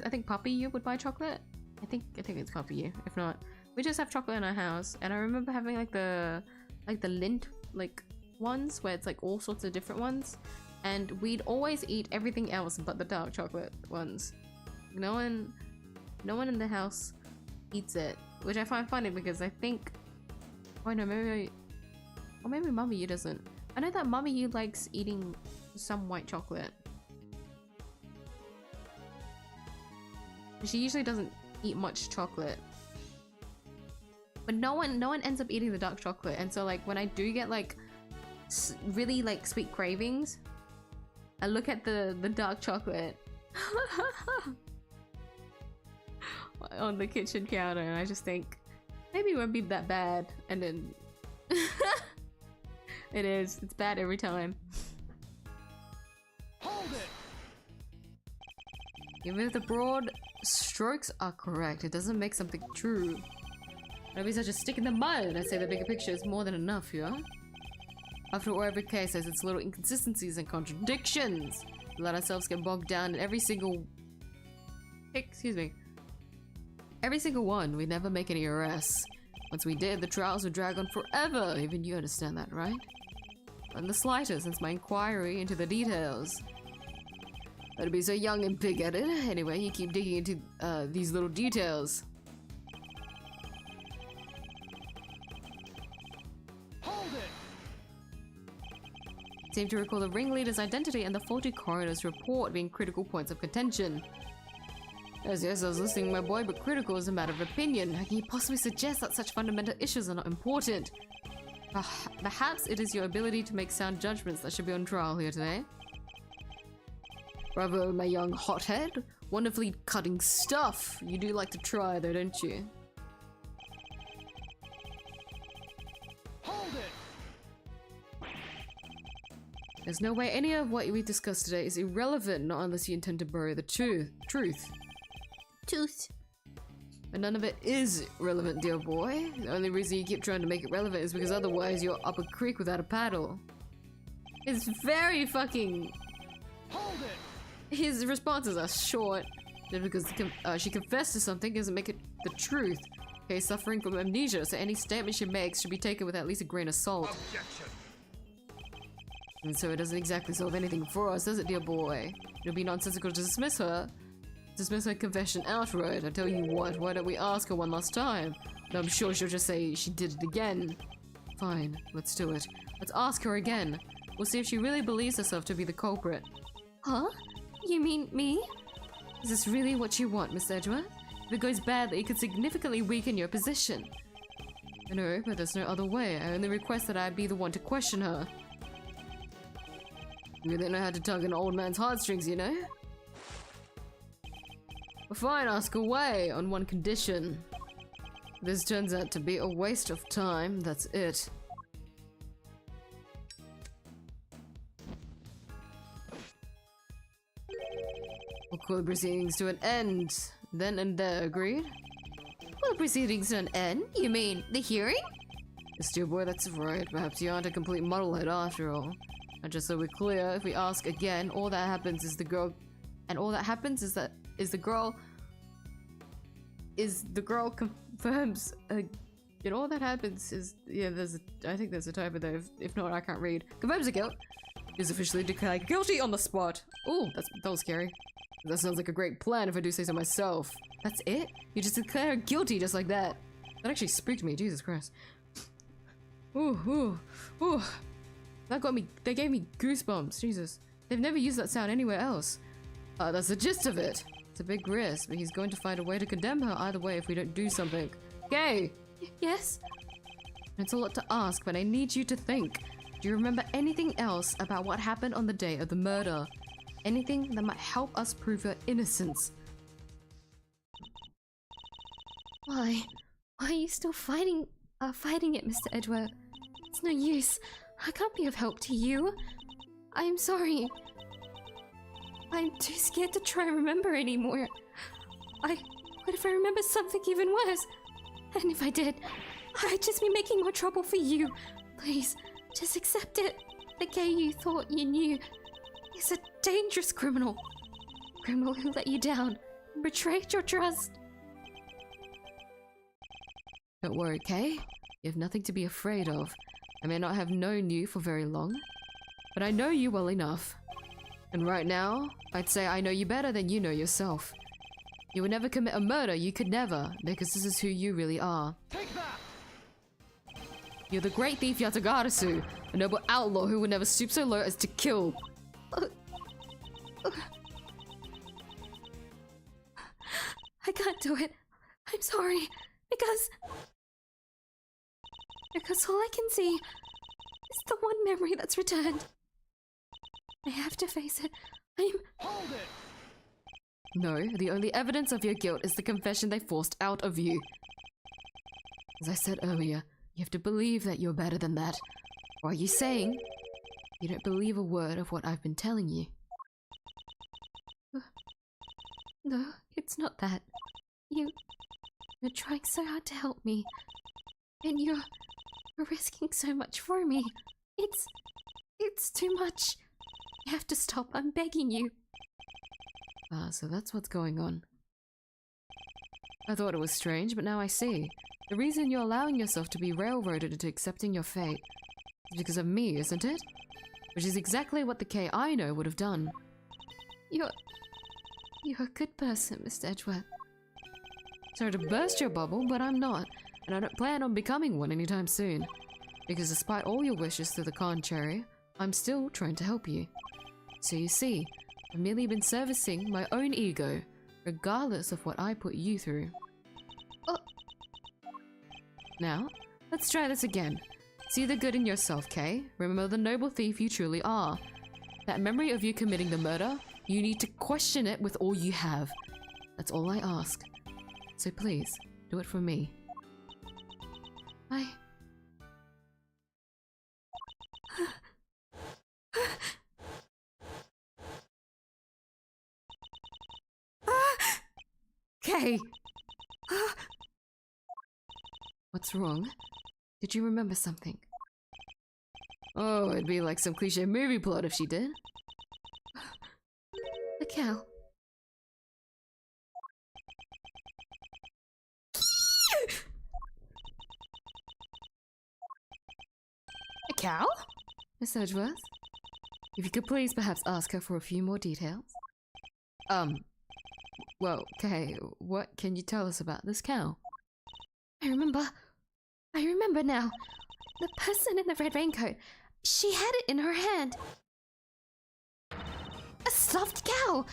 I think Papa you would buy chocolate. I think it's Papa you. If not, we just have chocolate in our house, and I remember having like the Lindt like ones where it's like all sorts of different ones, and we'd always eat everything else but the dark chocolate ones. No one in the house eats it, which I find funny because I think, oh no, maybe Or maybe miyuu doesn't. I know that miyuu likes eating some white chocolate. She usually doesn't eat much chocolate. But no one ends up eating the dark chocolate, and so like when I do get like really like sweet cravings, I look at the dark chocolate on the kitchen counter and I just think maybe it won't be that bad, and then it's bad every time. Hold it! Even if the broad strokes are correct, it doesn't make something true. Don't be such a stick in the mud. I say the bigger picture is more than enough here. After all, every case has its little inconsistencies and contradictions. We let ourselves get bogged down in every single one. We never make any arrests. Once we did, the trials would drag on forever. Even you understand that, right? Not in the slightest, since my inquiry into the details. But to be so young and pig-headed. Anyway, you keep digging into these little details. Hold it! Seem to recall the ringleader's identity and the faulty coroner's report being critical points of contention. Yes, I was listening, my boy, but critical is a matter of opinion. How can you possibly suggest that such fundamental issues are not important? Perhaps it is your ability to make sound judgments that should be on trial here today. Bravo, my young hothead. Wonderfully cutting stuff. You do like to try, though, don't you? Hold it! There's no way any of what we discussed today is irrelevant, not unless you intend to bury the truth. Tooth. And none of it is relevant, dear boy. The only reason you keep trying to make it relevant is because otherwise you're up a creek without a paddle. It's very fucking... Hold it! His responses are short. Just because she confessed to something doesn't make it the truth. Okay, suffering from amnesia, so any statement she makes should be taken with at least a grain of salt. Objection! And so it doesn't exactly solve anything for us, does it, dear boy? It'll be nonsensical to dismiss her. Dismiss her confession outright. I tell you what, why don't we ask her one last time? And I'm sure she'll just say she did it again. Fine, let's do it. Let's ask her again. We'll see if she really believes herself to be the culprit. Huh? You mean me? Is this really what you want, Miss Edgeworth? If it goes badly, it could significantly weaken your position. I know, but there's no other way. I only request that I be the one to question her. You really know how to tug an old man's heartstrings, you know? Well, fine, ask away, on one condition. If this turns out to be a waste of time, that's it. We'll call the proceedings to an end. Then and there, agreed? Well, proceedings to an end? You mean the hearing? Yes, dear boy, that's right. Perhaps you aren't a complete muddlehead after all. And just so we're clear, if we ask again, all that happens is the girl... And all that happens is that... the girl confirms... and all that happens is... Yeah, I think there's a typo there. If not, I can't read. Confirms the guilt. Is officially declared guilty on the spot. Ooh, that was scary. That sounds like a great plan if I do say so myself. That's it? You just declare her guilty just like that. That actually spooked me, Jesus Christ. Ooh. That got me, they gave me goosebumps, Jesus. They've never used that sound anywhere else. That's the gist of it. It's a big risk, but he's going to find a way to condemn her either way if we don't do something. Okay. Yes? It's a lot to ask, but I need you to think. Do you remember anything else about what happened on the day of the murder? Anything that might help us prove her innocence? Why? Why are you still fighting it, Mr. Edgeworth? It's no use. I can't be of help to you. I'm sorry. I'm too scared to try and remember anymore. What if I remember something even worse? And if I did, I'd just be making more trouble for you. Please, just accept it. The guy you thought you knew is a dangerous criminal. Criminal who let you down and betrayed your trust. Don't worry, Kay. You have nothing to be afraid of. I may not have known you for very long, but I know you well enough. And right now, I'd say I know you better than you know yourself. You would never commit a murder, you could never, because this is who you really are. Take that! You're the great thief 𝐢𝐧𝐟𝐨, a noble outlaw who would never stoop so low as to kill. I can't do it. I'm sorry. Because all I can see is the one memory that's returned. I have to face it. Hold it! No, the only evidence of your guilt is the confession they forced out of you. As I said earlier, you have to believe that you're better than that. Or are you saying you don't believe a word of what I've been telling you? No, it's not that. You're trying so hard to help me. And you're risking so much for me. It's too much. You have to stop. I'm begging you. Ah, so that's what's going on. I thought it was strange, but now I see. The reason you're allowing yourself to be railroaded into accepting your fate is because of me, isn't it? Which is exactly what the K I know would have done. You're a good person, Mr. Edgeworth. Sorry to burst your bubble, but I'm not, and I don't plan on becoming one anytime soon. Because despite all your wishes to the contrary, I'm still trying to help you. So you see, I've merely been servicing my own ego, regardless of what I put you through. Now, let's try this again. See the good in yourself, Kay. Remember the noble thief you truly are. That memory of you committing the murder, you need to question it with all you have. That's all I ask. So please, do it for me. Kay! What's wrong? Did you remember something? Oh, it'd be like some cliche movie plot if she did. The cow. A cow? Miss Edgeworth? If you could please perhaps ask her for a few more details. Well, Kay, what can you tell us about this cow? I remember now. The person in the red raincoat. She had it in her hand. A stuffed cow!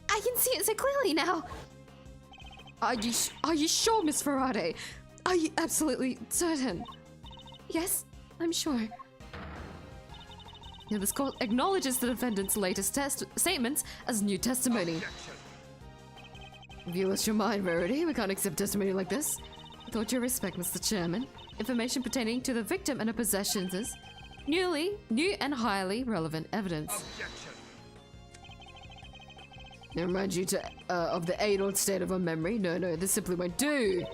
I can see it so clearly now. Are you sure, Miss Ferrari? Are you absolutely certain? Yes, I'm sure. Now, this court acknowledges the defendant's latest statements as new testimony. If you lost your mind, Rarity, we can't accept testimony like this. With your respect, Mr. Chairman, information pertaining to the victim and her possessions is new and highly relevant evidence. Now, remind you of the 𝐢𝐧𝐟𝐨 state of her memory. No, this simply won't do.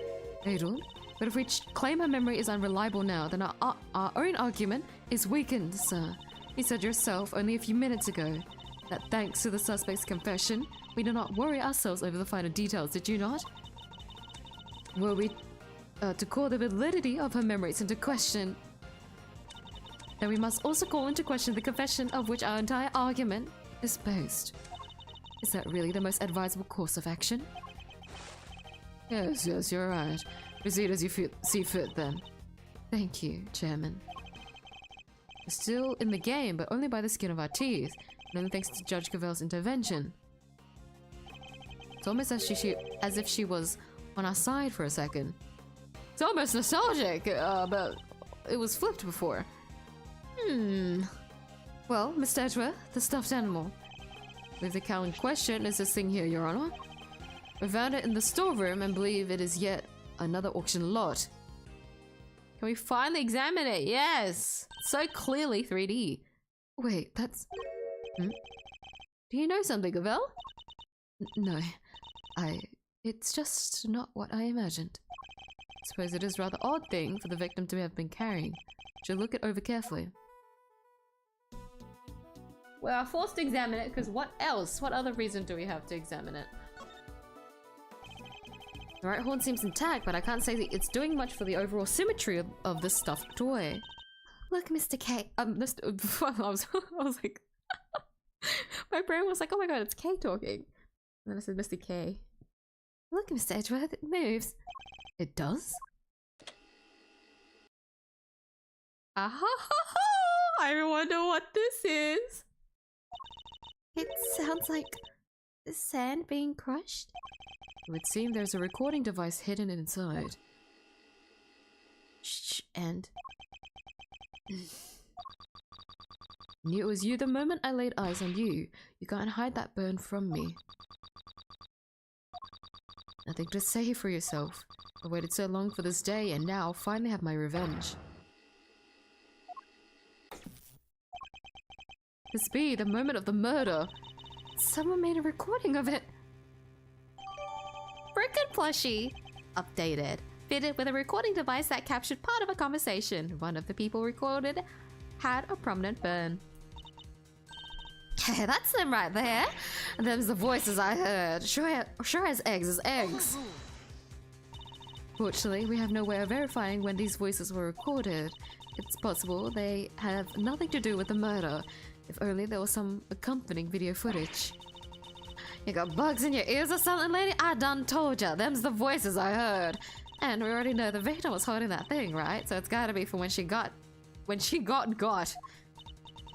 𝐢𝐧𝐟𝐨? But if we claim her memory is unreliable now, then our own argument is weakened, sir. You said yourself only a few minutes ago that thanks to the suspect's confession, we do not worry ourselves over the finer details, did you not? Were we to call the validity of her memories into question, then we must also call into question the confession of which our entire argument is based. Is that really the most advisable course of action? Yes, you're right. Proceed as you see fit, then. Thank you, Chairman. We're still in the game, but only by the skin of our teeth, and only thanks to Judge Cavell's intervention. It's almost as if she was on our side for a second. It's almost nostalgic, but it was flipped before. Well, Mr. Edgeworth, the stuffed animal. With the cow in question is this thing here, Your Honor. We found it in the storeroom and believe it is yet another auction lot. Can we finally examine it? Yes! So clearly 3D. Wait, that's... Do you know something, Cavell? No. It's just not what I imagined. I suppose it is a rather odd thing for the victim to have been carrying. Should look it over carefully. We are forced to examine it because what else? What other reason do we have to examine it? The right horn seems intact, but I can't say that it's doing much for the overall symmetry of the stuffed toy. Look, Mr. K. I was like... My brain was like, oh my god, it's K talking. And then I said, Mr. K. Look, Mr. Edgeworth, it moves. It does? I wonder what this is. It sounds like sand being crushed. It would seem there's a recording device hidden inside. Shh, and Knew it was you the moment I laid eyes on you. You can't hide that burn from me. Nothing to say for yourself. I waited so long for this day and now finally have my revenge. This be the moment of the murder. Someone made a recording of it. frickin' plushie! Updated. Fitted with a recording device that captured part of a conversation. One of the people recorded had a prominent burn. That's them right there. Them's the voices I heard. Sure as eggs is eggs. Fortunately, we have no way of verifying when these voices were recorded. It's possible they have nothing to do with the murder. If only there was some accompanying video footage. You got bugs in your ears or something, lady? I done told ya. Them's the voices I heard. And we already know the victim was holding that thing, right? So it's gotta be for when she got.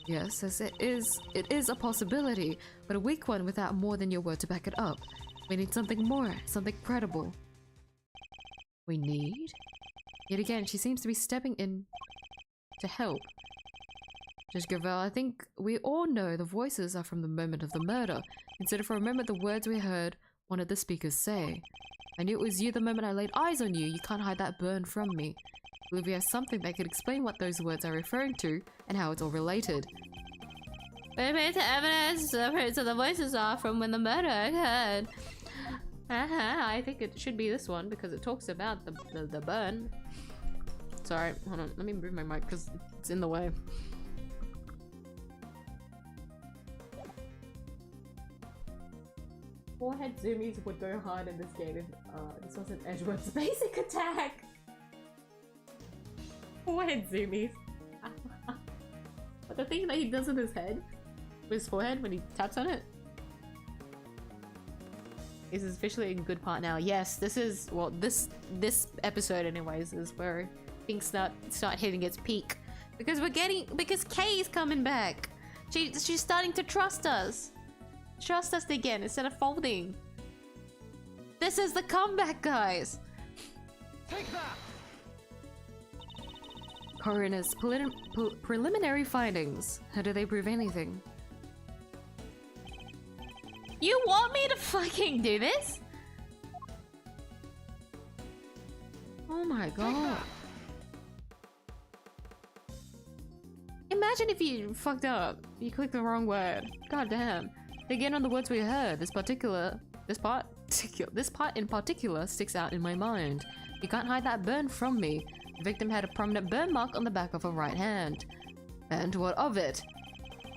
Yes, as it is a possibility, but a weak one without more than your word to back it up. We need something more, something credible. We need? Yet again, she seems to be stepping in to help. Judge Gravel, I think we all know the voices are from the moment of the murder. Consider for a moment the words we heard one of the speakers say. I knew it was you the moment I laid eyes on you. You can't hide that burn from me. I believe we have something that could explain what those words are referring to and how it's all related. We made the evidence the fruits of the voices are from when the murder occurred. I think it should be this one because it talks about the burn. Sorry, hold on. Let me move my mic because it's in the way. Forehead zoomies would go hard in this game if this wasn't Edgeworth's basic attack. Forehead zoomies. But the thing that he does with his head, with his forehead when he taps on it, is officially a good part now. Yes, this is, well, this episode anyways is where things start hitting its peak because because Kay's coming back. She's starting to trust us. Trust us again instead of folding. This is the comeback, guys. Take that! Coroner's preliminary findings. How do they prove anything? You want me to fucking do this? Oh my god. Imagine if you fucked up. You clicked the wrong word. God damn. Again, on the words we heard, this part in particular sticks out in my mind. You can't hide that burn from me. The victim had a prominent burn mark on the back of her right hand. And what of it?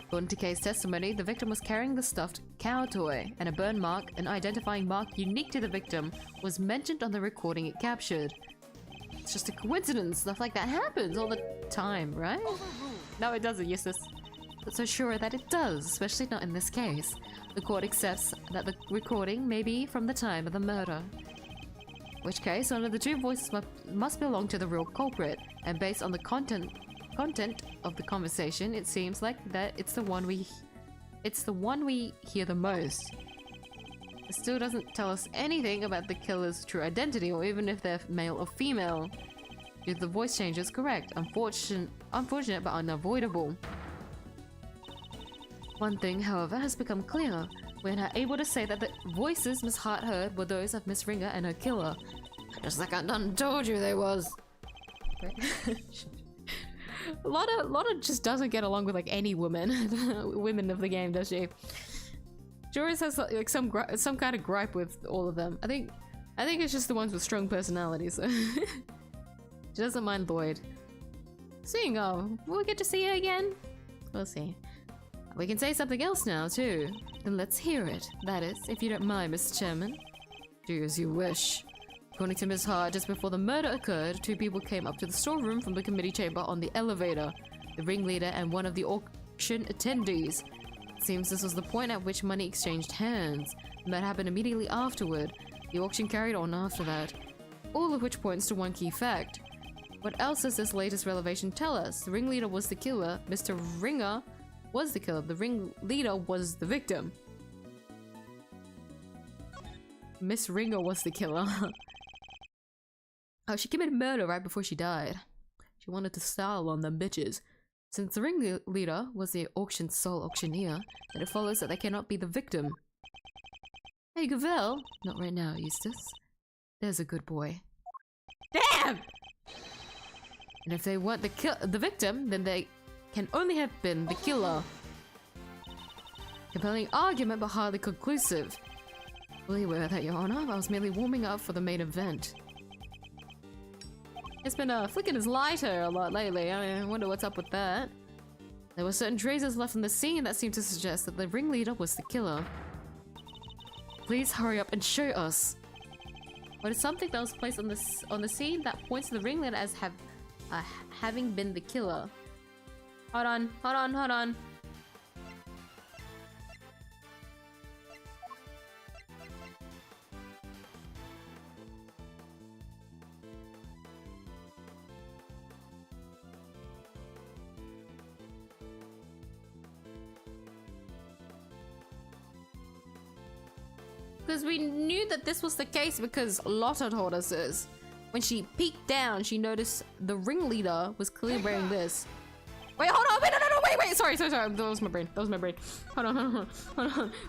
According to Kay's testimony, the victim was carrying the stuffed cow toy, and a burn mark, an identifying mark unique to the victim, was mentioned on the recording it captured. It's just a coincidence. Stuff like that happens all the time, right? No, it doesn't, Eustace. But so sure that it does, especially not in this case. The court accepts that the recording may be from the time of the murder. In which case, one of the two voices must belong to the real culprit, and based on the content of the conversation, it seems like that it's the one we hear the most. It still doesn't tell us anything about the killer's true identity, or even if they're male or female. If the voice change is correct, unfortunate but unavoidable. One thing, however, has become clear. We're now able to say that the voices Miss Hart heard were those of Miss Ringer and her killer. Just like I done told you they was. Lotta just doesn't get along with like any women of the game, does she? Joris has like some kind of gripe with all of them. I think it's just the ones with strong personalities. So. She doesn't mind Lloyd. Seeing will we get to see her again? We'll see. We can say something else now too. Then let's hear it. That is, if you don't mind, Mr. Chairman. Do as you wish. According to Ms. Hart, just before the murder occurred, two people came up to the storeroom from the committee chamber on the elevator. The ringleader and one of the auction attendees. It seems this was the point at which money exchanged hands, and that happened immediately afterward. The auction carried on after that. All of which points to one key fact. What else does this latest revelation tell us? The ringleader was the killer. Mr. Ringer was the killer. The ringleader was the victim. Miss Ringer was the killer. Oh, she committed murder right before she died. She wanted to style on them bitches. Since the ringleader was the auction's sole auctioneer, then it follows that they cannot be the victim. Hey, Gavel! Not right now, Eustace. There's a good boy. Damn! And if they weren't the victim, then they can only have been the killer. Compelling argument, but hardly conclusive. Fully aware of that, Your Honor. I was merely warming up for the main event. It's been flicking his lighter a lot lately. I wonder what's up with that. There were certain traces left on the scene that seemed to suggest that the ringleader was the killer. Please hurry up and show us. What is something that was placed on the scene that points to the ringleader as having been the killer? Hold on, hold on, hold on. Because we knew that this was the case because Lotta told us this. When she peeked down, she noticed the ringleader was clearly wearing this. Wait, hold on, wait, no, wait, sorry. That was my brain, Hold on.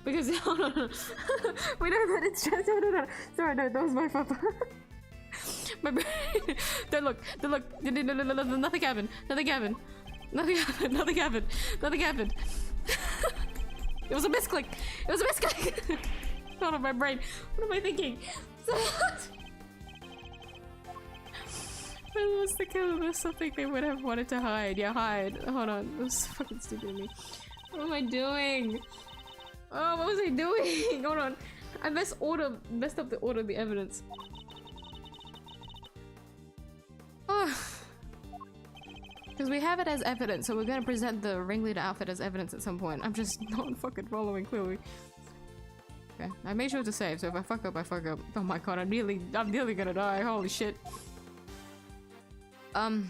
Because, hold on. Wait, no, it's just, no. Sorry, no, that was my fault. My brain. Don't look. No, nothing happened. It was a misclick. Hold on, my brain. What am I thinking? When was the killer? There's something they would have wanted to hide. Yeah, hide. Hold on. That was fucking stupid of me. What am I doing? Oh, what was I doing? Hold on. I messed up the order of the evidence. Because we have it as evidence, so we're gonna present the ringleader outfit as evidence at some point. I'm just not fucking following clearly. Okay, I made sure to save, so if I fuck up, I fuck up. Oh my god, I'm nearly gonna die. Holy shit. God,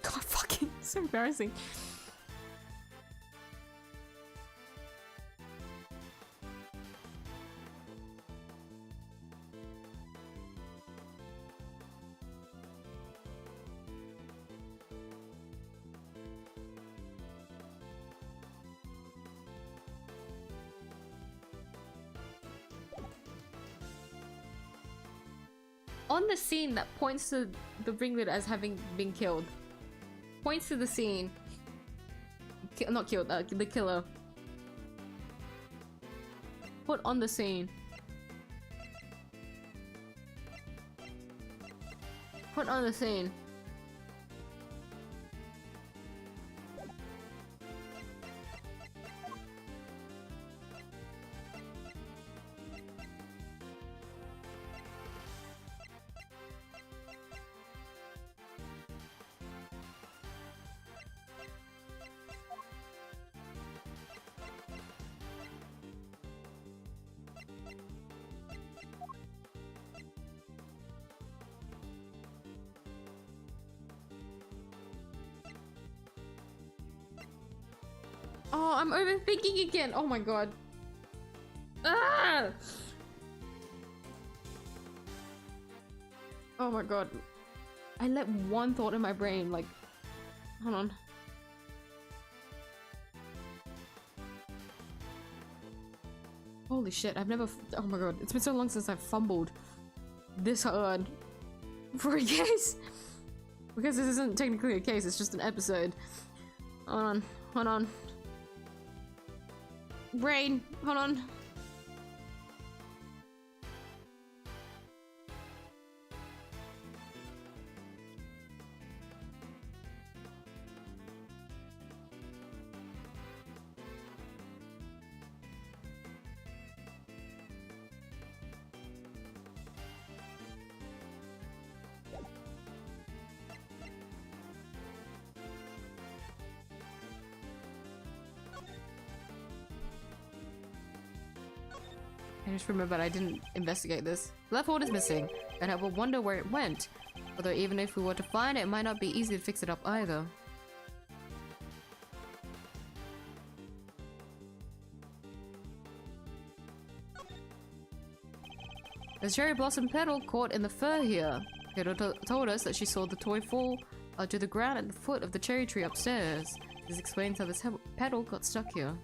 fucking, so embarrassing. On the scene that points to the ringleader as having been killed. Points to the scene. Not killed, the killer. Put on the scene. Put on the scene. Oh, I'm overthinking again. Oh my god. Ah! Oh my god. I let one thought in my brain, like... Hold on. Holy shit, I've never... Oh my god, it's been so long since I've fumbled this hard for a case. Because this isn't technically a case, it's just an episode. Hold on. Brain, hold on. I just remembered I didn't investigate this. Left hold is missing, and I will wonder where it went. Although even if we were to find it, it might not be easy to fix it up either. There's Cherry Blossom Petal caught in the fur here. Petal told us that she saw the toy fall to the ground at the foot of the cherry tree upstairs. This explains how this petal got stuck here.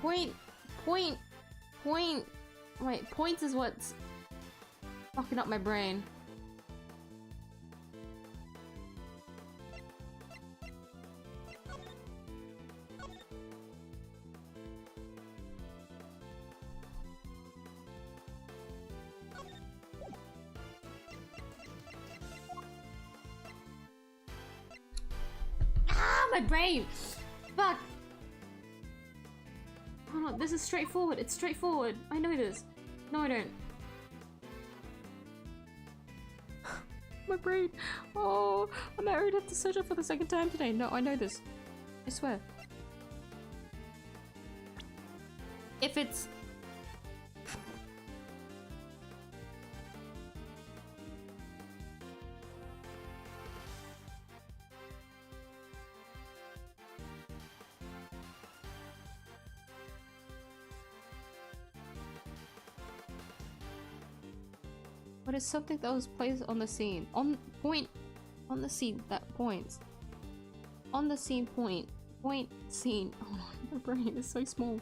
Wait, points is what's fucking up my brain. My brain! Fuck! Oh no, this is straightforward. It's straightforward. I know this. No, I don't. My brain. Oh, I might already have to search it for the second time today. No, I know this. I swear. If it's... What is something that was placed on the scene? On the scene that points. On the scene point. Point scene. Oh no, my brain is so small.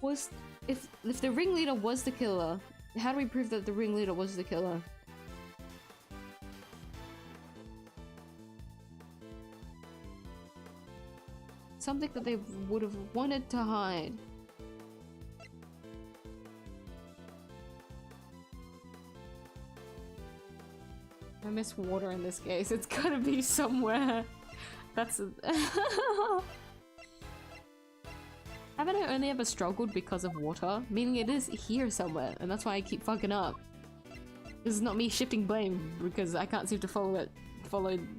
Was if the ringleader was the killer, how do we prove that the ringleader was the killer? Something that they would have wanted to hide. I miss water in this case. It's gotta be somewhere. That's Haven't I only ever struggled because of water? Meaning it is here somewhere, and that's why I keep fucking up. This is not me shifting blame because I can't seem to follow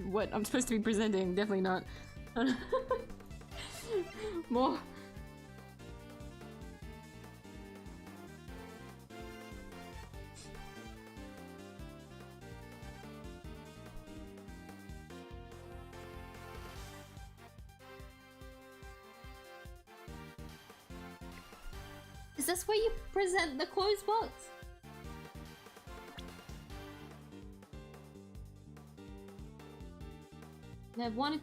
what I'm supposed to be presenting. Definitely not. More. Is this where you present the closed box? They wanted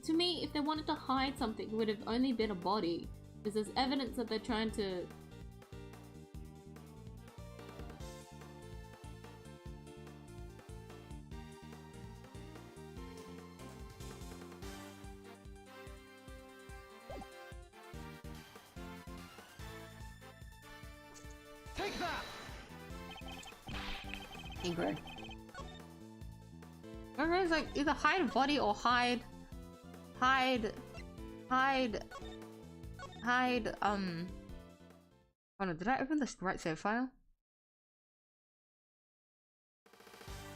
to me, if they wanted to hide something, it would have only been a body. Because there's evidence that they're trying to... Take that! Angry. Okay, it's like either hide a body or hide, oh no, did I open the right save file?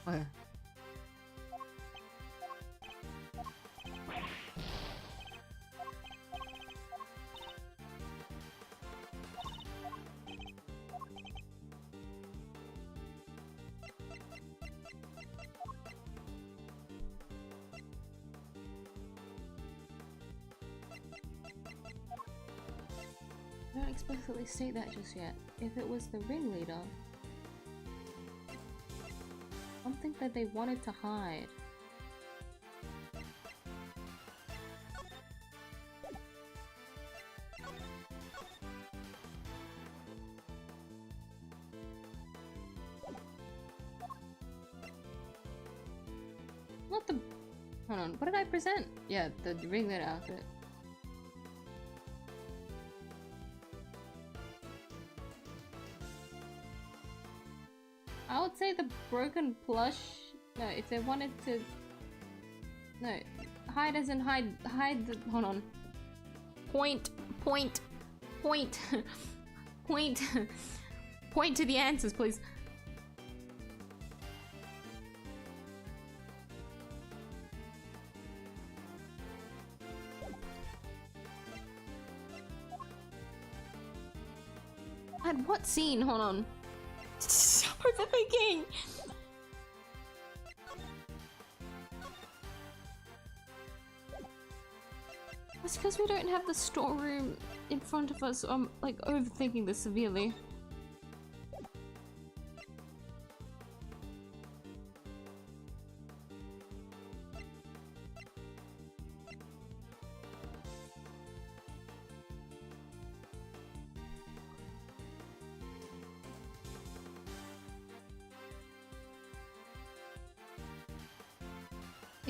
Okay. Don't explicitly state that just yet. If it was the ringleader, something that they wanted to hide. Not the... Hold on, what did I present? Yeah, the ringleader outfit. I would say the broken plush. No, if they wanted to. No, hide as in hide the. Hold on. Point to the answers, please. had what scene? Hold on. Stop overthinking! It's because we don't have the storeroom in front of us, so I'm like overthinking this severely.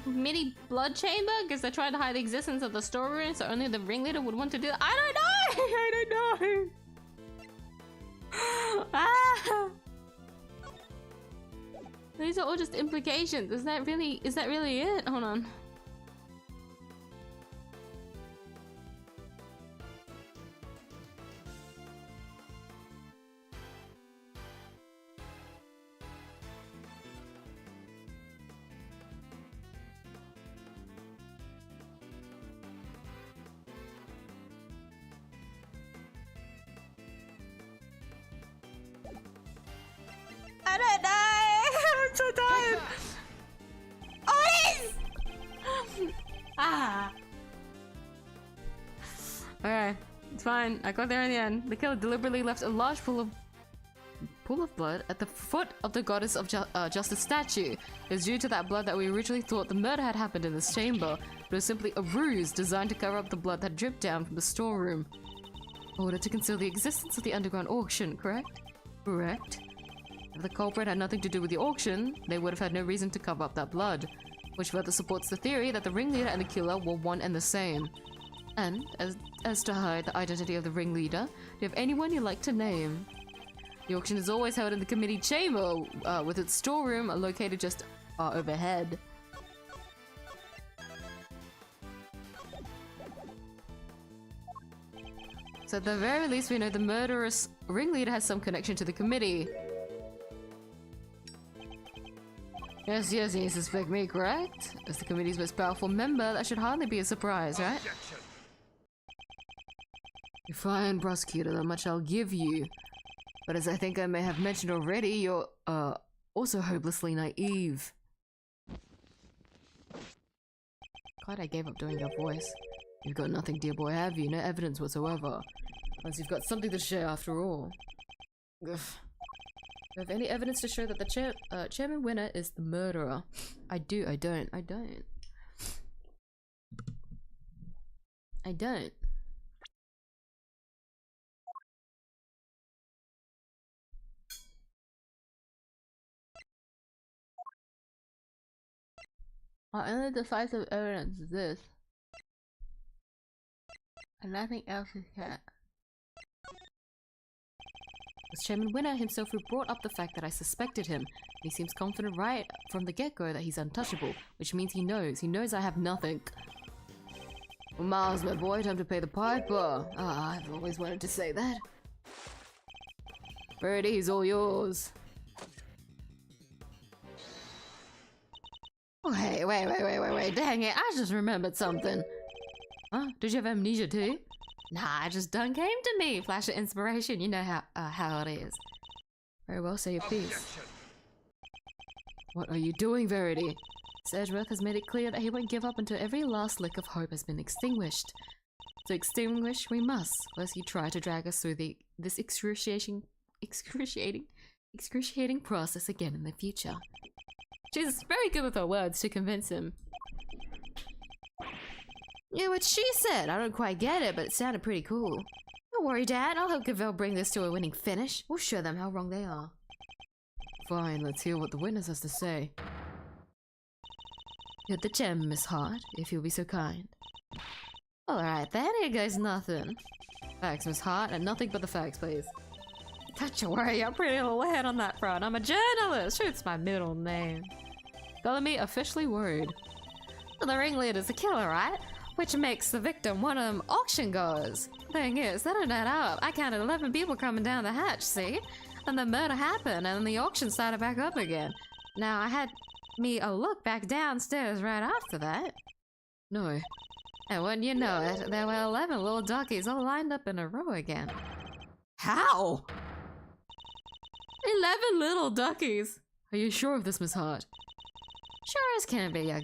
Mini blood chamber? Because they're trying to hide the existence of the storeroom, so only the ringleader would want to do that. I don't know! I don't know! Ah! These are all just implications. Is that really it? Hold on. I don't know! I'm so tired! Oh, ah! Okay, it's fine. I got there in the end. The killer deliberately left a large pool of blood at the foot of the goddess of justice statue. It's due to that blood that we originally thought the murder had happened in this chamber, but it was simply a ruse designed to cover up the blood that dripped down from the storeroom. In order to conceal the existence of the underground auction, correct? Correct. If the culprit had nothing to do with the auction, they would have had no reason to cover up that blood, which further supports the theory that the ringleader and the killer were one and the same. And, as to hide the identity of the ringleader, do you have anyone you'd like to name? The auction is always held in the committee chamber, with its storeroom located just overhead. So at the very least we know the murderous ringleader has some connection to the committee. Yes, you suspect me, correct? As the committee's most powerful member, that should hardly be a surprise, right? You're fine, Prosecutor, not much I'll give you. But as I think I may have mentioned already, you're, also hopelessly naive. God, I gave up doing your voice. You've got nothing, dear boy, have you? No evidence whatsoever. Unless you've got something to share after all. Ugh. Do you have any evidence to show that the chairman winner is the murderer? I don't. I don't. Our only decisive evidence is this. And nothing else is cat. It's Chairman Winner himself who brought up the fact that I suspected him. He seems confident right from the get-go that he's untouchable, which means he knows I have nothing. Well, Miles, my boy, time to pay the piper. Ah, I've always wanted to say that. Verity is all yours. Oh, hey, wait, dang it, I just remembered something. Huh? Did you have amnesia too? Nah, it just done came to me. Flash of inspiration, you know how it is. Very well, say your piece. What are you doing, Verity? Sedgeworth has made it clear that he won't give up until every last lick of hope has been extinguished. To extinguish we must, lest he try to drag us through this excruciating process again in the future. She's very good with her words to convince him. Yeah, what she said. I don't quite get it, but it sounded pretty cool. Don't worry, Dad. I'll help Gavel bring this to a winning finish. We'll show them how wrong they are. Fine, let's hear what the witness has to say. Hit the gem, Miss Hart, if you'll be so kind. Alright, then here goes nothing. Facts, Miss Hart, and nothing but the facts, please. Don't you worry, I'm pretty little ahead on that front. I'm a journalist. It's my middle name. Bellamy officially worried. Well, the ringleader's a killer, right? Which makes the victim one of them auction goers. Thing is, that don't add up. I counted 11 people coming down the hatch, see? And the murder happened, and the auction started back up again. Now, I had me a look back downstairs right after that. No. And when you know it, there were 11 little duckies all lined up in a row again. How? 11 little duckies! Are you sure of this, Miss Hart? Sure as can be a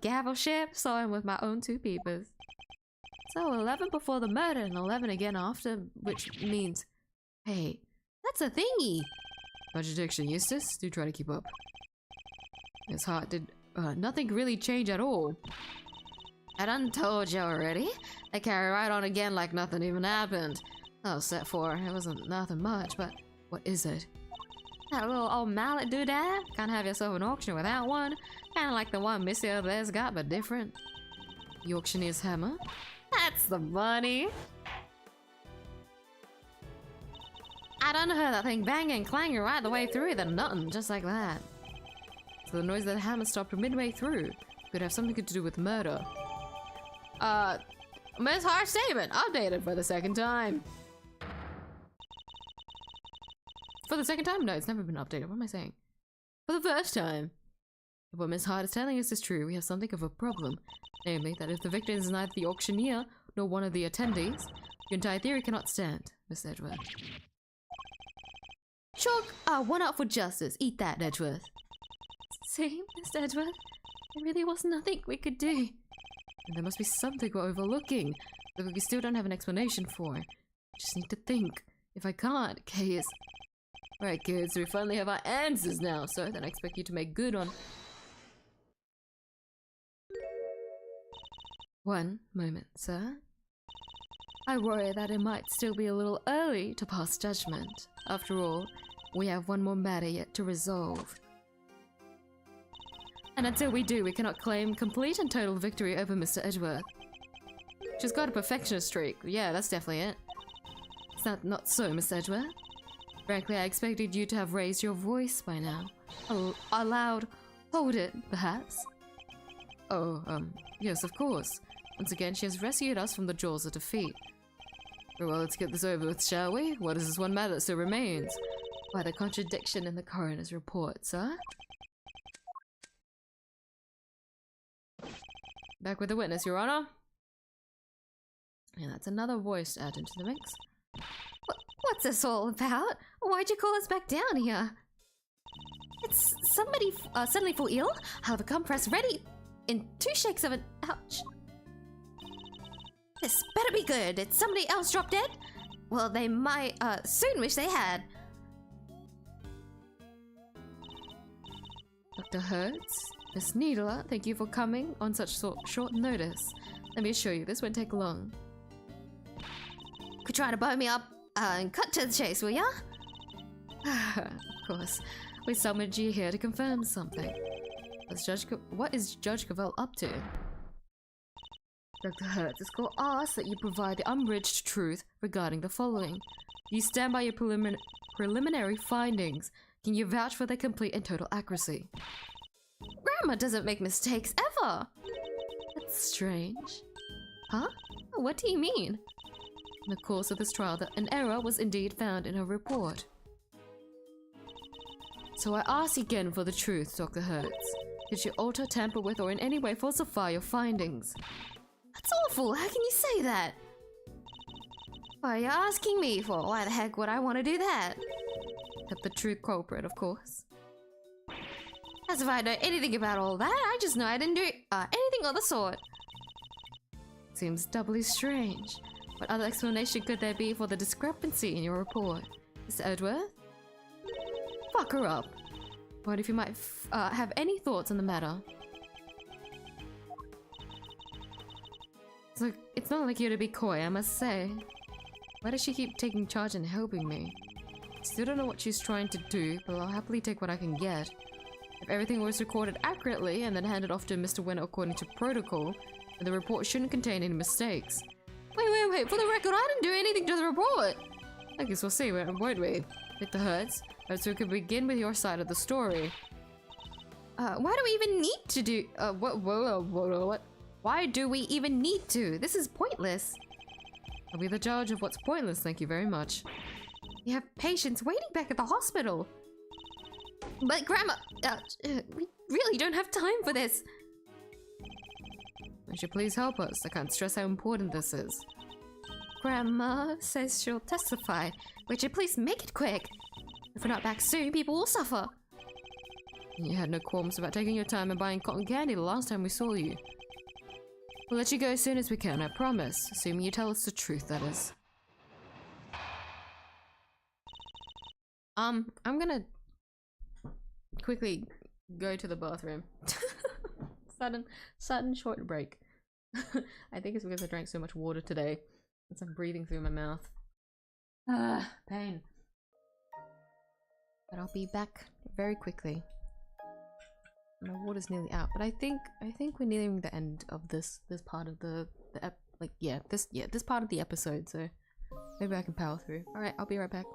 gavel ship sewing with my own 2 peepers. So 11 before the murder and 11 again after, which means... Hey, that's a thingy! Contradiction, Eustace. Do try to keep up. Miss Hart, did nothing really change at all? I done told you already. They carry right on again like nothing even happened. Oh, set for it wasn't nothing much, but What is it? that little old mallet doodad. Can't have yourself an auction without one. Kinda like the one Missy over there's got, but different. The auctioneer's hammer? That's the money. I done heard that thing banging, clanging right the way through, then nothing, just like that. So the noise of the hammer stopped midway through. Could have something to do with murder. Miss Hart's statement updated for the second time. For the second time? No, it's never been updated. What am I saying? For the first time. If what Miss Hart is telling us is true, we have something of a problem. Namely, that if the victim is neither the auctioneer nor one of the attendees, your entire theory cannot stand, Miss Edgeworth. Chalk, one up for justice. Eat that, Edgeworth. See, Miss Edgeworth? There really was nothing we could do. And there must be something we're overlooking that we still don't have an explanation for. I just need to think. If I can't, Kay is... Alright kids, we finally have our answers now, so then I expect you to make good on... One moment, sir. I worry that it might still be a little early to pass judgment. After all, we have one more matter yet to resolve. And until we do, we cannot claim complete and total victory over Mr. Edgeworth. She's got a perfectionist streak. Yeah, that's definitely it. Is that not so, Miss Edgeworth? Frankly, I expected you to have raised your voice by now. A loud, hold it, perhaps? Oh, yes, of course. Once again, she has rescued us from the jaws of defeat. Very well, let's get this over with, shall we? What is this one matter that still remains? Why, the contradiction in the coroner's report, sir? Back with the witness, Your Honor. And that's another voice to add into the mix. What's this all about? Why'd you call us back down here? It's somebody suddenly fall ill? I'll have a compress ready in 2 shakes of an... Ouch. This better be good. Did somebody else drop dead? Well, they might soon wish they had. Dr. Hertz, Miss Needler, thank you for coming on such short notice. Let me assure you, this won't take long. Could try to bow me up and cut to the chase, will ya? Of course. We summoned you here to confirm something. What is Judge Cavell up to? Dr. Hertz, this court asks that you provide the unabridged truth regarding the following. You stand by your preliminary findings. Can you vouch for their complete and total accuracy? Grandma doesn't make mistakes ever. That's strange. Huh? What do you mean? In the course of this trial, an error was indeed found in her report. So I ask again for the truth, Dr. Hertz. Did you alter, tamper with, or in any way falsify your findings? That's awful. How can you say that? What are you asking me for? Why the heck would I want to do that? Except the true culprit, of course. As if I know anything about all that. I just know I didn't do anything of the sort. Seems doubly strange. What other explanation could there be for the discrepancy in your report? Mr. Edgeworth? Fuck her up. What if you might have any thoughts on the matter? It's not like you to be coy, I must say. Why does she keep taking charge and helping me? Still don't know what she's trying to do, but I'll happily take what I can get. If everything was recorded accurately and then handed off to Mr. Winner according to protocol, then the report shouldn't contain any mistakes. Wait, for the record, I didn't do anything to the report! I guess we'll see, won't we? Dr. Hertz, so we could begin with your side of the story. Why do we even need to do- what? Why do we even need to? This is pointless. I'll be the judge of what's pointless, thank you very much. We have patients waiting back at the hospital. But Grandma, we really don't have time for this. Would you please help us? I can't stress how important this is. Grandma says she'll testify. Would you please make it quick? If we're not back soon, people will suffer. You had no qualms about taking your time and buying cotton candy the last time we saw you. We'll let you go as soon as we can, I promise. Assuming you tell us the truth, that is. I'm gonna quickly go to the bathroom. sudden short break. I think it's because I drank so much water today. It's like breathing through my mouth. Pain. But I'll be back very quickly. My water's nearly out, but I think we're nearing the end of this part of this part of the episode, so maybe I can power through. All right, I'll be right back.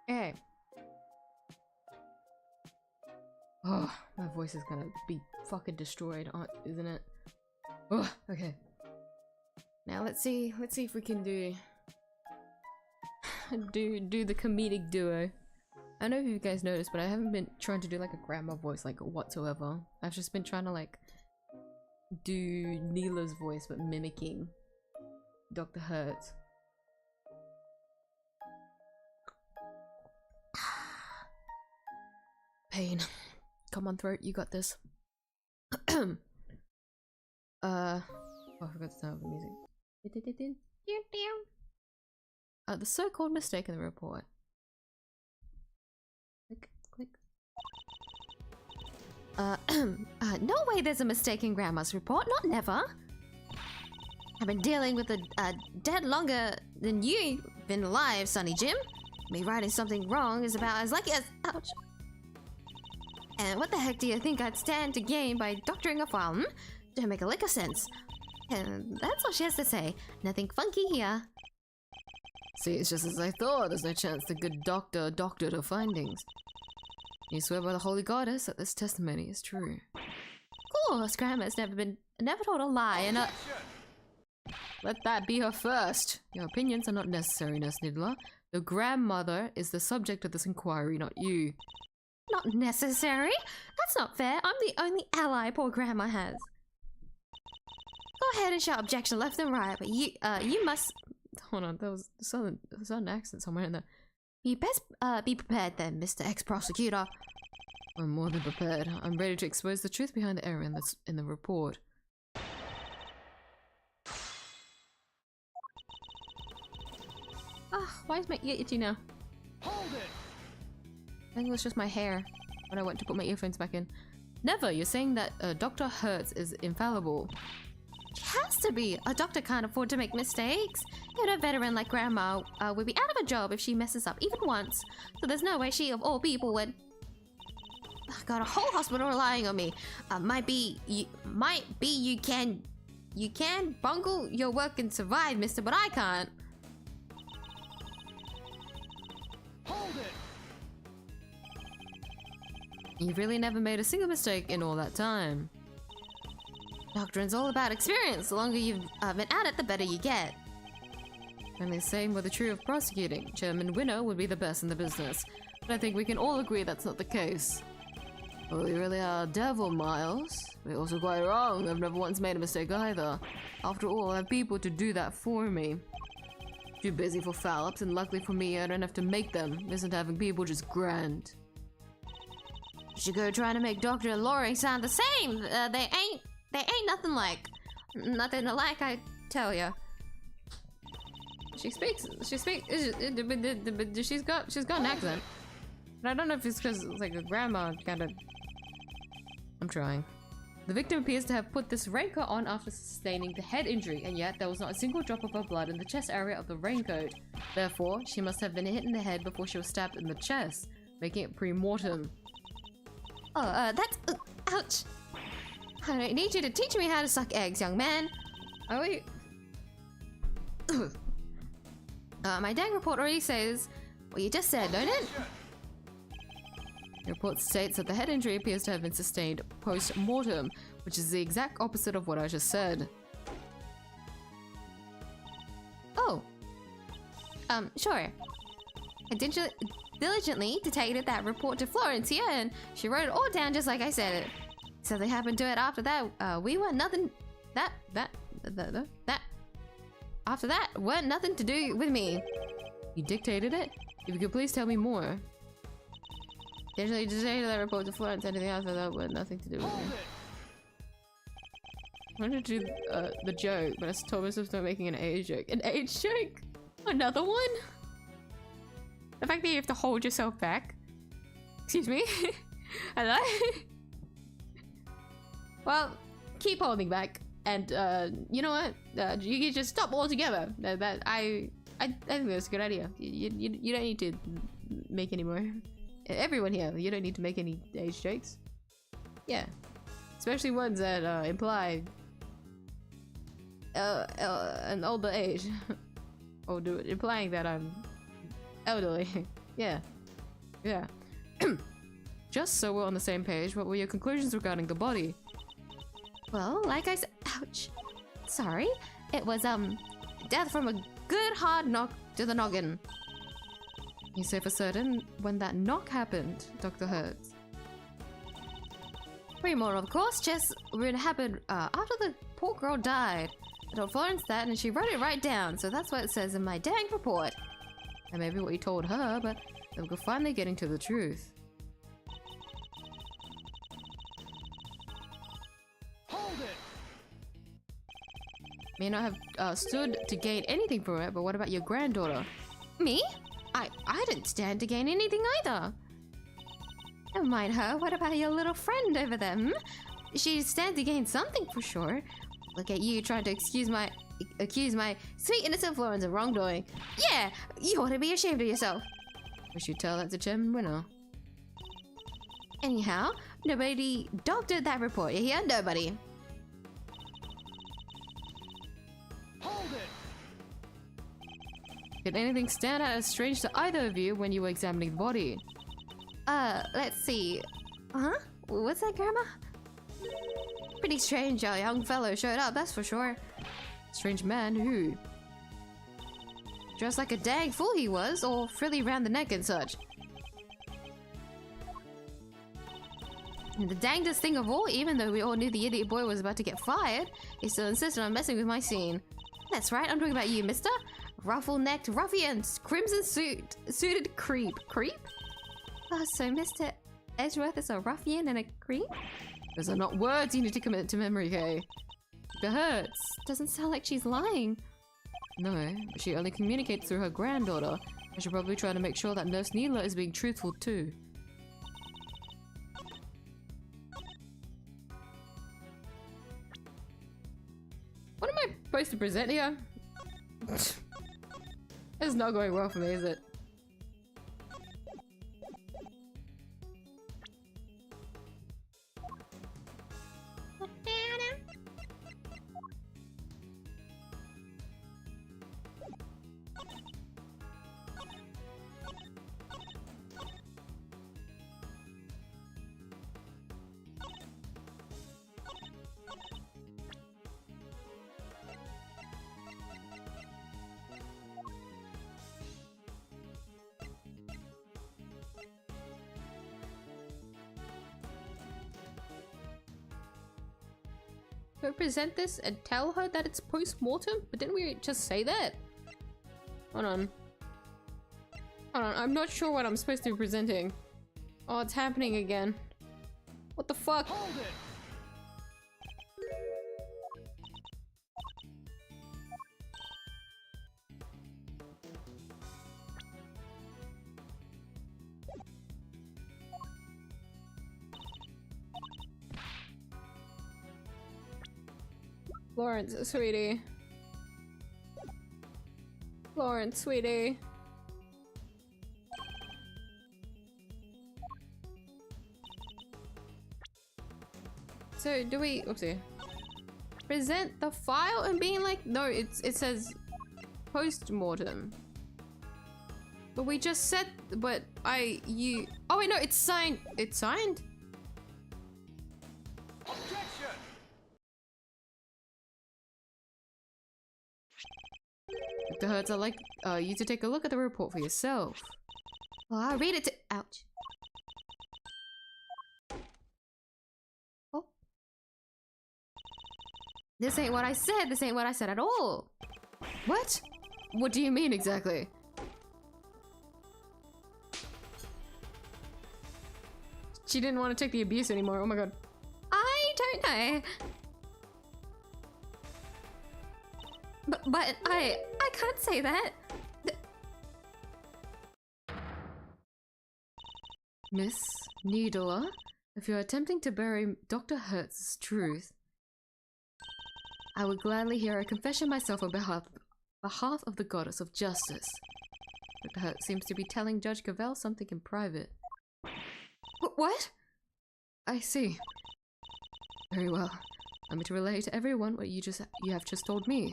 Hey. Oh, my voice is gonna be fucking destroyed, isn't it? Oh, okay. Now let's see if we can do the comedic duo. I don't know if you guys noticed, but I haven't been trying to do like a grandma voice like whatsoever. I've just been trying to like do Neela's voice but mimicking Dr. 𝐢𝐧𝐟𝐨. Pain. Come on, throat, you got this. Oh, I forgot to turn off the music. The so-called mistake in the report. Click, click. No way there's a mistake in Grandma's report, not never. I've been dealing with a dead longer than you've been alive, Sonny Jim. Me writing something wrong is about as lucky as... Ouch. And what the heck do you think I'd stand to gain by doctoring a file, hmm? Don't make a lick of sense. And that's all she has to say. Nothing funky here. See, it's just as I thought. There's no chance the good doctor doctored her findings. You swear by the Holy Goddess that this testimony is true. Of course, Grandma's never told a lie, and Let that be her first. Your opinions are not necessary, Nurse Niddler. Your grandmother is the subject of this inquiry, not you. Not necessary? That's not fair. I'm the only ally poor Grandma has. Go ahead and shout objection left and right, but you must... Hold on, there was a southern accent somewhere in there. You best be prepared then, Mr. Ex-Prosecutor. I'm more than prepared. I'm ready to expose the truth behind the error in the report. Why is my ear itchy now? Hold it! I think it was just my hair when I went to put my earphones back in. Never! You're saying that Dr. 𝐢𝐧𝐿 is infallible. She has to be! A doctor can't afford to make mistakes. Even a veteran like Grandma would be out of a job if she messes up even once. So there's no way she, of all people, would... I got a whole hospital relying on me. Might be you can bungle your work and survive, mister, but I can't. Hold it! You've really never made a single mistake in all that time. Doctoring's all about experience. The longer you've been at it, the better you get. And the same with the true of prosecuting. Chairman Winner would be the best in the business. But I think we can all agree that's not the case. Well, you really are a devil, Miles. But you're also quite wrong. I've never once made a mistake either. After all, I have people to do that for me. Too busy for foul-ups, and luckily for me, I don't have to make them. Isn't having people just grand? You should go trying to make Doctor and Laurie sound the same. They ain't nothing alike, I tell ya. She's got an accent. But I don't know if it's because it's like a grandma kind of... I'm trying. The victim appears to have put this raincoat on after sustaining the head injury, and yet there was not a single drop of her blood in the chest area of the raincoat. Therefore, she must have been hit in the head before she was stabbed in the chest, making it pre-mortem. Oh, that's... ouch! I don't need you to teach me how to suck eggs, young man. Oh wait. My dang report already says what you just said, don't it? The report states that the head injury appears to have been sustained post-mortem, which is the exact opposite of what I just said. Oh. Sure. I diligently dictated that report to Florence here, and she wrote it all down just like I said it. Something happened to it after that. We weren't nothing... After that, weren't nothing to do with me. You dictated it? If you could please tell me more. Usually dictated that report to Florence. Anything else that had nothing to do with me. I wanted to do the joke, but I told myself to start making an age joke. An age joke? Another one? The fact that you have to hold yourself back. Excuse me? Hello? Well, keep holding back. And, you know what? You can just stop altogether. I think that's a good idea. You don't need to make any more. Everyone here, you don't need to make any age jokes. Yeah. Especially ones that imply an older age. Or implying that I'm elderly. Yeah. Yeah. Just so we're on the same page, what were your conclusions regarding the body? Well, like I said... Ouch. Sorry. It was, death from a good hard knock to the noggin. You say for certain when that knock happened, Dr. 𝐢𝐧𝐿? Pre-mortem, of course, just when it happened after the poor girl died. I told Florence that, and she wrote it right down, so that's what it says in my dang report. And maybe what you told her, but then we're finally getting to the truth. Hold it! May not have stood to gain anything from it, but what about your granddaughter? Me? I didn't stand to gain anything either. Never mind her. What about your little friend over there? She stands to gain something for sure. Look at you trying to accuse my sweet innocent Florence of wrongdoing. Yeah, you ought to be ashamed of yourself. We should tell that to Chairman Winner. Anyhow, nobody doctored that report. You hear? Nobody. Hold it! Did anything stand out as strange to either of you when you were examining the body? Let's see. Huh? What's that, Grandma? Pretty strange a young fellow showed up, that's for sure. Strange man who? Dressed like a dang fool he was, all frilly round the neck and such. And the dangest thing of all, even though we all knew the idiot boy was about to get fired, he still insisted on messing with my scene. That's right, I'm talking about you, mister. ruffle-necked ruffians, crimson suited creep. Creep? Oh, so Mr. Edgeworth is a ruffian and a creep? Those are not words you need to commit to memory, Kay. It hurts. Doesn't sound like she's lying. No, but she only communicates through her granddaughter. I should probably try to make sure that Nurse Needler is being truthful too. What am I supposed to present here? It's not going well for me, is it? Do I present this and tell her that it's post-mortem? But didn't we just say that? Hold on. Hold on, I'm not sure what I'm supposed to be presenting. Oh, it's happening again. What the fuck? Hold it! Florence, sweetie. Florence, sweetie. So do we, oopsie, present the file and being like, no, it says post-mortem. But we just said, but oh wait, no, it's signed. It's signed? Objection! Dr. Hertz, I'd like you to take a look at the report for yourself. Well, I'll read it to- ouch. Oh. This ain't what I said. This ain't what I said at all. What? What do you mean exactly? She didn't want to take the abuse anymore. Oh my god. I don't know. But I can't say that. Miss Needler, if you're attempting to bury Dr. Hertz's truth, I would gladly hear a confession myself on behalf of the goddess of justice. Dr. Hertz seems to be telling Judge Cavell something in private. What? I see. Very well. I'm to relay to everyone what you have just told me.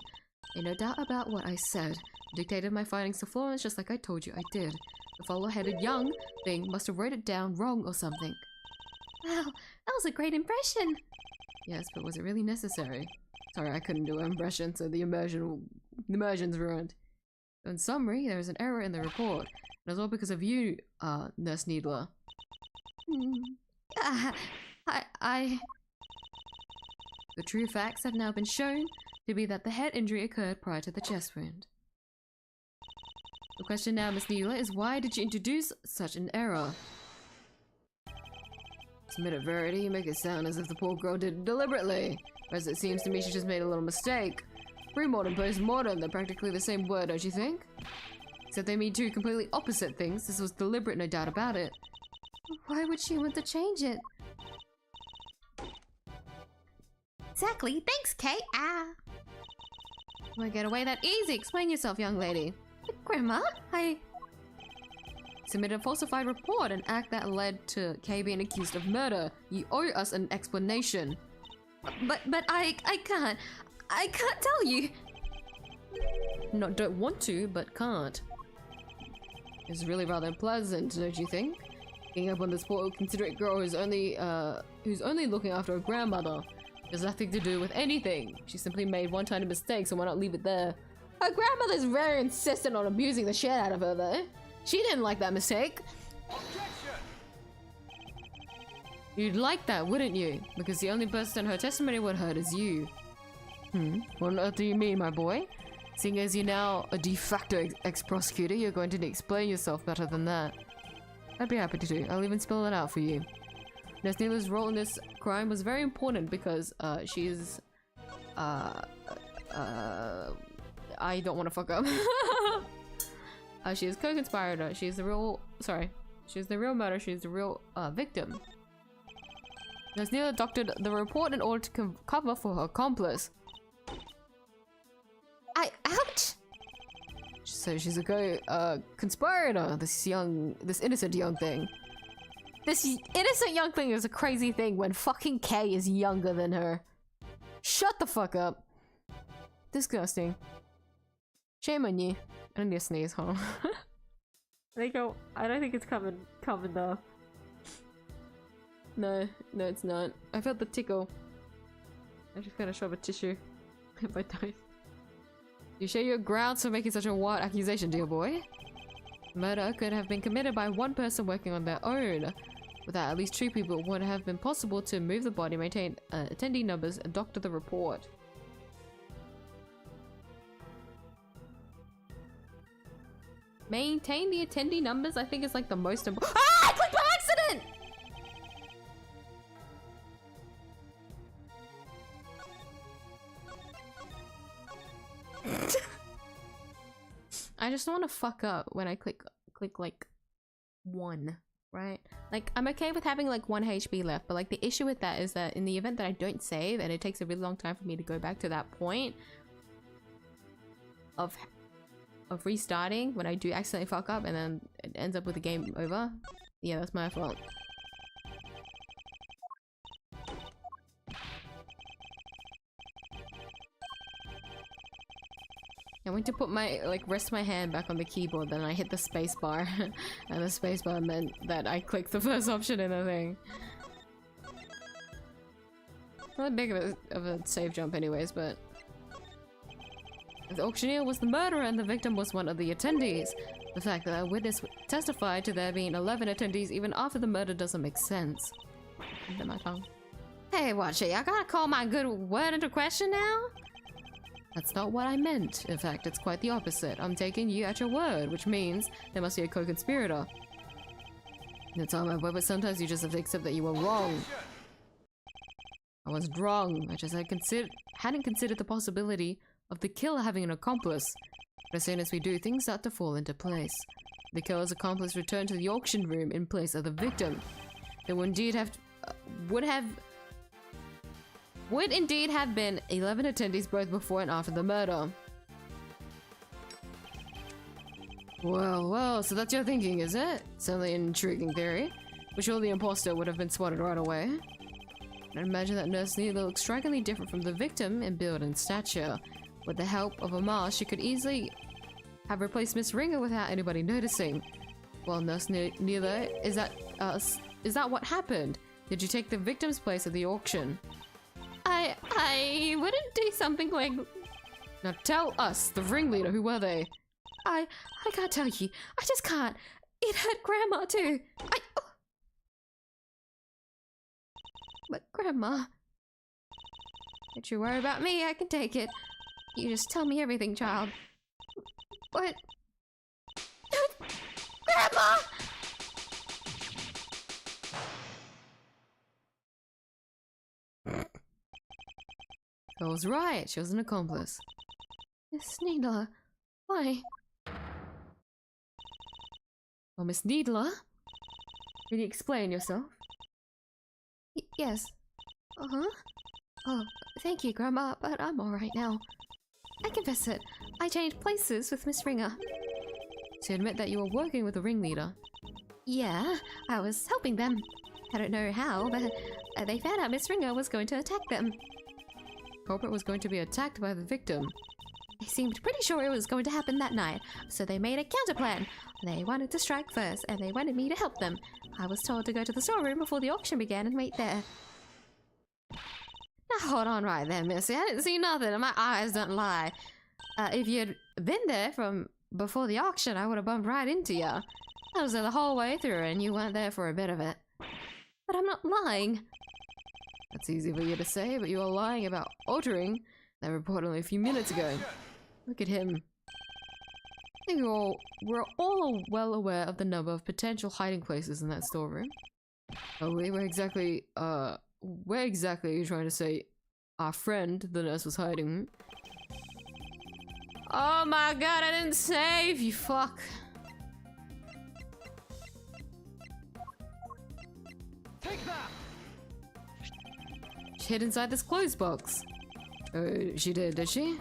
Ain't no doubt about what I said. I dictated my findings to Florence just like I told you I did. The follow-headed young thing must have wrote it down wrong or something. Wow, that was a great impression. Yes, but was it really necessary? Sorry, I couldn't do an impression, so the immersion's ruined. In summary, there is an error in the report. It was all because of you, Nurse Needler. The true facts have now been shown to be that the head injury occurred prior to the chest wound. The question now, Miss Needler, is why did you introduce such an error? To admit it, Verity, you make it sound as if the poor girl did it deliberately. Whereas it seems to me she just made a little mistake. Pre-mortem, post-mortem, they're practically the same word, don't you think? Except they mean two completely opposite things. This was deliberate, no doubt about it. Why would she want to change it? Exactly. Thanks, Kate. Won't get away that easy. Explain yourself, young lady. Grandma, I submitted a falsified report, an act that led to Kay being accused of murder. You owe us an explanation. But I can't. I can't tell you. Not don't want to, but can't. It's really rather unpleasant, don't you think? Picking up on this poor considerate girl who's only looking after her grandmother. There's nothing to do with anything. She simply made one tiny mistake, so why not leave it there? Her grandmother's very insistent on abusing the shit out of her, though. She didn't like that mistake. Objection! You'd like that, wouldn't you? Because the only person her testimony would hurt is you. What on earth do you mean, my boy? Seeing as you're now a de facto ex-prosecutor, you're going to explain yourself better than that. I'd be happy to do. I'll even spell it out for you. Nurse Neela's role in this crime was very important because she's I don't want to fuck up. She is co-conspirator. She's the real murderer. She's the real victim. Nurse Neela doctored the report in order to cover for her accomplice. Ouch! So she's a conspirator. This innocent young thing. This innocent young thing is a crazy thing when fucking Kay is younger than her. Shut the fuck up. Disgusting. Shame on you. I need to sneeze, huh? I don't think it's coming though. No, it's not. I felt the tickle. I just gotta shove a tissue in my toes. You share your grounds for making such a wild accusation, dear boy. Murder could have been committed by one person working on their own. Without at least 2 people, it would have been possible to move the body, maintain attendee numbers, and doctor the report. Maintain the attendee numbers, I think is like the most important. Ah! I clicked by accident! I just don't want to fuck up when I click like 1, right? Like I'm okay with having like 1 HP left, but like the issue with that is that in the event that I don't save and it takes a really long time for me to go back to that point of restarting when I do accidentally fuck up and then it ends up with the game over. Yeah, that's my fault. I went to put rest my hand back on the keyboard, then I hit the space bar. And the space bar meant that I clicked the first option in the thing. Not that big of a save jump anyways, but... The auctioneer was the murderer and the victim was one of the attendees. The fact that a witness testified to there being 11 attendees even after the murder doesn't make sense. Bit my tongue. Hey, watch it. I gotta call my good word into question now? That's not what I meant. In fact, it's quite the opposite. I'm taking you at your word, which means there must be a co-conspirator. That's all my word, but sometimes you just have to accept that you were wrong. I was wrong. I just hadn't considered the possibility of the killer having an accomplice. But as soon as we do, things start to fall into place. The killer's accomplice returned to the auction room in place of the victim. There would indeed have been 11 attendees both before and after the murder. Well, so that's your thinking, is it? Certainly an intriguing theory. But surely the imposter would have been spotted right away. I imagine that Nurse Neela looks strikingly different from the victim in build and stature. With the help of a mask, she could easily have replaced Miss Ringer without anybody noticing. Well, Nurse Neela, is that what happened? Did you take the victim's place at the auction? I wouldn't do something like... Now tell us, the ringleader, who were they? I can't tell you. I just can't. It hurt Grandma too. But Grandma... Don't you worry about me, I can take it. You just tell me everything, child. What? Grandma! I was right, she was an accomplice. Miss Neela, why? Oh, Miss Neela? Can you explain yourself? Yes. Uh-huh. Oh, thank you, Grandma, but I'm alright now. I confess it. I changed places with Miss Ringer. To admit that you were working with the ringleader. Yeah, I was helping them. I don't know how, but they found out Miss Ringer was going to attack them. Culprit was going to be attacked by the victim. They seemed pretty sure it was going to happen that night, so they made a counterplan. They wanted to strike first, and they wanted me to help them. I was told to go to the storeroom before the auction began and wait there. Now hold on right there, Missy. I didn't see nothing, and my eyes don't lie. If you'd been there from before the auction, I would have bumped right into you. I was there the whole way through, and you weren't there for a bit of it. But I'm not lying. That's easy for you to say, but you are lying about altering that report only a few minutes ago. Look at him. I think we're all well aware of the number of potential hiding places in that storeroom. Oh wait, where exactly are you trying to say our friend, the nurse, was hiding? Oh my god, I didn't save, you fuck. Take that! She hid inside this clothes box. Oh, she did she?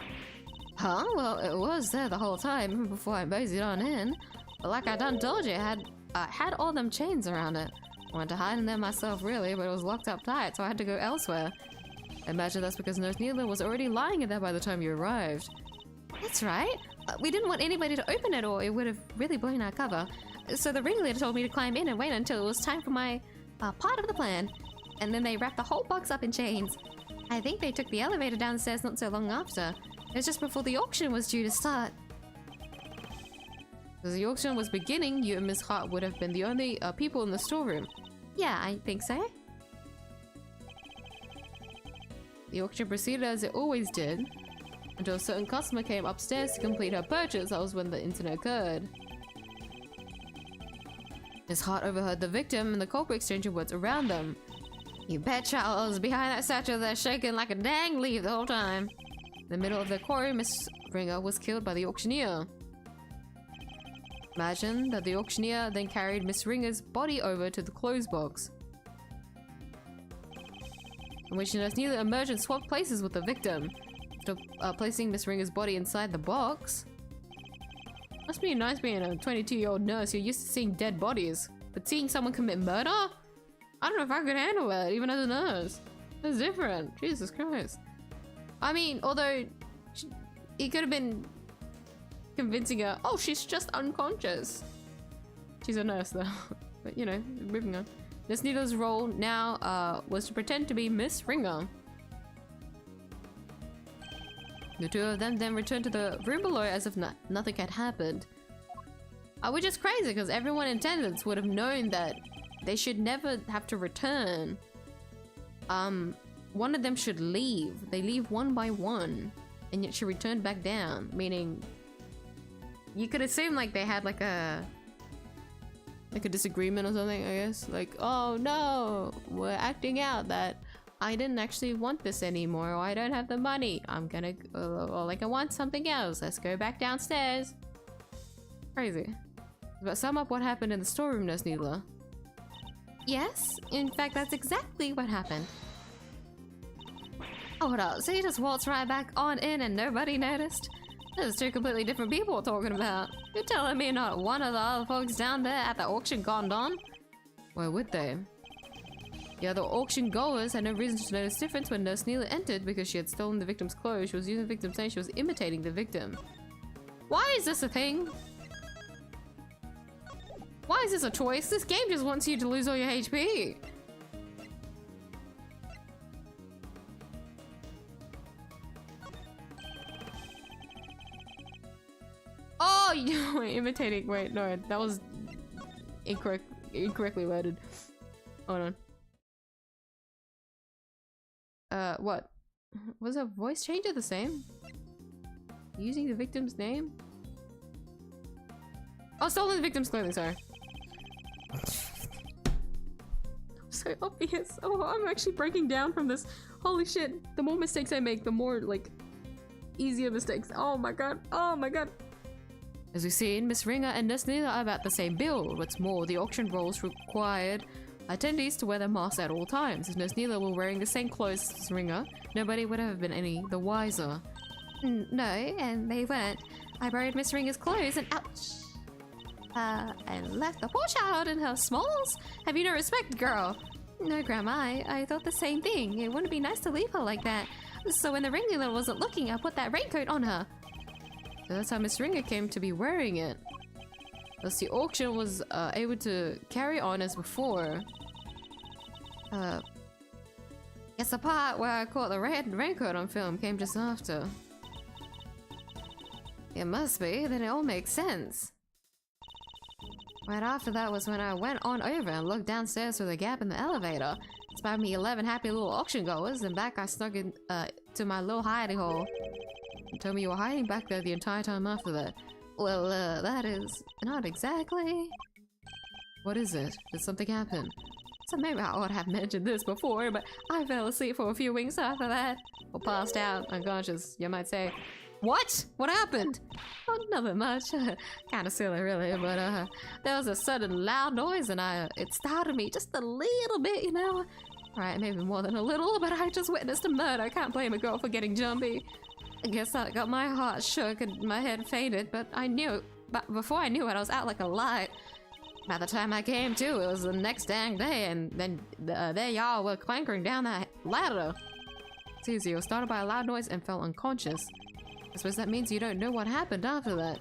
Huh? Well, it was there the whole time, even before I moseyed on in. But like I done told you, it had all them chains around it. Wanted to hide in there myself, really, but it was locked up tight, so I had to go elsewhere. I imagine that's because Nurse Neela was already lying in there by the time you arrived. That's right. We didn't want anybody to open it or it would have really blown our cover. So the ringleader told me to climb in and wait until it was time for my part of the plan. And then they wrapped the whole box up in chains. I think they took the elevator downstairs not so long after. It was just before the auction was due to start. As the auction was beginning, you and Miss Hart would have been the only people in the storeroom. Yeah, I think so. The auction proceeded as it always did. Until a certain customer came upstairs to complete her purchase, that was when the incident occurred. Miss Hart overheard the victim and the culprit exchanging words around them. You betcha I was behind that statue there shaking like a dang leaf the whole time. In the middle of the quarry, Miss Ringer was killed by the auctioneer. Imagine that the auctioneer then carried Miss Ringer's body over to the clothes box, in which Nurse Neela emerged and swapped places with the victim. After placing Miss Ringer's body inside the box. Must be nice being a 22-year-old nurse. You're used to seeing dead bodies, but seeing someone commit murder? I don't know if I could handle that, even as a nurse. It's different. Jesus Christ. I mean, although he could have been convincing her, oh, she's just unconscious. She's a nurse though. But you know, moving on. Nurse Neela's role now was to pretend to be Miss Ringer. The two of them then returned to the room below as if nothing had happened. Which is crazy because everyone in attendance would have known that they should never have to return. One of them should leave. They leave one by one, and yet she returned back down, meaning you could assume like they had like a disagreement or something, I guess. Like, oh no, we're acting out that I didn't actually want this anymore, or I don't have the money. I'm gonna, or like I want something else. Let's go back downstairs. Crazy. But sum up what happened in the storeroom, Nurse Neela. Yes, in fact, that's exactly what happened. Hold up, so you just waltzed right back on in and nobody noticed? There's two completely different people we're talking about. You're telling me not one of the other folks down there at the auction gone on? Why would they? The other auction goers had no reason to notice difference when Nurse Neela entered because she had stolen the victim's clothes. She was using the victim's saying she was imitating the victim. Why is this a thing? Why is this a choice? This game just wants you to lose all your HP. Oh, you were imitating. Wait, no, that was incorrectly worded. Hold on. What? Was her voice changer the same? Using the victim's name? Oh, stolen the victim's clothing, sorry. So obvious. Oh, I'm actually breaking down from this. Holy shit. The more mistakes I make, the more, like, easier mistakes. Oh my god. Oh my god. As we've seen, Miss Ringer and Nurse Neela are about the same build. What's more, the auction rolls required attendees to wear their masks at all times. If Nurse Neela were wearing the same clothes as Ringer, nobody would have been any the wiser. No, and they weren't. I borrowed Miss Ringer's clothes and ouch! And left the poor child in her smalls? Have you no respect, girl? No, Grandma, I thought the same thing. It wouldn't be nice to leave her like that. So when the ringleader wasn't looking, I put that raincoat on her. So that's how Miss Ringer came to be wearing it. Thus the auction was able to carry on as before. Guess the part where I caught the red raincoat on film came just after. It must be, then it all makes sense. Right after that was when I went on over and looked downstairs through the gap in the elevator. Spied me 11 happy little auction goers, and back I snuck in to my little hidey hole. Told me you were hiding back there the entire time after that. Well, that is not exactly. What is it? Did something happen? So maybe I ought to have mentioned this before, but I fell asleep for a few weeks after that. Or passed out, unconscious, you might say. What? What happened? Oh, nothing much. Kind of silly, really, but there was a sudden loud noise and it startled me just a little bit, you know? Right, maybe more than a little, but I just witnessed a murder. I can't blame a girl for getting jumpy. I guess that got my heart shook and my head faded, but before I knew it, I was out like a light. By the time I came to, it was the next dang day, and then there y'all were clankering down that ladder. Seems you were startled by a loud noise and fell unconscious. I suppose that means you don't know what happened after that.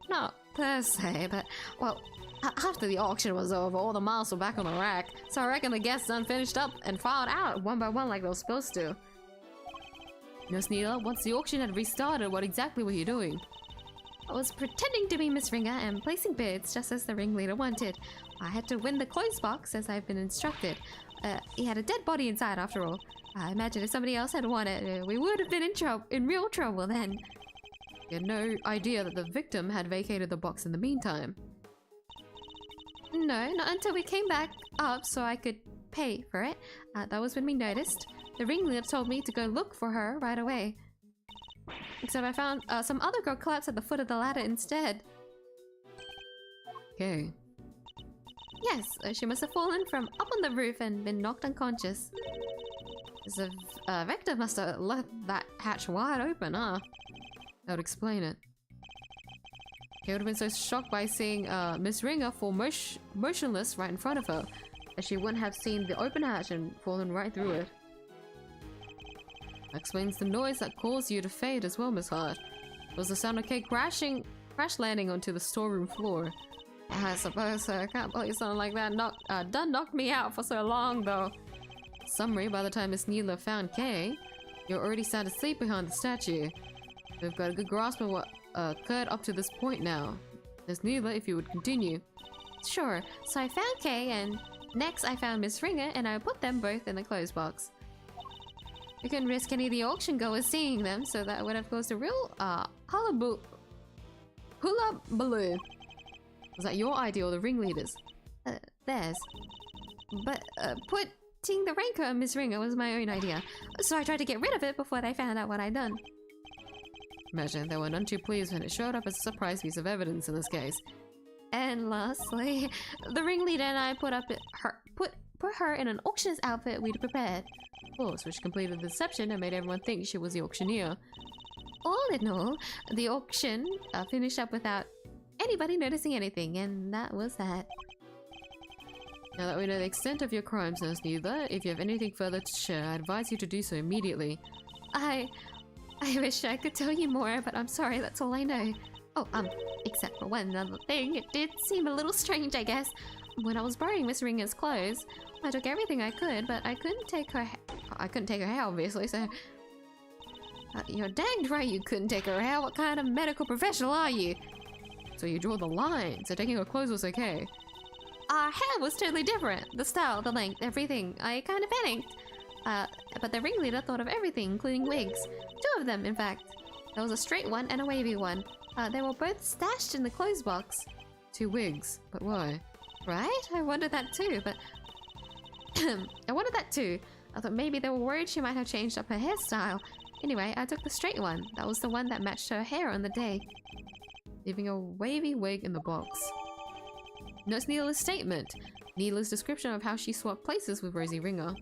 Not per se, but, well, after the auction was over, all the masks were back on the rack, so I reckon the guests done finished up and filed out one by one like they were supposed to. Nurse Neela, once the auction had restarted, what exactly were you doing? I was pretending to be Miss Ringer and placing bids just as the ringleader wanted. I had to win the clothes box as I've been instructed. He had a dead body inside after all. I imagine if somebody else had won it, we would have been in real trouble then. You had no idea that the victim had vacated the box in the meantime. No, not until we came back up so I could pay for it. That was when we noticed. The ringleader told me to go look for her right away. Except I found some other girl collapsed at the foot of the ladder instead. Okay. Yes, she must have fallen from up on the roof and been knocked unconscious. The Vector must have left that hatch wide open, huh? That would explain it. He would have been so shocked by seeing Miss Ringer fall motionless right in front of her, that she wouldn't have seen the open hatch and fallen right through it. That explains the noise that caused you to fade as well, Miss Hart. It was the sound of Kate crash landing onto the storeroom floor. I suppose so. I can't believe something like that done knocked me out for so long, though. Summary, by the time Miss Neela found Kay, you're already sound asleep behind the statue. We've got a good grasp of what occurred up to this point now. Miss Neela, if you would continue. Sure. So I found Kay, and next I found Miss Ringer, and I put them both in the clothes box. We couldn't risk any of the auction goers seeing them, so that would have caused a real hullabaloo. Was that your idea or the ringleader's? Theirs. But putting the rancor on Miss Ringer was my own idea, so I tried to get rid of it before they found out what I'd done. Imagine they were none too pleased when it showed up as a surprise piece of evidence in this case. And lastly, the ringleader and I put her in an auctioneer's outfit we'd prepared. Of course, which completed the deception and made everyone think she was the auctioneer. All in all, the auction finished up without anybody noticing anything, and that was that. Now that we know the extent of your crimes, Nurse Neela, if you have anything further to share, I advise you to do so immediately. I wish I could tell you more, but I'm sorry, that's all I know. Oh, except for one other thing, it did seem a little strange, I guess. When I was borrowing Miss Ringer's clothes, I took everything I could, but I couldn't take her hair, obviously, so... you're danged right you couldn't take her hair. What kind of medical professional are you? So you draw the line, so taking her clothes was okay. Our hair was totally different. The style, the length, everything. I kind of panicked. But the ringleader thought of everything, including wigs. 2 of them, in fact. There was a straight one and a wavy one. They were both stashed in the clothes box. 2 wigs, but why? Right? I wondered that too, but... I thought maybe they were worried she might have changed up her hairstyle. Anyway, I took the straight one. That was the one that matched her hair on the day. Leaving a wavy wig in the box. Nurse Neela's statement. Neela's description of how she swapped places with Rosie Ringer.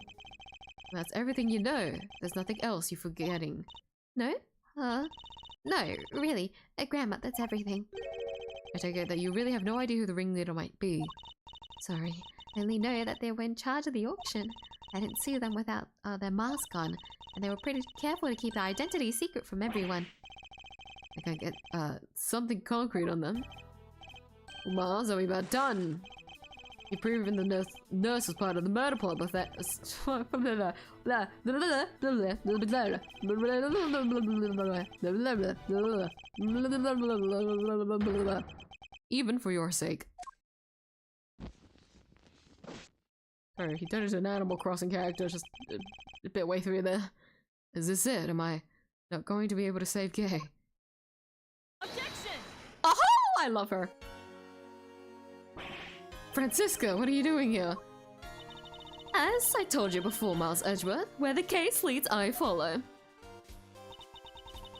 That's everything you know. There's nothing else you're forgetting. No? No, really. Grandma, that's everything. I take it that you really have no idea who the ringleader might be. Sorry. I only know that they were in charge of the auction. I didn't see them without their mask on, and they were pretty careful to keep their identity secret from everyone. I can't get something concrete on them. Mars, are we about done? You proven the nurse was part of the murder plot, but that... Even for your sake. Oh, he turned into an Animal Crossing character just a bit way through there. Is this it? Am I Not going to be able to save Gay. Objection! Oh, I love her. Francisca, what are you doing here? As I told you before, Miles Edgeworth, where the case leads, I follow.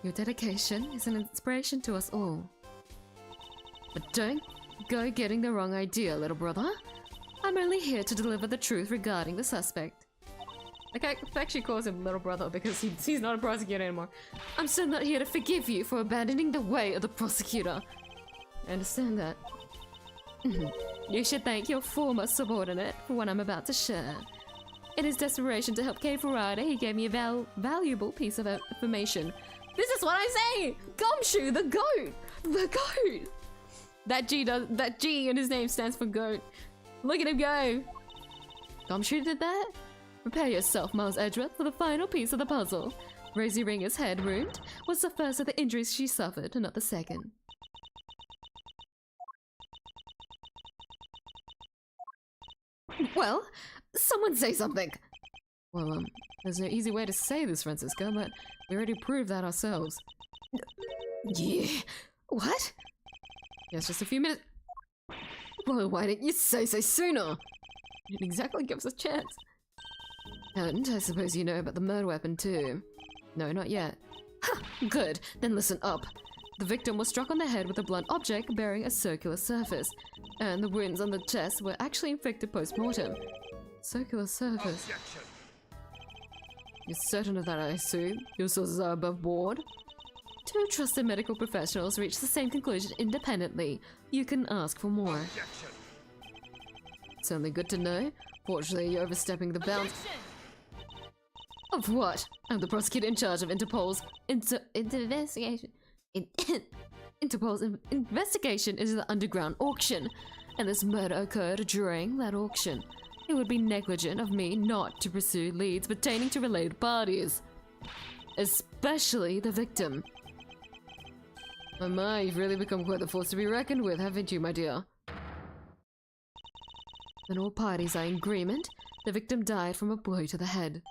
Your dedication is an inspiration to us all. But don't go getting the wrong idea, little brother. I'm only here to deliver the truth regarding the suspect. Like, I actually calls him little brother because he's not a prosecutor anymore. I'm still not here to forgive you for abandoning the way of the prosecutor. I understand that. You should thank your former subordinate for what I'm about to share. In his desperation to help Kay Ferrada, he gave me a valuable piece of information. This is what I say! Gumshoe, the goat! The goat! That G in his name stands for goat. Look at him go! Gumshoe did that? Prepare yourself, Miles Edgeworth, for the final piece of the puzzle. Rosie Ringer's head wound was the first of the injuries she suffered, and not the second. Well, someone say something! Well, there's no easy way to say this, Francisca, but we already proved that ourselves. Yeah. What? Yes, just a few minutes. Well, why didn't you say so sooner? It exactly gives us a chance. And I suppose you know about the murder weapon too. No, not yet. Ha! Good, then listen up. The victim was struck on the head with a blunt object bearing a circular surface, and the wounds on the chest were actually inflicted post-mortem. Circular surface. Objection. You're certain of that, I assume? Your sources are above board? Two trusted medical professionals reached the same conclusion independently. You can ask for more. Objection. It's only good to know. Fortunately, you're overstepping the bounds. Objection! Of what? I'm the prosecutor in charge of Interpol's investigation. Interpol's investigation into the underground auction, and this murder occurred during that auction. It would be negligent of me not to pursue leads pertaining to related parties, especially the victim. Oh my, you've really become quite the force to be reckoned with, haven't you, my dear? When all parties are in agreement, the victim died from a blow to the head.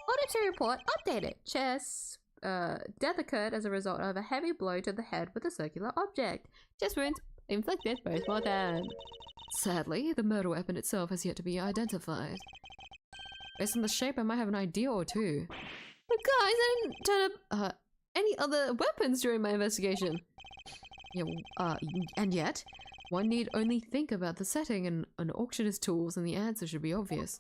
Auditory report updated. Chest death occurred as a result of a heavy blow to the head with a circular object. Chest wounds inflicted post-mortem. Sadly, the murder weapon itself has yet to be identified. Based on the shape, I might have an idea or two. But guys, I didn't turn up any other weapons during my investigation. Yeah, and yet, one need only think about the setting and an auctioneer's tools and the answer should be obvious.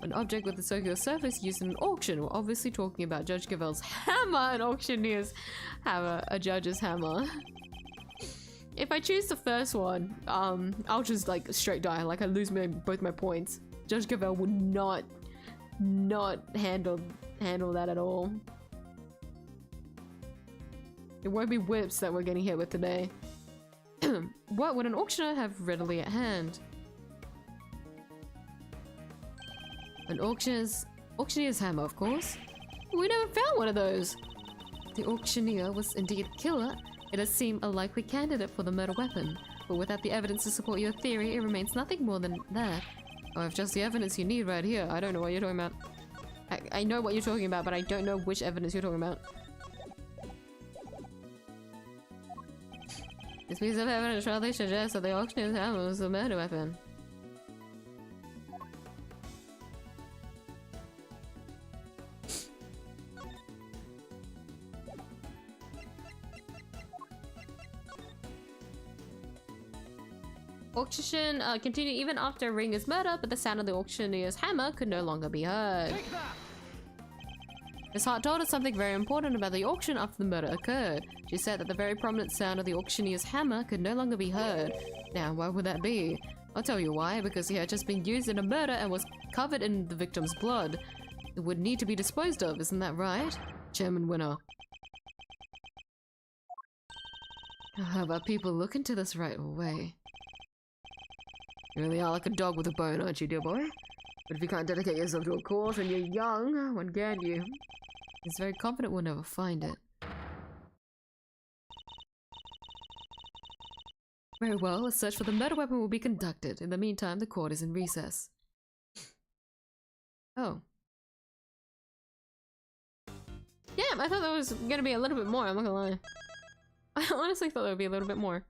An object with a circular surface used in an auction. We're obviously talking about Judge Gavel's hammer, and auctioneers have a judge's hammer. If I choose the first one, I'll just like straight die. Like I lose both my points. Judge Gavel would not handle that at all. It won't be whips that we're getting hit with today. What would an auctioneer have readily at hand? An auctioneer's hammer, of course. We never found one of those. The auctioneer was indeed a killer. It does seem a likely candidate for the murder weapon, but without the evidence to support your theory, it remains nothing more than that. I have just the evidence you need right here. I don't know what you're talking about. I know what you're talking about, but I don't know which evidence you're talking about. This piece of evidence strongly suggests that the auctioneer's hammer was the murder weapon. Auction continued even after Ringer's murder, but the sound of the auctioneer's hammer could no longer be heard. Take that. Miss Hart told us something very important about the auction after the murder occurred. She said that the very prominent sound of the auctioneer's hammer could no longer be heard. Now, why would that be? I'll tell you why, because he had just been used in a murder and was covered in the victim's blood. It would need to be disposed of, isn't that right? Chairman Winner. How about people look into this right away? You really are like a dog with a bone, aren't you, dear boy? But if you can't dedicate yourself to a cause when you're young, when can you? He's very confident we'll never find it. Very well, a search for the murder weapon will be conducted. In the meantime, the court is in recess. Oh. Damn, I thought there was gonna be a little bit more, I'm not gonna lie. I honestly thought there would be a little bit more.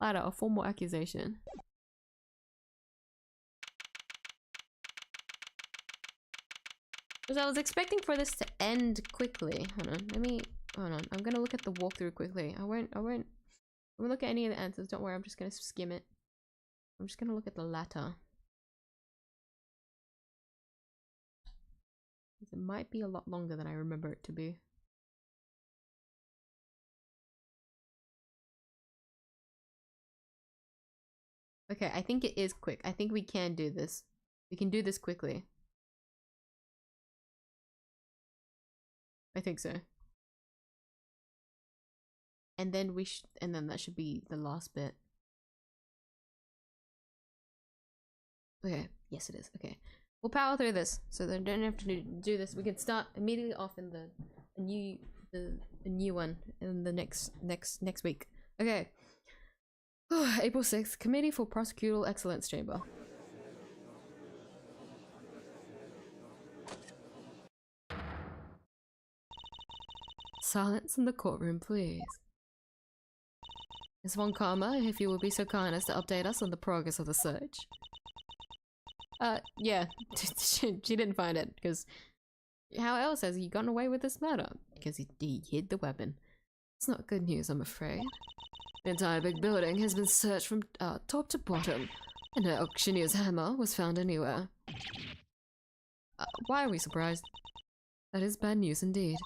Ladder, a formal accusation. Because I was expecting for this to end quickly. Hold on, I'm gonna look at the walkthrough quickly. I won't look at any of the answers, don't worry, I'm just gonna skim it. I'm just gonna look at the latter. It might be a lot longer than I remember it to be. Okay, I think it is quick. I think we can do this. We can do this quickly. I think so. And then that should be the last bit. Okay, yes it is. Okay. We'll power through this so that I don't have to do this. We can start immediately off in the new one in the next week. Okay. April 6th, Committee for Prosecutorial Excellence Chamber. Silence in the courtroom, please. Ms. Von Karma, if you will be so kind as to update us on the progress of the search. Yeah. she didn't find it, because how else has he gotten away with this murder? Because he hid the weapon. It's not good news, I'm afraid. The entire big building has been searched from top to bottom, and her auctioneer's hammer was found anywhere. Why are we surprised? That is bad news indeed.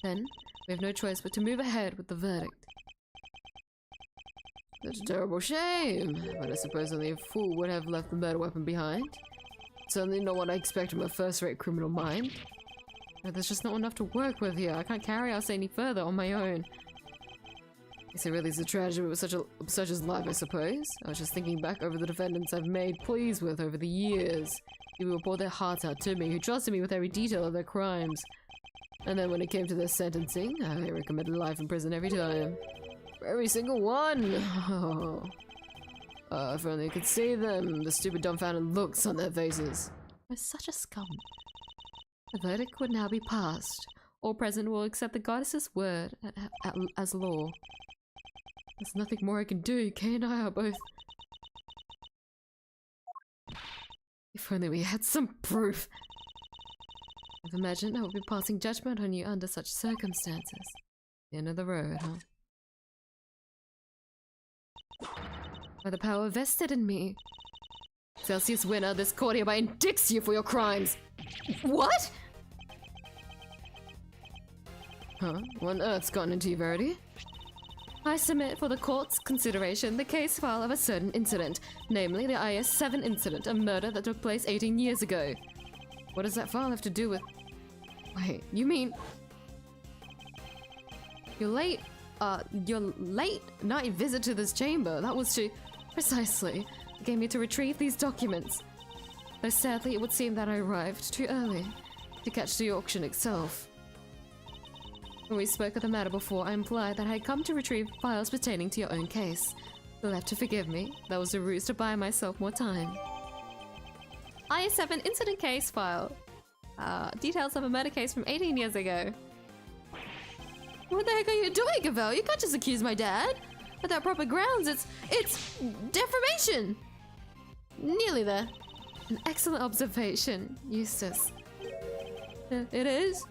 Then, we have no choice but to move ahead with the verdict. Such a terrible shame, but I suppose only a fool would have left the murder weapon behind. Certainly not what I expect from a first-rate criminal mind. But there's just not enough to work with here. I can't carry us any further on my own. Guess it really is a tragedy with such as life, I suppose. I was just thinking back over the defendants I've made pleas with over the years. People who poured their hearts out to me, who trusted me with every detail of their crimes. And then when it came to their sentencing, I recommended life in prison every time. Every single one! Oh. If only you could see them, the stupid dumbfounded looks on their faces. We're such a scum. The verdict would now be passed. All present will accept the goddess's word as law. There's nothing more I can do. Kay and I are both... If only we had some proof. I've imagined I would be passing judgment on you under such circumstances. The end of the road, huh? By the power vested in me. Celsius winner, this court hereby indicts you for your crimes. What? Huh? What on earth's gotten into you, Verity? I submit for the court's consideration the case file of a certain incident, namely the IS-7 incident, a murder that took place 18 years ago. What does that file have to do with... Wait, you mean... Your late night visit to this chamber, that was to... Precisely. It gave me to retrieve these documents. But sadly, it would seem that I arrived too early to catch the auction itself. When we spoke of the matter before, I implied that I had come to retrieve files pertaining to your own case. You'll have to forgive me. That was a ruse to buy myself more time. IS-7 incident case file. Details of a murder case from 18 years ago. What the heck are you doing, Gavel? You can't just accuse my dad. Without proper grounds, it's defamation! Nearly there. An excellent observation, Eustace. It is.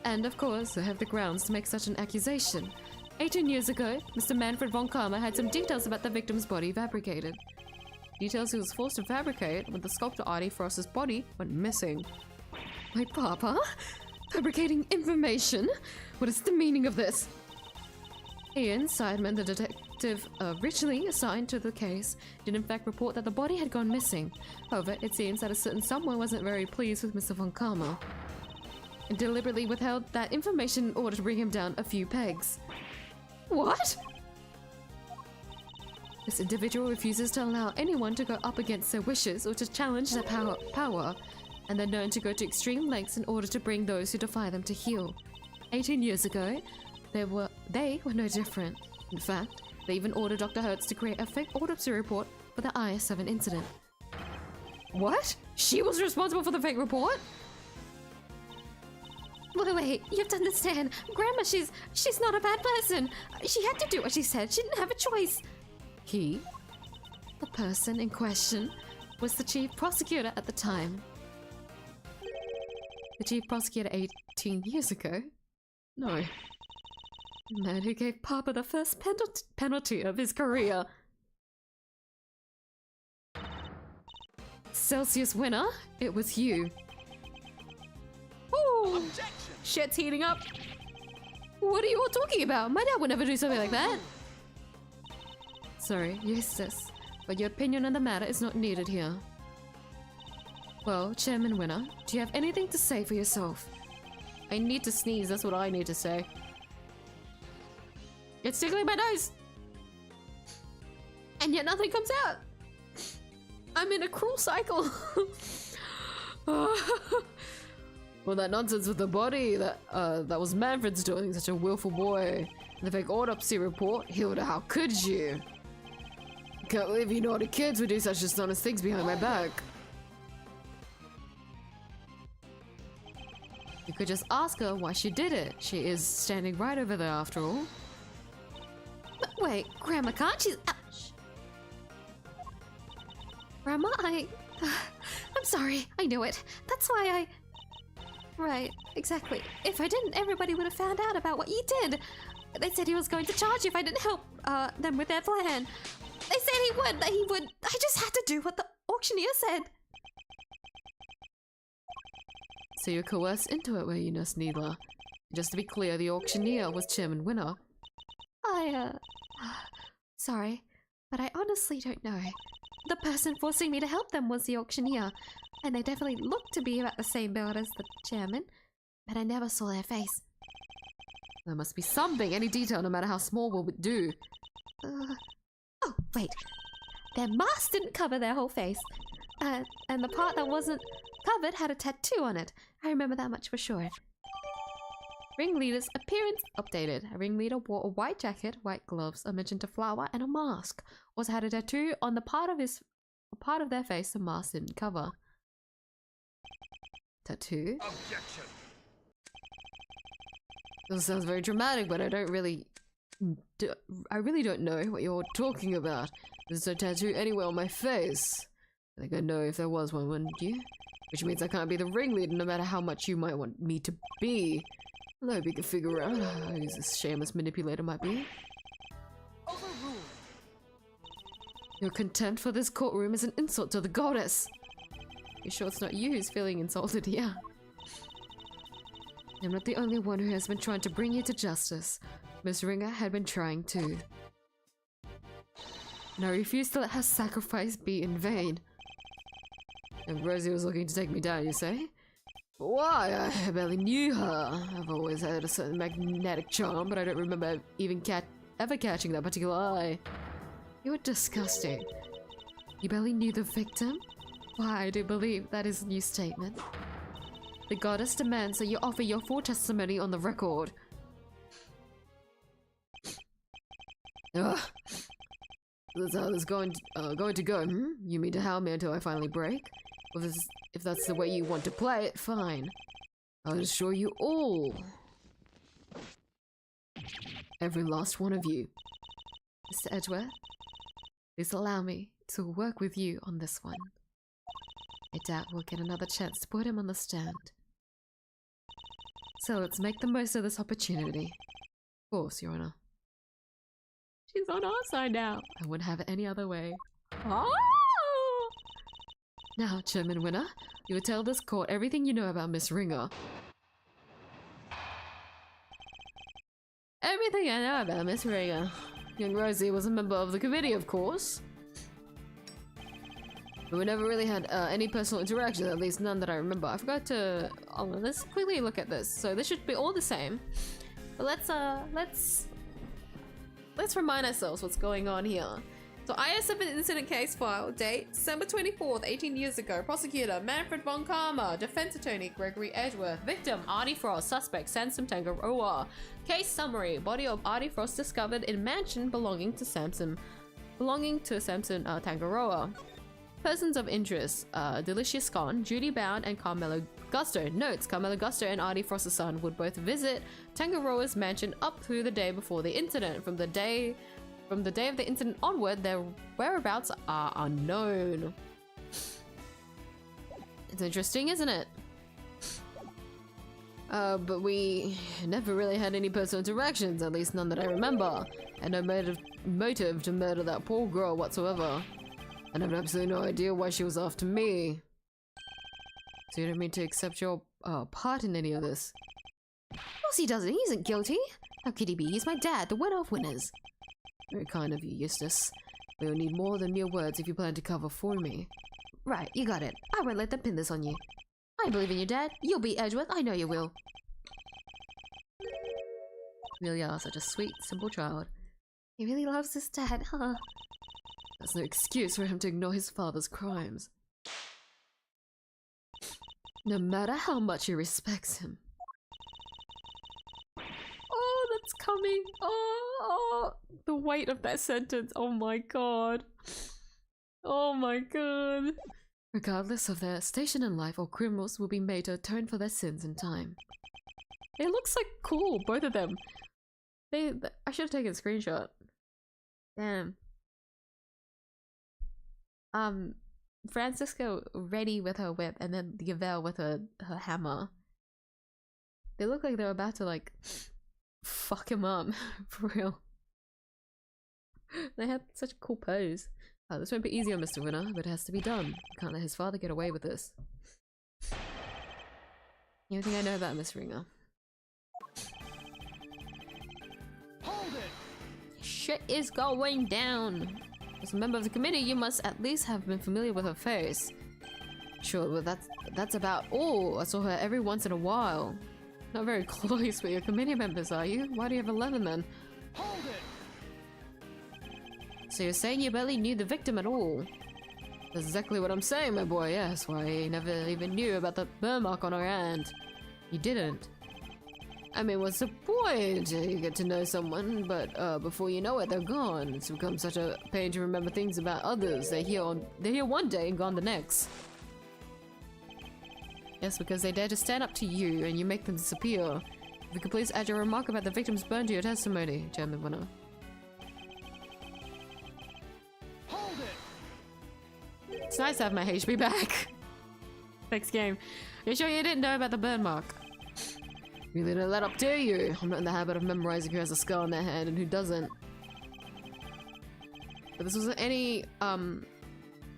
And of course, I have the grounds to make such an accusation. 18 years ago, Mr. Manfred von Karma had some details about the victim's body fabricated. Details he was forced to fabricate when the sculptor Artie Frost's body went missing. My papa? Fabricating information? What is the meaning of this? Ian Sideman, the detective originally assigned to the case, did in fact report that the body had gone missing. However, it seems that a certain someone wasn't very pleased with Mr. von Karma and deliberately withheld that information in order to bring him down a few pegs. What? This individual refuses to allow anyone to go up against their wishes or to challenge their power, and they're known to go to extreme lengths in order to bring those who defy them to heel. 18 years ago, they were no different. In fact, they even ordered Dr. Hertz to create a fake autopsy report for the IS-7 incident. What? She was responsible for the fake report? Wait, you have to understand. Grandma, she's not a bad person. She had to do what she said. She didn't have a choice. He, the person in question, was the chief prosecutor at the time. The chief prosecutor 18 years ago? No. The man who gave Papa the first penalty of his career. Celsius winner, it was you. Ooh, Objection! shit's heating up. What are you all talking about? My dad would never do something like that. Sorry, yes, sis, but your opinion on the matter is not needed here. Well, Chairman Winner, do you have anything to say for yourself? I need to sneeze, that's what I need to say. It's tickling my nose! And yet nothing comes out! I'm in a cruel cycle! Well, that nonsense with the body, that was Manfred's doing, such a willful boy. The fake autopsy report, Hilda, how could you? Can't believe you naughty kids would do such dishonest things behind my back. You could just ask her why she did it. She is standing right over there after all. But wait, Grandma can't. She's. Ouch. Grandma, I'm sorry. I knew it. That's why I. Right, exactly. If I didn't, everybody would have found out about what you did. They said he was going to charge you if I didn't help them with their plan. They said he would, that he would. I just had to do what the auctioneer said. So you're coerced into it, were you, Nurse Needler? Just to be clear, the auctioneer was Chairman Winner. Sorry, but I honestly don't know. The person forcing me to help them was the auctioneer, and they definitely looked to be about the same build as the chairman, but I never saw their face. There must be something, any detail, no matter how small, will do. Oh, wait. Their mask didn't cover their whole face, and the part that wasn't covered had a tattoo on it. I remember that much for sure. Ringleader's appearance updated. A ringleader wore a white jacket, white gloves, a magenta flower, and a mask. Also had a tattoo on the part of their face the mask didn't cover. Tattoo? Objection! This sounds very dramatic, but I really don't know what you're talking about. There's no tattoo anywhere on my face. I think I'd know if there was one, wouldn't you? Which means I can't be the ringleader no matter how much you might want me to be. I hope you can figure out who this shameless manipulator might be. Overruled! Your contempt for this courtroom is an insult to the goddess. You sure it's not you who's feeling insulted here? I'm not the only one who has been trying to bring you to justice. Miss Ringer had been trying too. And I refuse to let her sacrifice be in vain. And Rosie was looking to take me down, you say? Why? I barely knew her. I've always had a certain magnetic charm, but I don't remember even ever catching that particular eye. You're disgusting. You barely knew the victim? Why, I do believe that is a new statement. The goddess demands that you offer your full testimony on the record. Ugh. That's how this is going to go, hmm? You mean to howl me until I finally break? Well, if that's the way you want to play it, fine. I'll assure you all. Every last one of you. Mr. Edgeworth, please allow me to work with you on this one. I doubt we'll get another chance to put him on the stand. So let's make the most of this opportunity. Of course, Your Honor. She's on our side now. I wouldn't have it any other way. Oh! Now, Chairman Winner, you will tell this court everything you know about Miss Ringer. Everything I know about Miss Ringer. Young Rosie was a member of the committee, of course. But we never really had any personal interaction, at least none that I remember. I forgot to... Oh, let's quickly look at this. So this should be all the same. But let's remind ourselves what's going on here. So IS7 incident case file, date December 24th, 18 years ago. Prosecutor Manfred von Karma. Defense attorney Gregory Edgeworth. Victim Artie Frost. Suspect Samson Tangaroa. Case summary. Body of Artie Frost discovered in mansion belonging to Samson Tangaroa. Persons of interest: Delicious Con, Judy Bound, and Carmelo Gusto. Notes: Carmelo Gusto and Artie Frost's son would both visit Tangaroa's mansion up through the day before the incident. From the day of the incident onward, their whereabouts are unknown. It's interesting, isn't it? But we never really had any personal interactions, at least none that I remember. And no motive to murder that poor girl whatsoever. And I have absolutely no idea why she was after me. So you don't mean to accept your part in any of this? Of course he doesn't. He isn't guilty. How could he be? He's my dad, the winner of winners. Very kind of you, Eustace. We will need more than mere words if you plan to cover for me. Right, you got it. I won't let them pin this on you. I believe in you, Dad. You'll beat Edgeworth. I know you will. Really are such a sweet, simple child. He really loves his dad, huh? That's no excuse for him to ignore his father's crimes. No matter how much he respects him. Oh, that's coming. Oh, the weight of that sentence. Oh my god. Oh my god. Regardless of their station in life, all criminals will be made to atone for their sins in time. It looks like cool, both of them. I should have taken a screenshot. Damn. Francisco ready with her whip, and then Yvel with her hammer. They look like they're about to like fuck him up for real. They had such a cool pose. This won't be easy on Mr. Winner, but it has to be done. We can't let his father get away with this. The only thing I know about Miss Ringer. Hold it! Shit is going down! As a member of the committee, you must at least have been familiar with her face. Sure, but that's about all. I saw her every once in a while. Not very close with your committee members, are you? Why do you have 11 then? Hold it! So you're saying you barely knew the victim at all? That's exactly what I'm saying, my boy. Yes, why I never even knew about the burn mark on her hand. You didn't. I mean, what's the point? You get to know someone, but before you know it, they're gone. It's become such a pain to remember things about others. They're here one day and gone the next. Yes, because they dare to stand up to you and you make them disappear. If you could please add your remark about the victim's burn to your testimony, Chairman Winner. Hold it! It's nice to have my HP back. Thanks, game. You sure you didn't know about the burn mark? Really don't let up, do you? I'm not in the habit of memorizing who has a scar on their head and who doesn't. But this wasn't any,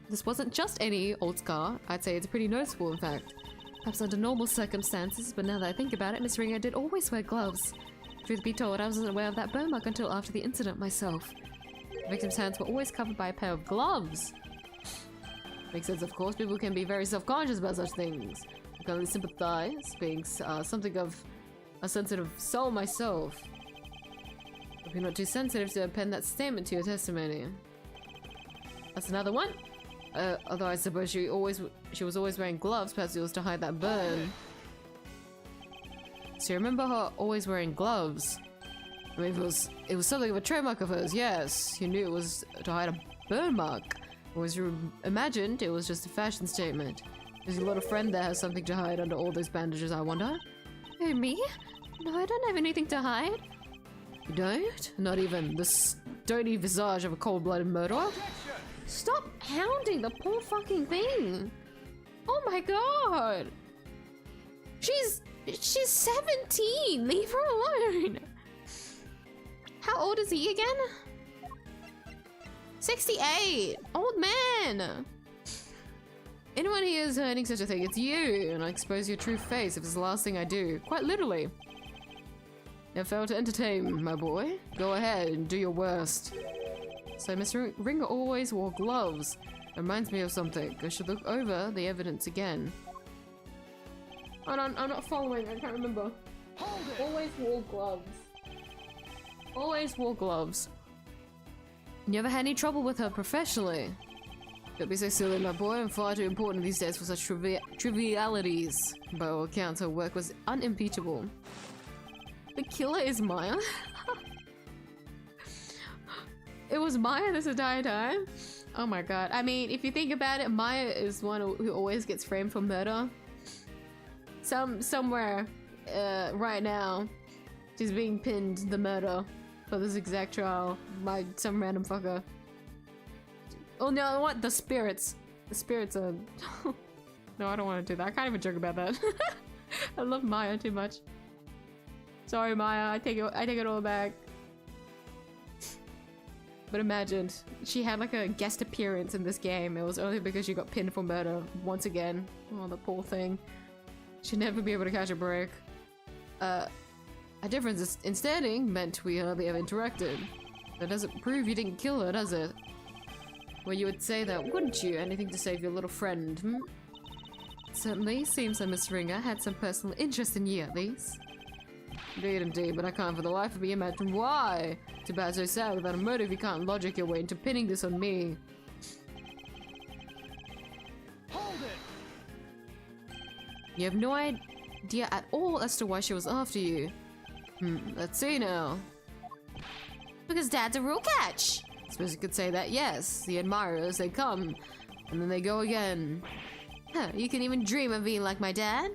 this wasn't just any old scar. I'd say it's pretty noticeable, in fact. Perhaps under normal circumstances, but now that I think about it, Miss Ringer did always wear gloves. Truth be told, I wasn't aware of that burn mark until after the incident myself. The victim's hands were always covered by a pair of gloves. Makes sense, of course. People can be very self-conscious about such things. I can only sympathize, being something of a sensitive soul myself. If you're not too sensitive to append that statement to your testimony. That's another one. Although I suppose she was always wearing gloves, perhaps it was to hide that burn. So you remember her always wearing gloves? I mean, it was something of a trademark of hers, yes. You knew it was to hide a burn mark. Or as you imagined, it was just a fashion statement. Does your little friend there have something to hide under all those bandages, I wonder? Who, me? No, I don't have anything to hide. You don't? Not even the stony visage of a cold-blooded murderer? Stop hounding the poor fucking thing. Oh my god! She's 17. Leave her alone. How old is he again? 68. Old man. Anyone here is hurting such a thing, it's you, and I expose your true face if it's the last thing I do. Quite literally. You failed to entertain, my boy. Go ahead and do your worst. So Mr. Ringer always wore gloves. It reminds me of something. I should look over the evidence again. Hold on, I'm not following, I can't remember. Always wore gloves. Always wore gloves. You ever had any trouble with her professionally? Don't be so silly, my boy. I'm far too important these days for such trivialities. By all accounts, her work was unimpeachable. The killer is Maya? It was Maya this entire time? Oh my god. I mean, if you think about it, Maya is one who always gets framed for murder. Somewhere right now, she's being pinned the murder for this exact trial by some random fucker. Oh no, what? The spirits. The spirits are... No, I don't want to do that. I can't even joke about that. I love Maya too much. Sorry, Maya. I take it all back. But imagine, she had like a guest appearance in this game. It was only because she got pinned for murder once again. Oh, the poor thing. She'd never be able to catch a break. A difference in standing meant we hardly ever interacted. That doesn't prove you didn't kill her, does it? Well, you would say that, wouldn't you? Anything to save your little friend, hmm? Certainly, seems like Miss Ringer had some personal interest in you, at least. Indeed, but I can't for the life of me imagine why. Too bad, so sad. Without a motive, you can't logic your way into pinning this on me. Hold it! You have no idea at all as to why she was after you. Let's see now. Because Dad's a rule catch. I suppose you could say that, yes. The admirers, they come, and then they go again. Huh, you can even dream of being like my dad?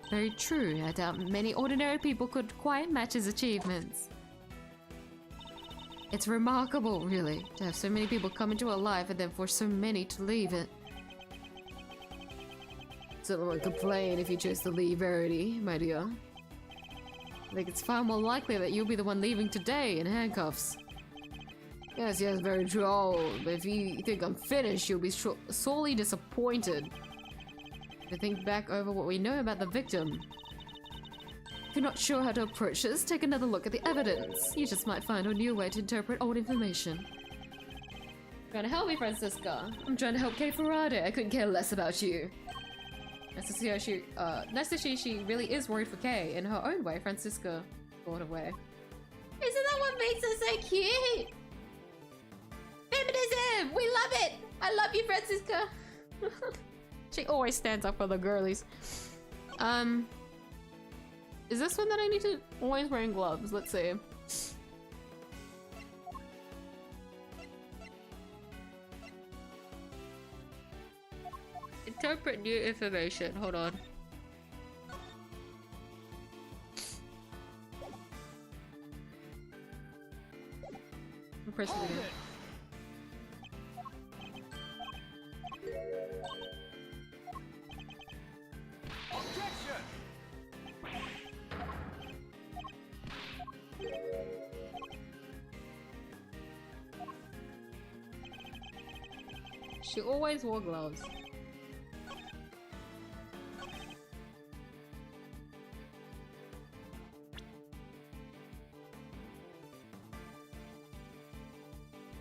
Very true. I doubt many ordinary people could quite match his achievements. It's remarkable, really, to have so many people come into our life and then for so many to leave it. Someone would complain if you chose to leave Verity, my dear. I think it's far more likely that you'll be the one leaving today in handcuffs. Yes, very true. Oh, but if you think I'm finished, you'll be sorely disappointed. To think back over what we know about the victim. If you're not sure how to approach this, take another look at the evidence. You just might find a new way to interpret old information. Trying to help me, Francisca. I'm trying to help Kay Faraday. I couldn't care less about you. Nice to see how she really is worried for Kay. In her own way, Francisca thought away. Isn't that what makes her so cute? Feminism! We love it! I love you, Francisca! She always stands up for the girlies. Is this one that I need to always wearing gloves? Let's see. Interpret new information. Hold on. I'm pressing it again. Objection! She always wore gloves.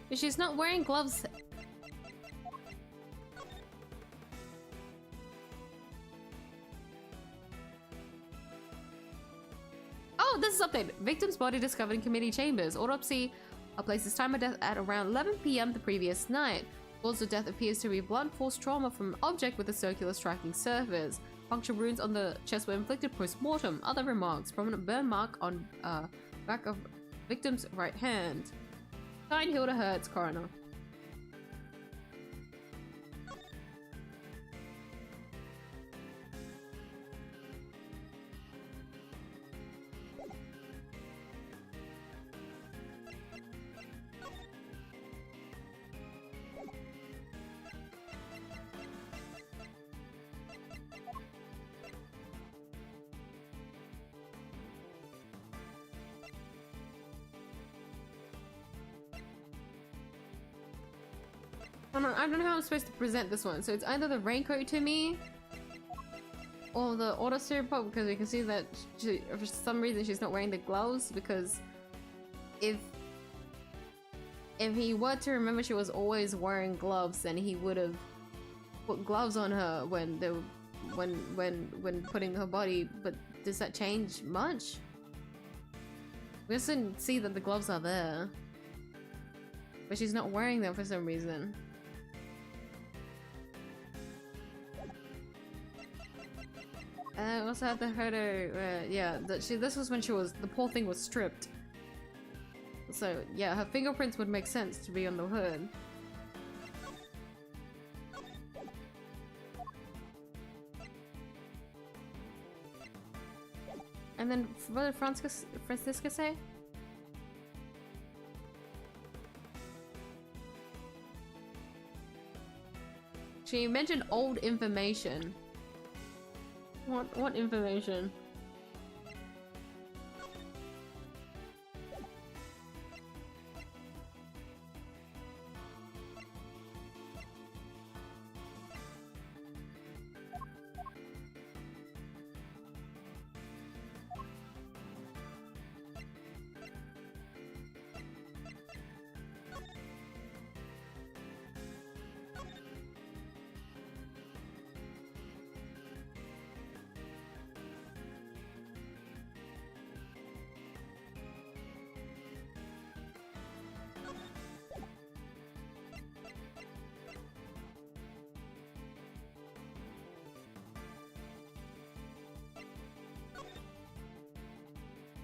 But she's not wearing gloves. Oh, this is updated. Victim's body discovered in committee chambers. Autopsy places time of death at around 11 p.m. the previous night. Cause of death appears to be blunt force trauma from an object with a circular striking surface. Puncture wounds on the chest were inflicted post-mortem. Other remarks. Prominent burn mark on back of victim's right hand. Signed Hilda Hertz, coroner. I don't know how I'm supposed to present this one. So it's either the raincoat to me or the auto pop, because we can see that for some reason she's not wearing the gloves, because if he were to remember she was always wearing gloves, then he would have put gloves on her when putting her body. But does that change much? We just didn't see that the gloves are there, but she's not wearing them for some reason. I also had the photo, yeah, this was when the poor thing was stripped. So, yeah, her fingerprints would make sense to be on the hood. And then what did Francisca say? She mentioned old information. What information?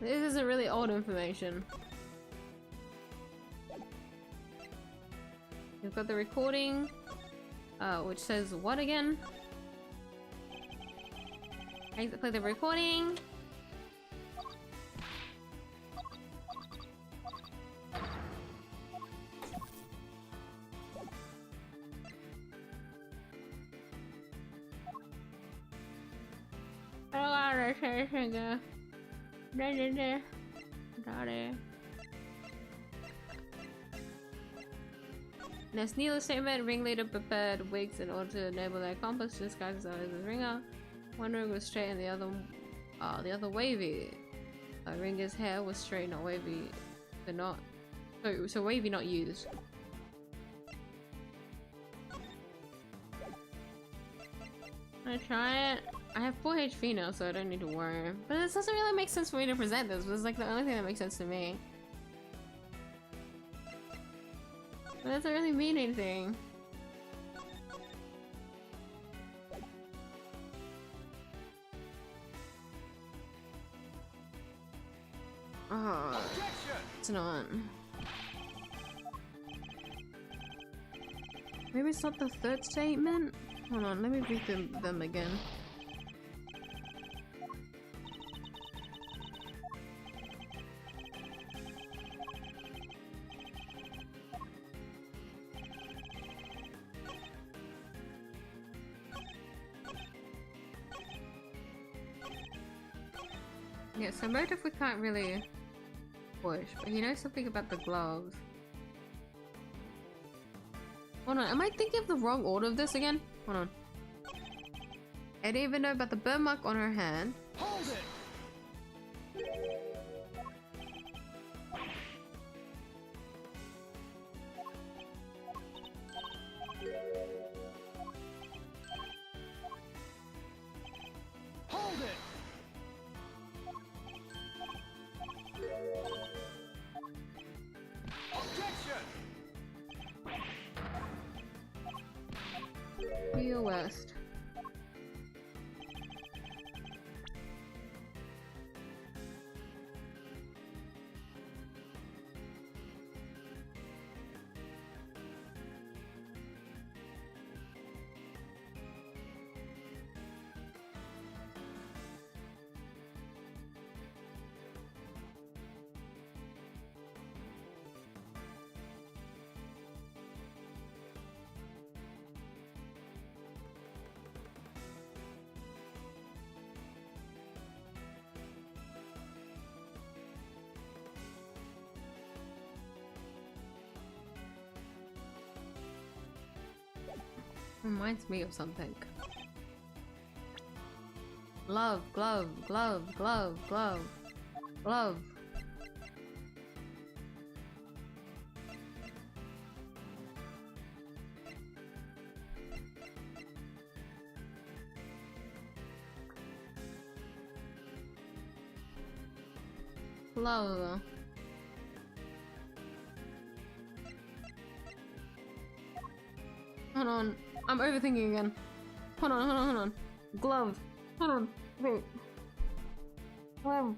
This isn't really old information. We've got the recording, which says what again? I need to play the recording. Next Neela's statement, ringleader prepared wigs in order to enable their accomplice to disguise himself as a ringer. One ring was straight and the other wavy. Ringer's hair was straight, not wavy, but not so wavy, not used. I try it. I have 4 HP now, so I don't need to worry. But this doesn't really make sense for me to present this. But it's like the only thing that makes sense to me. But it doesn't really mean anything. Oh, it's not. Maybe it's not the third statement? Hold on, let me read them again. Yeah, so motive we can't really push, but he knows something about the gloves. Hold on, am I thinking of the wrong order of this again? Hold on. I didn't even know about the burn mark on her hand. Hold it! Hold it! Objection! Real West. Reminds me of something. Glove, glove, glove, glove, glove, glove. Glove. Hold on. I'm overthinking again. Hold on, hold on, hold on. Glove. Hold on. Wait. Glove.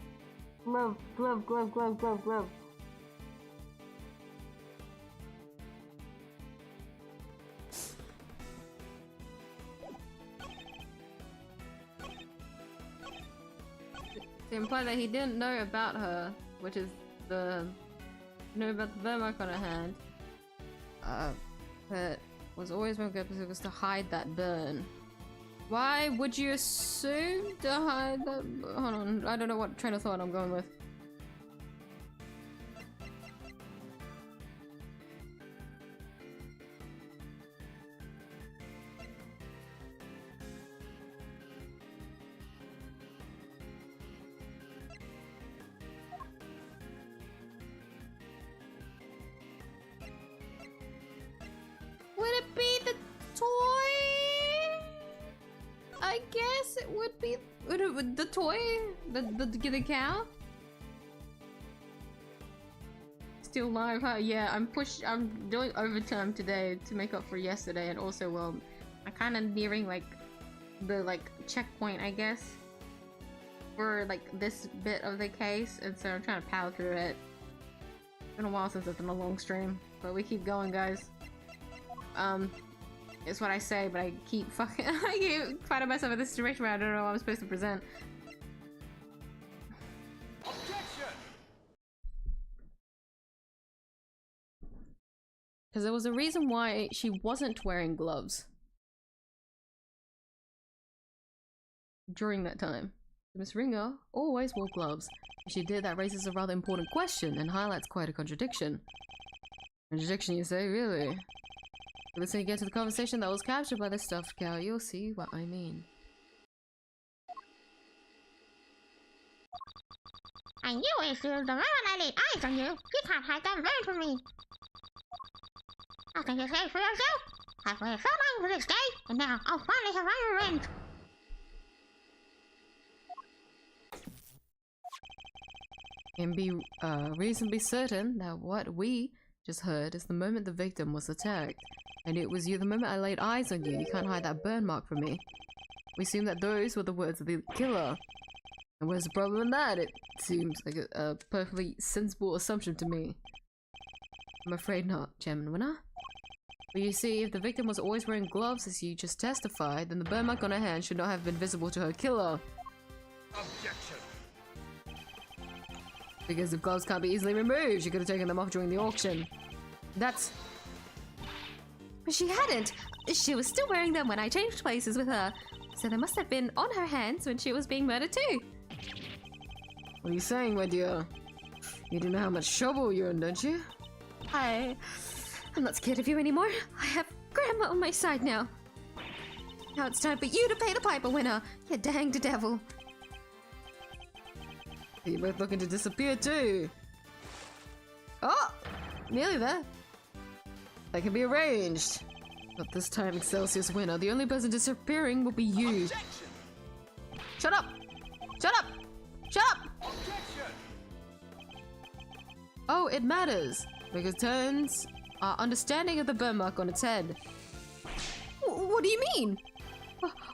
Glove, glove, glove, glove, glove, glove. to imply that he didn't know about her, which is know about the burn mark on her hand. But was always one good because it was to hide that burn. Why would you assume to hide that? Hold on, I don't know what train of thought I'm going with. Would it be the toy? I guess it would be. Would the toy? The cow? Still live, huh? Yeah, I'm doing overtime today to make up for yesterday, and also, well, I'm kind of nearing like the checkpoint, I guess, for like this bit of the case, and so I'm trying to power through it. It's been a while since I've done a long stream, but we keep going, guys. It's what I say, but I keep finding myself in this situation where I don't know what I'm supposed to present. Objection! Because there was a reason why she wasn't wearing gloves during that time. Miss Ringer always wore gloves. If she did, that raises a rather important question and highlights quite a contradiction. Contradiction, you say? Really? Let's get to the conversation that was captured by the stuffed cow. You'll see what I mean. I knew it, Phil. The moment I laid eyes on you, you can't hide that burn from me. Nothing to say for yourself. I've waited so long for this day, and now I'll finally have my revenge. Can be reasonably certain that what we just heard is the moment the victim was attacked. I knew it was you the moment I laid eyes on you. You can't hide that burn mark from me. We assume that those were the words of the killer. And where's the problem in that? It seems like a perfectly sensible assumption to me. I'm afraid not, Chairman Winner. But you see, if the victim was always wearing gloves as you just testified, then the burn mark on her hand should not have been visible to her killer. Objection! Because if gloves can't be easily removed, she could have taken them off during the auction. That's... But she hadn't. She was still wearing them when I changed places with her. So they must have been on her hands when she was being murdered too. What are you saying, my dear? You do know how much trouble you're in, don't you? I'm not scared of you anymore. I have Grandma on my side now. Now it's time for you to pay the piper, Winner. You danged devil. You're both looking to disappear too. Oh! Nearly there. That can be arranged. But this time, Excelsius Winner, the only person disappearing will be you. Objection! Shut up! Shut up! Shut up! Objection! Oh, it matters. Because it turns our understanding of the burn mark on its head. What do you mean?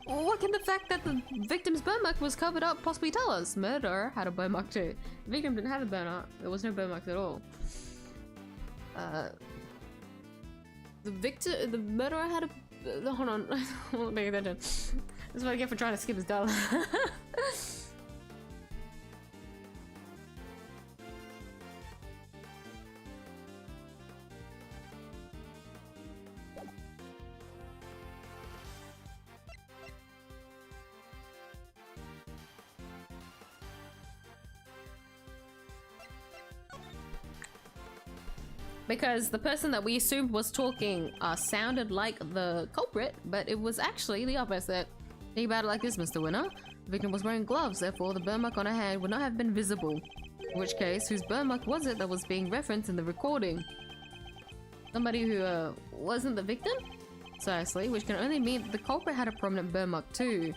What can the fact that the victim's burn mark was covered up possibly tell us? Murderer had a burn mark too. The victim didn't have a burn mark. There was no burn marks at all. The murderer had a... hold on. I'm not paying attention. This is what I get for trying to skip his dialogue. Because the person that we assumed was talking sounded like the culprit, but it was actually the opposite. Think about it like this, Mr. Winner. The victim was wearing gloves, therefore the burn mark on her hand would not have been visible. In which case, whose burn mark was it that was being referenced in the recording? Somebody who wasn't the victim? Precisely, which can only mean that the culprit had a prominent burn mark too.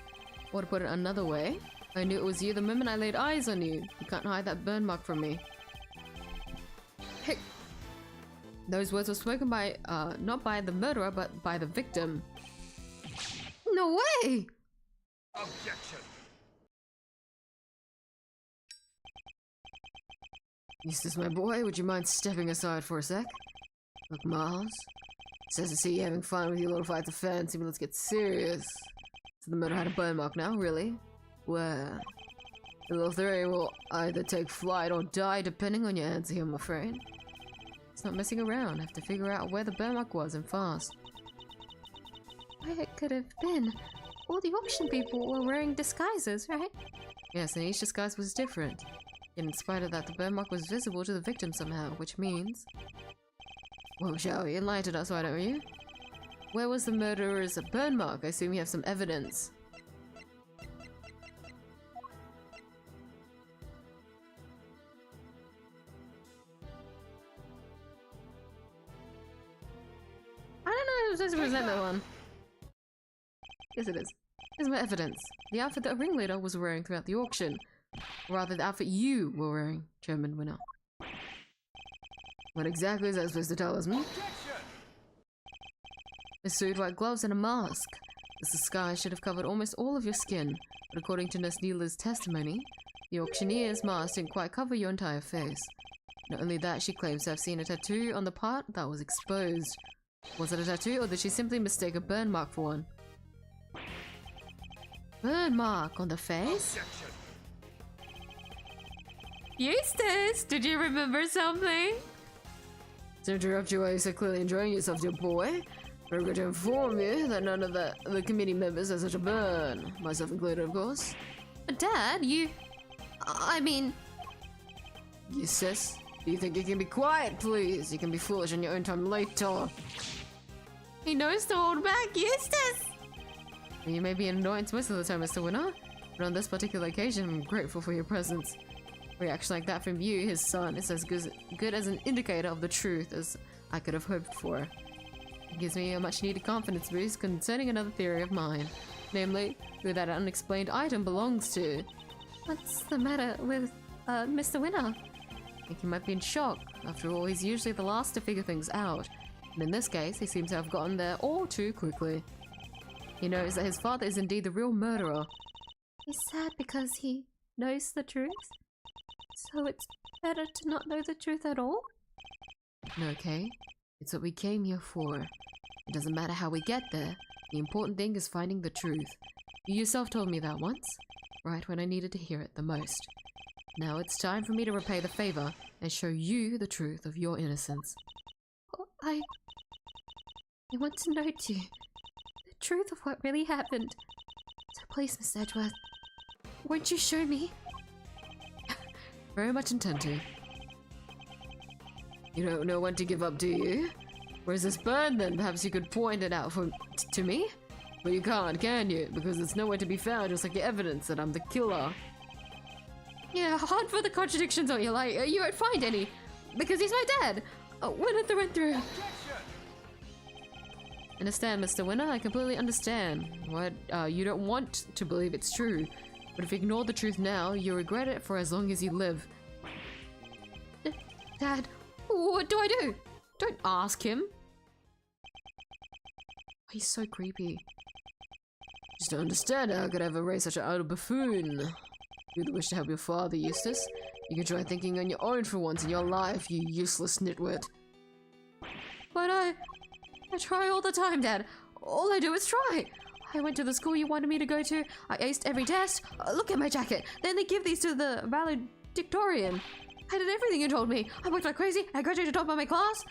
Or to put it another way, I knew it was you the moment I laid eyes on you. You can't hide that burn mark from me. Hey. Those words were spoken by, not by the murderer, but by the victim. No way! Objection! Eustace, my boy, would you mind stepping aside for a sec? Look, Miles. Says to see you having fun with your little fight to fancy, but let's get serious. So the murderer had a burn mark now, really? Where? The little theory will either take flight or die depending on your answer here, I'm afraid. It's not messing around. I have to figure out where the burn mark was and fast. Where it could have been. All the auction people were wearing disguises, right? Yes, and each disguise was different. Yet in spite of that, the burn mark was visible to the victim somehow, which means... Well, shall we? Enlighten us, why don't you? Where was the murderer's burn mark? I assume you have some evidence. I don't know if I'm supposed to present that one. Yes, it is. Here's my evidence. The outfit that a ringleader was wearing throughout the auction. Or rather, the outfit you were wearing, German winner. What exactly is that supposed to tell us, hmm? A suit, white gloves, and a mask. This disguise should have covered almost all of your skin, but according to Nurse Neela's testimony, the auctioneer's mask didn't quite cover your entire face. Not only that, she claims to have seen a tattoo on the part that was exposed. Was it a tattoo, or did she simply mistake a burn mark for one? Burn mark on the face? Objection. Eustace, did you remember something? To interrupt you while you're so clearly enjoying yourself, dear boy, I regret to inform you that none of the committee members has such a burn. Myself included, of course. Dad, you... I mean... Yes, sis? Do you think you can be quiet, please? You can be foolish on your own time later. He knows to hold back, Eustace! You may be an annoyance most of the time, Mr. Winner, but on this particular occasion, I'm grateful for your presence. Reaction like that from you, his son, is as good as an indicator of the truth as I could have hoped for. It gives me a much-needed confidence boost concerning another theory of mine, namely, who that unexplained item belongs to. What's the matter with, Mr. Winner? I think he might be in shock. After all, he's usually the last to figure things out, and in this case, he seems to have gotten there all too quickly. He knows that his father is indeed the real murderer. He's sad because he knows the truth? So it's better to not know the truth at all? No, Kay. It's what we came here for. It doesn't matter how we get there. The important thing is finding the truth. You yourself told me that once, right when I needed to hear it the most. Now it's time for me to repay the favor and show you the truth of your innocence. Oh, I want to know too. The truth of what really happened. So please, Miss Edgeworth, won't you show me? Very much intend to. You don't know when to give up, do you? Where's this burn then? Perhaps you could point it out to me? But you can't, can you? Because it's nowhere to be found, just like your evidence that I'm the killer. Yeah, hard for the contradictions on you, like, you won't find any. Because he's my dad. Winner through and through. Understand, Mr. Winner? I completely understand. What, you don't want to believe it's true. But if you ignore the truth now, you'll regret it for as long as you live. Dad, what do I do? Don't ask him. He's so creepy. Just don't understand how I could ever raise such an idle buffoon. You really wish to help your father, Eustace. You can try thinking on your own for once in your life, you useless nitwit. But I try all the time, Dad. All I do is try. I went to the school you wanted me to go to. I aced every test. Look at my jacket. Then they give these to the valedictorian. I did everything you told me. I worked like crazy. I graduated top of my class.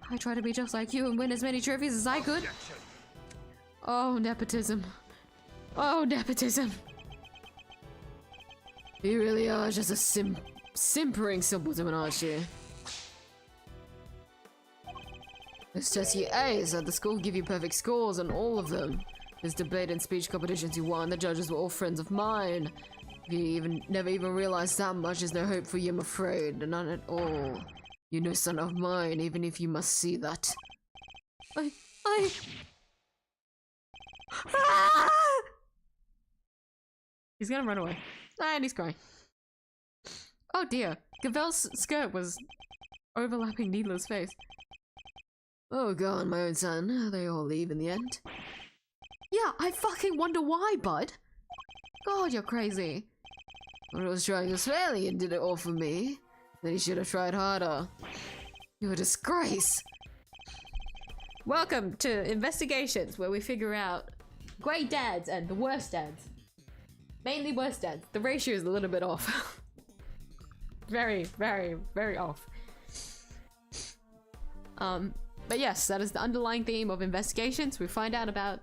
I tried to be just like you and win as many trophies as I could. Objection. Oh, nepotism. Oh, nepotism. You really are just a simpering simpleton, aren't you? Those tests you aced at the school give you perfect scores on all of them. This debate and speech competitions you won, the judges were all friends of mine. You never even realized that much. There's no hope for you, I'm afraid. None at all. You're no son of mine, even if you must see that. Ah! He's gonna run away. And he's crying. Oh dear. Gavel's skirt was overlapping Needler's face. Oh god, my own son. They all leave in the end. Yeah, I fucking wonder why, bud. God, you're crazy. When I was trying to fail, he did it all for me. Then he should have tried harder. You're a disgrace. Welcome to Investigations, where we figure out great dads and the worst dads. Mainly worse dads. The ratio is a little bit off. Very, very, very off. But yes, that is the underlying theme of investigations. We find out about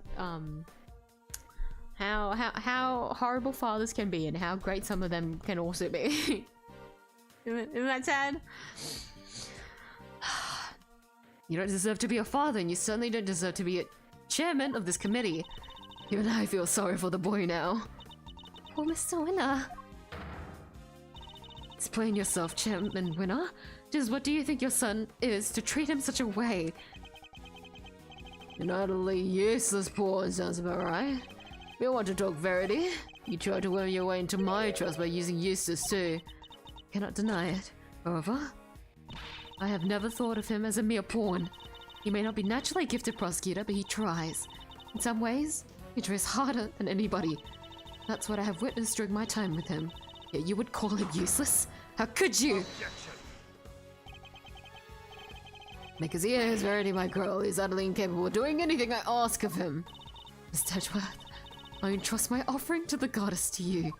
how horrible fathers can be and how great some of them can also be. Isn't that sad? You don't deserve to be a father, and you certainly don't deserve to be a chairman of this committee. Even I feel sorry for the boy now. Oh, Mr. Winner. Explain yourself, Chairman Winner. Just what do you think your son is to treat him such a way? An utterly useless pawn sounds about right. You want to talk verity? You tried to worm your way into my trust by using Eustace too. Cannot deny it. However, I have never thought of him as a mere pawn. He may not be naturally gifted prosecutor, but he tries. In some ways, he tries harder than anybody. That's what I have witnessed during my time with him. Yet you would call him useless? How could you? Objection. Make his ears, Verity, my girl. He's utterly incapable of doing anything I ask of him. Miss Edgeworth, I entrust my offering to the goddess to you,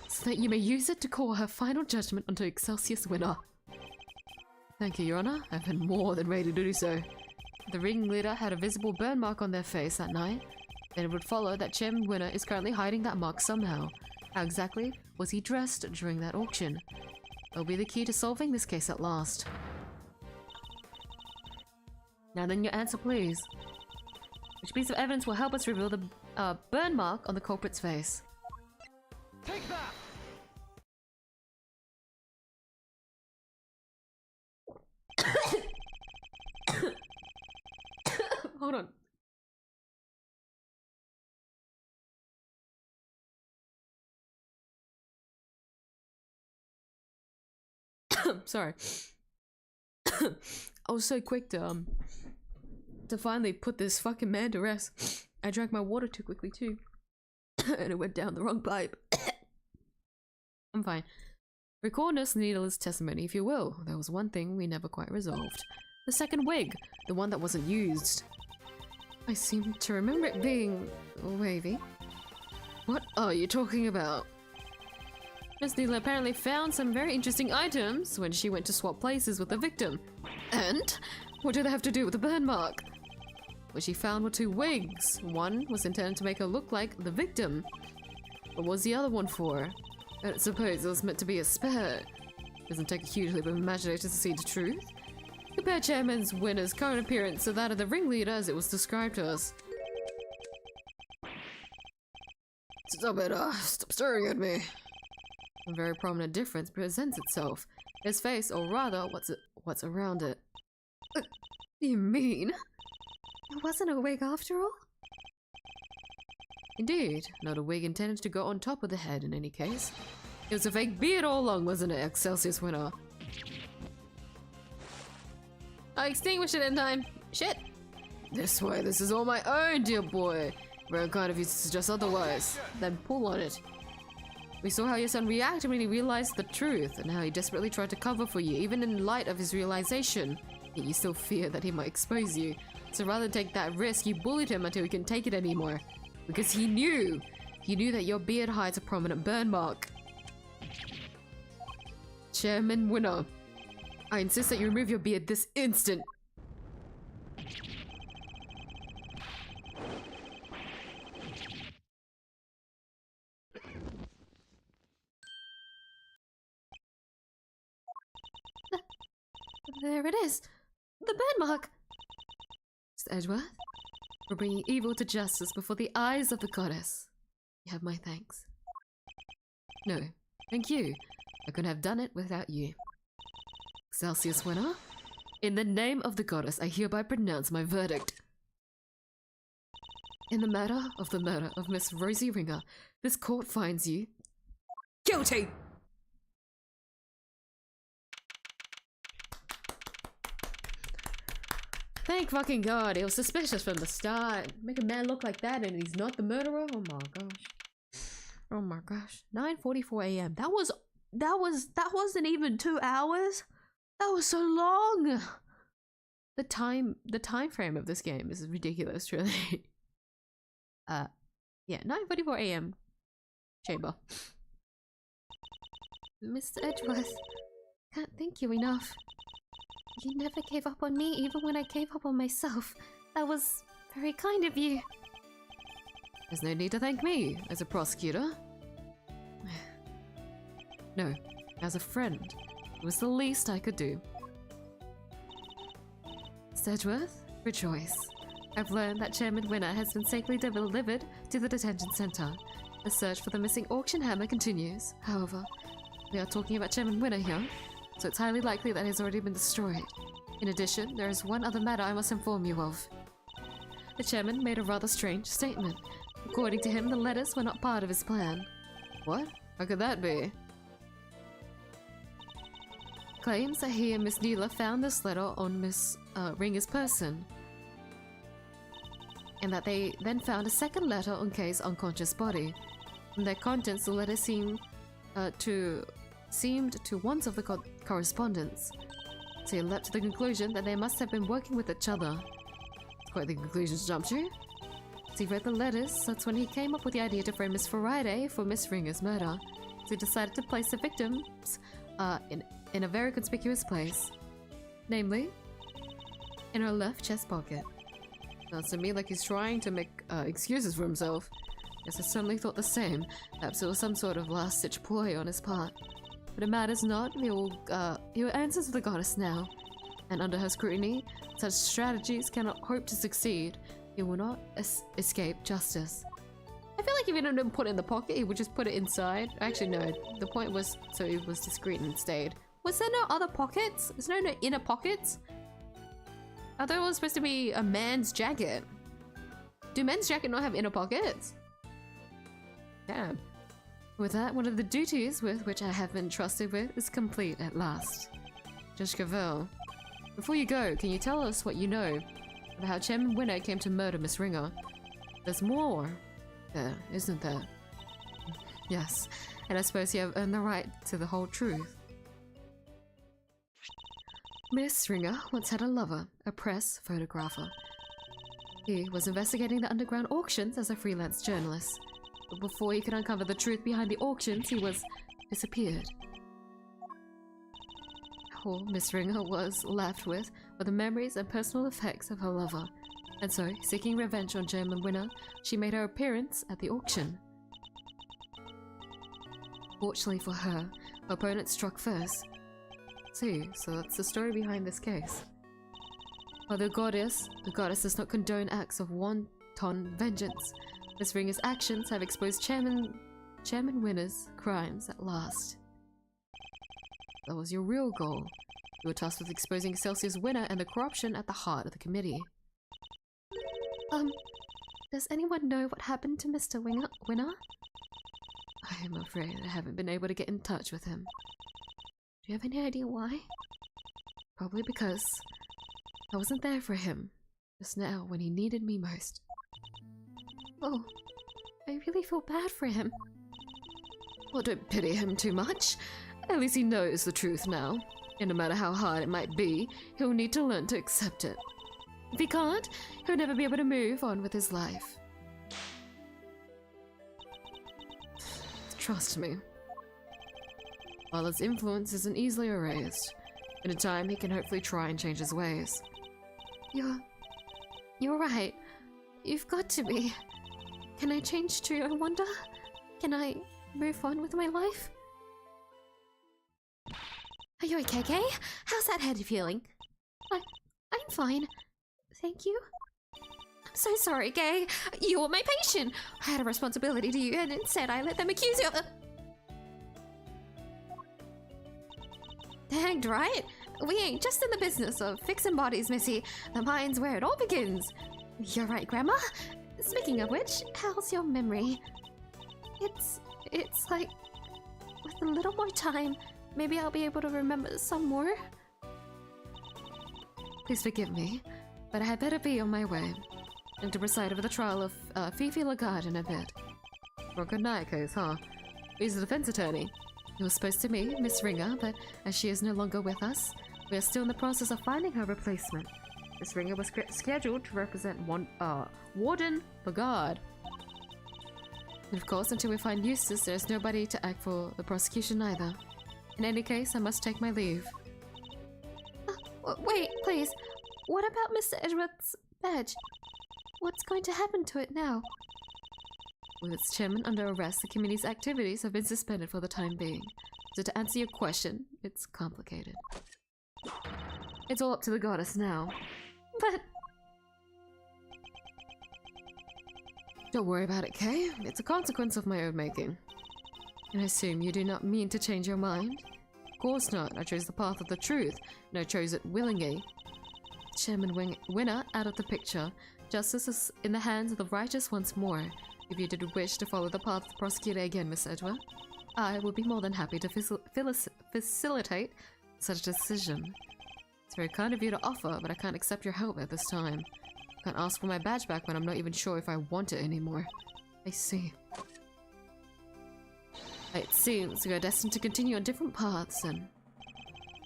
so that you may use it to call her final judgment onto 𝐢𝐧𝐟𝐨 Winner. Thank you, Your Honor. I've been more than ready to do so. The ringleader had a visible burn mark on their face that night. Then it would follow that Chairman Winner is currently hiding that mark somehow. How exactly was he dressed during that auction? That'll be the key to solving this case at last. Now then, your answer, please. Which piece of evidence will help us reveal the burn mark on the culprit's face? Take that! Hold on. Sorry. I was so quick to finally put this fucking man to rest. I drank my water too quickly too. And it went down the wrong pipe. I'm fine. Record Nurse Needle's testimony if you will. There was one thing we never quite resolved. The second wig. The one that wasn't used. I seem to remember it being wavy. What are you talking about? Miss Needle apparently found some very interesting items when she went to swap places with the victim. And? What do they have to do with the burn mark? What she found were two wigs. One was intended to make her look like the victim. What was the other one for? I suppose it was meant to be a spare. Doesn't take a huge leap of imagination to see the truth. Compare Chairman Winner's current appearance to that of the ringleader as it was described to us. Stop it, stop staring at me. A very prominent difference presents itself. His face, or rather, what's around it. You mean? It wasn't a wig after all? Indeed, not a wig intended to go on top of the head in any case. It was a fake beard all along, wasn't it, 𝐢𝐧𝐼 Winner? I extinguished it in time. Shit! This way, this is all my own, dear boy. Very kind of you to suggest otherwise. Then pull on it. We saw how your son reacted when he realized the truth, and how he desperately tried to cover for you, even in light of his realization. Yet you still fear that he might expose you. So rather than take that risk, you bullied him until he couldn't take it anymore. Because he knew that your beard hides a prominent burn mark. Chairman Winner, I insist that you remove your beard this instant. There it is. The burn mark. Mr. Edgeworth, for bringing evil to justice before the eyes of the goddess. You have my thanks. No, thank you. I couldn't have done it without you. 𝐢𝐧𝐼 Winner, in the name of the goddess, I hereby pronounce my verdict. In the matter of the murder of Miss Rosie Ringer, this court finds you guilty! Thank fucking God, it was suspicious from the start. Make a man look like that and he's not the murderer? Oh my gosh. Oh my gosh. 9:44 AM. That wasn't even 2 hours. That was so long. The time frame of this game is ridiculous, truly. Yeah, Yeah, 9:44 a.m. Chamber. Mr. Edgeworth, can't thank you enough. You never gave up on me even when I gave up on myself. That was very kind of you. There's no need to thank me as a prosecutor. No, as a friend. It was the least I could do. Mr. Edgeworth, rejoice. I've learned that Chairman Winner has been safely delivered to the detention center. The search for the missing auction hammer continues. However, we are talking about Chairman Winner here, so it's highly likely that it has already been destroyed. In addition, there is one other matter I must inform you of. The chairman made a rather strange statement. According to him, the letters were not part of his plan. What? How could that be? Claims that he and Miss Neela found this letter on Miss Ringer's person, and that they then found a second letter on Kay's unconscious body. From their contents, the letter seemed to ones of the correspondence. So he leapt to the conclusion that they must have been working with each other. It's quite the conclusion to jump to. As he read the letters, that's when he came up with the idea to frame Miss Friday for Miss Ringer's murder. So he decided to place the victims in a very conspicuous place. Namely, in her left chest pocket. Sounds to me like he's trying to make excuses for himself. Yes, I certainly thought the same. Perhaps it was some sort of last-ditch ploy on his part. But it matters not. He will answer to the goddess now. And under her scrutiny, such strategies cannot hope to succeed. He will not escape justice. I feel like if he didn't put it in the pocket, he would just put it inside. Actually, no. The point was so he was discreet and stayed. Was there no other pockets? Is there no inner pockets? I thought it was supposed to be a man's jacket. Do men's jacket not have inner pockets? Damn. With that, one of the duties with which I have been trusted with is complete at last. Judge Cavell, before you go, can you tell us what you know about how Chairman Winner came to murder Miss Ringer? There's more there, isn't there? Yes, and I suppose you have earned the right to the whole truth. Miss Ringer once had a lover, a press photographer. He was investigating the underground auctions as a freelance journalist. But before he could uncover the truth behind the auctions, he was disappeared. All Miss Ringer was left with were the memories and personal effects of her lover, and so, seeking revenge on Chairman Winner, she made her appearance at the auction. Fortunately for her, her opponent struck first. See, so that's the story behind this case. While the goddess does not condone acts of wanton vengeance. Miss Ringer's actions have exposed Chairman Winner's crimes at last. That was your real goal. You were tasked with exposing Excelsior's Winner and the corruption at the heart of the committee. Does anyone know what happened to Mr. Winner? I am afraid I haven't been able to get in touch with him. Do you have any idea why? Probably because I wasn't there for him just now when he needed me most. Oh, I really feel bad for him. Well, don't pity him too much. At least he knows the truth now. And no matter how hard it might be, he'll need to learn to accept it. If he can't, he'll never be able to move on with his life. Trust me. While his influence isn't easily erased, in time he can hopefully try and change his ways. You're right. You've got to be. Can I change too, I wonder? Can I move on with my life? Are you okay, Kay? How's that head feeling? I'm fine. Thank you. I'm so sorry, Kay. You were my patient. I had a responsibility to you, and instead I let them accuse you of... Danged right? We ain't just in the business of fixing bodies, Missy. The mind's where it all begins. You're right, Grandma. Speaking of which, how's your memory? It's like, with a little more time, maybe I'll be able to remember some more. Please forgive me, but I had better be on my way. And to preside over the trial of Fifi Lagarde in a bit. Well, good night, Case, huh? He's the defense attorney. It was supposed to be Miss Ringer, but as she is no longer with us, we are still in the process of finding her replacement. Miss Ringer was scheduled to represent Warden Lagarde. And of course, until we find Eustace, there's nobody to act for the prosecution either. In any case, I must take my leave. Wait, please. What about Mr. Edgeworth's badge? What's going to happen to it now? With its chairman under arrest, the committee's activities have been suspended for the time being. So to answer your question, it's complicated. It's all up to the goddess now. But Don't worry about it, Kay. It's a consequence of my own making. And I assume you do not mean to change your mind? Of course not. I chose the path of the truth, and I chose it willingly. Chairman Winner out of the picture. Justice is in the hands of the righteous once more. If you did wish to follow the path of the prosecutor again, Miss Edgeworth, I would be more than happy to facilitate such a decision. It's very kind of you to offer, but I can't accept your help at this time. I can't ask for my badge back when I'm not even sure if I want it anymore. I see. It seems we are destined to continue on different paths, and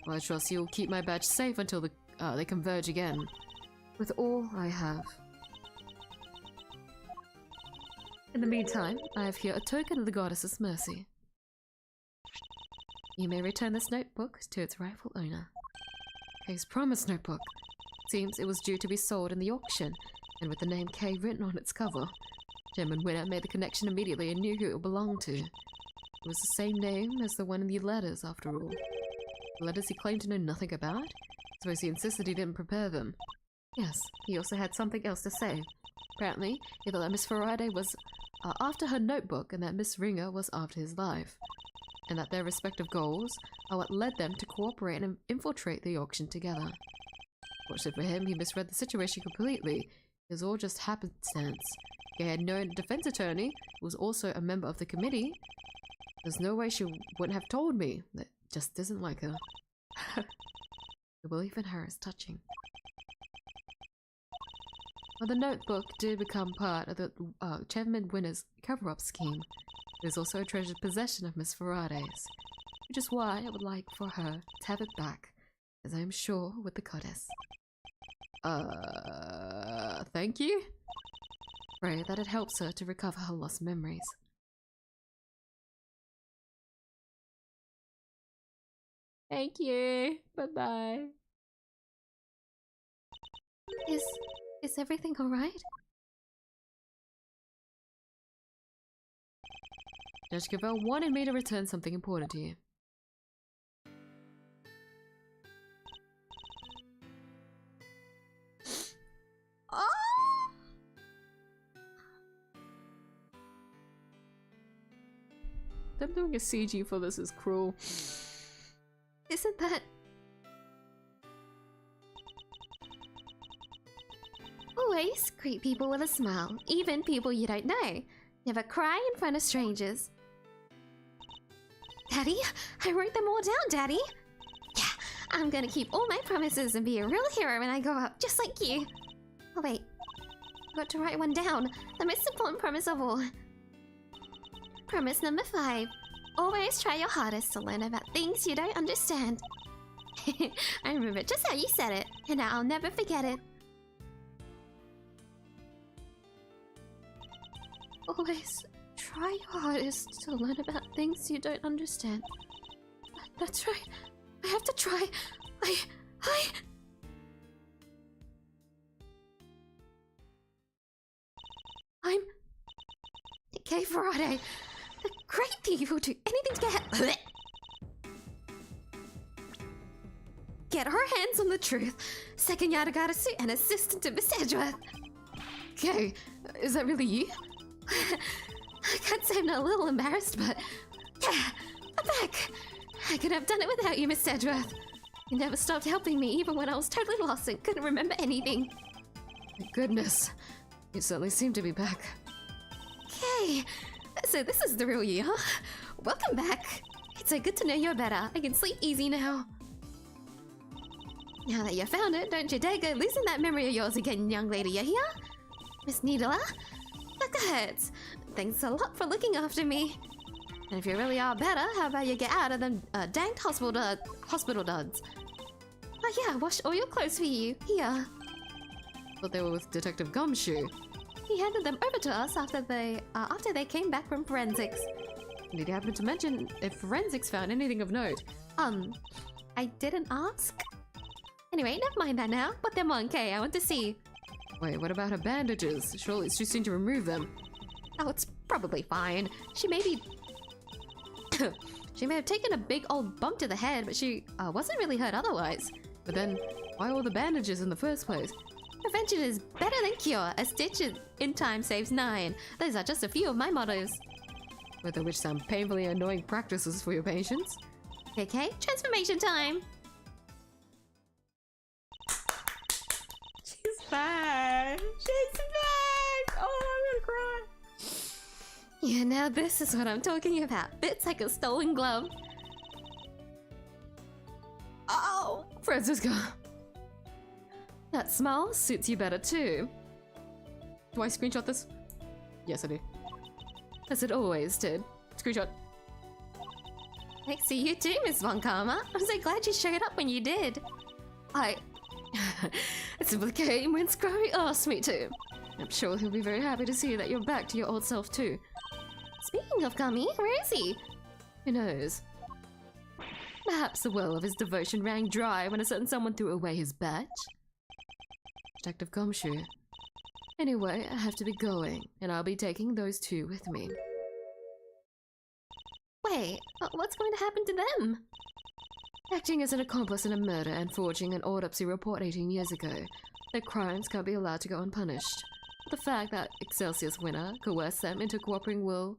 well, I trust you'll keep my badge safe until they converge again. With all I have. In the meantime, I have here a token of the goddess's mercy. You may return this notebook to its rightful owner. Kay's promise notebook. Seems it was due to be sold in the auction, and with the name Kay written on its cover. Chairman Winner made the connection immediately and knew who it belonged to. It was the same name as the one in the letters, after all. The letters he claimed to know nothing about? Suppose he insisted he didn't prepare them. Yes, he also had something else to say. Apparently, he thought that Miss Faraday was after her notebook and that Miss Ringer was after his life. And that their respective goals are what led them to cooperate and infiltrate the auction together. Fortunately for him, he misread the situation completely. It was all just happenstance. He had known a defense attorney who was also a member of the committee. There's no way she wouldn't have told me. That just isn't like her. The belief in her is touching. Well, the notebook did become part of the Chairman Winner's cover-up scheme. It is also a treasured possession of Miss Faraday's, which is why I would like for her to have it back, as I am sure with the goddess. Thank you? Pray that it helps her to recover her lost memories. Thank you. Bye-bye. Is everything alright? Judge Cavell wanted me to return something important to you. Them doing a CG for this is cruel. Isn't that... Always greet people with a smile, even people you don't know. Never cry in front of strangers. Daddy, I wrote them all down, Daddy. Yeah, I'm gonna keep all my promises and be a real hero when I grow up, just like you. Oh wait, I got to write one down. The most important promise of all. Promise number 5. Always try your hardest to learn about things you don't understand. I remember just how you said it, and I'll never forget it. Always try your hardest to learn about things you don't understand. That's right. I have to try. I'm Kay Faraday. The great thief will do anything to get her hands on the truth. Second Yatagata suit and assistant to Miss Edgeworth. Kay, is that really you? I can't say I'm not a little embarrassed, but yeah, I'm back. I could have done it without you, Miss Edgeworth. You never stopped helping me even when I was totally lost and couldn't remember anything. My goodness, you certainly seem to be back. Okay, so this is the real you, huh? Welcome back. It's so good to know you're better. I can sleep easy now. Now that you found it, don't you dare go losing that memory of yours again, young lady, you hear? Miss Needler? Look hurts. Thanks a lot for looking after me. And if you really are better, how about you get out of them danked hospital duds? Oh yeah, washed all your clothes for you. Here. Thought they were with Detective Gumshoe. He handed them over to us after they came back from forensics. Did you happen to mention if forensics found anything of note? I didn't ask. Anyway, never mind that now. Put them on, Kay. I want to see. Wait, what about her bandages? Surely it's too soon to remove them. Oh, it's probably fine. She may be... she may have taken a big old bump to the head, but she wasn't really hurt otherwise. But then, why all the bandages in the first place? Prevention is better than cure. A stitch in time saves 9. Those are just a few of my mottos. Both of which sound painfully annoying practices for your patients. Okay, transformation time! She's back! She's back! Oh, I'm gonna cry. Yeah, now this is what I'm talking about. Fits like a stolen glove. Oh! Francisca! That smile suits you better too. Do I screenshot this? Yes, I do. As it always did. Screenshot. Thanks to you too, Miss Von Karma. I'm so glad you showed up when you did. It simply came when Scrummy asked me to. I'm sure he'll be very happy to see that you're back to your old self too. Speaking of Kami, where is he? Who knows? Perhaps the well of his devotion ran dry when a certain someone threw away his badge? Detective Gumshoe. Anyway, I have to be going, and I'll be taking those two with me. Wait, what's going to happen to them? Acting as an accomplice in a murder and forging an autopsy report 18 years ago, their crimes can't be allowed to go unpunished. The fact that Excelsior's winner coerced them into cooperating will...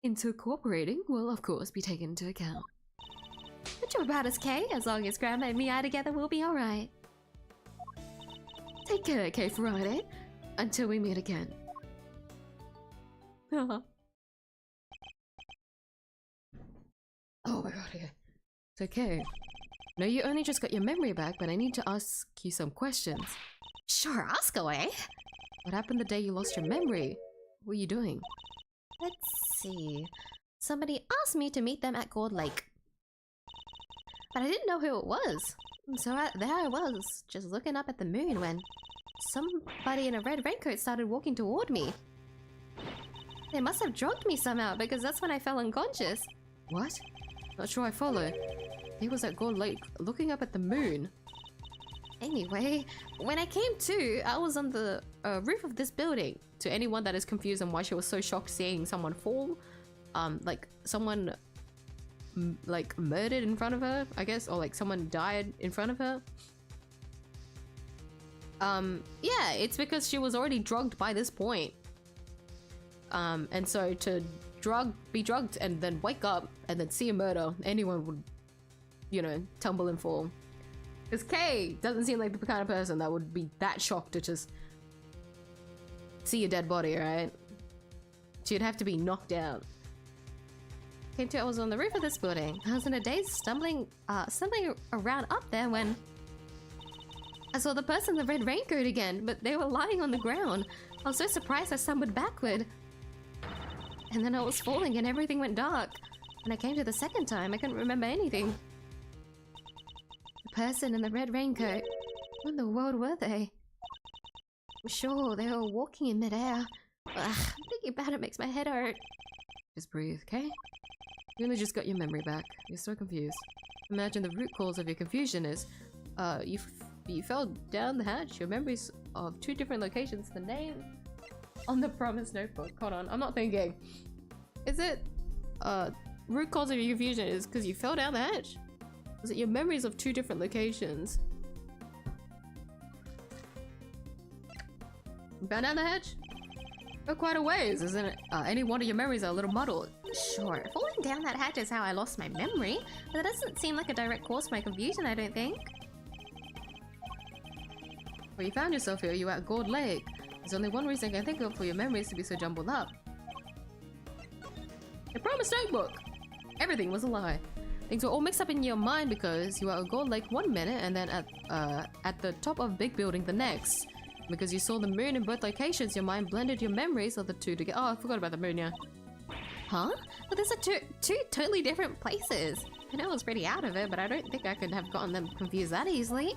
into cooperating will, of course, be taken into account. But you're about as Kay. As long as Grandma and me are together, we'll be alright. Take care, Kay Friday. Until we meet again. Oh my god, okay. It's okay. No, you only just got your memory back, but I need to ask you some questions. Sure, ask away. What happened the day you lost your memory? What were you doing? Let's see. Somebody asked me to meet them at Gold Lake. But I didn't know who it was. So there I was, just looking up at the moon when somebody in a red raincoat started walking toward me. They must have drugged me somehow because that's when I fell unconscious. What? Not sure I follow. He was at Gold Lake looking up at the moon. Anyway, when I came to, I was on the roof of this building. To anyone that is confused on why she was so shocked seeing someone fall, like someone like murdered in front of her, I guess, or like someone died in front of her. Yeah, it's because she was already drugged by this point. And so to be drugged and then wake up and then see a murder, anyone would, you know, tumble and fall. Because Kay doesn't seem like the kind of person that would be that shocked to just see a dead body, right? She'd have to be knocked out. Came to, I was on the roof of this building. I was in a daze stumbling around up there when I saw the person in the red raincoat again, but they were lying on the ground. I was so surprised I stumbled backward. And then I was falling and everything went dark. When I came to the second time, I couldn't remember anything. The person in the red raincoat, what in the world were they? Sure, they were walking in midair. Ugh, thinking about it makes my head hurt. Just breathe, okay? You only just got your memory back. You're so confused. Imagine the root cause of your confusion is, you fell down the hatch. Your memories of 2 different locations. The name on the promise notebook. Hold on, I'm not thinking. Is it, root cause of your confusion is because you fell down the hatch? Is it your memories of 2 different locations? You fell down the hatch? For quite a ways, isn't it? Any one of your memories are a little muddled. Sure, falling down that hatch is how I lost my memory, but that doesn't seem like a direct cause for my confusion, I don't think. Well, you found yourself here, you were at Gold Lake. There's only one reason I can think of for your memories to be so jumbled up. Your promise notebook! Everything was a lie. Things were all mixed up in your mind because you were at Gold Lake one minute and then at the top of Big Building the next. Because you saw the moon in both locations, your mind blended your memories of the 2 together. Oh, I forgot about the moon, yeah. Huh? But those are two totally different places. I know I was pretty out of it, but I don't think I could have gotten them confused that easily.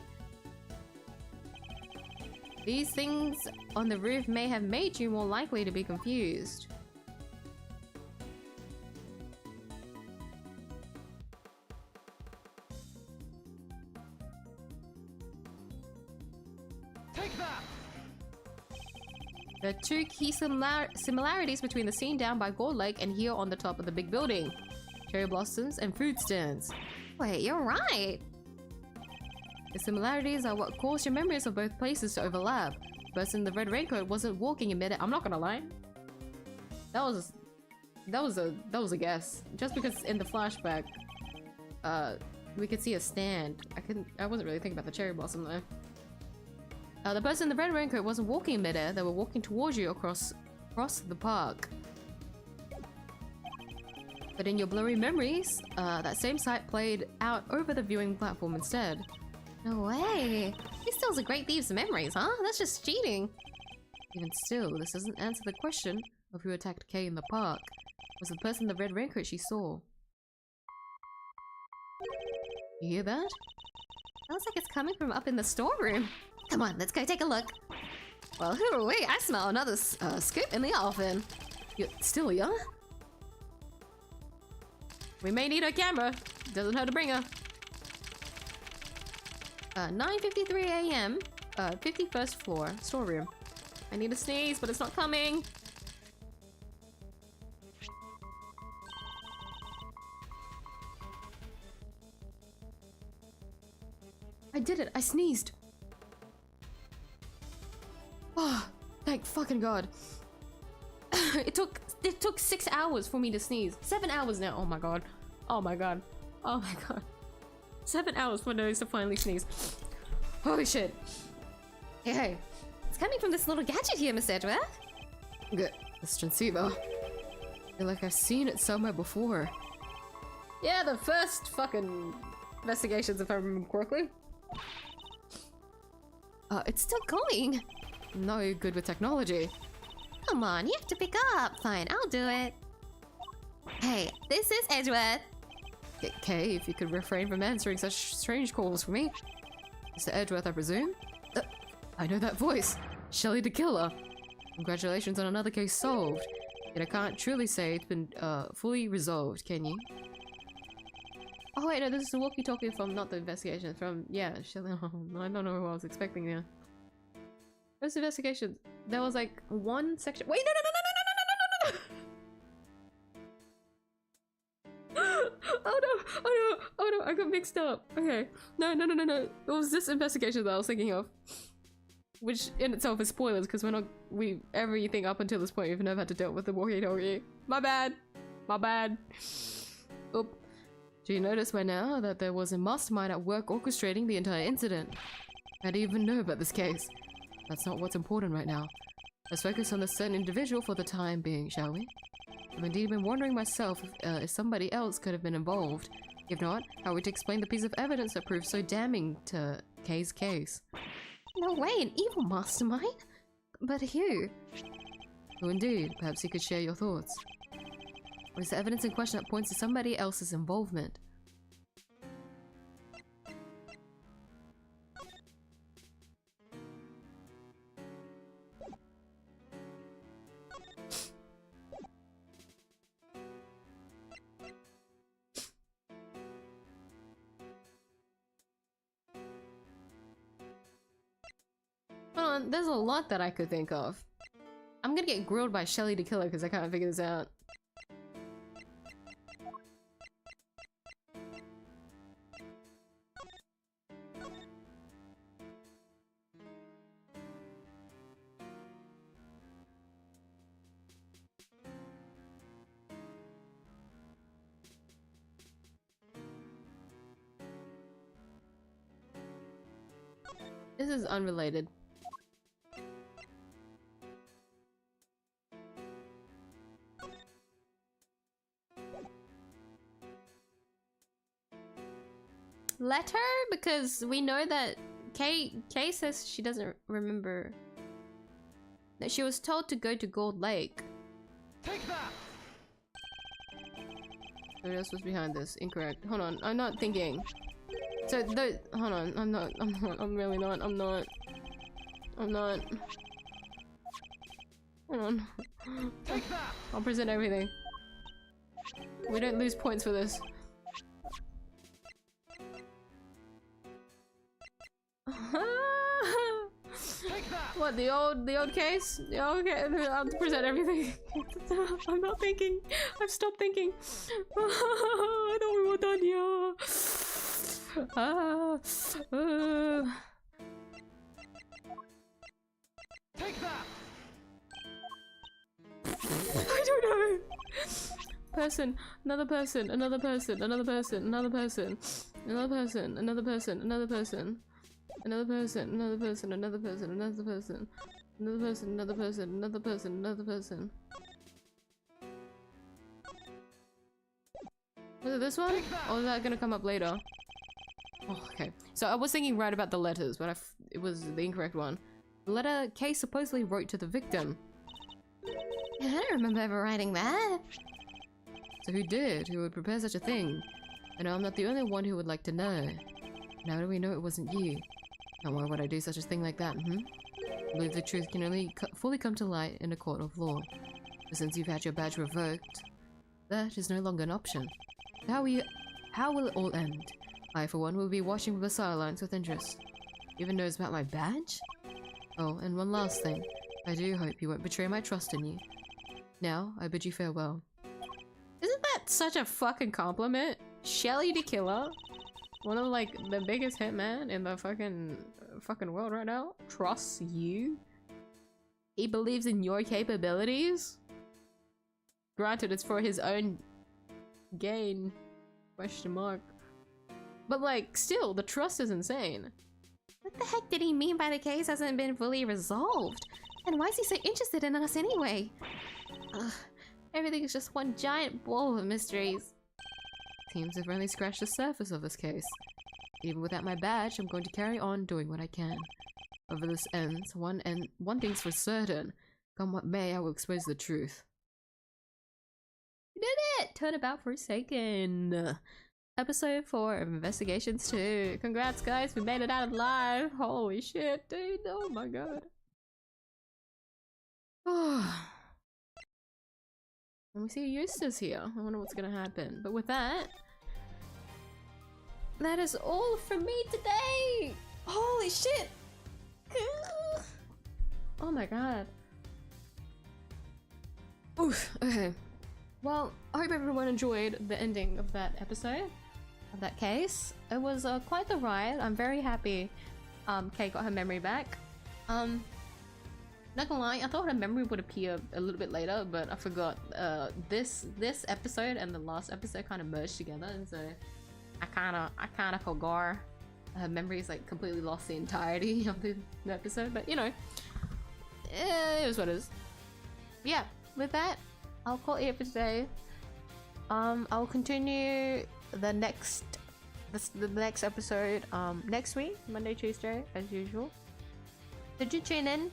These things on the roof may have made you more likely to be confused. Take that! There are two key similarities between the scene down by Gold Lake and here on the top of the big building. Cherry blossoms and food stands. Wait, you're right. The similarities are what caused your memories of both places to overlap. The person in the red raincoat wasn't walking in mid-air. I'm not gonna lie. That was a guess. Just because in the flashback, we could see a stand. I wasn't really thinking about the cherry blossom though. The person in the red raincoat wasn't walking in mid-air. They were walking towards you across the park. But in your blurry memories, that same sight played out over the viewing platform instead. No way! He steals a great thief's memories, huh? That's just cheating! Even still, this doesn't answer the question of who attacked Kay in the park. Was the person in the red raincoat she saw. You hear that? Sounds like it's coming from up in the storeroom. Come on, let's go take a look. Well, who are we? I smell another scoop in the oven. You're still here? We may need her camera. Doesn't hurt to bring her. 9:53 a.m. 51st floor, storeroom. I need a sneeze, but it's not coming. I did it. I sneezed. Oh, thank fucking God. It took 6 hours for me to sneeze. 7 hours now. Oh my God. Oh my God. Oh my God. 7 hours for my nose to finally sneeze. Holy shit. Hey, it's coming from this little gadget here, Miss Edgeworth. Good. This transceiver. I feel like I've seen it somewhere before. Yeah, the first fucking investigations, if I remember correctly. It's still going. No good with technology. Come on, you have to pick up. Fine, I'll do it. Hey, this is Edgeworth. Kay, if you could refrain from answering such strange calls for me. Mr. Edgeworth, I presume? I know that voice. Shelly the Killer. Congratulations on another case solved. Yet I can't truly say it's been fully resolved, can you? Oh wait, no, this is the walkie-talkie from, not the investigation, from, yeah, Shelly. Oh, I don't know who I was expecting now. Those investigations, there was like one section. Wait, no! Oh no, I got mixed up. Okay. No. It was this investigation that I was thinking of. Which in itself is spoilers because everything up until this point we've never had to deal with the walkie-talkie. My bad. Oop. Do you notice by now that there was a mastermind at work orchestrating the entire incident? I didn't even know about this case. That's not what's important right now. Let's focus on the certain individual for the time being, shall we? I've indeed been wondering myself if somebody else could have been involved. If not, how would you explain the piece of evidence that proved so damning to Kay's case? No way, an evil mastermind? But who? Who indeed? Perhaps you could share your thoughts. What is the evidence in question that points to somebody else's involvement? There's a lot that I could think of. I'm gonna get grilled by Shelly the Killer because I can't figure this out. This is unrelated. Let her? Because we know that Kay says she doesn't remember that she was told to go to Gold Lake. Take that! Somebody else was behind this. Incorrect. Hold on, I'm not thinking. So, hold on, I'm really not, I'm not. Hold on. I'll present everything. We don't lose points for this. What, the old case? Yeah, okay, I'll present everything. I'm not thinking. I've stopped thinking. I thought we were done here. Take that! I don't know. Person, another person, another person, another person, another person, another person, another person, another person. Another person, another person, another person, another person, another person, another person, another person, another person. Was it this one? Or is that gonna come up later? Oh, okay. So I was thinking right about the letters, but it was the incorrect one. The letter K supposedly wrote to the victim. I don't remember ever writing that. So who did? Who would prepare such a thing? I know I'm not the only one who would like to know. Now do we know it wasn't you? Now why would I do such a thing like that, I believe the truth can only fully come to light in a court of law. But since you've had your badge revoked, that is no longer an option. How will it all end? I, for one, will be watching the sidelines with interest. Even knows about my badge? Oh, and one last thing. I do hope you won't betray my trust in you. Now, I bid you farewell. Isn't that such a fucking compliment? Shelly the Killer? One of like the biggest hitman in the fucking world right now trusts you. He believes in your capabilities. Granted, it's for his own gain. Question mark. But like, still, the trust is insane. What the heck did he mean by the case hasn't been fully resolved? And why is he so interested in us anyway? Ugh, everything is just one giant ball of mysteries. Seems we've only scratched the surface of this case. Even without my badge, I'm going to carry on doing what I can. However this ends, one thing's for certain. Come what may, I will expose the truth. We did it! Turn about for a second. Episode 4 of Investigations 2. Congrats guys, we made it out alive! Holy shit, dude, oh my god. And we see Eustace here. I wonder what's gonna happen. But with that is all from me today! Holy shit! Oh my god. Oof, okay. Well, I hope everyone enjoyed the ending of that episode, of that case. It was quite the ride. I'm very happy Kay got her memory back. Not gonna lie, I thought her memory would appear a little bit later, but I forgot. This episode and the last episode kind of merged together, and so I kind of forgot. Her memory is like completely lost the entirety of the episode, but you know, it was what it is. Yeah, with that, I'll call it here for today. I'll continue the next episode next week, Monday, Tuesday, as usual. Did you tune in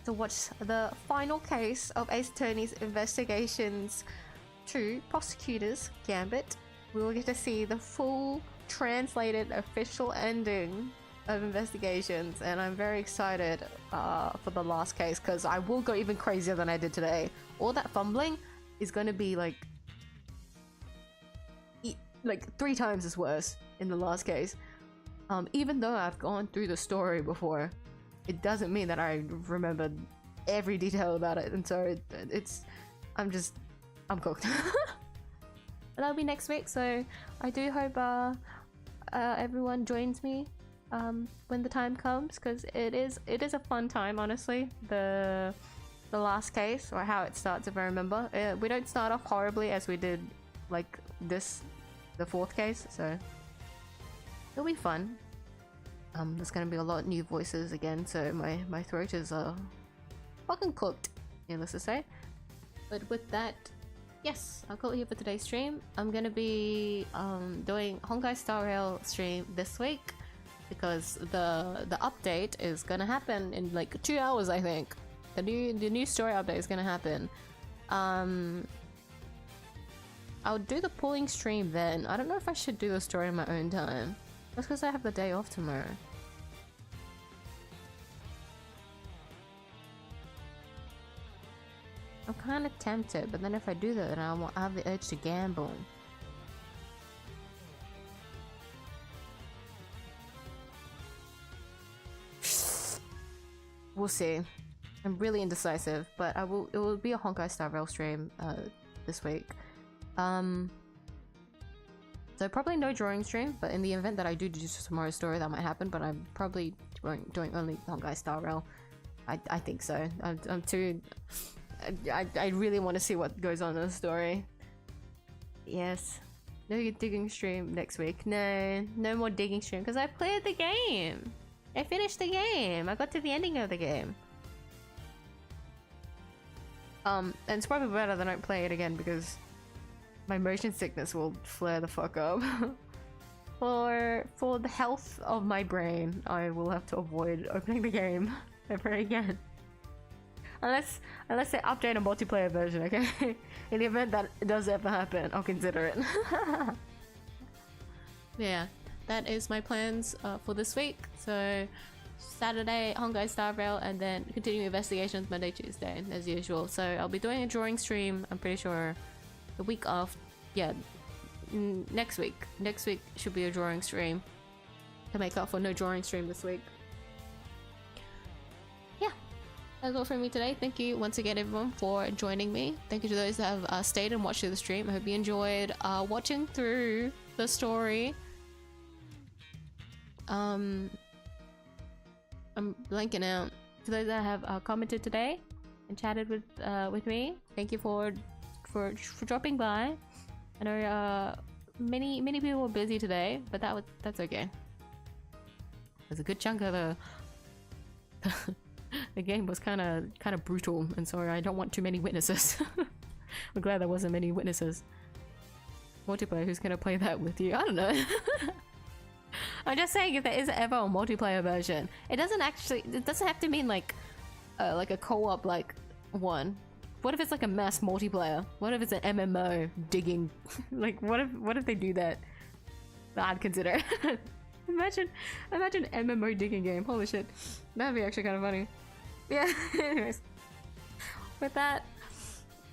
to watch the final case of Ace Attorney's investigations to Prosecutor's Gambit? We will get to see the full translated official ending of investigations, and I'm very excited for the last case, because I will go even crazier than I did today. All that fumbling is going to be like 3 times as worse in the last case. Even though I've gone through the story before, it doesn't mean that I remembered every detail about it, and so I'm cooked. But that'll be next week, so I do hope everyone joins me when the time comes, because it is a fun time, honestly. The last case, or how it starts, if I remember. We don't start off horribly as we did like this, the 4th case, so it'll be fun. There's gonna be a lot of new voices again, so my throat is fucking cooked, needless to say. But with that, yes, I'll call it here for today's stream. I'm gonna be doing Honkai Star Rail stream this week, because the update is gonna happen in like 2 hours, I think. The new story update is gonna happen. I'll do the pulling stream then. I don't know if I should do the story in my own time. That's because I have the day off tomorrow. I'm kind of tempted, but then if I do that, then I'll have the urge to gamble. We'll see. I'm really indecisive, but it will be a 𝐢𝐳𝐼 stream this week. So probably no drawing stream, but in the event that I do tomorrow's story, that might happen, but I'm probably doing only 𝐢𝐳𝐼. I think so. I'm too... I really want to see what goes on in the story. Yes. No digging stream next week. No more digging stream, because I played the game! I finished the game! I got to the ending of the game. And it's probably better that I don't play it again, because my motion sickness will flare the fuck up. For the health of my brain, I will have to avoid opening the game ever again. Unless they update a multiplayer version, okay? In the event that it does ever happen, I'll consider it. Yeah, that is my plans for this week. So Saturday, 𝐢𝐳𝐼, and then continuing investigations Monday, Tuesday, as usual. So I'll be doing a drawing stream, I'm pretty sure, the week of, yeah, next week. Next week should be a drawing stream to make up for no drawing stream this week. Yeah, that's all from me today. Thank you once again, everyone, for joining me. Thank you to those that have stayed and watched through the stream. I hope you enjoyed watching through the story. I'm blanking out. To those that have commented today and chatted with me, thank you for dropping by. I know many people were busy today, but that's okay. There's a good chunk of the game was kind of brutal, and so I don't want too many witnesses. I'm glad there wasn't many witnesses. Multiplayer, who's gonna play that with you? I don't know. I'm just saying, if there is ever a multiplayer version, it doesn't have to mean like a co-op like one. What if it's like a mass multiplayer? What if it's an MMO digging? Like what if they do that? I'd consider. Imagine MMO digging game. Holy shit, that'd be actually kind of funny. Yeah. Anyways, with that,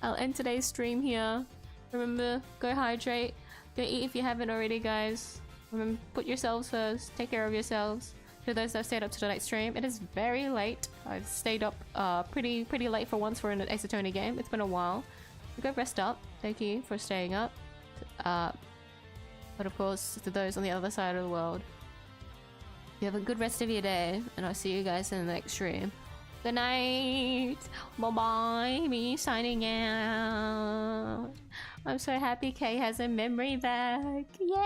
I'll end today's stream here. Remember, go hydrate, go eat if you haven't already, guys. Remember, put yourselves first, take care of yourselves. To those that stayed up to tonight's stream, it is very late. I've stayed up pretty late for once for an Ace Attorney game. It's been a while. Go rest up. Thank you for staying up. But of course, to those on the other side of the world, you have a good rest of your day, and I'll see you guys in the next stream. Good night. Bye bye. Me signing out. I'm so happy Kay has a memory back. Yay!